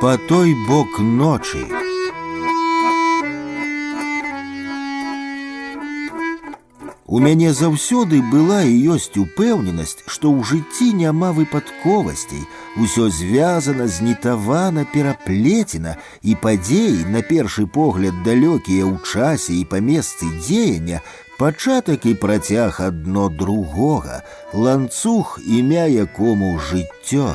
По той бок ночи. У мяне заўсёды была і ёсць упэўненасць, што ў жыцці няма выпадковасцей, усё звязана, знітавана, пераплецена, і падзеі, на першы погляд далёкія ў часе і па месцы дзеяння, пачатак і працяг адно другога, ланцуг, імя якому жыццё.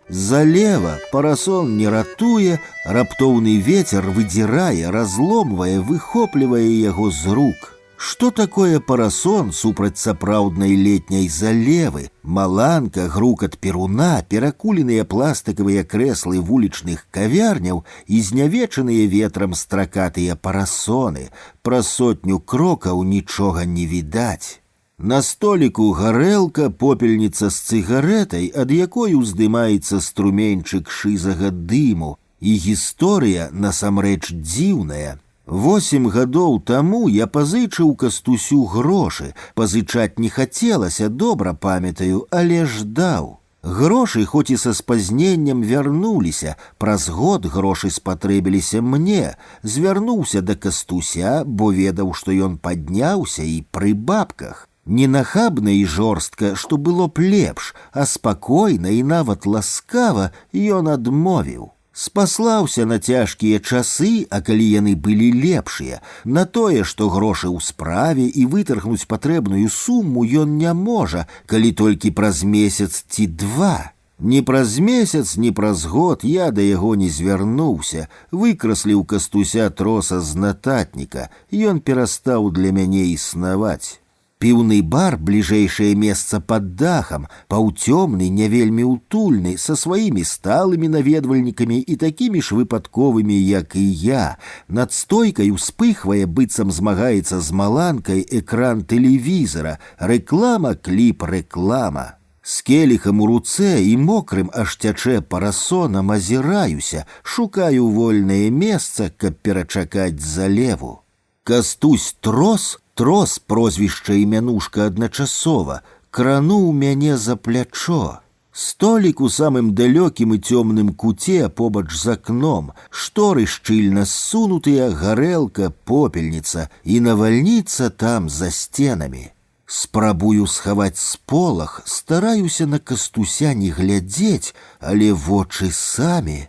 Залева парасон не ратуе, раптоўны вецер выдзірае, разломвае, выхоплівае яго з рук. Што такое парасон супраць сапраўднай летняй залевы? Маланка, грукат перуна, перакуленыя пластыкавыя крэслы вулічных кавярняў і знявечаныя ветрам стракатыя парасоны. Праз сотню крокаў нічога не відаць. На століку гарэлка, попельніца з цыгарэтай, ад якой уздымаецца струменьчык шызага дыму, і гісторыя насамрэч дзіўная. 8 гадоў таму я пазычыў Кастусю грошы. Пазычаць не хацелася, добра памятаю, але ж даў. Грошы, хоць і са спазненнем, вярнуліся. Праз год грошы спатрэбіліся мне. Звярнуўся да Кастуся, бо ведаў, што ён падняўся і пры бабках. Не нахабна і жорстка, што было б лепш, а спакойна і нават ласкава ён адмовіў. Спаслаўся на цяжкія часы, а калі яны былі лепшыя, на тое, што грошы ў справе і вытаргнуць патрэбную суму ён не можа, калі толькі праз месяц ці два. Ні праз месяц, ні праз год я да яго не звярнуўся, выкрасліў Кастуся троса з нататніка, ён перастаў для мяне існаваць. Піўны бар, бліжэйшае месца пад дахам, паўцёмны, не вельмі утульны, са сваімі сталымі наведвальнікамі і такімі ж выпадковымі, як і я. Над стойкай успыхвае, быццам змагаецца з маланкай экран тэлевізара, рэклама, кліп, рэклама. З келіхам у руцэ і мокрым аж цячэ парасонам азіраюся, шукаю вольнае месца, каб перачакаць залеву. Кастусь Трос, прозвішча і мянушка адначасова, крануў мяне за плячо. Столік у самым далёкім і цёмным куце побач з акном, шторы шчыльна ссунутыя, гарэлка, попельніца і навальніца там за сценамі. Спрабую схаваць сполах, стараюся на Кастуся не глядзець, але вочы самі.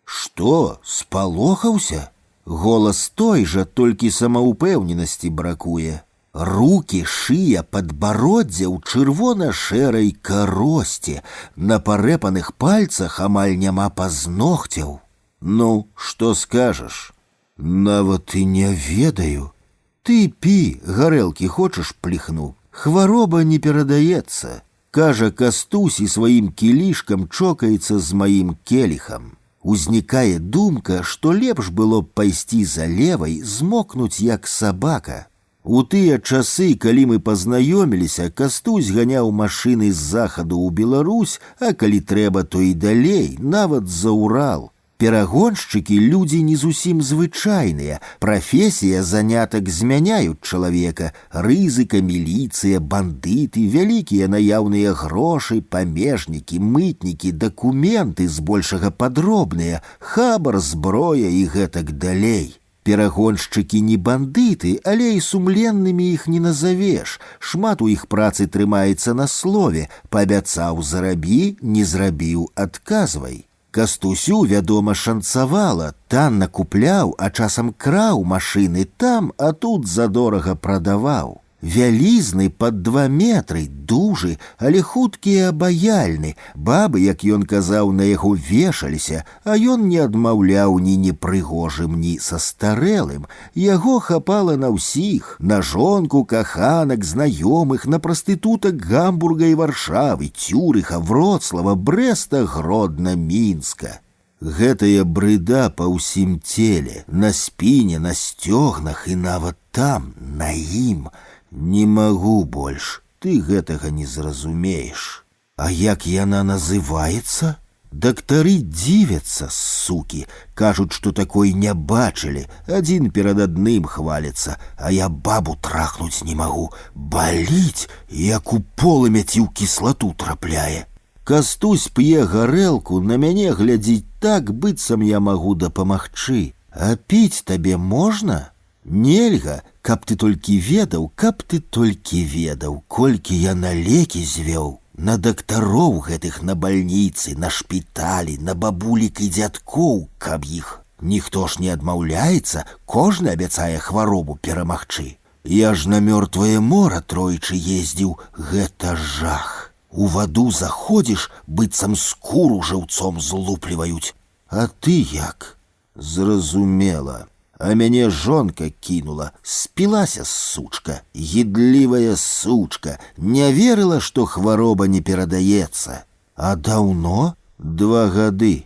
Што, спалохаўся? Голас той жа, толькі самаўпэўненасці бракуе. Рукі, шыя, падбароддзе ў чырвона-шэрай каросце, на парэпаных пальцах амаль няма пазногцяў. Ну, што скажаш? Нават і не ведаю. Ты пі, гарэлкі хочаш пліхну? Хвароба не перадаецца. Кажа Кастусь і сваім кілішкам чокаецца з маім келіхам. Узнікае думка, што лепш было б пайсці за левай, змокнуць як сабака. У тыя часы, калі мы пазнаёміліся, Кастусь ганяў машыны з захаду ў Беларусь, а калі трэба, то і далей, нават за Урал. Перагоншчыкі людзі не зусім звычайныя, прафесія, занятак змяняюць чалавека, рызыка, міліцыя, бандыты, вялікія наяўныя грошы, памежнікі, мытнікі, дакументы збольшага падробныя, хабар, зброя і гэтак далей. Перагоншчыкі не бандыты, але і сумленнымі іх не назавеш. Шмат у іх працы трымаецца на слове: паабяцаў — зарабі, не зрабіў — адказвай. Кастусю, вядома, шанцавала, танна купляў, а часам краў машыны там, а тут задорага прадаваў. Вялізны пад 2 метры, дужы, але хуткі і абаяльны. Бабы, як ён казаў, на яго вешаліся, а ён не адмаўляў ні непрыгожым, ні састарэлым. Яго хапала на ўсіх: на жонку, каханак, знаёмых, на прастытутак Гамбурга і Варшавы, Цюрыха, Вроцлава, Брэста, Гродна, Мінска. Гэтая брыда па ўсім целе, на спіне, на сцёгнах і нават там, на ім. Не магу больш, ты гэтага не зразумееш. А як яна называецца? Дактары дзівяцца, сукі, кажуць, што такой не бачылі, адзін перад адным хваліцца, а я бабу трахнуць не магу, баліць, як у полымя ці ў кіслату трапляе. Кастусь п'е гарэлку, на мяне глядзіць так, быццам я магу дапамагчы. А піць табе можна? Нельга, каб ты толькі ведаў, колькі я на лекі звёў. На дактароў гэтых, на бальніцы, на шпіталі, на бабулік і дзядкоў, каб іх. Ніхто ж не адмаўляецца, кожны абяцае хваробу перамагчы. Я ж на мёртвае мора тройчы ездзіў, гэта жах. У ваду заходзіш, быццам скуру жыўцом злупліваюць. А ты як? Зразумела. А мяне жонка кінула, спілася сучка, гідлівая сучка, не верыла, што хвароба не перадаецца. А даўно? 2 гады.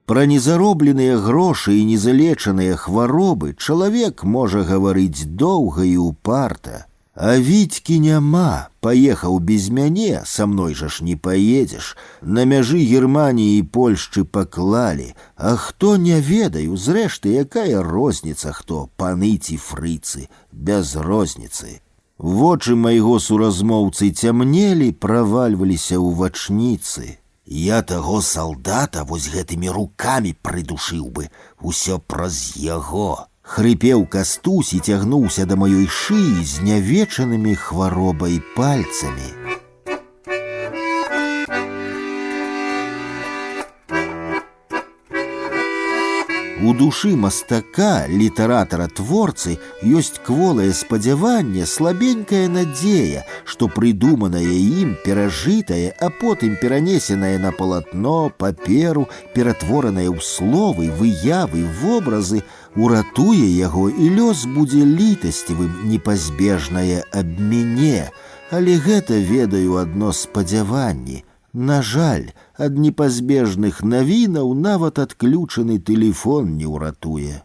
Пра незаробленыя грошы і незалечаныя хваробы чалавек можа гаварыць доўга і упарта. А Вітькі няма, паехаў без мяне, са мной жа ж не паедзеш. На мяжы Германіі і Польшчы паклалі. А хто не ведаю, зрэшты, якая розніца хто, паны ці фрыцы, без розніцы. Вочы майго суразмоўцы цямнелі, правальваліся ў вачніцы. Я таго салдата вось гэтымі рукамі прыдушыў бы, усё праз яго. Хрыпеў Кастусь і цягнуўся да маёй шыі знявечанымі хваробай пальцамі. У душы мастака, літаратара-творцы ёсць кволае спадзяванне, слабенькая надзея, што прыдуманае ім, перажытае, а потым перанесенае на палатно, паперу, ператворанае ў словы, выявы, вобразы, уратуе яго і лёс будзе літасцівым, непазбежнае аб мяне. Але гэта, ведаю, адно спадзяванні. На жаль, ад непазбежных навінаў нават адключаны тэлефон не ўратуе.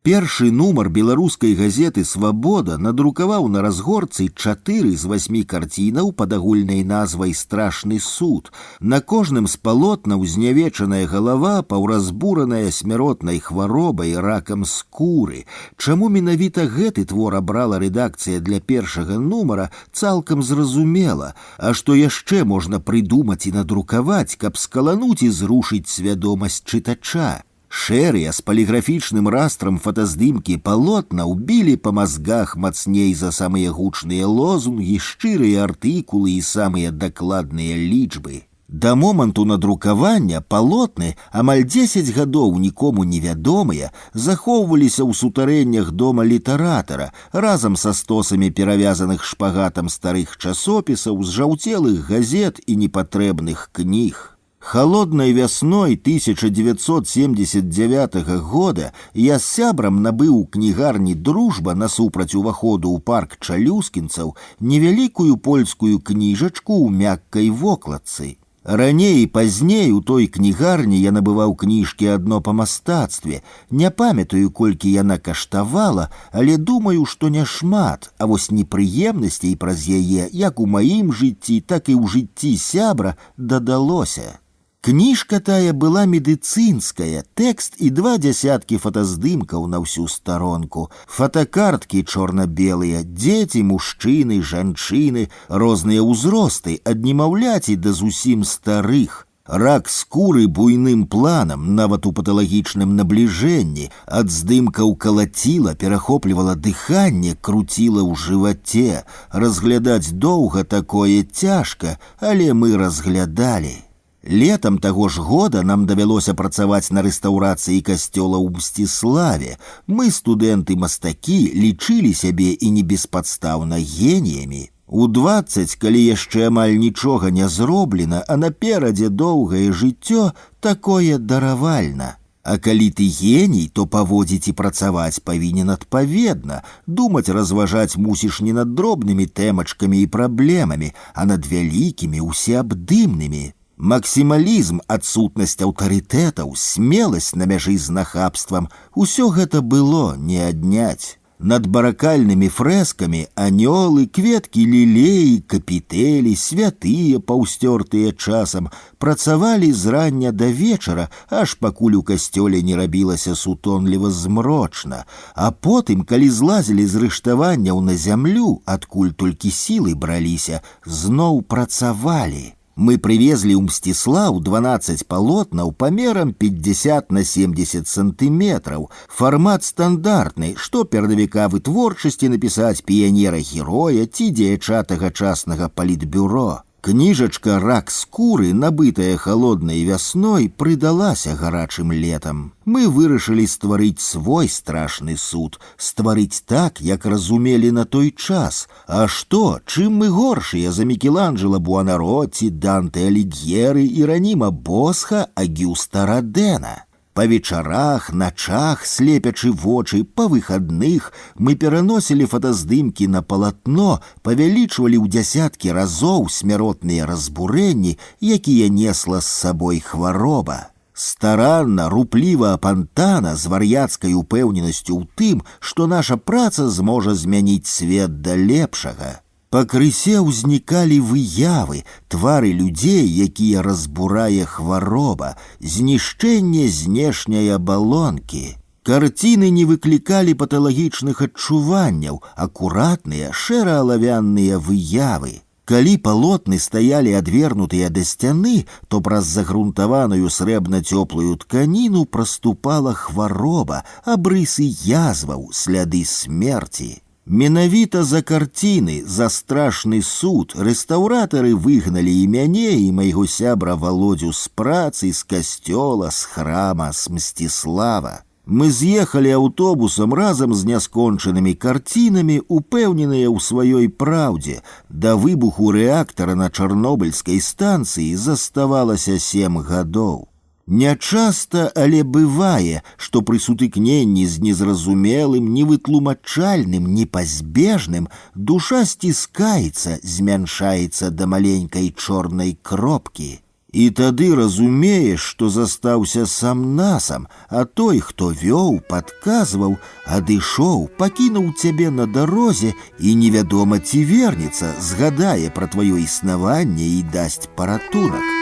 Першы нумар беларускай газеты «Свабода» надрукаваў на разгорцы 4 з 8 карцінаў пад агульнай назвай «Страшны суд». На кожным з палотнаў знявечаная галава, паўразбураная смяротнай хваробай, ракам скуры. Чаму менавіта гэты твор абрала рэдакцыя для першага нумара, цалкам зразумела. А што яшчэ можна прыдумаць і надрукаваць, каб скалануць і зрушыць свядомасць чытача? Шэрыя з паліграфічным растрам фотаздымкі палотна ўбілі па мазгах мацней за самыя гучныя лозунгі, шчырыя артыкулы і самыя дакладныя лічбы. Да моманту надрукавання палотны, амаль 10 гадоў нікому невядомыя, захоўваліся ў сутарэннях дома літаратара разам са стосамі перавязаных шпагатам старых часопісаў, зжаўцелых газет і непатрэбных кніг. Холодной вясной 1979 года я з сябрам набыў у кнігарні «Дружба» насупраць уваходу ў парк чалюскінцаў невялікую польскую кніжачку ў мяккай вокладцы. Раней і пазней у той кнігарні я набываў кніжкі адно па мастацтве. Не памятаю, колькі яна каштавала, але думаю, што няшмат, а вось непрыемнасцей праз яе як у маім жыцці, так і ў жыцці сябра дадалося. Кніжка тая была медыцынская, тэкст і 20 фотаздымкаў на ўсю старонку. Фотокарткі чорна-белыя, дзеці, мужчыны, жанчыны, розныя ўзросты, ад немаўляці да зусім старых. Рак скуры буйным планам, нават у паталагічным набліжэнні, ад здымкаў калаціла, перахоплівала дыханне, круціла ў жываце. Разглядаць доўга такое цяжка, але мы разглядалі. Летом таго ж года нам давялося працаваць на рэстаўрацыі касцёла ў Мсціславе. Мы, студэнты-мастакі, лічылі сябе і не беспадстаўна геніямі. У 20, калі яшчэ амаль нічога не зроблена, а наперадзе доўгае жыццё, такое даравальна. А калі ты геній, то паводзіць і працаваць павінен адпаведна. Думаць, разважаць мусіш не над дробнымі тэмачкамі і праблемамі, а над вялікімі, усеабдымнымі. Максімалізм, адсутнасць аўтарытэтаў, смеласць на мяжы з нахабствам – усё гэта было не адняць. Над баракальнымі фрэскамі анёлы, кветкі лілеі, капітэлі, святыя, паўсцёртыя часам, працавалі з рання да вечара, аж пакуль у касцёле не рабілася сутонліва змрочна. А потым, калі злазілі з рыштаванняў на зямлю, адкуль толькі сілы браліся, зноў працавалі. Мы привезли у Мстислав 12 палотнаў памерам 50 на 70 сантиметров. Формат стандартны, што перадавіка вытворчасці напісаць піянера-героя ці дзеяча тагачаснага палітбюро. Кніжачка «Рак скуры», набытая холодной вясной, прыдалася гарачым летам. Мы вырашылі стварыць свой страшны суд, стварыць так, як разумелі на той час. А што, чым мы горшыя за Мікеланджела Буанаротці, Данте Аліг'ері, Іраніма Босха, Агюста Родена? Па вечарах, начах, слепячы вочы, па выхадных мы пераносілі фотаздымкі на палатно, павялічвалі ў дзясяткі разоў смяротныя разбурэнні, якія несла з сабой хвароба. Старанна, рупліва апантана з вар'яцкай упэўненасцю ў тым, што наша праца зможа змяніць свет да лепшага. Пакрысе ўзнікалі выявы, твары людзей, якія разбурае хвароба, знішчэнне знешняй абалонкі. Карціны не выклікалі паталагічных адчуванняў, акуратныя, шэра-алавянныя выявы. Калі палотны стаялі адвернутыя да сцяны, то праз загрунтаваную срэбна-цёплую тканіну праступала хвароба, абрысы язваў, сляды смерці. Менавіта за карціны, за страшны суд рэстаўратары выгналі і мяне, і майго сябра Володю з працы, з касцёла, з храма, з Мсціслава. Мы з'ехалі аўтобусам разам з няскончанымі карцінамі, упэўненыя ў сваёй праўдзе. Да выбуху рэактара на чарнобыльскай станцыі заставалася 7 гадоў. Нячаста, але бывае, што пры сутыкненні з незразумелым, невытлумачальным, непазбежным душа сціскаецца, змяншаецца да маленькай чорнай кропкі. І тады разумееш, што застаўся сам-насам, а той, хто вёў, падказваў, адышоў, пакінуў цябе на дарозе і невядома ці вернецца, згадае пра тваё існаванне і дасць паратунак.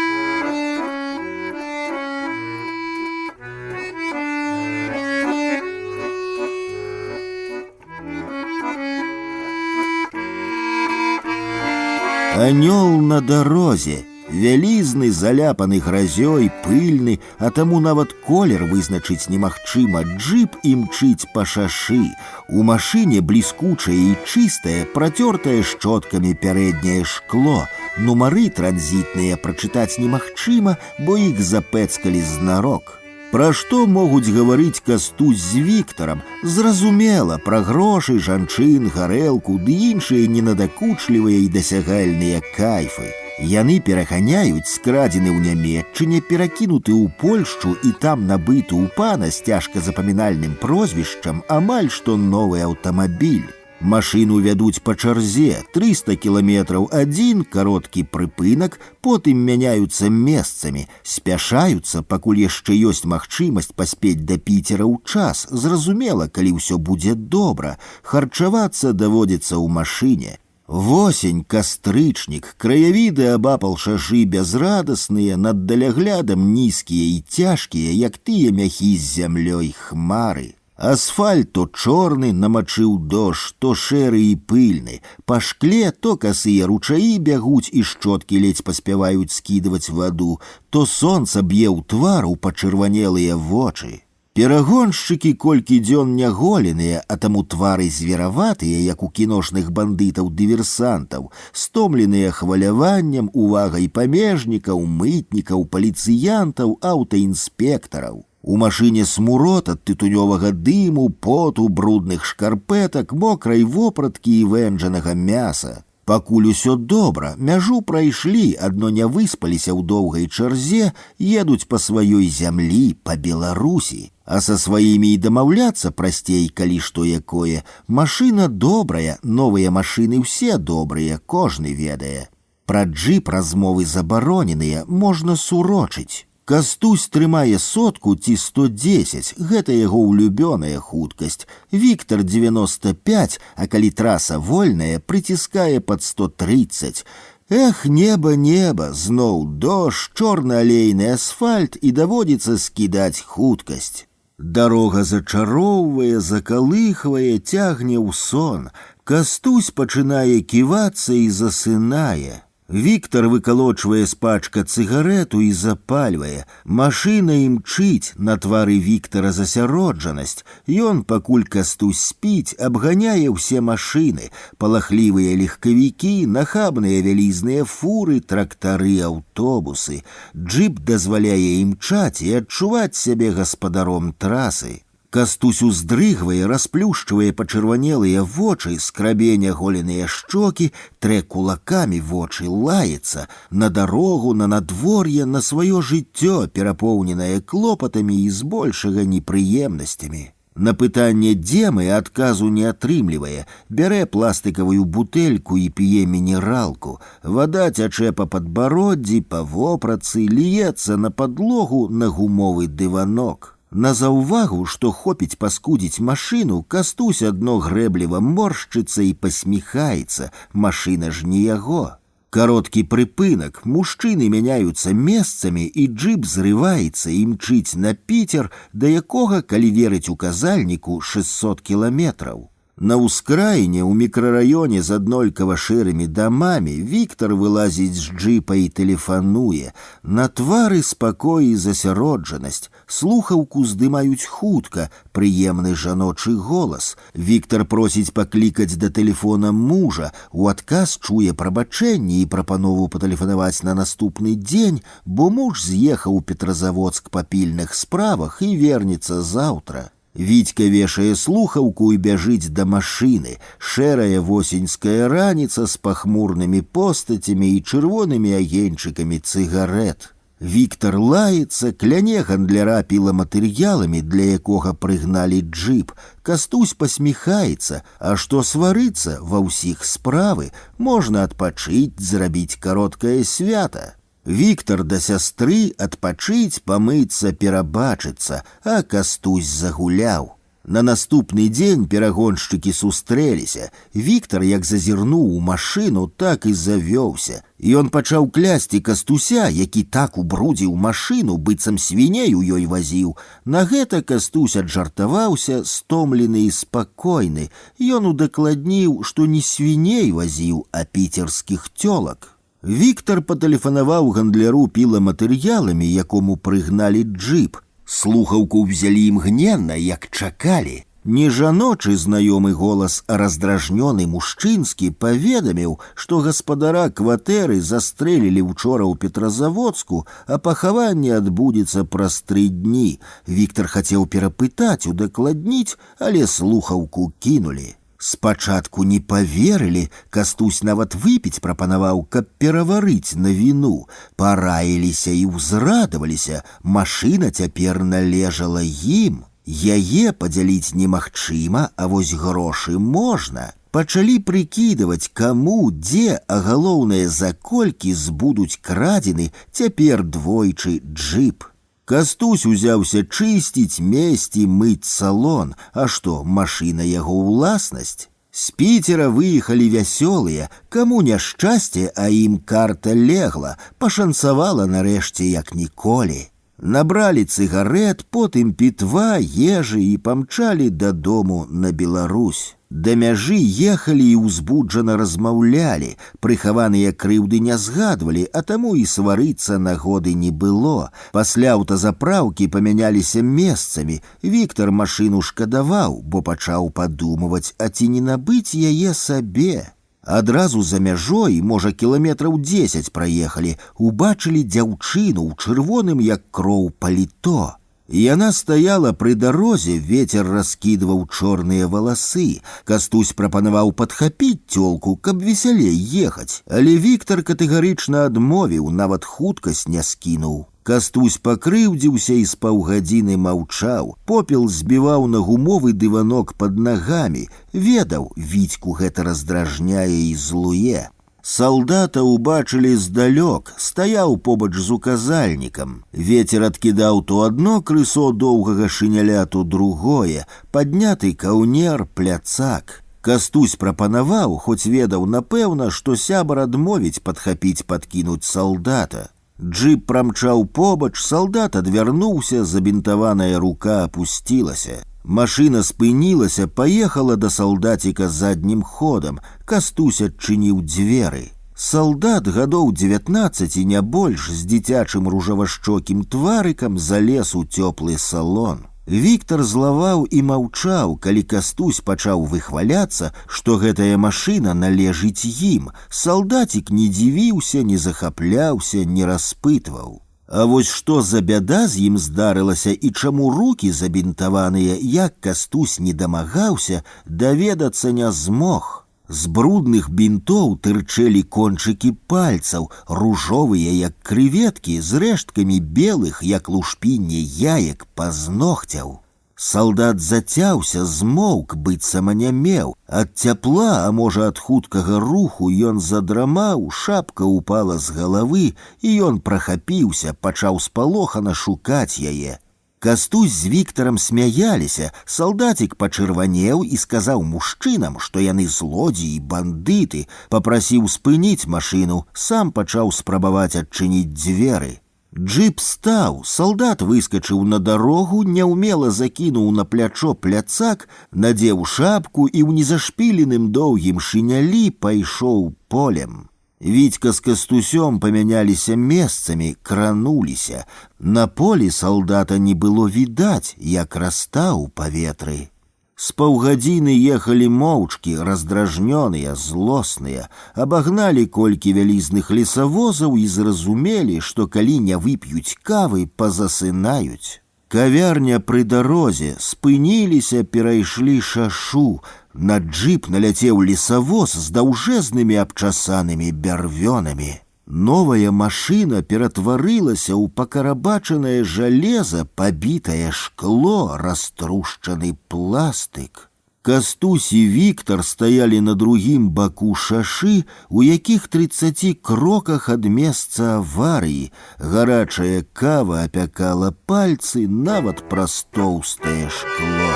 Анёл на дарозе. Вялізны, заляпаны гразёй, пыльны, а таму нават колер вызначыць немагчыма, джип імчыць па шашы. У машыне бліскучае і чыстае, працёртае шчоткамі пярэдняе шкло. Нумары транзітныя прачытаць немагчыма, бо іх запэцкалі знарок. Пра што могуць гаварыць Кастусь з Віктарам? Зразумела, пра грошы, жанчын, гарэлку ды іншыя ненадакучлівыя і дасягальныя кайфы. Яны пераганяюць скрадзены ў Нямецчыне, перакінуты ў Польшчу і там набыты ў пана з цяжка запамінальным прозвішчам амаль што новы аўтамабіль. Машыну вядуць па чарзе, 300 кіламетраў адзін, кароткі прыпынак, потым мяняюцца месцамі, спяшаюцца, пакуль яшчэ ёсць магчымасць паспець да Піцера ў час. Зразумела, калі ўсё будзе добра, харчавацца даводзіцца ў машыне. Восень, кастрычнік, краявіды абапал шашы бязрадасныя, над даляглядам нізкія і цяжкія, як тыя мяхі з зямлёй хмары. Асфальт то чорны, намачыў дождж, то шэры і пыльны. Па шкле то касыя ручаі бягуць і шчоткі ледзь паспяваюць скідваць ваду, то сонца б'е ў твар у пачырванелыя вочы. Перагоншчыкі колькі дзён няголеныя, а таму твары звераватыя, як у кіношных бандытаў-дыверсантаў, стомленыя хваляваннем, увагай памежнікаў, мытнікаў, паліцыянтаў, аўтаінспектараў. У машыне смурод ад тытунёвага дыму, поту, брудных шкарпэтак, мокрай вопраткі і вэнджанага мяса. Пакуль усё добра, мяжу прайшлі, адно не выспаліся ў доўгай чарзе, едуць па сваёй зямлі, па Беларусі. А са сваімі і дамаўляцца прасцей, калі што якое. Машына добрая, новыя машыны ўсе добрыя, кожны ведае. Пра джип размовы забароненыя, можна сурочыць. Кастусь трымае 100 ці 110, гэта яго улюбёная хуткасць. Віктар 95, а калі траса вольная, прыціскае пад 130. Эх, неба, неба, зноў дождж, чорна-алейны асфальт і даводзіцца скідаць хуткасць. Дарога зачароўвае, закалыхвае, цягне ў сон. Кастусь пачынае ківацца і засынае. Віктар выкалочвае з пачка цыгарэту і запальвае. Машына імчыць, на твары Віктара засяроджанасць. Ён, пакуль Кастусь спіць, абганяе ўсе машыны, палахлівыя легкавікі, нахабныя вялізныя фуры, трактары, аўтобусы. Джип дазваляе імчаць і адчуваць сябе гаспадаром трасы. Кастусь уздрыгвае, расплюшчвае пачырванелыя вочы, скрабе няголеныя шчокі, трэ кулакамі вочы, лаецца на дарогу, на надвор'е, на сваё жыццё, перапоўненае клопатамі і збольшага непрыемнасцямі. На пытанне, дзе мы, адказу не атрымлівае, бярэ пластыкавую бутэльку і п'е мінералку. Вада цячэ па падбароддзі, па вопратцы, ліецца на падлогу, на гумовы дыванок. На заўвагу, што хопіць паскудзіць машыну, Кастусь адно грэбліва моршчыцца і пасміхаецца, машына ж не яго. Кароткі прыпынак, мужчыны мяняюцца месцамі, і джип зрываецца і мчыць на Піцер, да якога, калі верыць указальніку, 600 кіламетраў. На ўскраіне ў мікрараёне з аднолькава шэрымі дамамі Віктар вылазіць з джыпа і тэлефануе. На твары спакой і засяроджанасць. Слухаўку здымаюць хутка, прыемны жаночы голас. Віктар просіць паклікаць да тэлефона мужа, у адказ чуе прабачэнне і прапанову патэлефанаваць на наступны дзень, бо муж з'ехаў у Петрозаводск па пільных справах і вернецца заўтра. Вітька вешае слухаўку і бяжыць да машыны. Шэрая восеньская раніца з пахмурнымі постацямі і чырвонымі агеньчыкамі цыгарэт. Віктар лаецца, кляне гандляра піламатэрыяламі, для якога прыгналі джып. Кастусь пасміхаецца, а што сварыцца, ва ўсіх справы, можна адпачыць, зрабіць кароткае свята. Віктар да сястры адпачыць, памыцца, перабачыцца, а Кастусь загуляў. На наступны дзень перагоншчыкі сустрэліся. Віктар, як зазірнуў у машыну, так і завёўся. Ён пачаў клясці Кастуся, які так убрудзіў машыну, быццам свіней у ёй вазіў. На гэта Кастусь аджартаваўся, стомлены і спакойны. Ён удакладніў, што не свіней вазіў, а піцерскіх цёлак. Віктар патэлефанаваў гандляру піламатэрыяламі, якому прыгналі джып. Слухаўку ўзялі імгненна, як чакалі. Не жаночы знаёмы голас, а раздражнёны мужчынскі паведаміў, што гаспадара кватэры застрэлілі учора ў Петрозаводску, а пахаванне адбудзецца праз 3 дні. Віктар хацеў перапытаць, удакладніць, але слухаўку кінулі. Спачатку не паверылі, Кастусь нават выпіць прапанаваў, каб пераварыць навіну. Параіліся і ўзрадаваліся, машына цяпер належала ім. Яе падзяліць немагчыма, а вось грошы можна. Пачалі прыкідаваць, каму, дзе, а галоўнае, за колькі збудуць крадзены цяпер двойчы джып. Кастусь узяўся чысціць, месці, мыць салон. А што, машына яго ўласнасць? З Піцера выехалі вясёлыя, каму няшчасце, а ім карта легла, пашанцавала нарэшце як ніколі. Набралі цыгарэт, потым пітва, ежы і памчалі дадому на Беларусь. Да мяжы ехалі і ўзбуджана размаўлялі, прыхаваныя крыўды не згадвалі, а таму і сварыцца нагоды не было. Пасля аўтазапраўкі памяняліся месцамі. Віктар машыну шкадаваў, бо пачаў падумваць, а ці не набыць яе сабе. Адразу за мяжой, можа, кіламетраў 10 праехалі, убачылі дзяўчыну ў чырвоным, як кроў, паліто. Яна стаяла пры дарозе, вецер раскідваў чорныя валасы. Кастусь прапанаваў падхапіць цёлку, каб весялей ехаць, але Віктар катэгарычна адмовіў, нават хуткасць не скінуў. Кастусь пакрыўдзіўся і з паўгадзіны маўчаў. Попел збіваў на гумовы дыванок пад нагамі. Ведаў, Вітьку гэта раздражняе і злуе. Салдата ўбачылі здалёк, стаяў побач з указальнікам. Вецер адкідаў то адно крысо доўгага шыняля, то другое, падняты каўнер, пляцак. Кастусь прапанаваў, хоць ведаў напэўна, што сябар адмовіць падхапіць, падкінуць салдата. Джып прамчаў побач, салдат адвярнуўся, забінтаваная рука апусцілася. Машына спынілася, паехала да салдаціка заднім ходам. Кастусь адчыніў дзверы. Салдат гадоў 19, не больш, з дзіцячым ружавашчокім тварыкам залез у цёплы салон. Віктар злаваў і маўчаў, калі Кастусь пачаў выхваляцца, што гэтая машына належыць ім. Салдацік не дзівіўся, не захапляўся, не распытваў. А вось што за бяда з ім здарылася і чаму рукі забінтаваныя, як Кастусь не дамагаўся, даведацца не змог. З брудных бінтоў тырчэлі кончыкі пальцаў, ружовыя, як крыветкі, з рэшткамі белых, як лушпінне яек, пазногцяў. Салдат зацяўся, змоўк, быццам анямеў. Ад цяпла, а можа, ад хуткага руху ён задрамаў, шапка упала з галавы, і ён прахапіўся, пачаў спалохана шукаць яе. Кастусь з Віктарам смяяліся, салдацік пачырванеў і сказаў мужчынам, што яны злодзеі, бандыты, папрасіў спыніць машыну, сам пачаў спрабаваць адчыніць дзверы. Джип стаў, салдат выскачыў на дарогу, няўмела закінуў на плячо пляцак, надзеў шапку і ў незашпіленым доўгім шынялі пайшоў полем. Вітька з Кастусём памяняліся месцамі, крануліся. На полі салдата не было відаць, як растаў у паветры. З паўгадзіны ехалі моўчкі, раздражнёныя, злосныя, абагналі колькі вялізных лесавозаў і зразумелі, што калі не вып'юць кавы, пазасынаюць. Кавярня пры дарозе, спыніліся, перайшлі шашу. На джип наляцеў лесавоз з даўжэзнымі абчасанымі бярвёнамі. Новая машына ператварылася ў пакарабачанае жалеза, пабітае шкло, раструшчаны пластык. Кастусь і Віктар стаялі на другім баку шашы, у якіх 30 кроках ад месца аварыі. Гарачая кава апякала пальцы нават праз тоўстае шкло.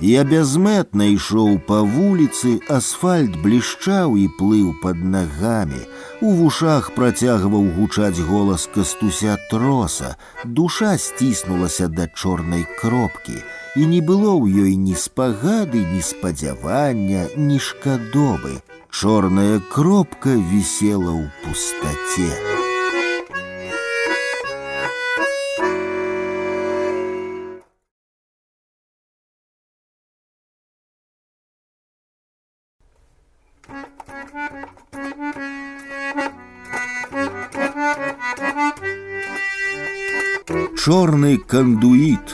Я бязмэтна ішоў па вуліцы, асфальт блішчаў і плыў пад нагамі. У вушах працягваў гучаць голас Кастуся Троса. Душа сціснулася да чорнай кропкі, і не было ў ёй ні спагады, ні спадзявання, ні шкадобы. Чорная кропка вісела ў пустаце. Чорны кандуіт.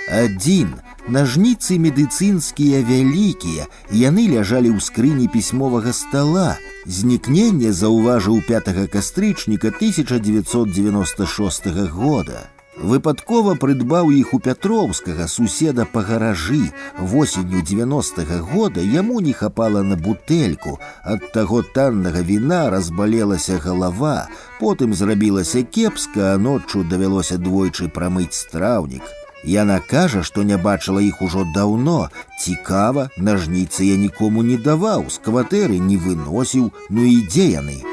Адзін. Нажніцы медыцынскія вялікія, яны ляжалі ў скрыні пісьмовага стала. Знікненне заўважыў 5 кастрычніка 1996 года. Выпадкова прыдбаў іх у Пятроўскага, суседа па гаражы. Восенню 90-го года яму не хапала на бутэльку. Ад таго таннага віна разбалелася галава, потым зрабілася кепска, а ноччу давялося двойчы прамыць страўнік. Яна кажа, што не бачыла іх ужо даўно. Цікава, нажніцы я нікому не даваў, з кватэры не выносіў, ну і дзе яны?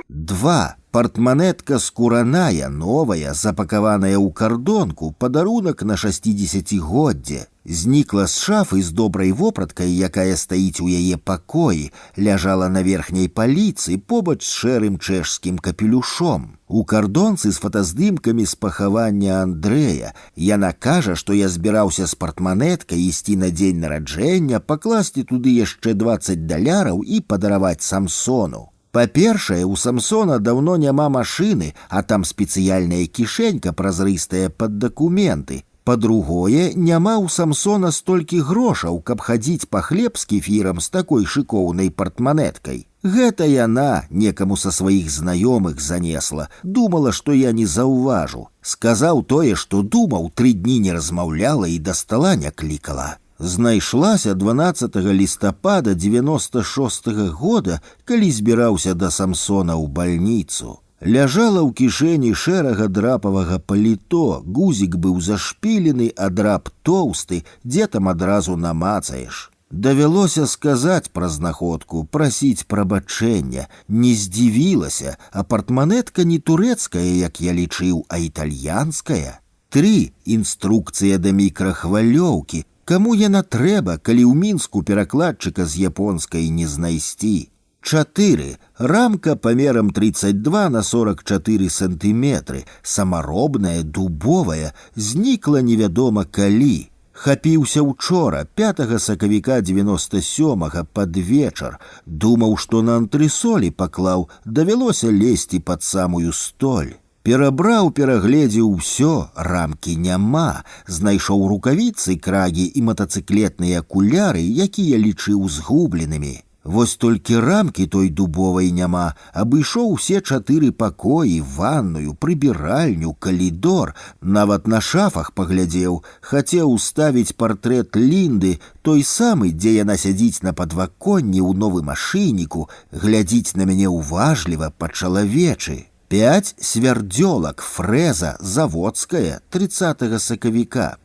2. Партманетка скураная, новая, запакаваная ў кардонку, падарунак на 60-годдзе. Знікла з шафы з добрай вопраткай, якая стаіць у яе пакоі, ляжала на верхняй паліцы побач з шэрым чэшскім капелюшом. У кардонцы з фотаздымкамі з пахавання Андрэя. Яна кажа, што я збіраўся з партманеткай ісці на дзень нараджэння, пакласці туды яшчэ $20 і падараваць Самсону. Па-першае, у Самсона даўно няма машыны, а там спецыяльная кішэнька празрыстая пад дакументы. Па-другое, няма ў Самсона столькі грошаў, каб хадзіць па хлеб з кефірам з такой шыкоўнай партманеткай. Гэта яна некаму са сваіх знаёмых занесла, думала, што я не заўважу. Сказаў тое, што думаў, 3 дні не размаўляла і да стала не клікала. Знайшлася 12 лістапада 96-го года, калі збіраўся да Самсона ў бальніцу. Ляжала ў кішэні шэрага драпавага паліто, гузік быў зашпілены, а драп тоўсты, дзе там адразу намацаеш. Давялося сказаць пра знаходку, прасіць прабачэння. Не здзівілася, а партманетка не турэцкая, як я лічыў, а італьянская. 3. Інструкцыя да мікрахвалёўкі. Каму яна трэба, калі ў Мінску перакладчыка з японскай не знайсці? 4. Рамка памерам 32 на 44 сантыметры, самаробная, дубовая, знікла невядома калі. Хапіўся учора, 5 сакавіка 97-го, пад вечар. Думаў, што на антрысолі паклаў, давялося лезці пад самую столь. Перабраў, перагледзеў усё, рамкі няма, знайшоў рукавіцы, крагі і матацыклетныя акуляры, якія лічыў згубленымі. Вось толькі рамкі той дубовай няма, абышоў усе 4 пакоі, ванную, прыбіральню, калідор, нават на шафах паглядзеў, хацеў уставіць партрэт Лінды, той самы, дзе яна сядзіць на падваконні ў новым ашыйніку, глядзіць на мяне уважліва, па-чалавечы. 5. Свярдзёлак, фрэза, заводская, 30 сакавіка.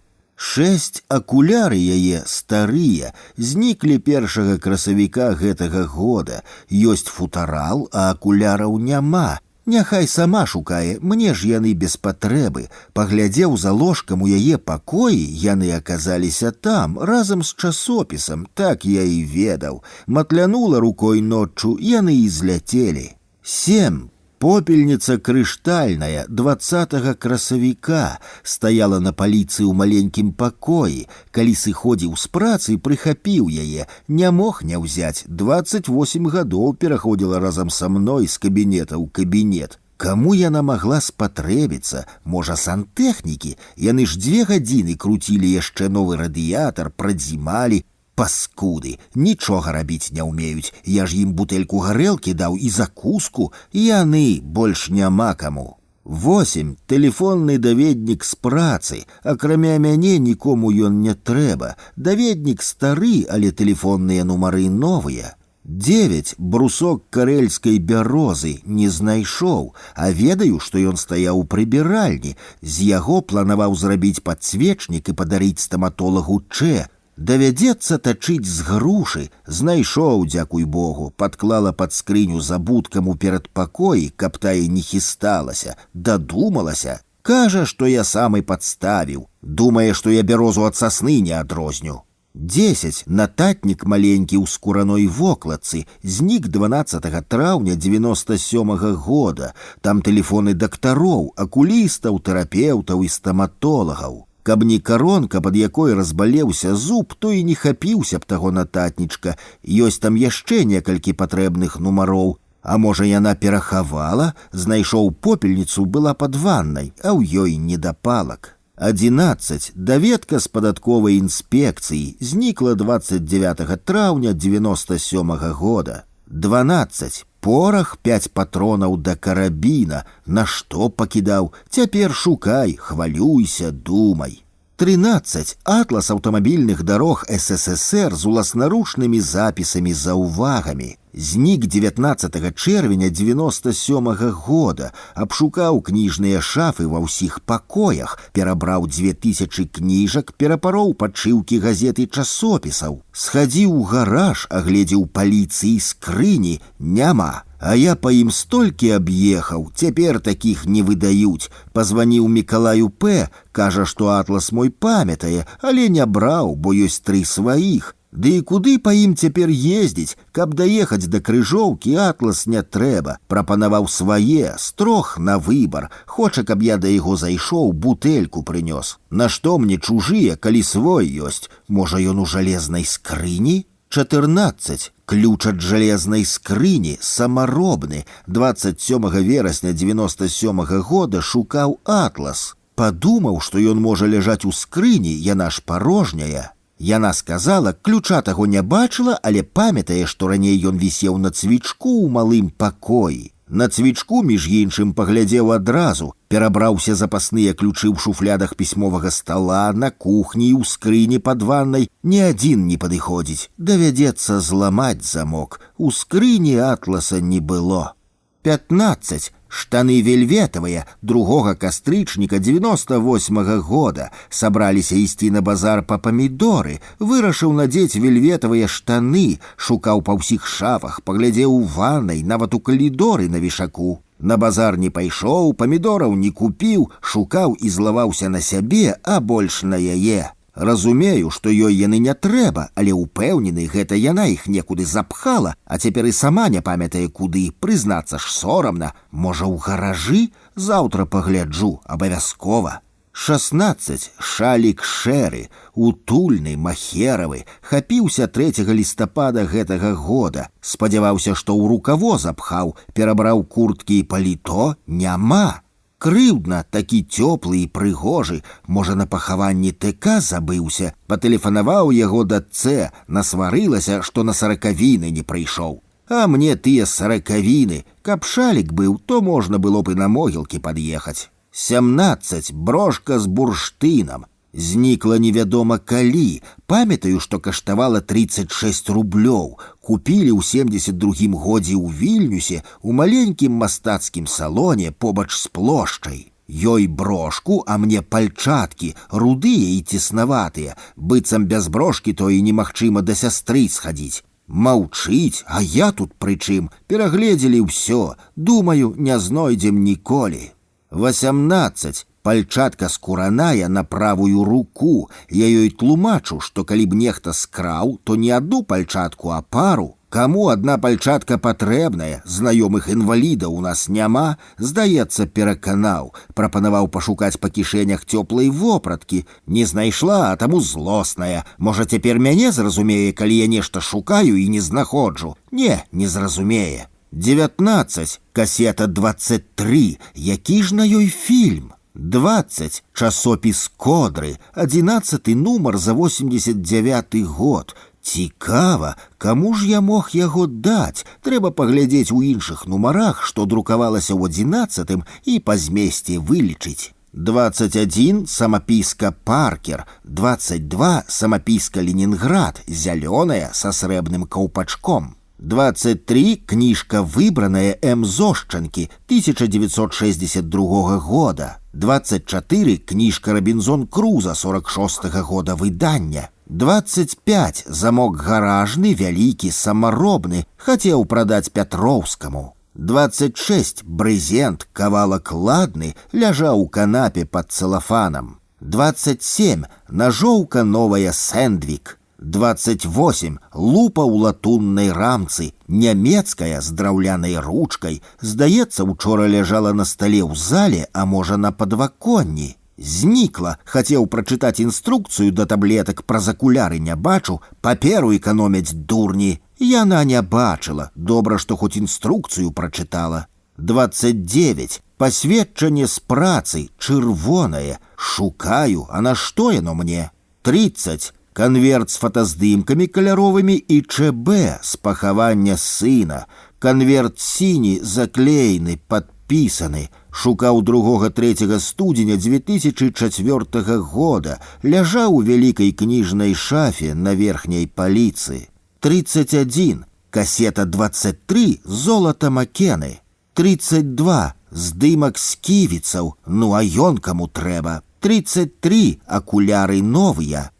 6 акуляры яе старыя, зніклі 1 красавіка гэтага года. Ёсць футарал, а акуляраў няма. Няхай сама шукае, мне ж яны без патрэбы. Паглядзеў за ложкам у яе пакоі, яны аказаліся там, разам з часопісам, так я і ведаў. Матлянула рукой ноччу, яны і зляцелі. 7. Попельніца крыштальная 20 красавіка стаяла на паліцы ў маленькім пакоі. Калі сыходзіў з працы, прыхапіў яе, не мог не ўзяць. 28 гадоў пераходзіла разам са мной з кабінета ў кабінет. Каму яна магла спатрэбіцца? Можа, сантэхнікі? Яны ж 2 гадзіны круцілі яшчэ новы радыятар, прадзімалі. Паскуды, нічога рабіць не ўмеюць. Я ж ім бутэльку гарэлкі даў і закуску, яны больш няма каму. 8. Тэлефонны даведнік з працы. Акрамя мяне нікому ён не трэба. Даведнік стары, але тэлефонныя нумары новыя. 9. Брусок карэльскай бярозы не знайшоў, а ведаю, што ён стаяў у прыбіральні. З яго планаваў зрабіць падсвечнік і падарыць стаматолагу Чэ. Давядзецца тачыць з грушы. Знайшоў, дзякуй Богу, падклала пад скрыню забудкам у перадпакоі, каб тая не хісталася, дадумалася. Кажа, што я сам і падставіў. Думае, што я бярозу ад сасны не адрозню. 10. Нататнік маленькі ў скураной вокладцы знік 12 траўня 97 года. Там тэлефоны дактароў, акулістаў, тэрапеўтаў і стаматолагаў. Каб не каронка, пад якой разбалеўся зуб, то і не хапіўся б таго нататнічка. Ёсць там яшчэ некалькі патрэбных нумароў. А можа, яна перахавала? Знайшоў попельніцу, была пад ваннай, а ў ёй недапалак. 11. Даведка з падатковай інспекцыі знікла 29 траўня 97 года. 12. Порах 5 патронаў да карабіна. На што пакідаў? Цяпер шукай, хвалюйся, думай. 13. Атлас аўтамабільных дарог СССР з уласнаручнымі запісамі за ўвагамі. Знік 19 чэрвеня 97 года. Абшукаў кніжныя шафы ва ўсіх пакоях, перабраў 2000 кніжак, перапароў падшыўкі газет і часопісаў. Схадзіў у гараж, агледзеў паліцыі скрыні, няма. А я па ім столькі аб'ехаў, цяпер такіх не выдаюць. Пазваніў Мікалаю П., кажа, што атлас мой памятае, але не браў, бо ёсць 3 сваіх. Ды і куды па ім цяпер ездзіць? Каб даехаць да Крыжоўкі, атлас не трэба. Прапанаваў свае, строг на выбар. Хоча, каб я да яго зайшоў, бутэльку прынёс. Нашто мне чужыя, калі свой ёсць? Можа, ён у жалезнай скрыні? 14. Ключ ад жалезнай скрыні самаробны. 27 верасня 97 года шукаў атлас. Падумаў, што ён можа ляжаць у скрыні, яна ж парожняя. Яна сказала, ключа таго не бачыла, але памятае, што раней ён вісеў на цвічку ў малым пакоі. На цвічку, між іншым, паглядзеў адразу, перабраўся запасныя ключы ў шуфлядах пісьмовага стала, на кухні і ў скрыні пад ваннай. Ні адзін не падыходзіць, давядзецца зламаць замок. У скрыні атласа не было. 15. Штаны вельветавыя 2 кастрычніка 98 года. Сабраліся ісці на базар па памідоры. Вырашыў надзець вельветавыя штаны. Шукаў па ўсіх шафах, паглядзеў у ваннай, нават у калідоры на вішаку. На базар не пайшоў, памідораў не купіў, шукаў і злаваўся на сябе, а больш на яе. Разумею, што ёй яны не трэба, але ўпэўнены, гэта яна іх некуды запхала, а цяпер і сама не памятае куды, прызнацца ж сорамна. Можа, ў гаражы? Заўтра пагляджу, абавязкова. 16. Шалік шэры, утульны, махеравы, хапіўся 3 лістапада гэтага года. Спадзяваўся, што ў рукаво запхаў, перабраў курткі і паліто, няма. Крыўдна, такі цёплы і прыгожы. Можа, на пахаванні ТК забыўся. Патэлефанаваў яго дачцэ, насварылася, што на саракавіны не прыйшоў. А мне тыя саракавіны. Каб шалік быў, то можна было б і на могілкі пад'ехаць. 17. Брошка з бурштынам. Знікла невядома калі. Памятаю, што каштавала 36 рублёў. Купілі ў 72 годзе ў Вільнюсе у маленькім мастацкім салоне побач з плошчай. Ёй брошку, а мне пальчаткі, рудыя і цеснаватыя. Быццам без брошкі то і немагчыма да сястры схадзіць. Маўчыць, а я тут пры чым? Перагледзелі ўсё. Думаю, не знойдзем ніколі. 18. Пальчатка скураная на правую руку. Я ёй тлумачу, што калі б нехта скраў, то не адну пальчатку, а пару. Каму адна пальчатка патрэбная, знаёмых інвалідаў у нас няма, здаецца, пераканаў. Прапанаваў пашукаць па кішэнях цёплай вопраткі. Не знайшла, а таму злосная. Можа, цяпер мяне зразумее, калі я нешта шукаю і не знаходжу. Не зразумее. 19. Касета 23. Які ж на ёй фільм? 20. Часопіс «Кодры», 11 нумар за 89 год. Цікава, каму ж я мог яго даць? Трэба паглядзець у іншых нумарах, што друкавалася ў 11 і па змесце вылічыць. 21. Самапіска «Паркер», 22. Самапіска «Ленинград», зялёная са срэбным каўпачком. 23. Кніжка выбраная М. Зошчанкі 1962 года. 24. Кніжка Робінзон Круза 46 года выдання. 25. Замок гаражны, вялікі, самаробны, хацеў прадаць Пятроўскаму. 26. Брызент, кавалак ладны, ляжаў у канапе пад цэлафанам. 27. Нажоўка новая сэндвік. 28. Лупа ў латуннай рамцы, нямецкая з драўлянай ручкай. Здаецца, учора ляжала на стале ў зале, а можа на падваконні. Знікла, хацеў прачытаць інструкцыю да таблетак, праз акуляры не бачу, паперу эканомяць дурні. Яна не бачыла, добра, што хоць інструкцыю прачытала. 29. Пасведчанне з працы, чырвонае. Шукаю, а на што яно мне? 30. Конверт з фотаздымкамі каляровымі і ЧБ з пахавання сына. Конверт сіні, заклеены, падпісаны. Шукаў 2-3 студзеня 2004 года. Ляжаў у вялікай кніжнай шафе на верхняй паліцы. 31. Касета 23. Золата Макены. 32. Здымак сківіцаў. Ну а ён каму трэба. 33. Акуляры новыя.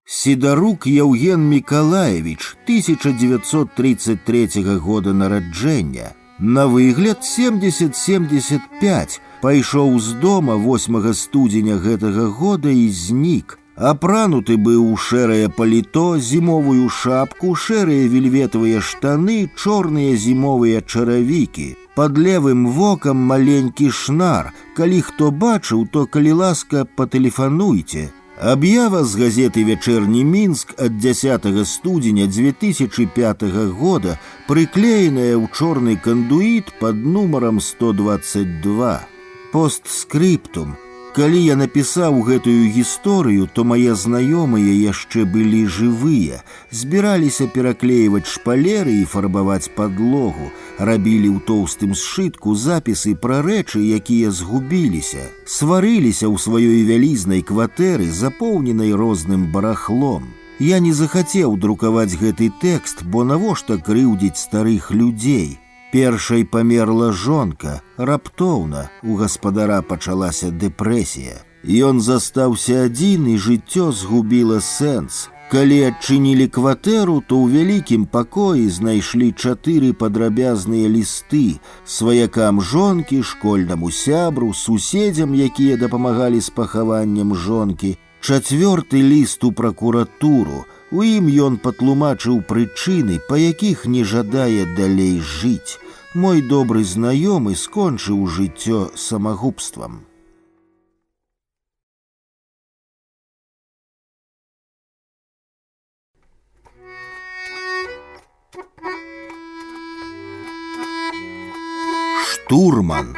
Сидорук Яўген Миколаевич, 1933 года нараджэння. На выгляд 70-75. Пайшоў з дома 8 студзеня гэтага года і знік. Апрануты быў у шэрае паліто, зімовую шапку, шэрыя вельветавыя штаны, чорныя зімовыя чаравікі. Пад левым вокам маленькі шнар. Калі хто бачыў, то, калі ласка, патэлефануйце. Аб'ява з газеты «Вечерний Минск» от 10 студзеня 2005 года, прыклеенная ў чорны кандуіт под нумаром 122. Постскриптум. Калі я напісаў гэтую гісторыю, то мае знаёмыя яшчэ былі жывыя, збіраліся пераклеиваць шпалеры і фарбаваць падлогу, рабілі ў тоўстым сшытку запісы пра рэчы, якія згубіліся, сварыліся ў сваёй вялізнай кватэры, запоўненай розным барахлом. Я не захацеў друкаваць гэты тэкст, бо навошта крыўдзіць старых людзей. Першай памерла жонка, раптоўна у гаспадара пачалася дэпрэсія. Ён застаўся адзін, і жыццё згубіла сэнс. Калі адчынілі кватэру, то ў вялікім пакоі знайшлі 4 падрабязныя лісты сваякам жонкі, школьнаму сябру, суседзям, якія дапамагалі з пахаваннем жонкі. 4 ліст у пракуратуру. У ім ён патлумачыў прычыны, па якіх не жадае далей жыць. Мой добры знаёмы скончыў жыццё самагубствам. Штурман.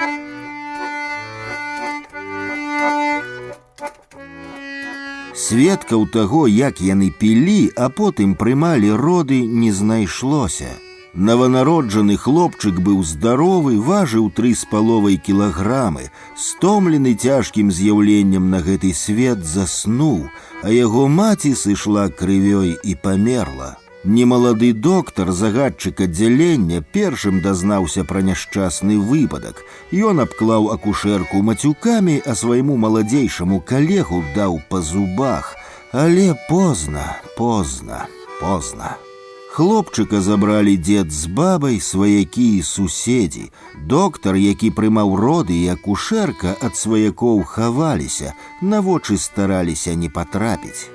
Сведкаў таго, як яны пілі, а потым прымалі роды, не знайшлося. Новонароджаны хлопчык быў здаровы, важыў 3,5 кілаграмы, стомлены цяжкім з'яўленнем на гэты свет заснуў, а яго маці сышла крывёй і памерла. Немалады доктар, загадчык аддзялення, першым дазнаўся пра няшчасны выпадак. Ён абклаў акушэрку мацюкамі, а свайму маладзейшаму калегу даў па зубах. Але позна. Хлопчыка забралі дзед з бабай, сваякі і суседзі. Доктар, які прымаў роды, і акушэрка ад сваякоў хаваліся, на вочы стараліся не патрапіць.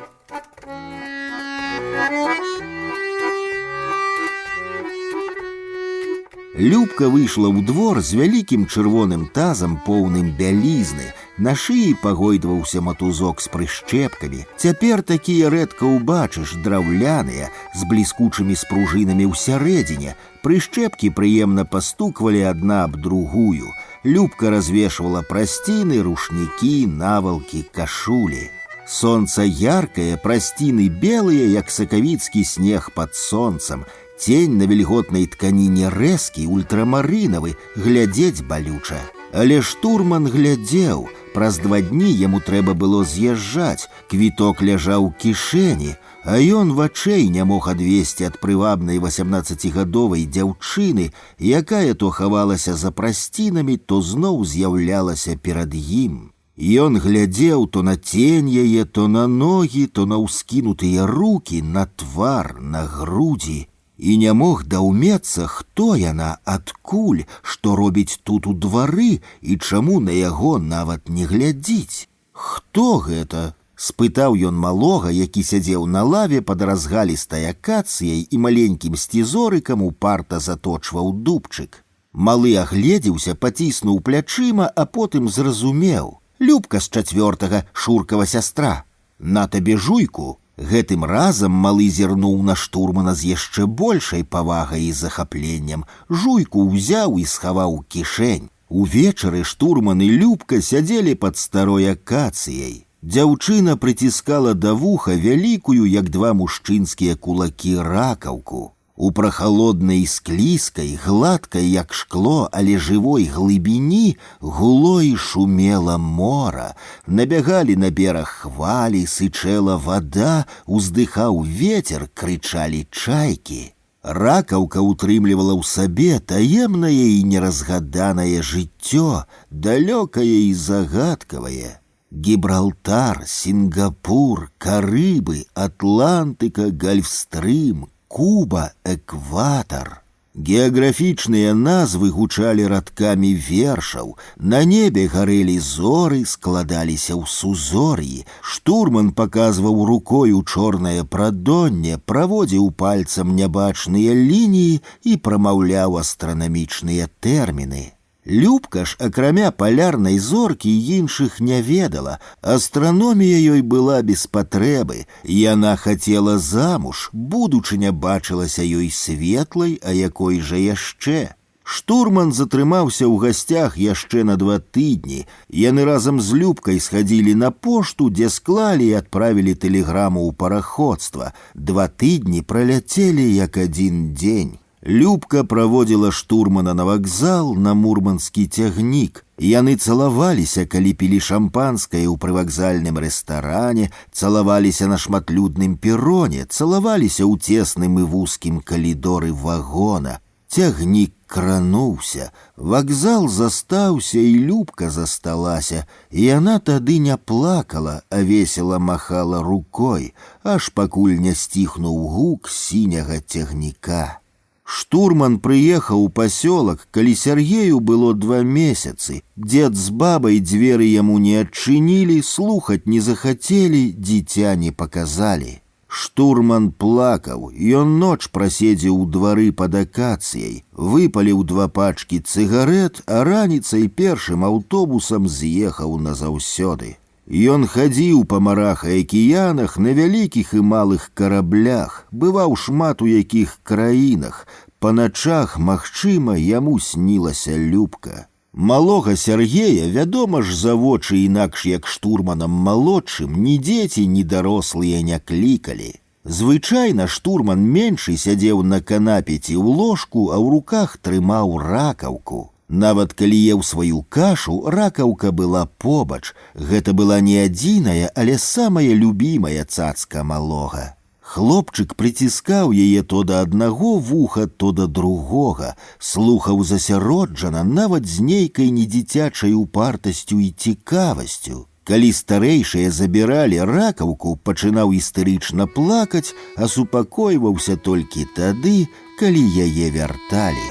Любка выйшла ў двор з вялікім чырвоным тазам, поўным бялізны. На шыі пагойдваўся матузок з прышчэпкамі. Цяпер такія рэдка ўбачыш, драўляныя, з бліскучымі спружынамі ўсярэдзіне. Прышчэпкі прыемна пастуквалі адна аб другую. Любка развешвала прасціны, рушнікі, навалкі, кашулі. Сонца яркае, прасціны белыя, як сакавіцкі снег пад сонцам. Тень на вільготнай тканіне рэзкі, ультрамарынавы, глядзець балюча. Але штурман глядзеў. Праз 2 дні яму трэба было з'язджаць, квіток ляжаў у кішэні, а ён вачэй не мог адвесці ад прывабнай 18гадовай дзяўчыны, якая то хавалася за прасцінамі, то зноў з'яўлялася перад ім. Ён глядзеў то на тень яе, то на ногі, то на ўскінутыя рукі, на твар, на грудзі. І не мог даўмецца, хто яна, адкуль, што робіць тут у двары і чаму на яго нават не глядзіць. «Хто гэта?» – спытаў ён малога, які сядзеў на лаве пад разгалістай акацыяй і маленькім сцізорыкам упарта заточваў дубчык. Малы агледзеўся, паціснуў плячыма, а потым зразумеў. Любка з 4-га, Шуркава сястра. «На табе жуйку!» Гэтым разам малы зірнуў на штурмана з яшчэ большай павагай і захапленнем. Жуйку ўзяў і схаваў кішэнь. Увечары штурман і Любка сядзелі пад старой акацыяй. Дзяўчына прыціскала да вуха вялікую, як 2 мужчынскія кулакі, ракаўку. У прахалоднай склізкай, гладкай, як шкло, але жывой глыбіні гуло і шумела мора. Набягалі на бераг хвалі, сычэла вада, уздыхаў ветер, крычалі чайкі. Ракаўка утрымлівала ў сабе таемнае і неразгаданае жыццё, далёкае і загадкавае. Гібралтар, Сінгапур, Карыбы, Атлантыка, Гальфстрым, Куба, экватар. Геаграфічныя назвы гучалі радкамі вершаў. На небе гарэлі зоры, складаліся ў сузор'і. Штурман паказваў рукою чорнае прадонне, праводзіў пальцам нябачныя лініі і прамаўляў астранамічныя тэрміны. Любка ж, акрамя палярнай зоркі, іншых не ведала. Астраномія ёй была без патрэбы. Яна хацела замуж, будучыня бачылася ёй светлай, а якой жа яшчэ. Штурман затрымаўся ў гасцях яшчэ на 2 тыдні. Яны разам з Любкай схадзілі на пошту, дзе склалі і адправілі тэлеграму ў параходства. 2 тыдні праляцелі як 1 дзень. Любка праводзіла штурмана на вакзал, на мурманскі цягнік. Яны цалаваліся, калі пілі шампанскае ў прывакзальным рэстаране, цалаваліся на шматлюдным пероне, цалаваліся ў цесным і вузкім калідоры вагона. Цягнік крануўся, вакзал застаўся, і Любка засталася. І яна тады не плакала, а весела махала рукой, аж пакуль не сціхнуў гук сіняга цягніка. Штурман прыехаў у пасёлак, калі Сяргею было 2 месяцы. Дзед з бабай дзверы яму не адчынілі, слухаць не захацелі, дзіця не паказалі. Штурман плакаў, ён ноч праседзеў у двары пад акацыяй, выпаліў 2 пачкі цыгарэт, а раніцай першым аўтобусам з'ехаў назаўсёды. Ён хадзіў па марах і акіянах, на вялікіх і малых караблях, бываў шмат у якіх краінах. Па начах, магчыма, яму снілася Любка. Малога Сяргея, вядома ж, за вочы інакш як штурманам малодшым, ні дзеці, ні дарослыя не клікалі. Звычайна штурман меншы сядзеў на канапе ці ў ложку, а ў руках трымаў ракаўку. Нават калі еў сваю кашу, ракаўка была побач. Гэта была не адзіная, але самая любімая цацка малога. Хлопчык прыціскаў яе то да аднаго вуха, то да другога, слухаў засяроджана, нават з нейкай недзіцячай упартасцю і цікавасцю. Калі старэйшыя забіралі ракаўку, пачынаў істэрычна плакаць, а супакойваўся толькі тады, калі яе вярталі.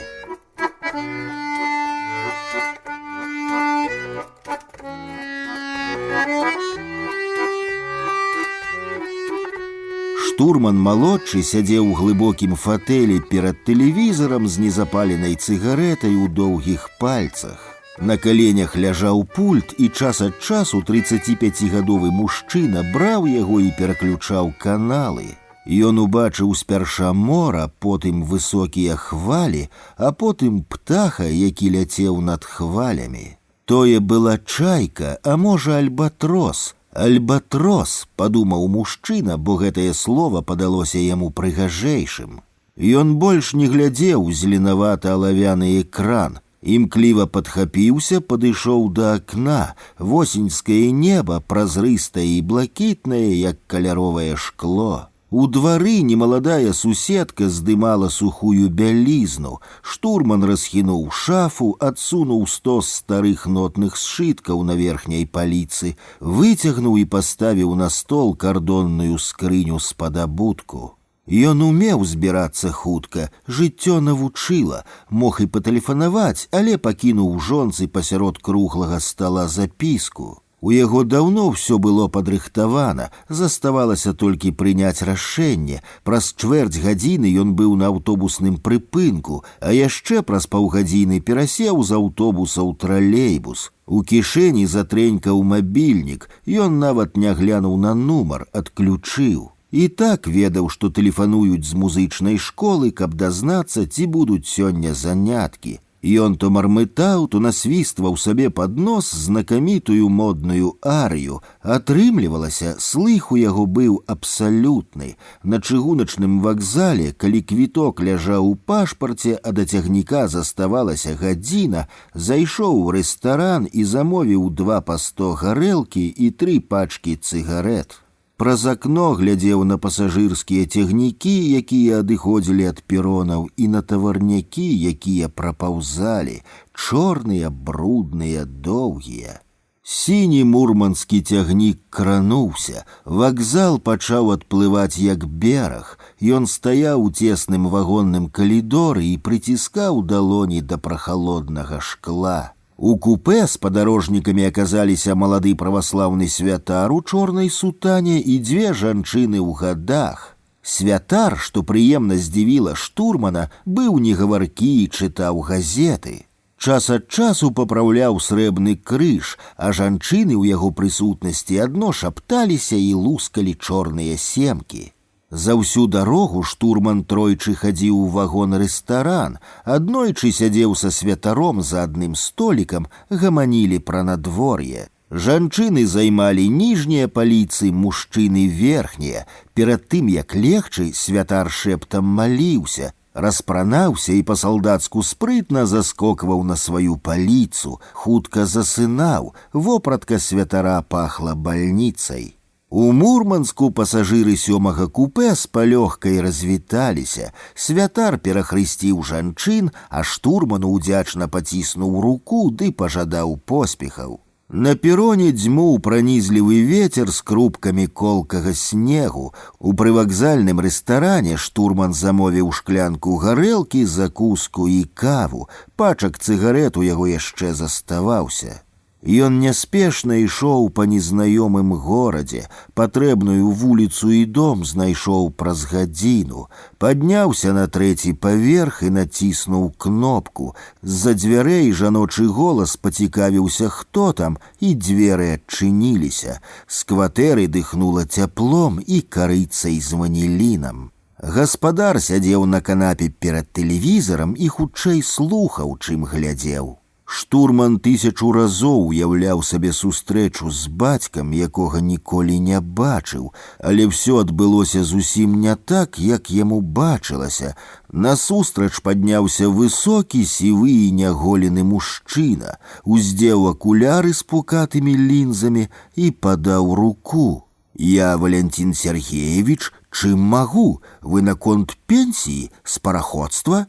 Штурман малодшы сядзеў у глыбокім фатэлі перад тэлевізарам з незапаленай цыгарэтай у доўгіх пальцах. На каленях ляжаў пульт, і час ад часу 35гадовы мужчына браў яго і пераключаў каналы. Ён убачыў спярша мора, потым высокія хвалі, а потым птаха, які ляцеў над хвалямі. Тое была чайка, а можа альбатрос. «Альбатрос», — падумаў мужчына, бо гэтае слова падалося яму прыгажэйшым. Ён больш не глядзеў у зеленавата-алавяны экран. Імкліва падхапіўся, падышоў да акна. Восеньскае неба празрыстае і блакітнае, як каляровае шкло. У двары немаладая суседка здымала сухую бялізну. Штурман расхінуў шафу, адсунуў стос старых нотных сшыткаў на верхняй паліцы, выцягнуў і паставіў на стол кардонную скрыню з-пад абутку. Ён умеў збірацца хутка, жыццё навучыла, мог і патэлефанаваць, але пакінуў жонцы пасярод круглага стала запіску. У яго даўно ўсё было падрыхтавана, заставалася толькі прыняць рашэнне. Праз чвэрць гадзіны ён быў на аўтобусным прыпынку, а яшчэ праз паўгадзіны перасеў з аўтобуса ў тралейбус. У кішэні затрэнькаў мабільнік, ён нават не глянуў на нумар, адключыў. І так ведаў, што тэлефануюць з музычнай школы, каб дазнацца, ці будуць сёння заняткі. Ён то мармытаў, то насвістваў сабе пад нос знакамітую модную арыю. Атрымлівалася, слых у яго быў абсалютны. На чыгуначным вакзале, калі квіток ляжаў у пашпарце, а да цягніка заставалася гадзіна, зайшоў у рэстаран і замовіў 2 па 100 гарэлкі і 3 пачкі цыгарэт. Праз акно глядзеў на пасажырскія цягнікі, якія адыходзілі ад перонаў, і на таварнякі, якія прапаўзалі, чорныя, брудныя, доўгія. Сіні мурманскі цягнік крануўся, вакзал пачаў адплываць як бераг. Ён стаяў у цесным вагонным калідоры і прыціскаў далоні да прахалоднага шкла. У купе з падарожнікамі аказаліся малады праваслаўны святар у чорнай сутане і 2 жанчыны ў гадах. Святар, што прыемна здзівіла штурмана, быў негаваркі і чытаў газеты. Час ад часу папраўляў срэбны крыж, а жанчыны ў яго прысутнасці адно шапталіся і лускалі чорныя семкі. За ўсю дарогу штурман тройчы хадзіў у вагон-рэстаран, аднойчы сядзеў са святаром за адным столікам, гаманілі пра надвор'е. Жанчыны займалі ніжнія паліцы, мужчыны верхнія. Перад тым, як легчы, святар шэптам маліўся, распранаўся і па-салдацку спрытна заскокваў на сваю паліцу, хутка засынаў, вопратка святара пахла бальніцай. У Мурманску пасажыры 7-га купе з палёгкай развіталіся. Святар перахрысціў жанчын, а штурману ўдзячна паціснуў руку ды пажадаў поспехаў. На пероне дзьмуў пранізлівы вецер з крупкамі колкага снегу. У прывакзальным рэстаране штурман замовіў шклянку гарэлкі, закуску і каву. Пачак цыгарэт у яго яшчэ заставаўся. Ён няспешна ішоў па незнаёмым горадзе, патрэбную вуліцу і дом знайшоў праз гадзіну, падняўся на 3-й паверх і націснуў кнопку. З-за дзвярэй жаночы голас пацікавіўся, хто там, і дзверы адчыніліся. З кватэры дыхнула цяплом і карыцай з ванілінам. Гаспадар сядзеў на канапе перад тэлевізарам і хутчэй слухаў, чым глядзеў. Штурман 1000 разоў уяўляў сабе сустрэчу з бацькам, якога ніколі не бачыў, але ўсё адбылося зусім не так, як яму бачылася. Насустрач падняўся высокі, сівы і няголены мужчына, уздзеў акуляры з пукатымі лінзамі і падаў руку. «Я Валентин Сергеевич, Чым магу? Вы наконт пенсіі, з параходства?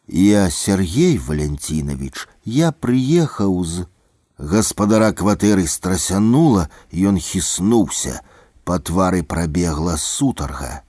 Я Сергей Валентинович, я прыехаў з... Гаспадара кватэры страсянула, ён хіснуўся. Па твары прабегла сутарга.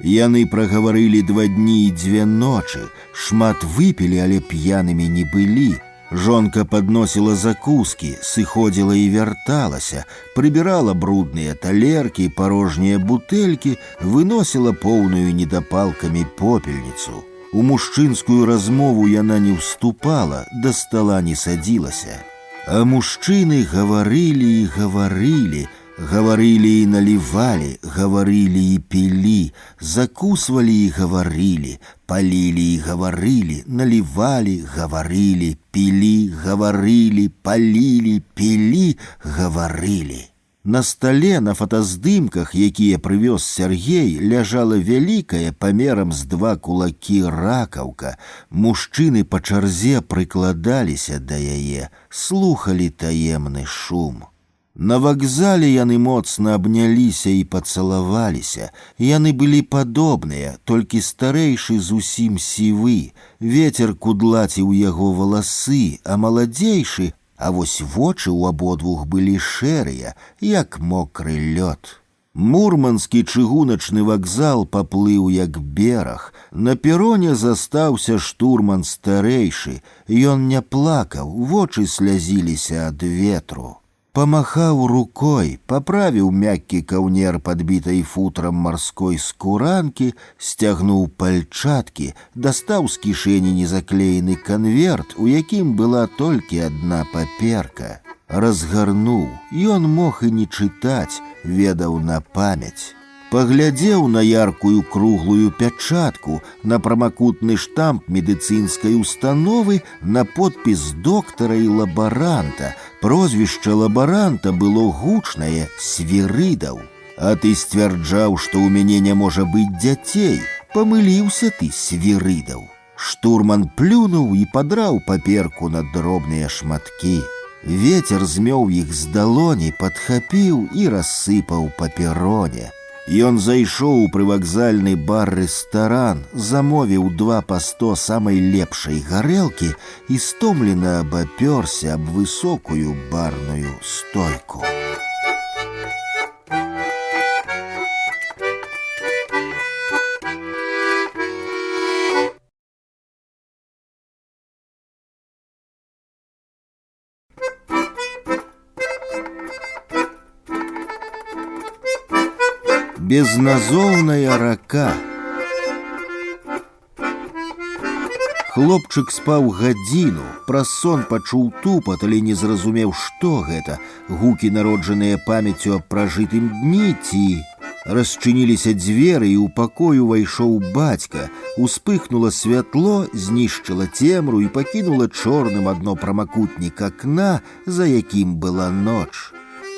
Яны прагаварылі 2 дні і 2 ночы, шмат выпілі, але п'янымі не былі. Жонка подносила закуски, сыходзіла і вярталася, прыбірала брудныя талеркі, порожнія бутэлькі, выносіла поўную недапалкамі попельніцу. У мужчынскую размову яна не ўступала, да стала не садзілася. А мужчыны гаварылі і гаварылі, гаварылі і налівалі, гаварылі і пілі, закусвалі і гаварылі, палілі і гаварылі, налівалі, гаварылі, пілі, гаварылі, палілі, пілі, гаварылі. На стале на фотаздымках, якія прывёз Сергей, ляжала вялікая памерам з 2 кулакі ракаўка. Мужчыны па чарзе прыкладаліся да яе, слухалі таемны шум. На вакзале яны моцна абняліся і пацалаваліся. Яны былі падобныя, толькі старэйшы зусім сівы. Вецер кудлаціў яго валасы, а маладзейшы, а вось вочы ў абодвух былі шэрыя, як мокры лёд. Мурманскі чыгуначны вакзал паплыў як бераг. На пероне застаўся штурман старэйшы. Ён не плакаў, вочы слязіліся ад ветру. Помахаў рукой, поправіў мяккі каўнер падбітай футрам марской скуранкі, сцягнуў пальчаткі, дастаў з кішэні незаклеены канверт, у якім была толькі адна паперка. Разгарнуў, ён мог і не чытаць, ведаў на памяць. Паглядзеў на яркую круглую пячатку, на прамакутны штамп медыцынскай установы, на подпіс доктара і лабаранта. Прозвішча лабаранта было гучнае Свірыдаў. А ты сцвярджаў, што ў мяне не можа быць дзяцей. Памыліўся ты, Свірыдаў. Штурман плюнуў і падраў паперку на дробныя шматкі. Вецер змёў іх з далоні, падхапіў і рассыпаў па пероне. Ён зайшоў у прывакзальны бар-рэстаран, замовіў 2 па 100 самай лепшай гарэлкі і стомлена абапёрся аб высокую барную стойку. Безназоўная рака. Хлопчык спаў гадзіну, праз сон пачуў тупат, але не зразумеў, што гэта, гукі, народжаныя памяццю аб пражытым дні ці... Расчыніліся дзверы, і ў пакой увайшоў бацька. Успыхнула святло, знішчыла цемру і пакінула чорным адно прамакутнік акна, за якім была ноч.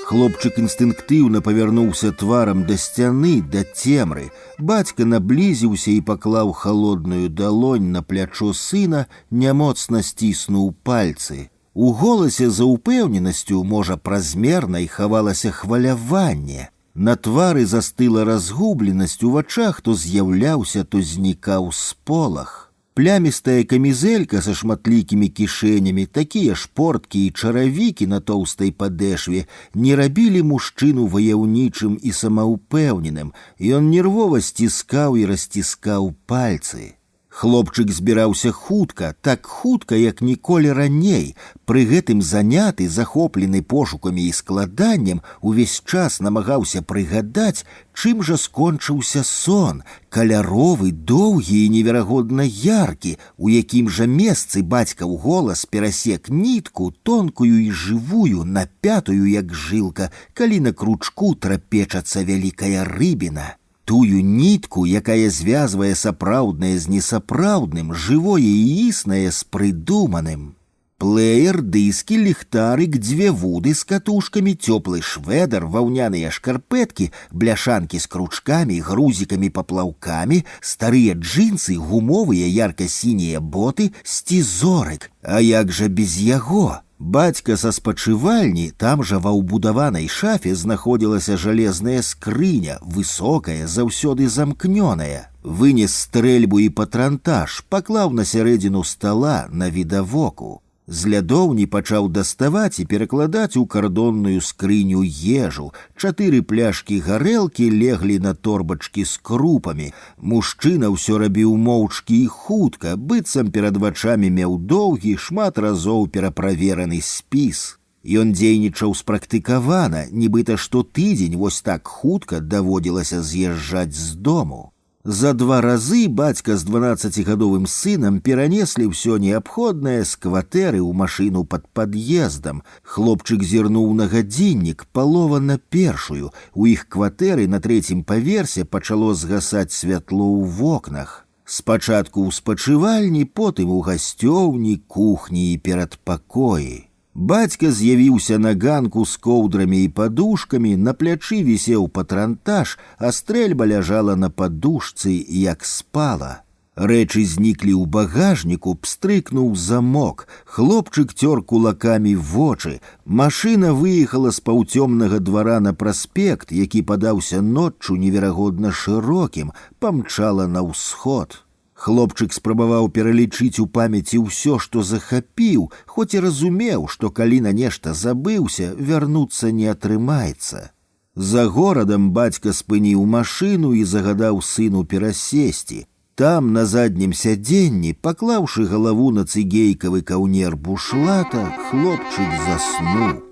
Хлопчык інстынктыўна павярнуўся тварам да сцяны, да цемры. Бацька наблізіўся і паклаў халодную далонь на плячо сына, нямоцна сціснуў пальцы. У голасе за упэўненасцю, можа, празмернай, хавалася хваляванне. На твары застыла разгубленасць, у вачах то з'яўляўся, то знікаў сполах. Плямістая камізэлька са шматлікімі кішэнямі, такія ж порткі і чаравікі на тоўстай падэшве не рабілі мужчыну ваяўнічым і самаўпэўненым, і ён нервова сціскаў і расціскаў пальцы. Хлопчык збіраўся хутка, так хутка, як ніколі раней. Пры гэтым заняты, захоплены пошукамі і складаннем, увесь час намагаўся прыгадаць, чым жа скончыўся сон, каляровы, доўгі і неверагодна яркі, у якім жа месцы бацькаў голас перасек нітку, тонкую і жывую, напятую, як жылка, калі на кручку трапечацца вялікая рыбіна. Тую нітку, якая звязвае сапраўднае з несапраўдным, жывое і існае з прыдуманым. Плеер, дыскі, ліхтарык, 2 вуды з катушкамі, цёплы швэдар, ваўняныя шкарпэткі, бляшанкі з кручкамі, грузікамі-паплаўкамі, старыя джинсы, гумовыя ярка-сінія боты, сцізорык. А як жа без яго? Бацька са спачывальні, там жа ва ўбудаванай шафе знаходзілася жалезная скрыня, высокая, заўсёды замкнёная. Вынес стрэльбу і патрантаж, паклаў на сярэдзіну стала на відавоку. З лядоўні пачаў даставаць і перакладаць у кардонную скрыню ежу. 4 пляшкі гарэлкі леглі на торбачкі з крупамі. Мужчына ўсё рабіў моўчкі і хутка, быццам перад вачамі меў доўгі, шмат разоў пераправераны спіс. Ён дзейнічаў спрактыкавана, нібыта штотыдзень вось так хутка даводзілася з'язджаць з дому. За 2 разы бацька з 12гадовым сынам перанеслі ўсё неабходнае з кватэры ў машыну пад пад'ездам. Хлопчык зірнуў на гадзіннік, 1:30. У іх кватэры на 3-м паверсе пачало згасаць святло ў вокнах. Спачатку ў спачывальні, потым у гасцёўні, кухні і перадпакоі. Бацька з'явіўся на ганку з коўдрамі і падушкамі, на плячы вісеў патрантаж, а стрэльба ляжала на падушцы, як спала. Рэчы зніклі ў багажніку, пстрыкнуў замок. Хлопчык цёр кулакамі вочы. Машына выехала з паўцёмнага двара на праспект, які падаўся ноччу неверагодна шырокім, памчала на ўсход. Хлопчык спрабаваў пералічыць у памяці ўсё, што захапіў, хоць і разумеў, што калі на нешта забыўся, вярнуцца не атрымаецца. За горадам бацька спыніў машыну і загадаў сыну перасесці. Там, на заднім сядзенні, паклаўшы галаву на цыгейкавы каўнер бушлата, хлопчык заснуў.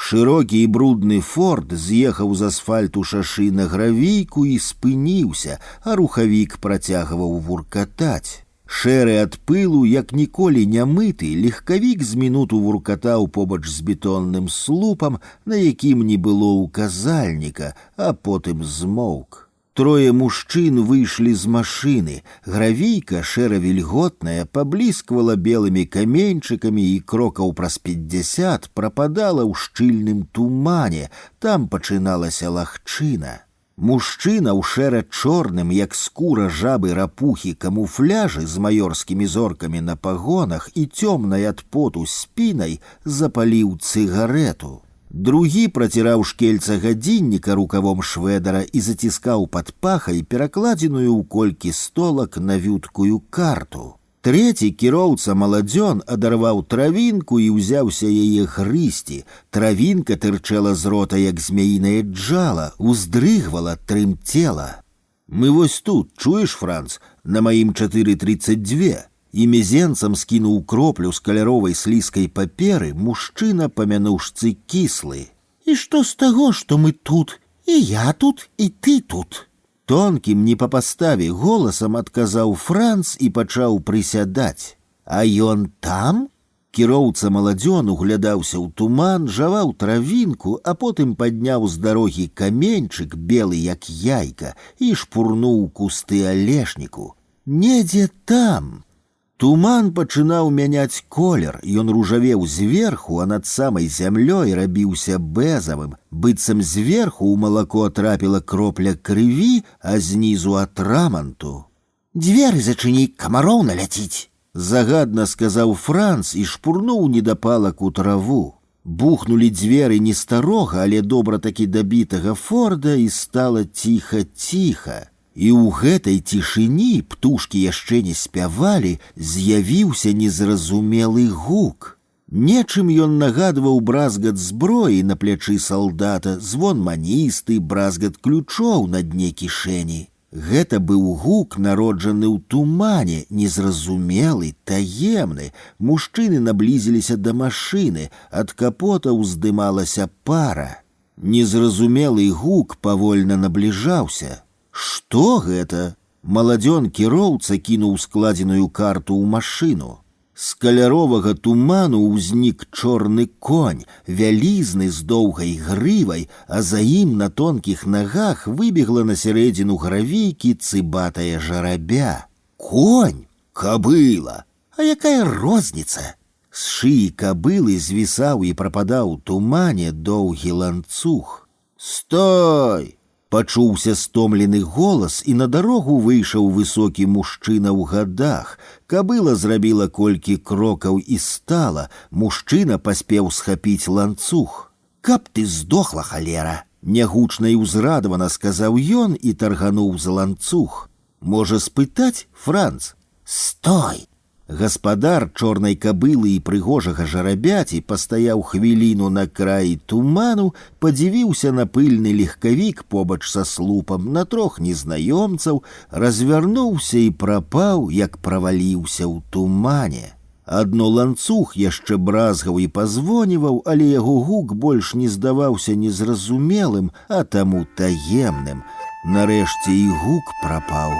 Шырокі і брудны форт з'ехаў з асфальту шашы на гравійку і спыніўся, а рухавік працягваў вуркатаць. Шэры ад пылу, як ніколі не мыты, легкавік з мінуту вуркатаў побач з бетонным слупам, на якім не было ўказальніка, а потым змоўк. 3 мужчын выйшлі з машыны. Гравійка, шэра-вільготная, паблісквала белымі каменьчыкамі і крокаў праз 50 прападала ў шчыльным тумане. Там пачыналася лагчына. Мужчына ў шэра-чорным, як скура жабы рапухі камуфляжы з маёрскімі зоркамі на пагонах і цёмнай ад поту спінай запаліў цыгарэту. Другі праціраў шкельца гадзінніка рукавом швэдара і заціскаў пад пахай перакладзеную ў колькі столак навюткую карту. Трэці кіроўца маладзён адарваў травінку і ўзяўся яе грызці. Травінка тырчэла з рота, як змяінае джала, уздрыгвала, трымцела. «Мы вось тут, чуеш, Франц, на маім 4,32». І мізенцам скінуў кроплю з каляровай слізкай паперы мужчына па-мянушцы кіслы. «І што з таго, што мы тут? І я тут, і ты тут?» Тонкім, не па паставе голасам адказаў Франц і пачаў прысядаць. «А ён там?» Кіроўца маладзён углядаўся ў туман, жаваў травінку, а потым падняў з дарогі каменьчык, белы як яйка, і шпурнуў кусты алешніку. «Недзе там!» Туман пачынаў мяняць колер, ён ружавеў зверху, а над самай зямлёй рабіўся бэзавым, быццам зверху ў малако трапіла кропля крыві, а знізу атраманту. «Дзверы зачыні, камароў наляціць!» Загадна сказаў Франц і шпурнуў недапалак у траву. Бухнулі дзверы не старога, але добра такі дабітага форда, і стала ціха-ціха. І ў гэтай цішыні, птушкі яшчэ не спявалі, з'явіўся незразумелы гук. Нечым ён нагадваў бразгат зброі на плячы салдата, звон маністы, бразгат ключоў на дне кішэні. Гэта быў гук, народжаны ў тумане, незразумелы, таемны. Мужчыны наблізіліся да машыны, ад капота ўздымалася пара. Незразумелы гук павольна набліжаўся. «Што гэта?» Маладзён кіроўца кінуў складзеную карту ў машыну. З каляровага туману ўзнік чорны конь, вялізны з доўгай грывай, а за ім на тонкіх нагах выбегла на сярэдзіну гравійкі цыбатая жарабя. «Конь? Кабыла! А якая розніца?» З шыі кабылы звісаў і прападаў у тумане доўгі ланцуг. «Стой!» Пачуўся стомлены голас, і на дарогу выйшаў высокі мужчына ў гадах. Кабыла зрабіла колькі крокаў і стала. Мужчына паспеў схапіць ланцуг. «Каб ты здохла, халера!» Нягучна і ўзрадавана сказаў ён і таргануў за ланцуг. «Можа спытаць, Франц?» «Стой!» Гаспадар чорнай кабылы і прыгожага жарабяці пастаяў хвіліну на краі туману, падзівіўся на пыльны легкавік побач са слупам на 3 незнаёмцаў, развярнуўся і прапаў, як праваліўся ў тумане. Адно ланцуг яшчэ бразгаў і пазвоніваў, але яго гук больш не здаваўся незразумелым, а таму таемным. Нарэшце і гук прапаў.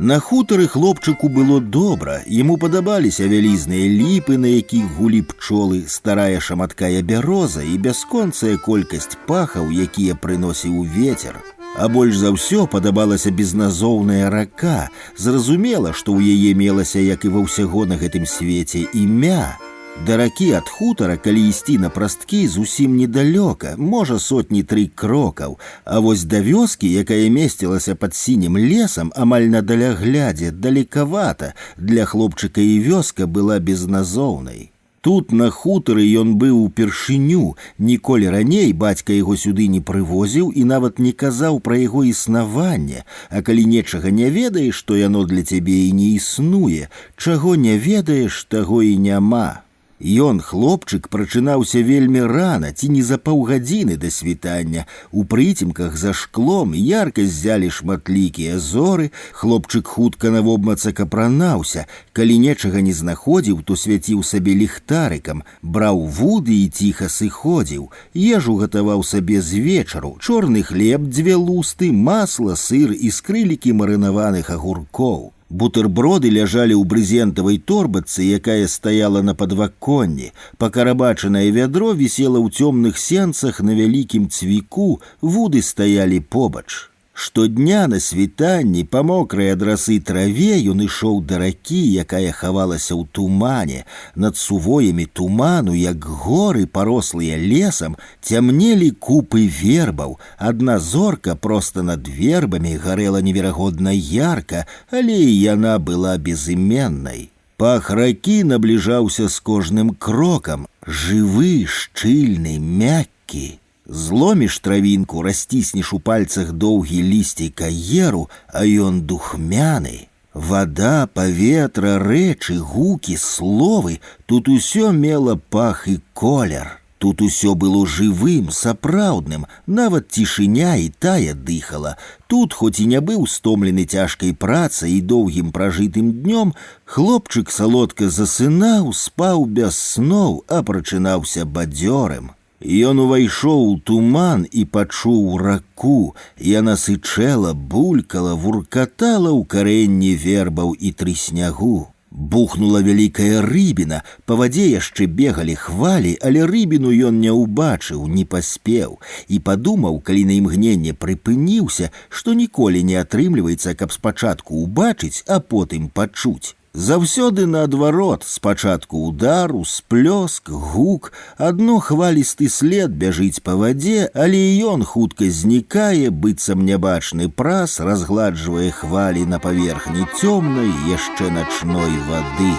На хутары хлопчыку было добра, яму падабаліся вялізныя ліпы, на якіх гулі пчолы, старая шаматкая бяроза і бясконцая колькасць пахаў, якія прыносіў вецер. А больш за ўсё падабалася безназоўная рака. Зразумела, што ў яе мелася, як і ва ўсяго на гэтым свеце, імя. Да ракі ад хутара, калі ісці на прасткі, зусім недалёка, можа 1-3 крокаў, а вось да вёскі, якая месцілася пад сінім лесам, амаль на даляглядзе, далекавата, для хлопчыка і вёска была безназоўнай. Тут на хутары ён быў упершыню, ніколі раней бацька яго сюды не прывозіў і нават не казаў пра яго існаванне, а калі нечага не ведаеш, то яно для цябе і не існуе, чаго не ведаеш, таго і няма. Ён, хлопчык, прачынаўся вельмі рана, ці не за паўгадзіны да світання. У прыцемках за шклом ярка ззялі шматлікія зоры, хлопчык хутка навобмацак апранаўся. Калі нечага не знаходзіў, то свяціў сабе ліхтарыкам, браў вуды і ціха сыходзіў. Ежу гатаваў сабе з вечару, чорны хлеб, 2 лусты, масла, сыр і скрылікі марынаваных агуркоў. Бутэрброды ляжалі ў брызентавай торбачцы, якая стаяла на падваконні. Пакарабачанае вядро вісела ў цёмных сенцах на вялікім цвіку, вуды стаялі побач. Штодня на світанні па мокрай ад расы траве ён ішоў да ракі, якая хавалася ў тумане. Над сувоямі туману, як горы, парослыя лесам, цямнелі купы вербаў. Адна зорка проста над вербамі гарэла неверагодна ярка, але і яна была безыменнай. Пах ракі набліжаўся з кожным крокам, жывы, шчыльны, мяккі. Зломіш травінку, расціснеш у пальцах доўгі лісцей каеру, а ён духмяны. Вада, паветра, рэчы, гукі, словы, тут усё мела пах і колер. Тут усё было жывым, сапраўдным, нават цішыня і тая дыхала. Тут, хоць і не быў стомлены цяжкай працай і доўгім пражытым днём, хлопчык салодка засынаў, спаў без сноў, а прачынаўся бадзёрым. Ён увайшоў у туман і пачуў раку. Яна сычэла, булькала, вуркатала ў карэнні вербаў і трыснягу. Бухнула вялікая рыбіна, па вадзе яшчэ бегалі хвалі, але рыбіну ён не ўбачыў, не паспеў, і падумаў, калі на імгненне прыпыніўся, што ніколі не атрымліваецца, каб спачатку ўбачыць, а потым пачуць. Заўсёды наадварот, спачатку удар, усплёск, гук, адно хвалісты след бяжыць па вадзе, але і ён хутка знікае, быццам нябачны прас разгладжвае хвалі на паверхні цёмнай яшчэ начной вады.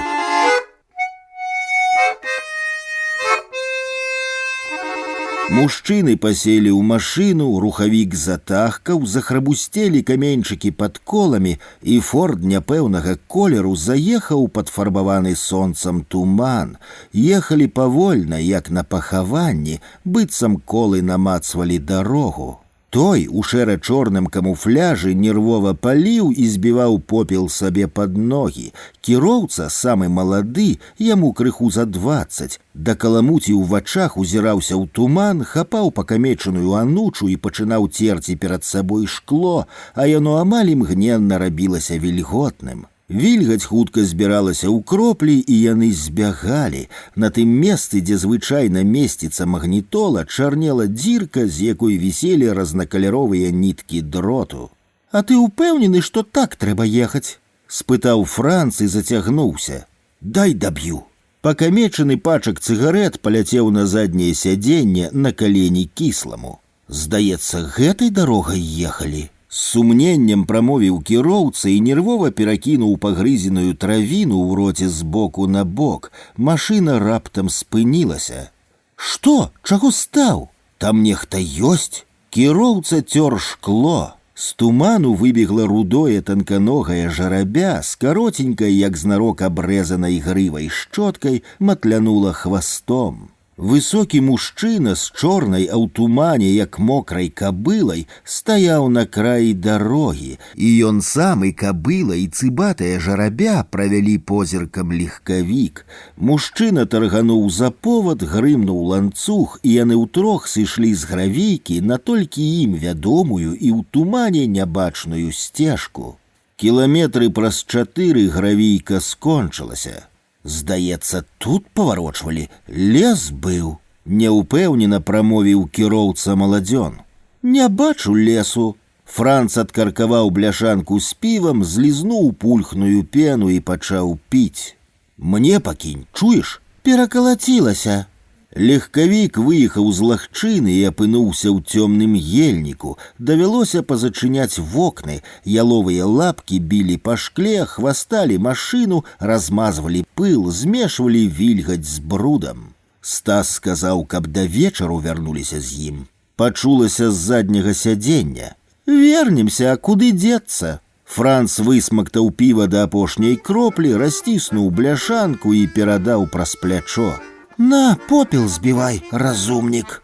Мужчыны паселі ў машыну, рухавік затахкаў, захрабусцелі каменьчыкі пад коламі, і форд няпэўнага колеру заехаў пад фарбаваны сонцам туман. Ехалі павольна, як на пахаванні, быццам колы намацвалі дарогу. Той у шэра-чорным камуфляжы нервова паліў і збіваў попел сабе пад ногі. Кіроўца, самы малады, яму крыху за 20, да каламуці ў вачах узіраўся ў туман, хапаў пакамечаную анучу і пачынаў церці перад сабой шкло, а яно амаль імгненна рабілася вільготным. Вільгаць хутка збіралася ў кроплі, і яны збягалі. На тым месцы, дзе звычайна месціцца магнітола, чарнела дзірка, з якой віселі разнакаляровыя ніткі дроту. «А ты ўпэўнены, што так трэба ехаць?» — спытаў Франц і зацягнуўся. «Дай даб'ю». Пакамечаны пачак цыгарэт паляцеў на задняе сядзенне на калені кісламу. Здаецца, гэтай дарогай ехалі. З сумненнем прамовіў кіроўца і нервова перакінуў пагрызеную травіну ў роце з боку на бок. Машына раптам спынілася. Што? Чаго стаў? Там нехта ёсць? Кіроўца цёр шкло. З туману выбегла рудое танканогае жарабя, з каротенькай, як знарок абрэзанай грывай шчоткай, матлянула хвастом. Высокі мужчына з чорнай а ў тумане, як мокрай кабылай, стаяў на краі дарогі, і ён сам і кабыла і цыбатая жарабя правялі позіркам легкавік. Мужчына таргануў за повад, грымнуў ланцуг, і яны ўтрох сышлі з гравейкі на толькі ім вядомую і ў тумане нябачную сцежку. Кіламетры праз 4 гравейка скончылася. Здаецца, тут паварочвалі, лес быў. Няўпэўнена прамовіў кіроўца маладзён. Не бачу лесу. Франц адкаркаваў бляшанку з півам, злізнуў пульхную пену і пачаў піць. Мне пакінь, чуеш? Перакалацілася. Легкавік выехаў з лагчыны і апынуўся ў цёмным ельніку. Давялося пазачыняць вокны, яловыя лапкі білі па шкле, хвасталі машыну, размазвалі пыл, змешвалі вільгаць з брудам. Стас сказаў, каб да вечару вярнуліся з ім. Пачулася з задняга сядзення. Вернемся, а куды дзецца? Франц высмактаў піва да апошняй кроплі, расціснуў бляшанку і перадаў праз плячо. На, попел збівай, разумнік.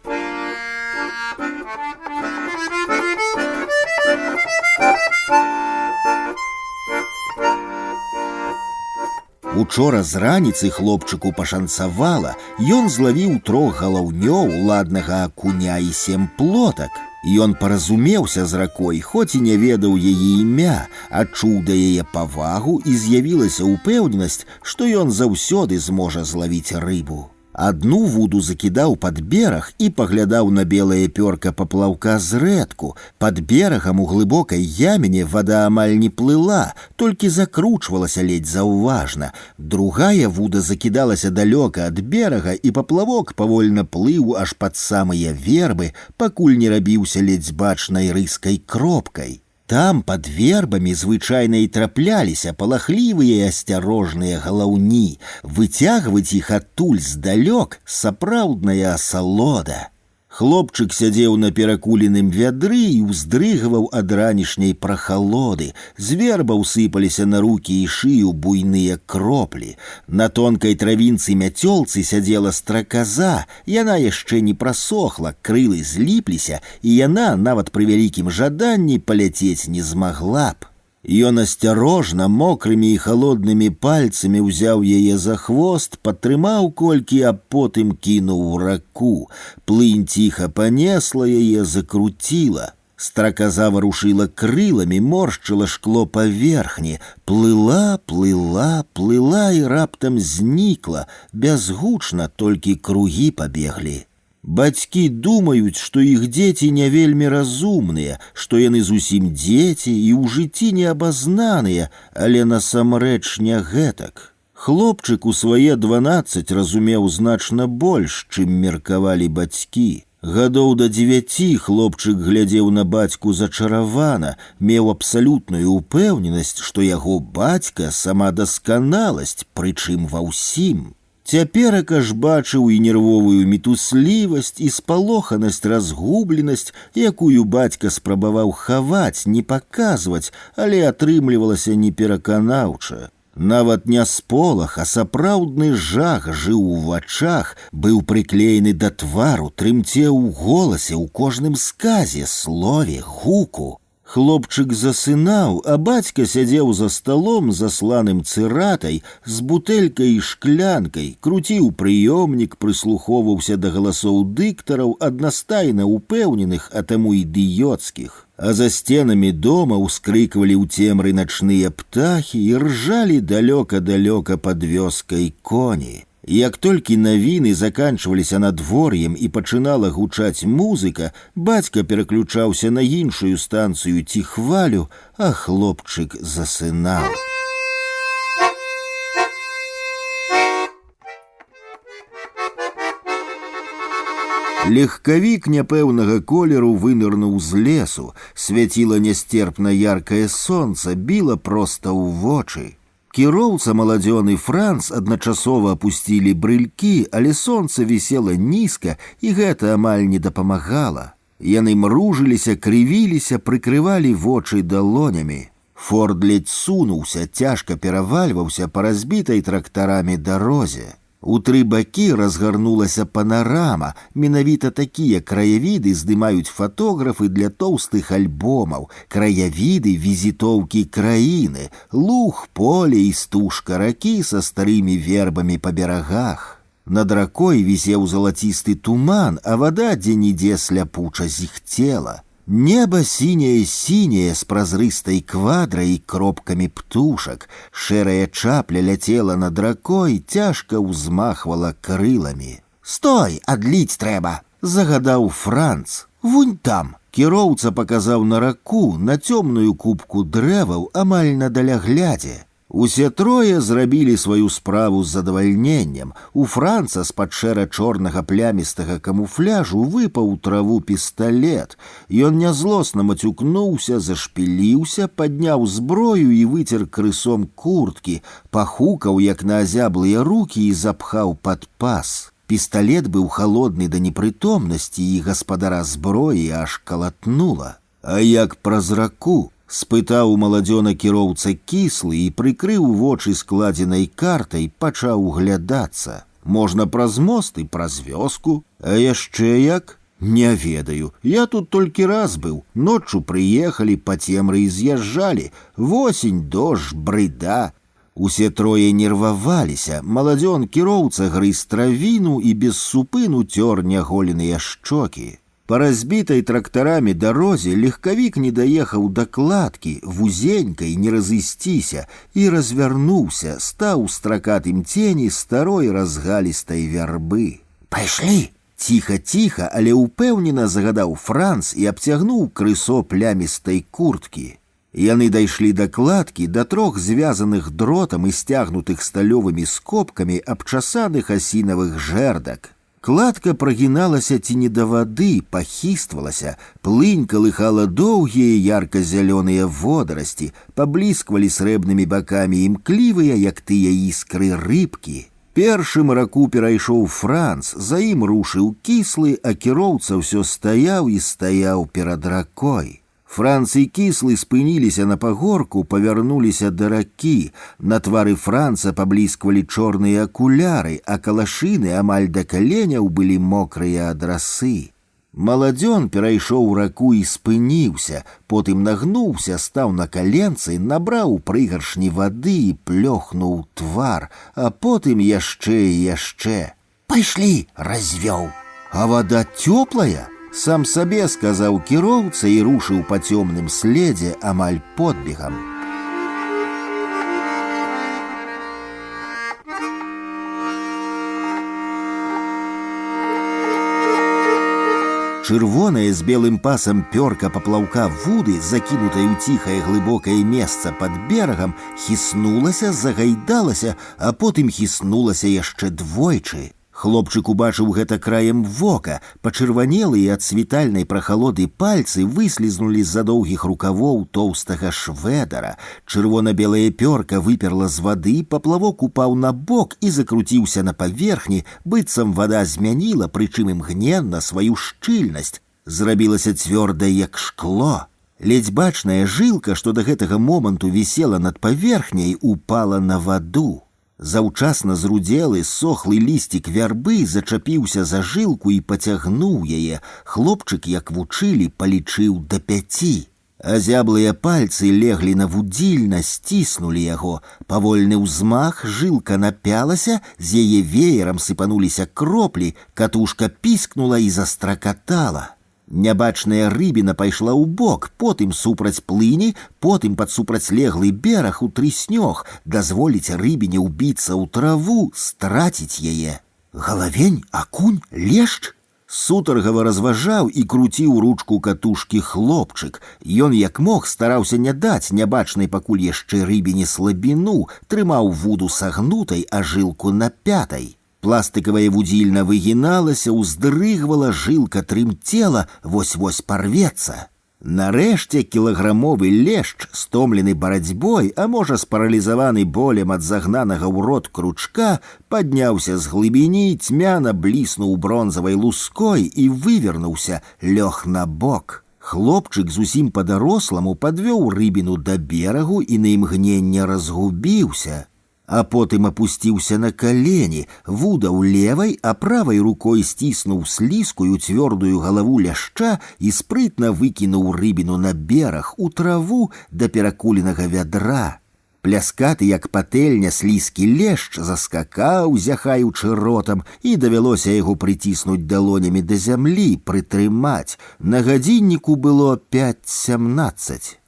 Учора з раніцы хлопчыку пашанцавала, ён злавіў 3 галаўнёў, ладнага акуня і 7 плотак. Ён паразумеўся з ракой, хоць і не ведаў яе імя, адчуў да яе павагу і з'явілася ўпэўненасць, што ён заўсёды зможа злавіць рыбу. Адну вуду закідаў пад бераг і паглядаў на белае пёрка паплаўка зрэдку. Пад берагам у глыбокай яміне вада амаль не плыла, толькі закручвалася ледзь заўважна. Другая вуда закідалася далёка ад берага, і паплавок павольна плыў аж пад самыя вербы, пакуль не рабіўся ледзь бачнай рыскай кропкай. Там пад вербамі звычайна і трапляліся палахлівыя і асцярожныя галаўні. Выцягваць іх адтуль здалёк сапраўдная асалода. Хлопчык сядзеў на перакуленым вядры і ўздрыгваў ад ранішняй прахалоды. З вербаў сыпаліся на рукі і шыю буйныя кроплі. На тонкай травінцы мяцёлцы сядзела страказа. Яна яшчэ не прасохла, крылы зліпліся, і яна, нават пры вялікім жаданні, паляцець не змагла б. Ён асцярожна, мокрымі і халоднымі пальцамі ўзяў яе за хвост, падтрымаў колькі, а потым кінуў у раку. Плынь ціха панесла яе, закруціла. Страказа варушыла крыламі, моршчыла шкло паверхні. Плыла, плыла, плыла і раптам знікла. Бязгучна толькі кругі пабеглі. Бацькі думаюць, што іх дзеці не вельмі разумныя, што яны зусім дзеці і ў жыцці не абазнаныя, але насамрэч не гэтак. Хлопчык у свае 12 разумеў значна больш, чым меркавалі бацькі. Гадоў да 9 хлопчык глядзеў на бацьку зачаравана, меў абсалютную ўпэўненасць, што яго бацька сама дасканаласць, прычым ва ўсім. Цяперака ж бачыў і нервовую мітуслівасць, і спалоханасць, разгубленасць, якую бацька спрабаваў хаваць, не паказваць, але атрымлівалася непераканаўча. Нават не сполах, а сапраўдны жах жыў у вачах, быў прыклеены да твару, трымцеў у голасе, у кожным сказе, слове, гуку. Хлопчык засынаў, а бацька сядзеў за сталом, засланым цыратай, з бутэлькай і шклянкай, круціў прыёмнік, прыслухоўваўся да галасоў дыктараў, аднастайна ўпэўненых, а таму ідыёцкіх. А за сценамі дома ўскрыквалі ў цемры начныя птахі і ржалі далёка-далёка пад вёскай коні. Як толькі навіны заканчваліся надвор'ем і пачынала гучаць музыка, бацька пераключаўся на іншую станцыю ці хвалю, а хлопчык засынаў. Легкавік няпэўнага колеру вынырнуў з лесу, свяціла нястерпна яркае сонца, біла проста ў вочы. Кіроўца маладзёны Франц адначасова апусцілі брылькі, але сонца вісела нізка, і гэта амаль не дапамагала. Яны мружыліся, крывіліся, прыкрывалі вочы далонямі. Форд ледзь сунуўся, цяжка перавальваўся па разбітай трактарамі дарозе. У тры бакі разгарнулася панарама, менавіта такія краявіды здымаюць фатографы для тоўстых альбомаў, краявіды візітоўкі краіны, луг, поле і стужка ракі са старымі вербамі па берагах. Над ракой вісеў залацісты туман, а вада дзе-нідзе сляпуча зіхцела. Неба сіняе-сіняе з празрыстай квадрай і кропкамі птушак. Шэрая чапля ляцела над ракой, цяжка ўзмахвала крыламі. «Стой, адліць трэба!» – загадаў Франц. «Вунь там!» – кіроўца паказаў на раку, на цёмную купку дрэваў амаль на даляглядзе. Усе трое зрабілі сваю справу з задавальненнем. У Франца з-пад шэра-чорнага плямістага камуфляжу выпаў у траву пісталет. Ён нязлосна мацюкнуўся, зашпіліўся, падняў зброю і выцер крысом курткі, пахукаў, як на азяблыя рукі, і запхаў пад пас. Пісталет быў халодны да непрытомнасці, і гаспадара зброі аж калатнула. А як праз раку? Спытаў маладзёна кіроўца кіслы і, прыкрыў вочы складзенай картай, пачаў углядацца. Можна праз мост і праз вёску, а яшчэ як? Не ведаю, я тут толькі раз быў, ноччу прыехалі, па цемры і з'язджалі, восень, дождж, брыда. Усе трое нерваваліся, маладзён кіроўца грыз травіну і без супыну цёр няголеныя шчокі. Па разбітай трактарамі дарозе легкавік не даехаў да кладкі, вузенькай не разысціся, і развярнуўся, стаў стракатым цені старой разгалістай вярбы. «Пайшлі!» – ціха-ціха, але ўпэўнена загадаў Франц і абцягнуў крысо плямістай курткі. Яны дайшлі да кладкі, да трох звязаных дротам і сцягнутых сталёвымі скобкамі абчасаных асінавых жэрдак. Кладка прагіналася ці не да вады, пахіствалася, плынь калыхала доўгія ярка-зялёныя водарасці, паблісквалі срэбнымі бакамі імклівыя, як тыя іскры рыбкі. Першым раку перайшоў Франц, за ім рушыў кіслы, а кіроўца ўсё стаяў і стаяў перад ракой. Франц і кіслы спыніліся на пагорку, павярнуліся да ракі. На твары Франца паблісквалі чорныя акуляры, а калашыны амаль да каленяў былі мокрыя ад расы. Маладзён перайшоў раку і спыніўся, потым нагнуўся, стаў на каленцы, набраў прыгаршні вады і плёхнуў твар, а потым яшчэ і яшчэ. «Пайшлі!» – развёў. «А вада цёплая?» Сам сабе сказаў кіроўца і рушыў па цёмным следзе амаль подбегам. Чырвонае з белым пасам пёрка паплаўка вуды, закінутая ў ціхае глыбокае месца пад берагам, хіснулася, загайдалася, а потым хіснулася яшчэ двойчы. Хлопчык убачыў гэта краем вока, пачырванелыя ад світальнай прахалоды пальцы выслізнулі з-за доўгіх рукавоў тоўстага швэдара. Чырвона-белая пёрка выперла з вады, паплавок упаў на бок і закруціўся на паверхні, быццам вада змяніла, прычым імгненна, сваю шчыльнасць. Зрабілася цвёрдай, як шкло. Ледзь бачная жылка, што да гэтага моманту вісела над паверхняй, упала на ваду. Заўчасна зрудзелы, сохлы лісцік вярбы зачапіўся за жылку і пацягнуў яе. Хлопчык, як вучылі, палічыў да 5. Азяблыя пальцы леглі на вудзільна, сціснулі яго. Павольны ўзмах, жылка напялася, з яе веерам сыпануліся кроплі, катушка піскнула і застракатала. Нябачная рыбіна пайшла ў бок, потым супраць плыні, потым пад супрацьлеглы бераг у трыснёг, дазволіць рыбіне ўбіцца ў траву, страціць яе. Галавень, акунь, лешч? Сутаргава разважаў і круціў ручку катушкі хлопчык. Ён як мог стараўся не даць нябачнай пакуль яшчэ рыбіне слабіну, трымаў вуду сагнутай, а жылку на 5. Пластыкавая вудзільна выгіналася, уздрыгвала, жылка трымцела, вось-вось парвецца. Нарэшце кілаграмовы лешч, стомлены барацьбой, а можа спаралізаваны болем ад загнанага ў рот кручка, падняўся з глыбіні, цьмяна бліснуў бронзавай луской і вывернуўся, лёг на бок. Хлопчык зусім па-даросламу падвёў рыбіну да берагу і на імгненне разгубіўся. А потым апусціўся на калені, вудаў левай, а правай рукой сціснуў слізкую цвёрдую галаву ляшча і спрытна выкінуў рыбіну на бераг у траву да перакуленага вядра. Пляскаты, як патэльня, слізкі лешч заскакаў, зяхаючы ротам, і давялося яго прыціснуць далонямі да зямлі, прытрымаць. На гадзінніку было 5:17.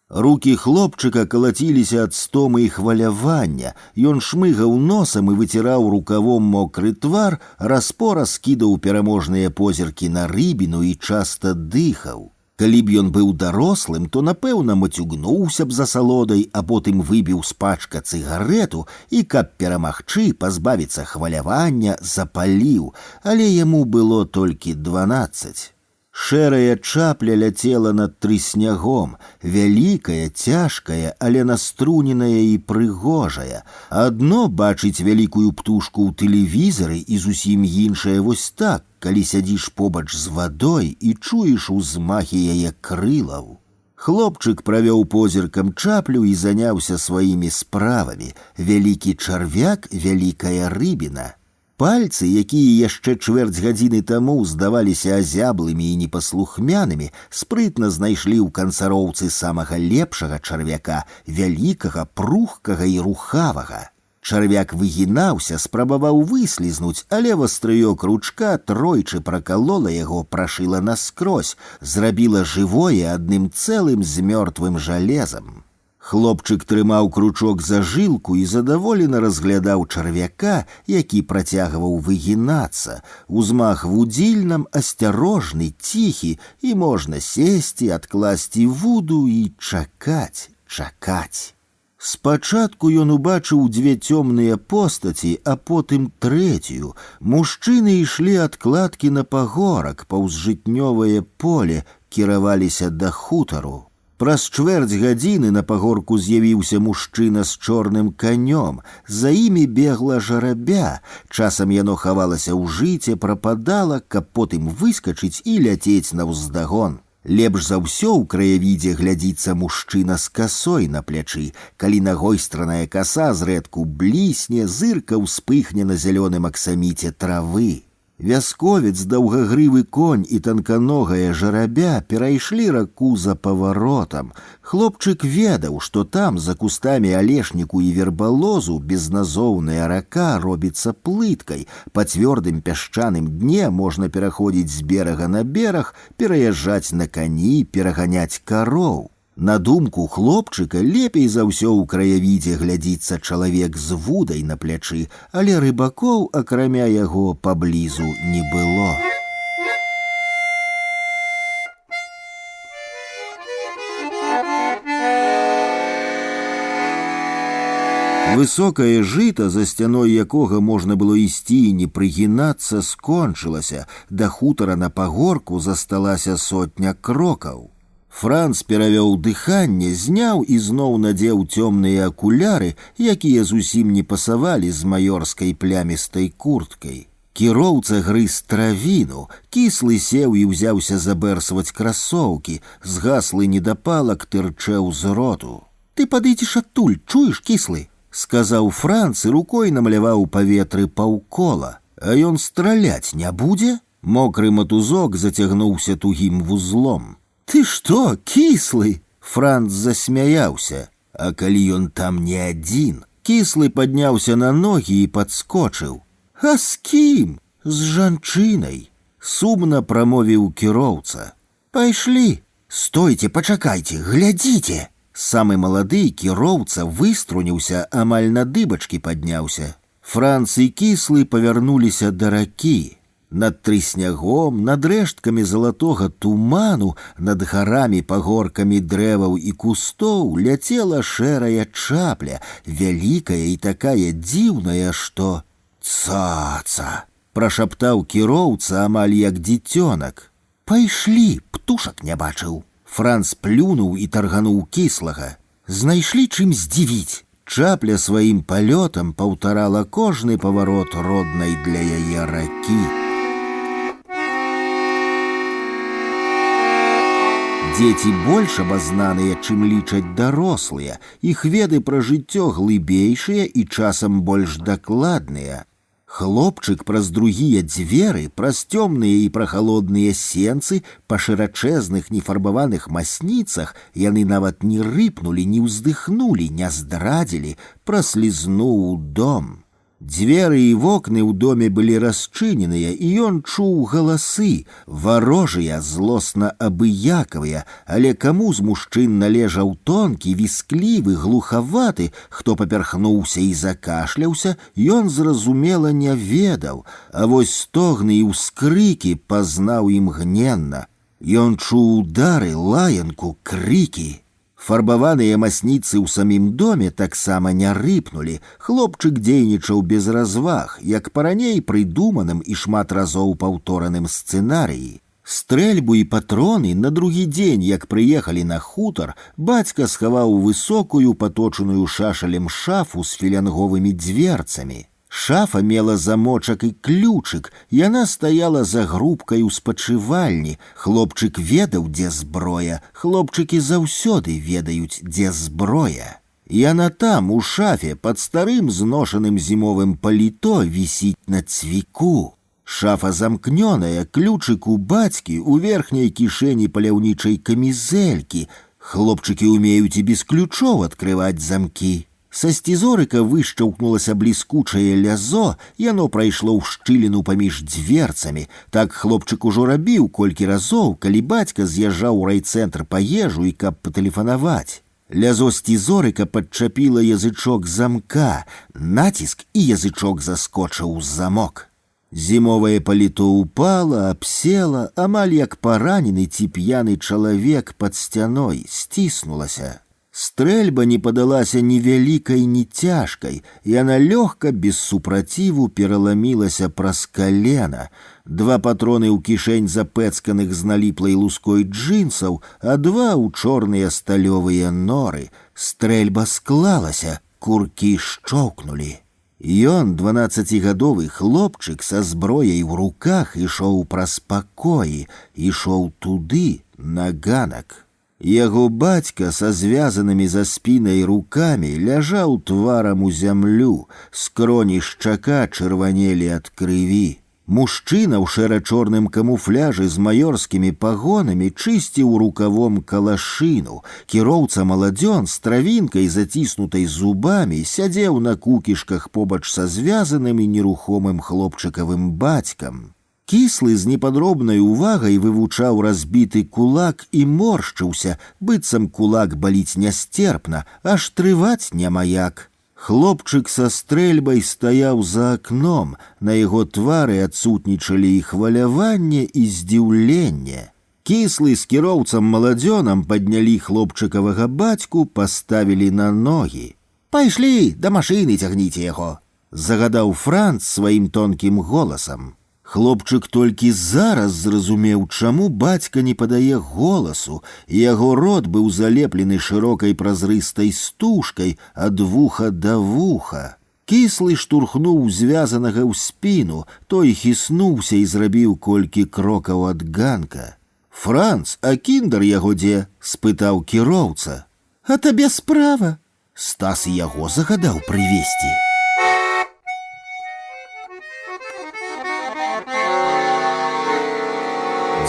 Рукі хлопчыка калаціліся ад стомы і хвалявання. Ён шмыгаў носам і выціраў рукавом мокры твар, распораз скідаў пераможныя позіркі на рыбіну і часта дыхаў. Калі б ён быў дарослым, то, напэўна, мацюгнуўся б за салодай, а потым выбіў з пачка цыгарету і, каб перамагчы, пазбавіцца хвалявання, запаліў, але яму было толькі 12. Шэрая чапля ляцела над трыснягом, вялікая, цяжкая, але наструненая і прыгожая. Адно бачыць вялікую птушку ў тэлевізары і зусім іншае вось так, калі сядзіш побач з вадой і чуеш узмахі яе крылаў. Хлопчык правёў позіркам чаплю і заняўся сваімі справамі. Вялікі чарвяк, вялікая рыбіна. Пальцы, якія яшчэ чвэрць гадзіны таму здаваліся азяблымі і непаслухмянымі, спрытна знайшлі ў канцароўцы самага лепшага чарвяка, вялікага, прухкага і рухавага. Чарвяк выгінаўся, спрабаваў выслізнуць, але вастрыё кручка тройчы пракалола яго, прашыла наскрозь, зрабіла жывое адным цэлым з мёртвым жалезам. Хлопчык трымаў кручок за жылку і задаволена разглядаў чарвяка, які працягваў выгінацца. Узмах вудзільнам асцярожны, ціхі, і можна сесці, адкласці вуду і чакаць, чакаць. Спачатку ён убачыў 2 цёмныя постаці, а потым 3. Мужчыны ішлі ад кладкі на пагорак, паўз жытнёвае поле, кіраваліся да хутару. Праз чвэрць гадзіны на пагорку з'явіўся мужчына з чорным канём. За імі бегла жарабя. Часам яно хавалася ў жыце, прападала, каб потым выскачыць і ляцець наўздагон. Лепш за ўсё ў краявідзе глядзіцца мужчына з касой на плячы. Калі нагойстраная каса зрэдку блісне, зырка ўспыхне на зялёным аксаміце травы. Вясковец, даўгагрывы конь і танканогая жарабя перайшлі раку за паваротам. Хлопчык ведаў, што там, за кустамі алешніку і вербалозу, безназоўная рака робіцца плыткай. Па цвёрдым пясчаным дне можна пераходзіць з берага на бераг, пераязджаць на кані, пераганяць кароў. На думку хлопчыка, лепей за ўсё ў краявідзе глядзіцца чалавек з вудай на плячы, але рыбакоў, акрамя яго, паблізу не было. Высокае жыта, за сцяной якога можна было ісці і не прыгінацца, скончылася. Да хутара на пагорку засталася 100 крокаў. Франц перавёў дыханне, зняў і зноў надзеў цёмныя акуляры, якія зусім не пасавалі з маёрскай плямістай курткай. Кіроўца грыз травіну, кіслы сеў і ўзяўся забэрсваць красоўкі, згаслы недапалак тырчэў з роту. «Ты падыдзеш адтуль, чуеш, кіслы?» — сказаў Франц і рукой намаляваў паветры паўкола. «А ён страляць не будзе?» Мокры матузок зацягнуўся тугім вузлом. «Ты что, кіслы?» Франц засмяяўся. «А калі ён там не адзін?» Кіслы падняўся на ногі і падскочыў. «А з кім?» «З жанчынай», — сумна прамовіў кіроўца. «Пайшлі». «Стойце, пачакайце, глядзіце!» Самы малады кіроўца выструніўся, амаль на дыбачкі падняўся. Франц і кіслы павярнуліся да ракі. Над трыснягом, над рэшткамі залатога туману, над гарамі, пагоркамі дрэваў і кустоў ляцела шэрая чапля, вялікая і такая дзіўная, што... Цаца, прашаптаў кіроўца амаль як дзіцёнак. Пайшлі, птушак не бачыў. Франц плюнуў і таргануў кіслага. Знайшлі чым здзівіць. Чапля сваім палётам паўтарала кожны паварот роднай для яе ракі. Дзеці больш абазнаныя, чым лічаць дарослыя, іх веды пра жыццё глыбейшыя і часам больш дакладныя. Хлопчык праз другія дзверы, праз цёмныя і прахалодныя сенцы, па шырачэзных нефарбаваных масніцах яны нават не рыпнулі, не ўздыхнулі, не здрадзілі, праслізнуў у дом. Дзверы і вокны ў доме былі расчыненыя, і ён чуў галасы, варожыя, злосна абыякавыя, але каму з мужчын належаў тонкі, вісклівы, глухаваты, хто папярхнуўся і закашляўся, ён зразумела не ведаў, а вось стогны і ўскрыкі пазнаў імгненна. Ён чуў удары, лаянку, крыкі. Фарбаваныя масніцы ў самім доме таксама не рыпнулі. Хлопчык дзейнічаў без разваг, як па-раней прыдуманым і шмат разоў паўтораным сцэнарыі. Стрэльбу і патроны на другі дзень, як прыехалі на хутар, бацька схаваў высокую, паточаную шашалем шафу з філянговымі дзверцамі. Шафа мела замочак і ключык, яна стаяла за грубкай у спачывальні. Хлопчык ведаў, дзе зброя, хлопчыкі заўсёды ведаюць, дзе зброя. Яна там, у шафе, пад старым зношаным зімовым паліто вісіць на цвіку. Шафа замкнёная, ключык у бацькі, у верхняй кішэні паляўнічай камізэлькі. Хлопчыкі ўмеюць і без ключоў адкрываць замкі. Са сцізорыка вышчаўкнулася бліскучае лязо, яно прайшло ў шчыліну паміж дзверцамі. Так хлопчык ужо рабіў колькі разоў, калі бацька з'язджаў у райцэнтр па ежу і каб патэлефанаваць. Лязо сцізорыка падчапіла язычок замка, націск і язычок заскочыў у замок. Зімовае паліто упала, абсела, амаль як паранены ці п'яны чалавек пад сцяной, сціснулася. Стрэльба не падалася ні вялікай, ні цяжкай, яна лёгка, без супраціву пераламілася праз калена. Два патроны ў кішэнь запэцканых з наліплай луской джинсаў, а два ў чорныя сталёвыя норы. Стрэльба склалася, куркі шчоўкнулі. Ён, 12гадовы хлопчык са зброяй у руках, ішоў праз пакоі, ішоў туды, на ганак. Яго бацька са звязанымі за спінай рукамі ляжаў тварам у зямлю, скроні шчака чырванелі ад крыві. Мужчына ў шэра-чорным камуфляжы з маёрскімі пагонамі чысціў рукавом калашыну. Кіроўца маладзён з травінкай, заціснутай зубамі, сядзеў на кукішках побач са звязаным і нерухомым хлопчыкавым бацькам. Кіслы з непадробнай увагай вывучаў разбіты кулак і моршчыўся, быццам кулак баліць нястерпна, аж трываць няма як. Хлопчык са стрэльбай стаяў за акном, на яго твары адсутнічалі і хваляванне, і здзіўленне. Кіслы з кіроўцам маладзёнам паднялі хлопчыкавага бацьку, паставілі на ногі. «Пайшлі, да машыны цягніце яго», – загадаў Франц сваім тонкім голасам. Хлопчык толькі зараз зразумеў, чаму бацька не падае голасу. Яго рот быў залеплены шырокай празрыстай стужкай ад вуха да вуха. Кіслы штурхнуў звязанага ў спіну, той хіснуўся і зрабіў колькі крокаў ад ганка. «Франц, а кіндер яго дзе?» – спытаў кіроўца. «А табе справа?» Стас яго загадаў прывесці.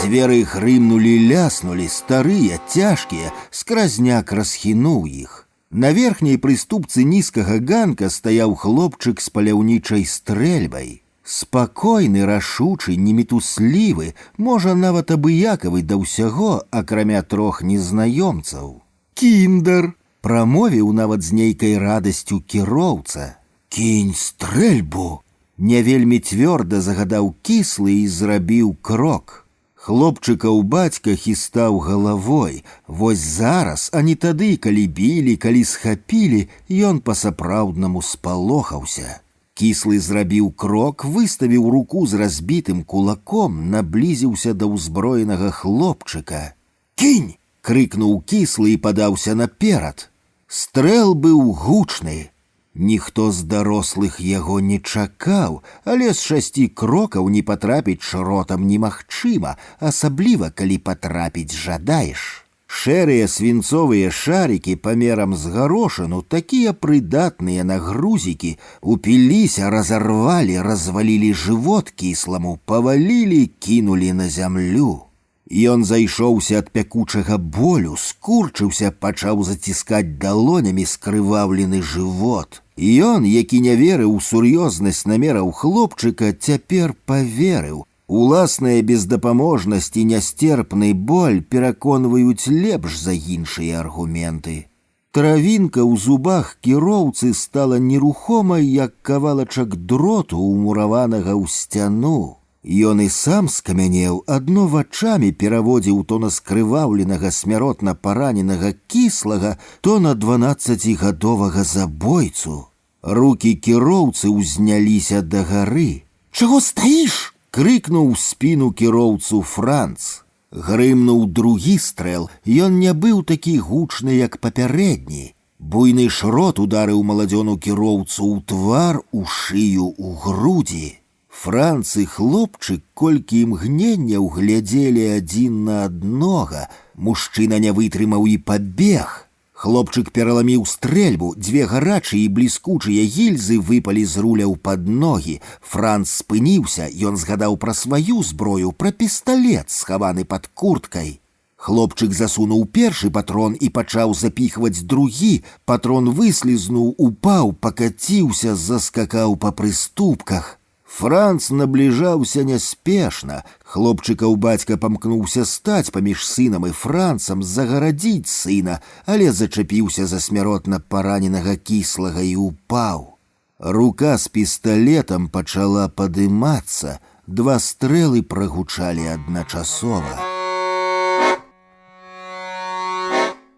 Дзверы грымнулі, ляснулі, старыя, цяжкія, скразняк расхінуў іх. На верхняй прыступцы нізкага ганка стаяў хлопчык з паляўнічай стрэльбай. Спакойны, рашучы, немітуслівы, можа, нават абыякавы да ўсяго, акрамя трох незнаёмцаў. «Кіндер!» – прамовіў нават з нейкай радасцю кіроўца. «Кінь стрэльбу!» – не вельмі цвёрда загадаў кіслы і зрабіў крок. Хлопчыкаў бацька хістаў галавой. Вось зараз, а не тады, калі білі, калі схапілі, ён па-сапраўднаму спалохаўся. Кіслы зрабіў крок, выставіў руку з разбітым кулаком, наблізіўся да ўзброенага хлопчыка. «Кінь!» — крыкнуў Кіслы і падаўся наперад. Стрэл быў гучны. Ніхто з дарослых яго не чакаў, але з 6 крокаў не патрапіць шротам немагчыма, асабліва калі патрапіць жадаеш. Шэрыя свінцовыя шарікі памерам з гарошыну, такія прыдатныя на грузікі, упіліся, разарвалі, развалілі жывот Кісламу, павалілі, кінулі на зямлю. Ён зайшоўся ад пякучага болю, скурчыўся, пачаў заціскаць далонямі скрываўлены жывот. Ён, які не верыў у сур'ёзнасць намераў хлопчыка, цяпер паверыў. Уласная бездапаможнасць і нястерпны боль пераконваюць лепш за іншыя аргументы. Травінка ў зубах кіроўцы стала нерухомай, як кавалачак дроту, умураванага ў сцяну. Ён і сам скамянеў, адно вачамі пераводзіў то на скрываўленага смяротна параненага Кіслага, то на 12гадовага забойцу. Рукі кіроўцы ўзняліся да гары. «Чаго стаіш?» — крыкнуў у спіну кіроўцу Франц. Грымнуў другі стрэл, ён не быў такі гучны, як папярэдні. Буйны шрот ударыў маладзёну кіроўцу ў твар, у шыю, у грудзі. Франц і хлопчык колькі імгнення ўглядзелі адзін на аднога. Мужчына не вытрымаў і пабег. Хлопчык пераламіў стрэльбу, 2 гарачыя і бліскучыя гільзы выпалі з руляў пад ногі. Франц спыніўся, ён згадаў пра сваю зброю, пра пісталет, схаваны пад курткай. Хлопчык засунуў першы патрон і пачаў запіхваць другі. Патрон выслізнуў, упаў, пакаціўся, заскакаў па прыступках. Франц набліжаўся няспешна. Хлопчыкаў бацька памкнуўся стаць паміж сынам і Францам, загарадзіць сына, але зачапіўся за смяротна параненага Кіслага і упаў. Рука з пісталетам пачала падымацца, 2 стрэлы прагучалі адначасова.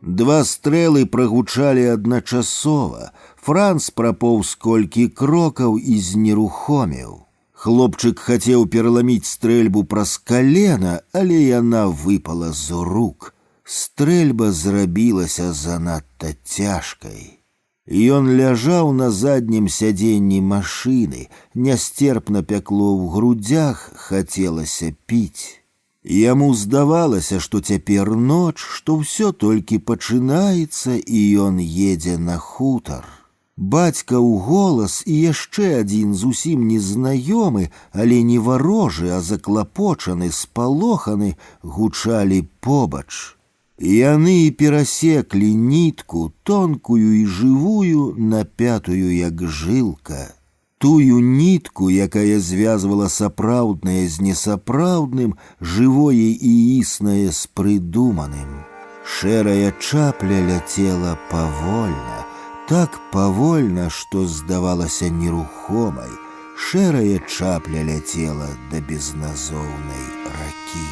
2 стрэлы прагучалі адначасова. Франц прапоўз колькі крокаў і знерухомеў. Хлопчык хацеў пераламіць стрэльбу праз калена, але яна выпала з рук. Стрэльба зрабілася занадта цяжкай. Ён ляжаў на заднім сядзенні машыны, нястерпна пякло ў грудзях, хацелася піць. Яму здавалася, што цяпер ноч, што ўсё толькі пачынаецца і ён едзе на хутар. Бацька ў голас і яшчэ адзін зусім незнаёмы, але не варожы, а заклапочаны, спалоханы, гучалі побач. Яны перасеклі нітку, тонкую і жывую, напятую як жылка. Тую нітку, якая звязвала сапраўднае з несапраўдным, жывое і існае з прыдуманым. Шэрая чапля ляцела павольна, так павольна, што здавалася нерухомай. Шэрая чапля ляцела да безназоўнай ракі.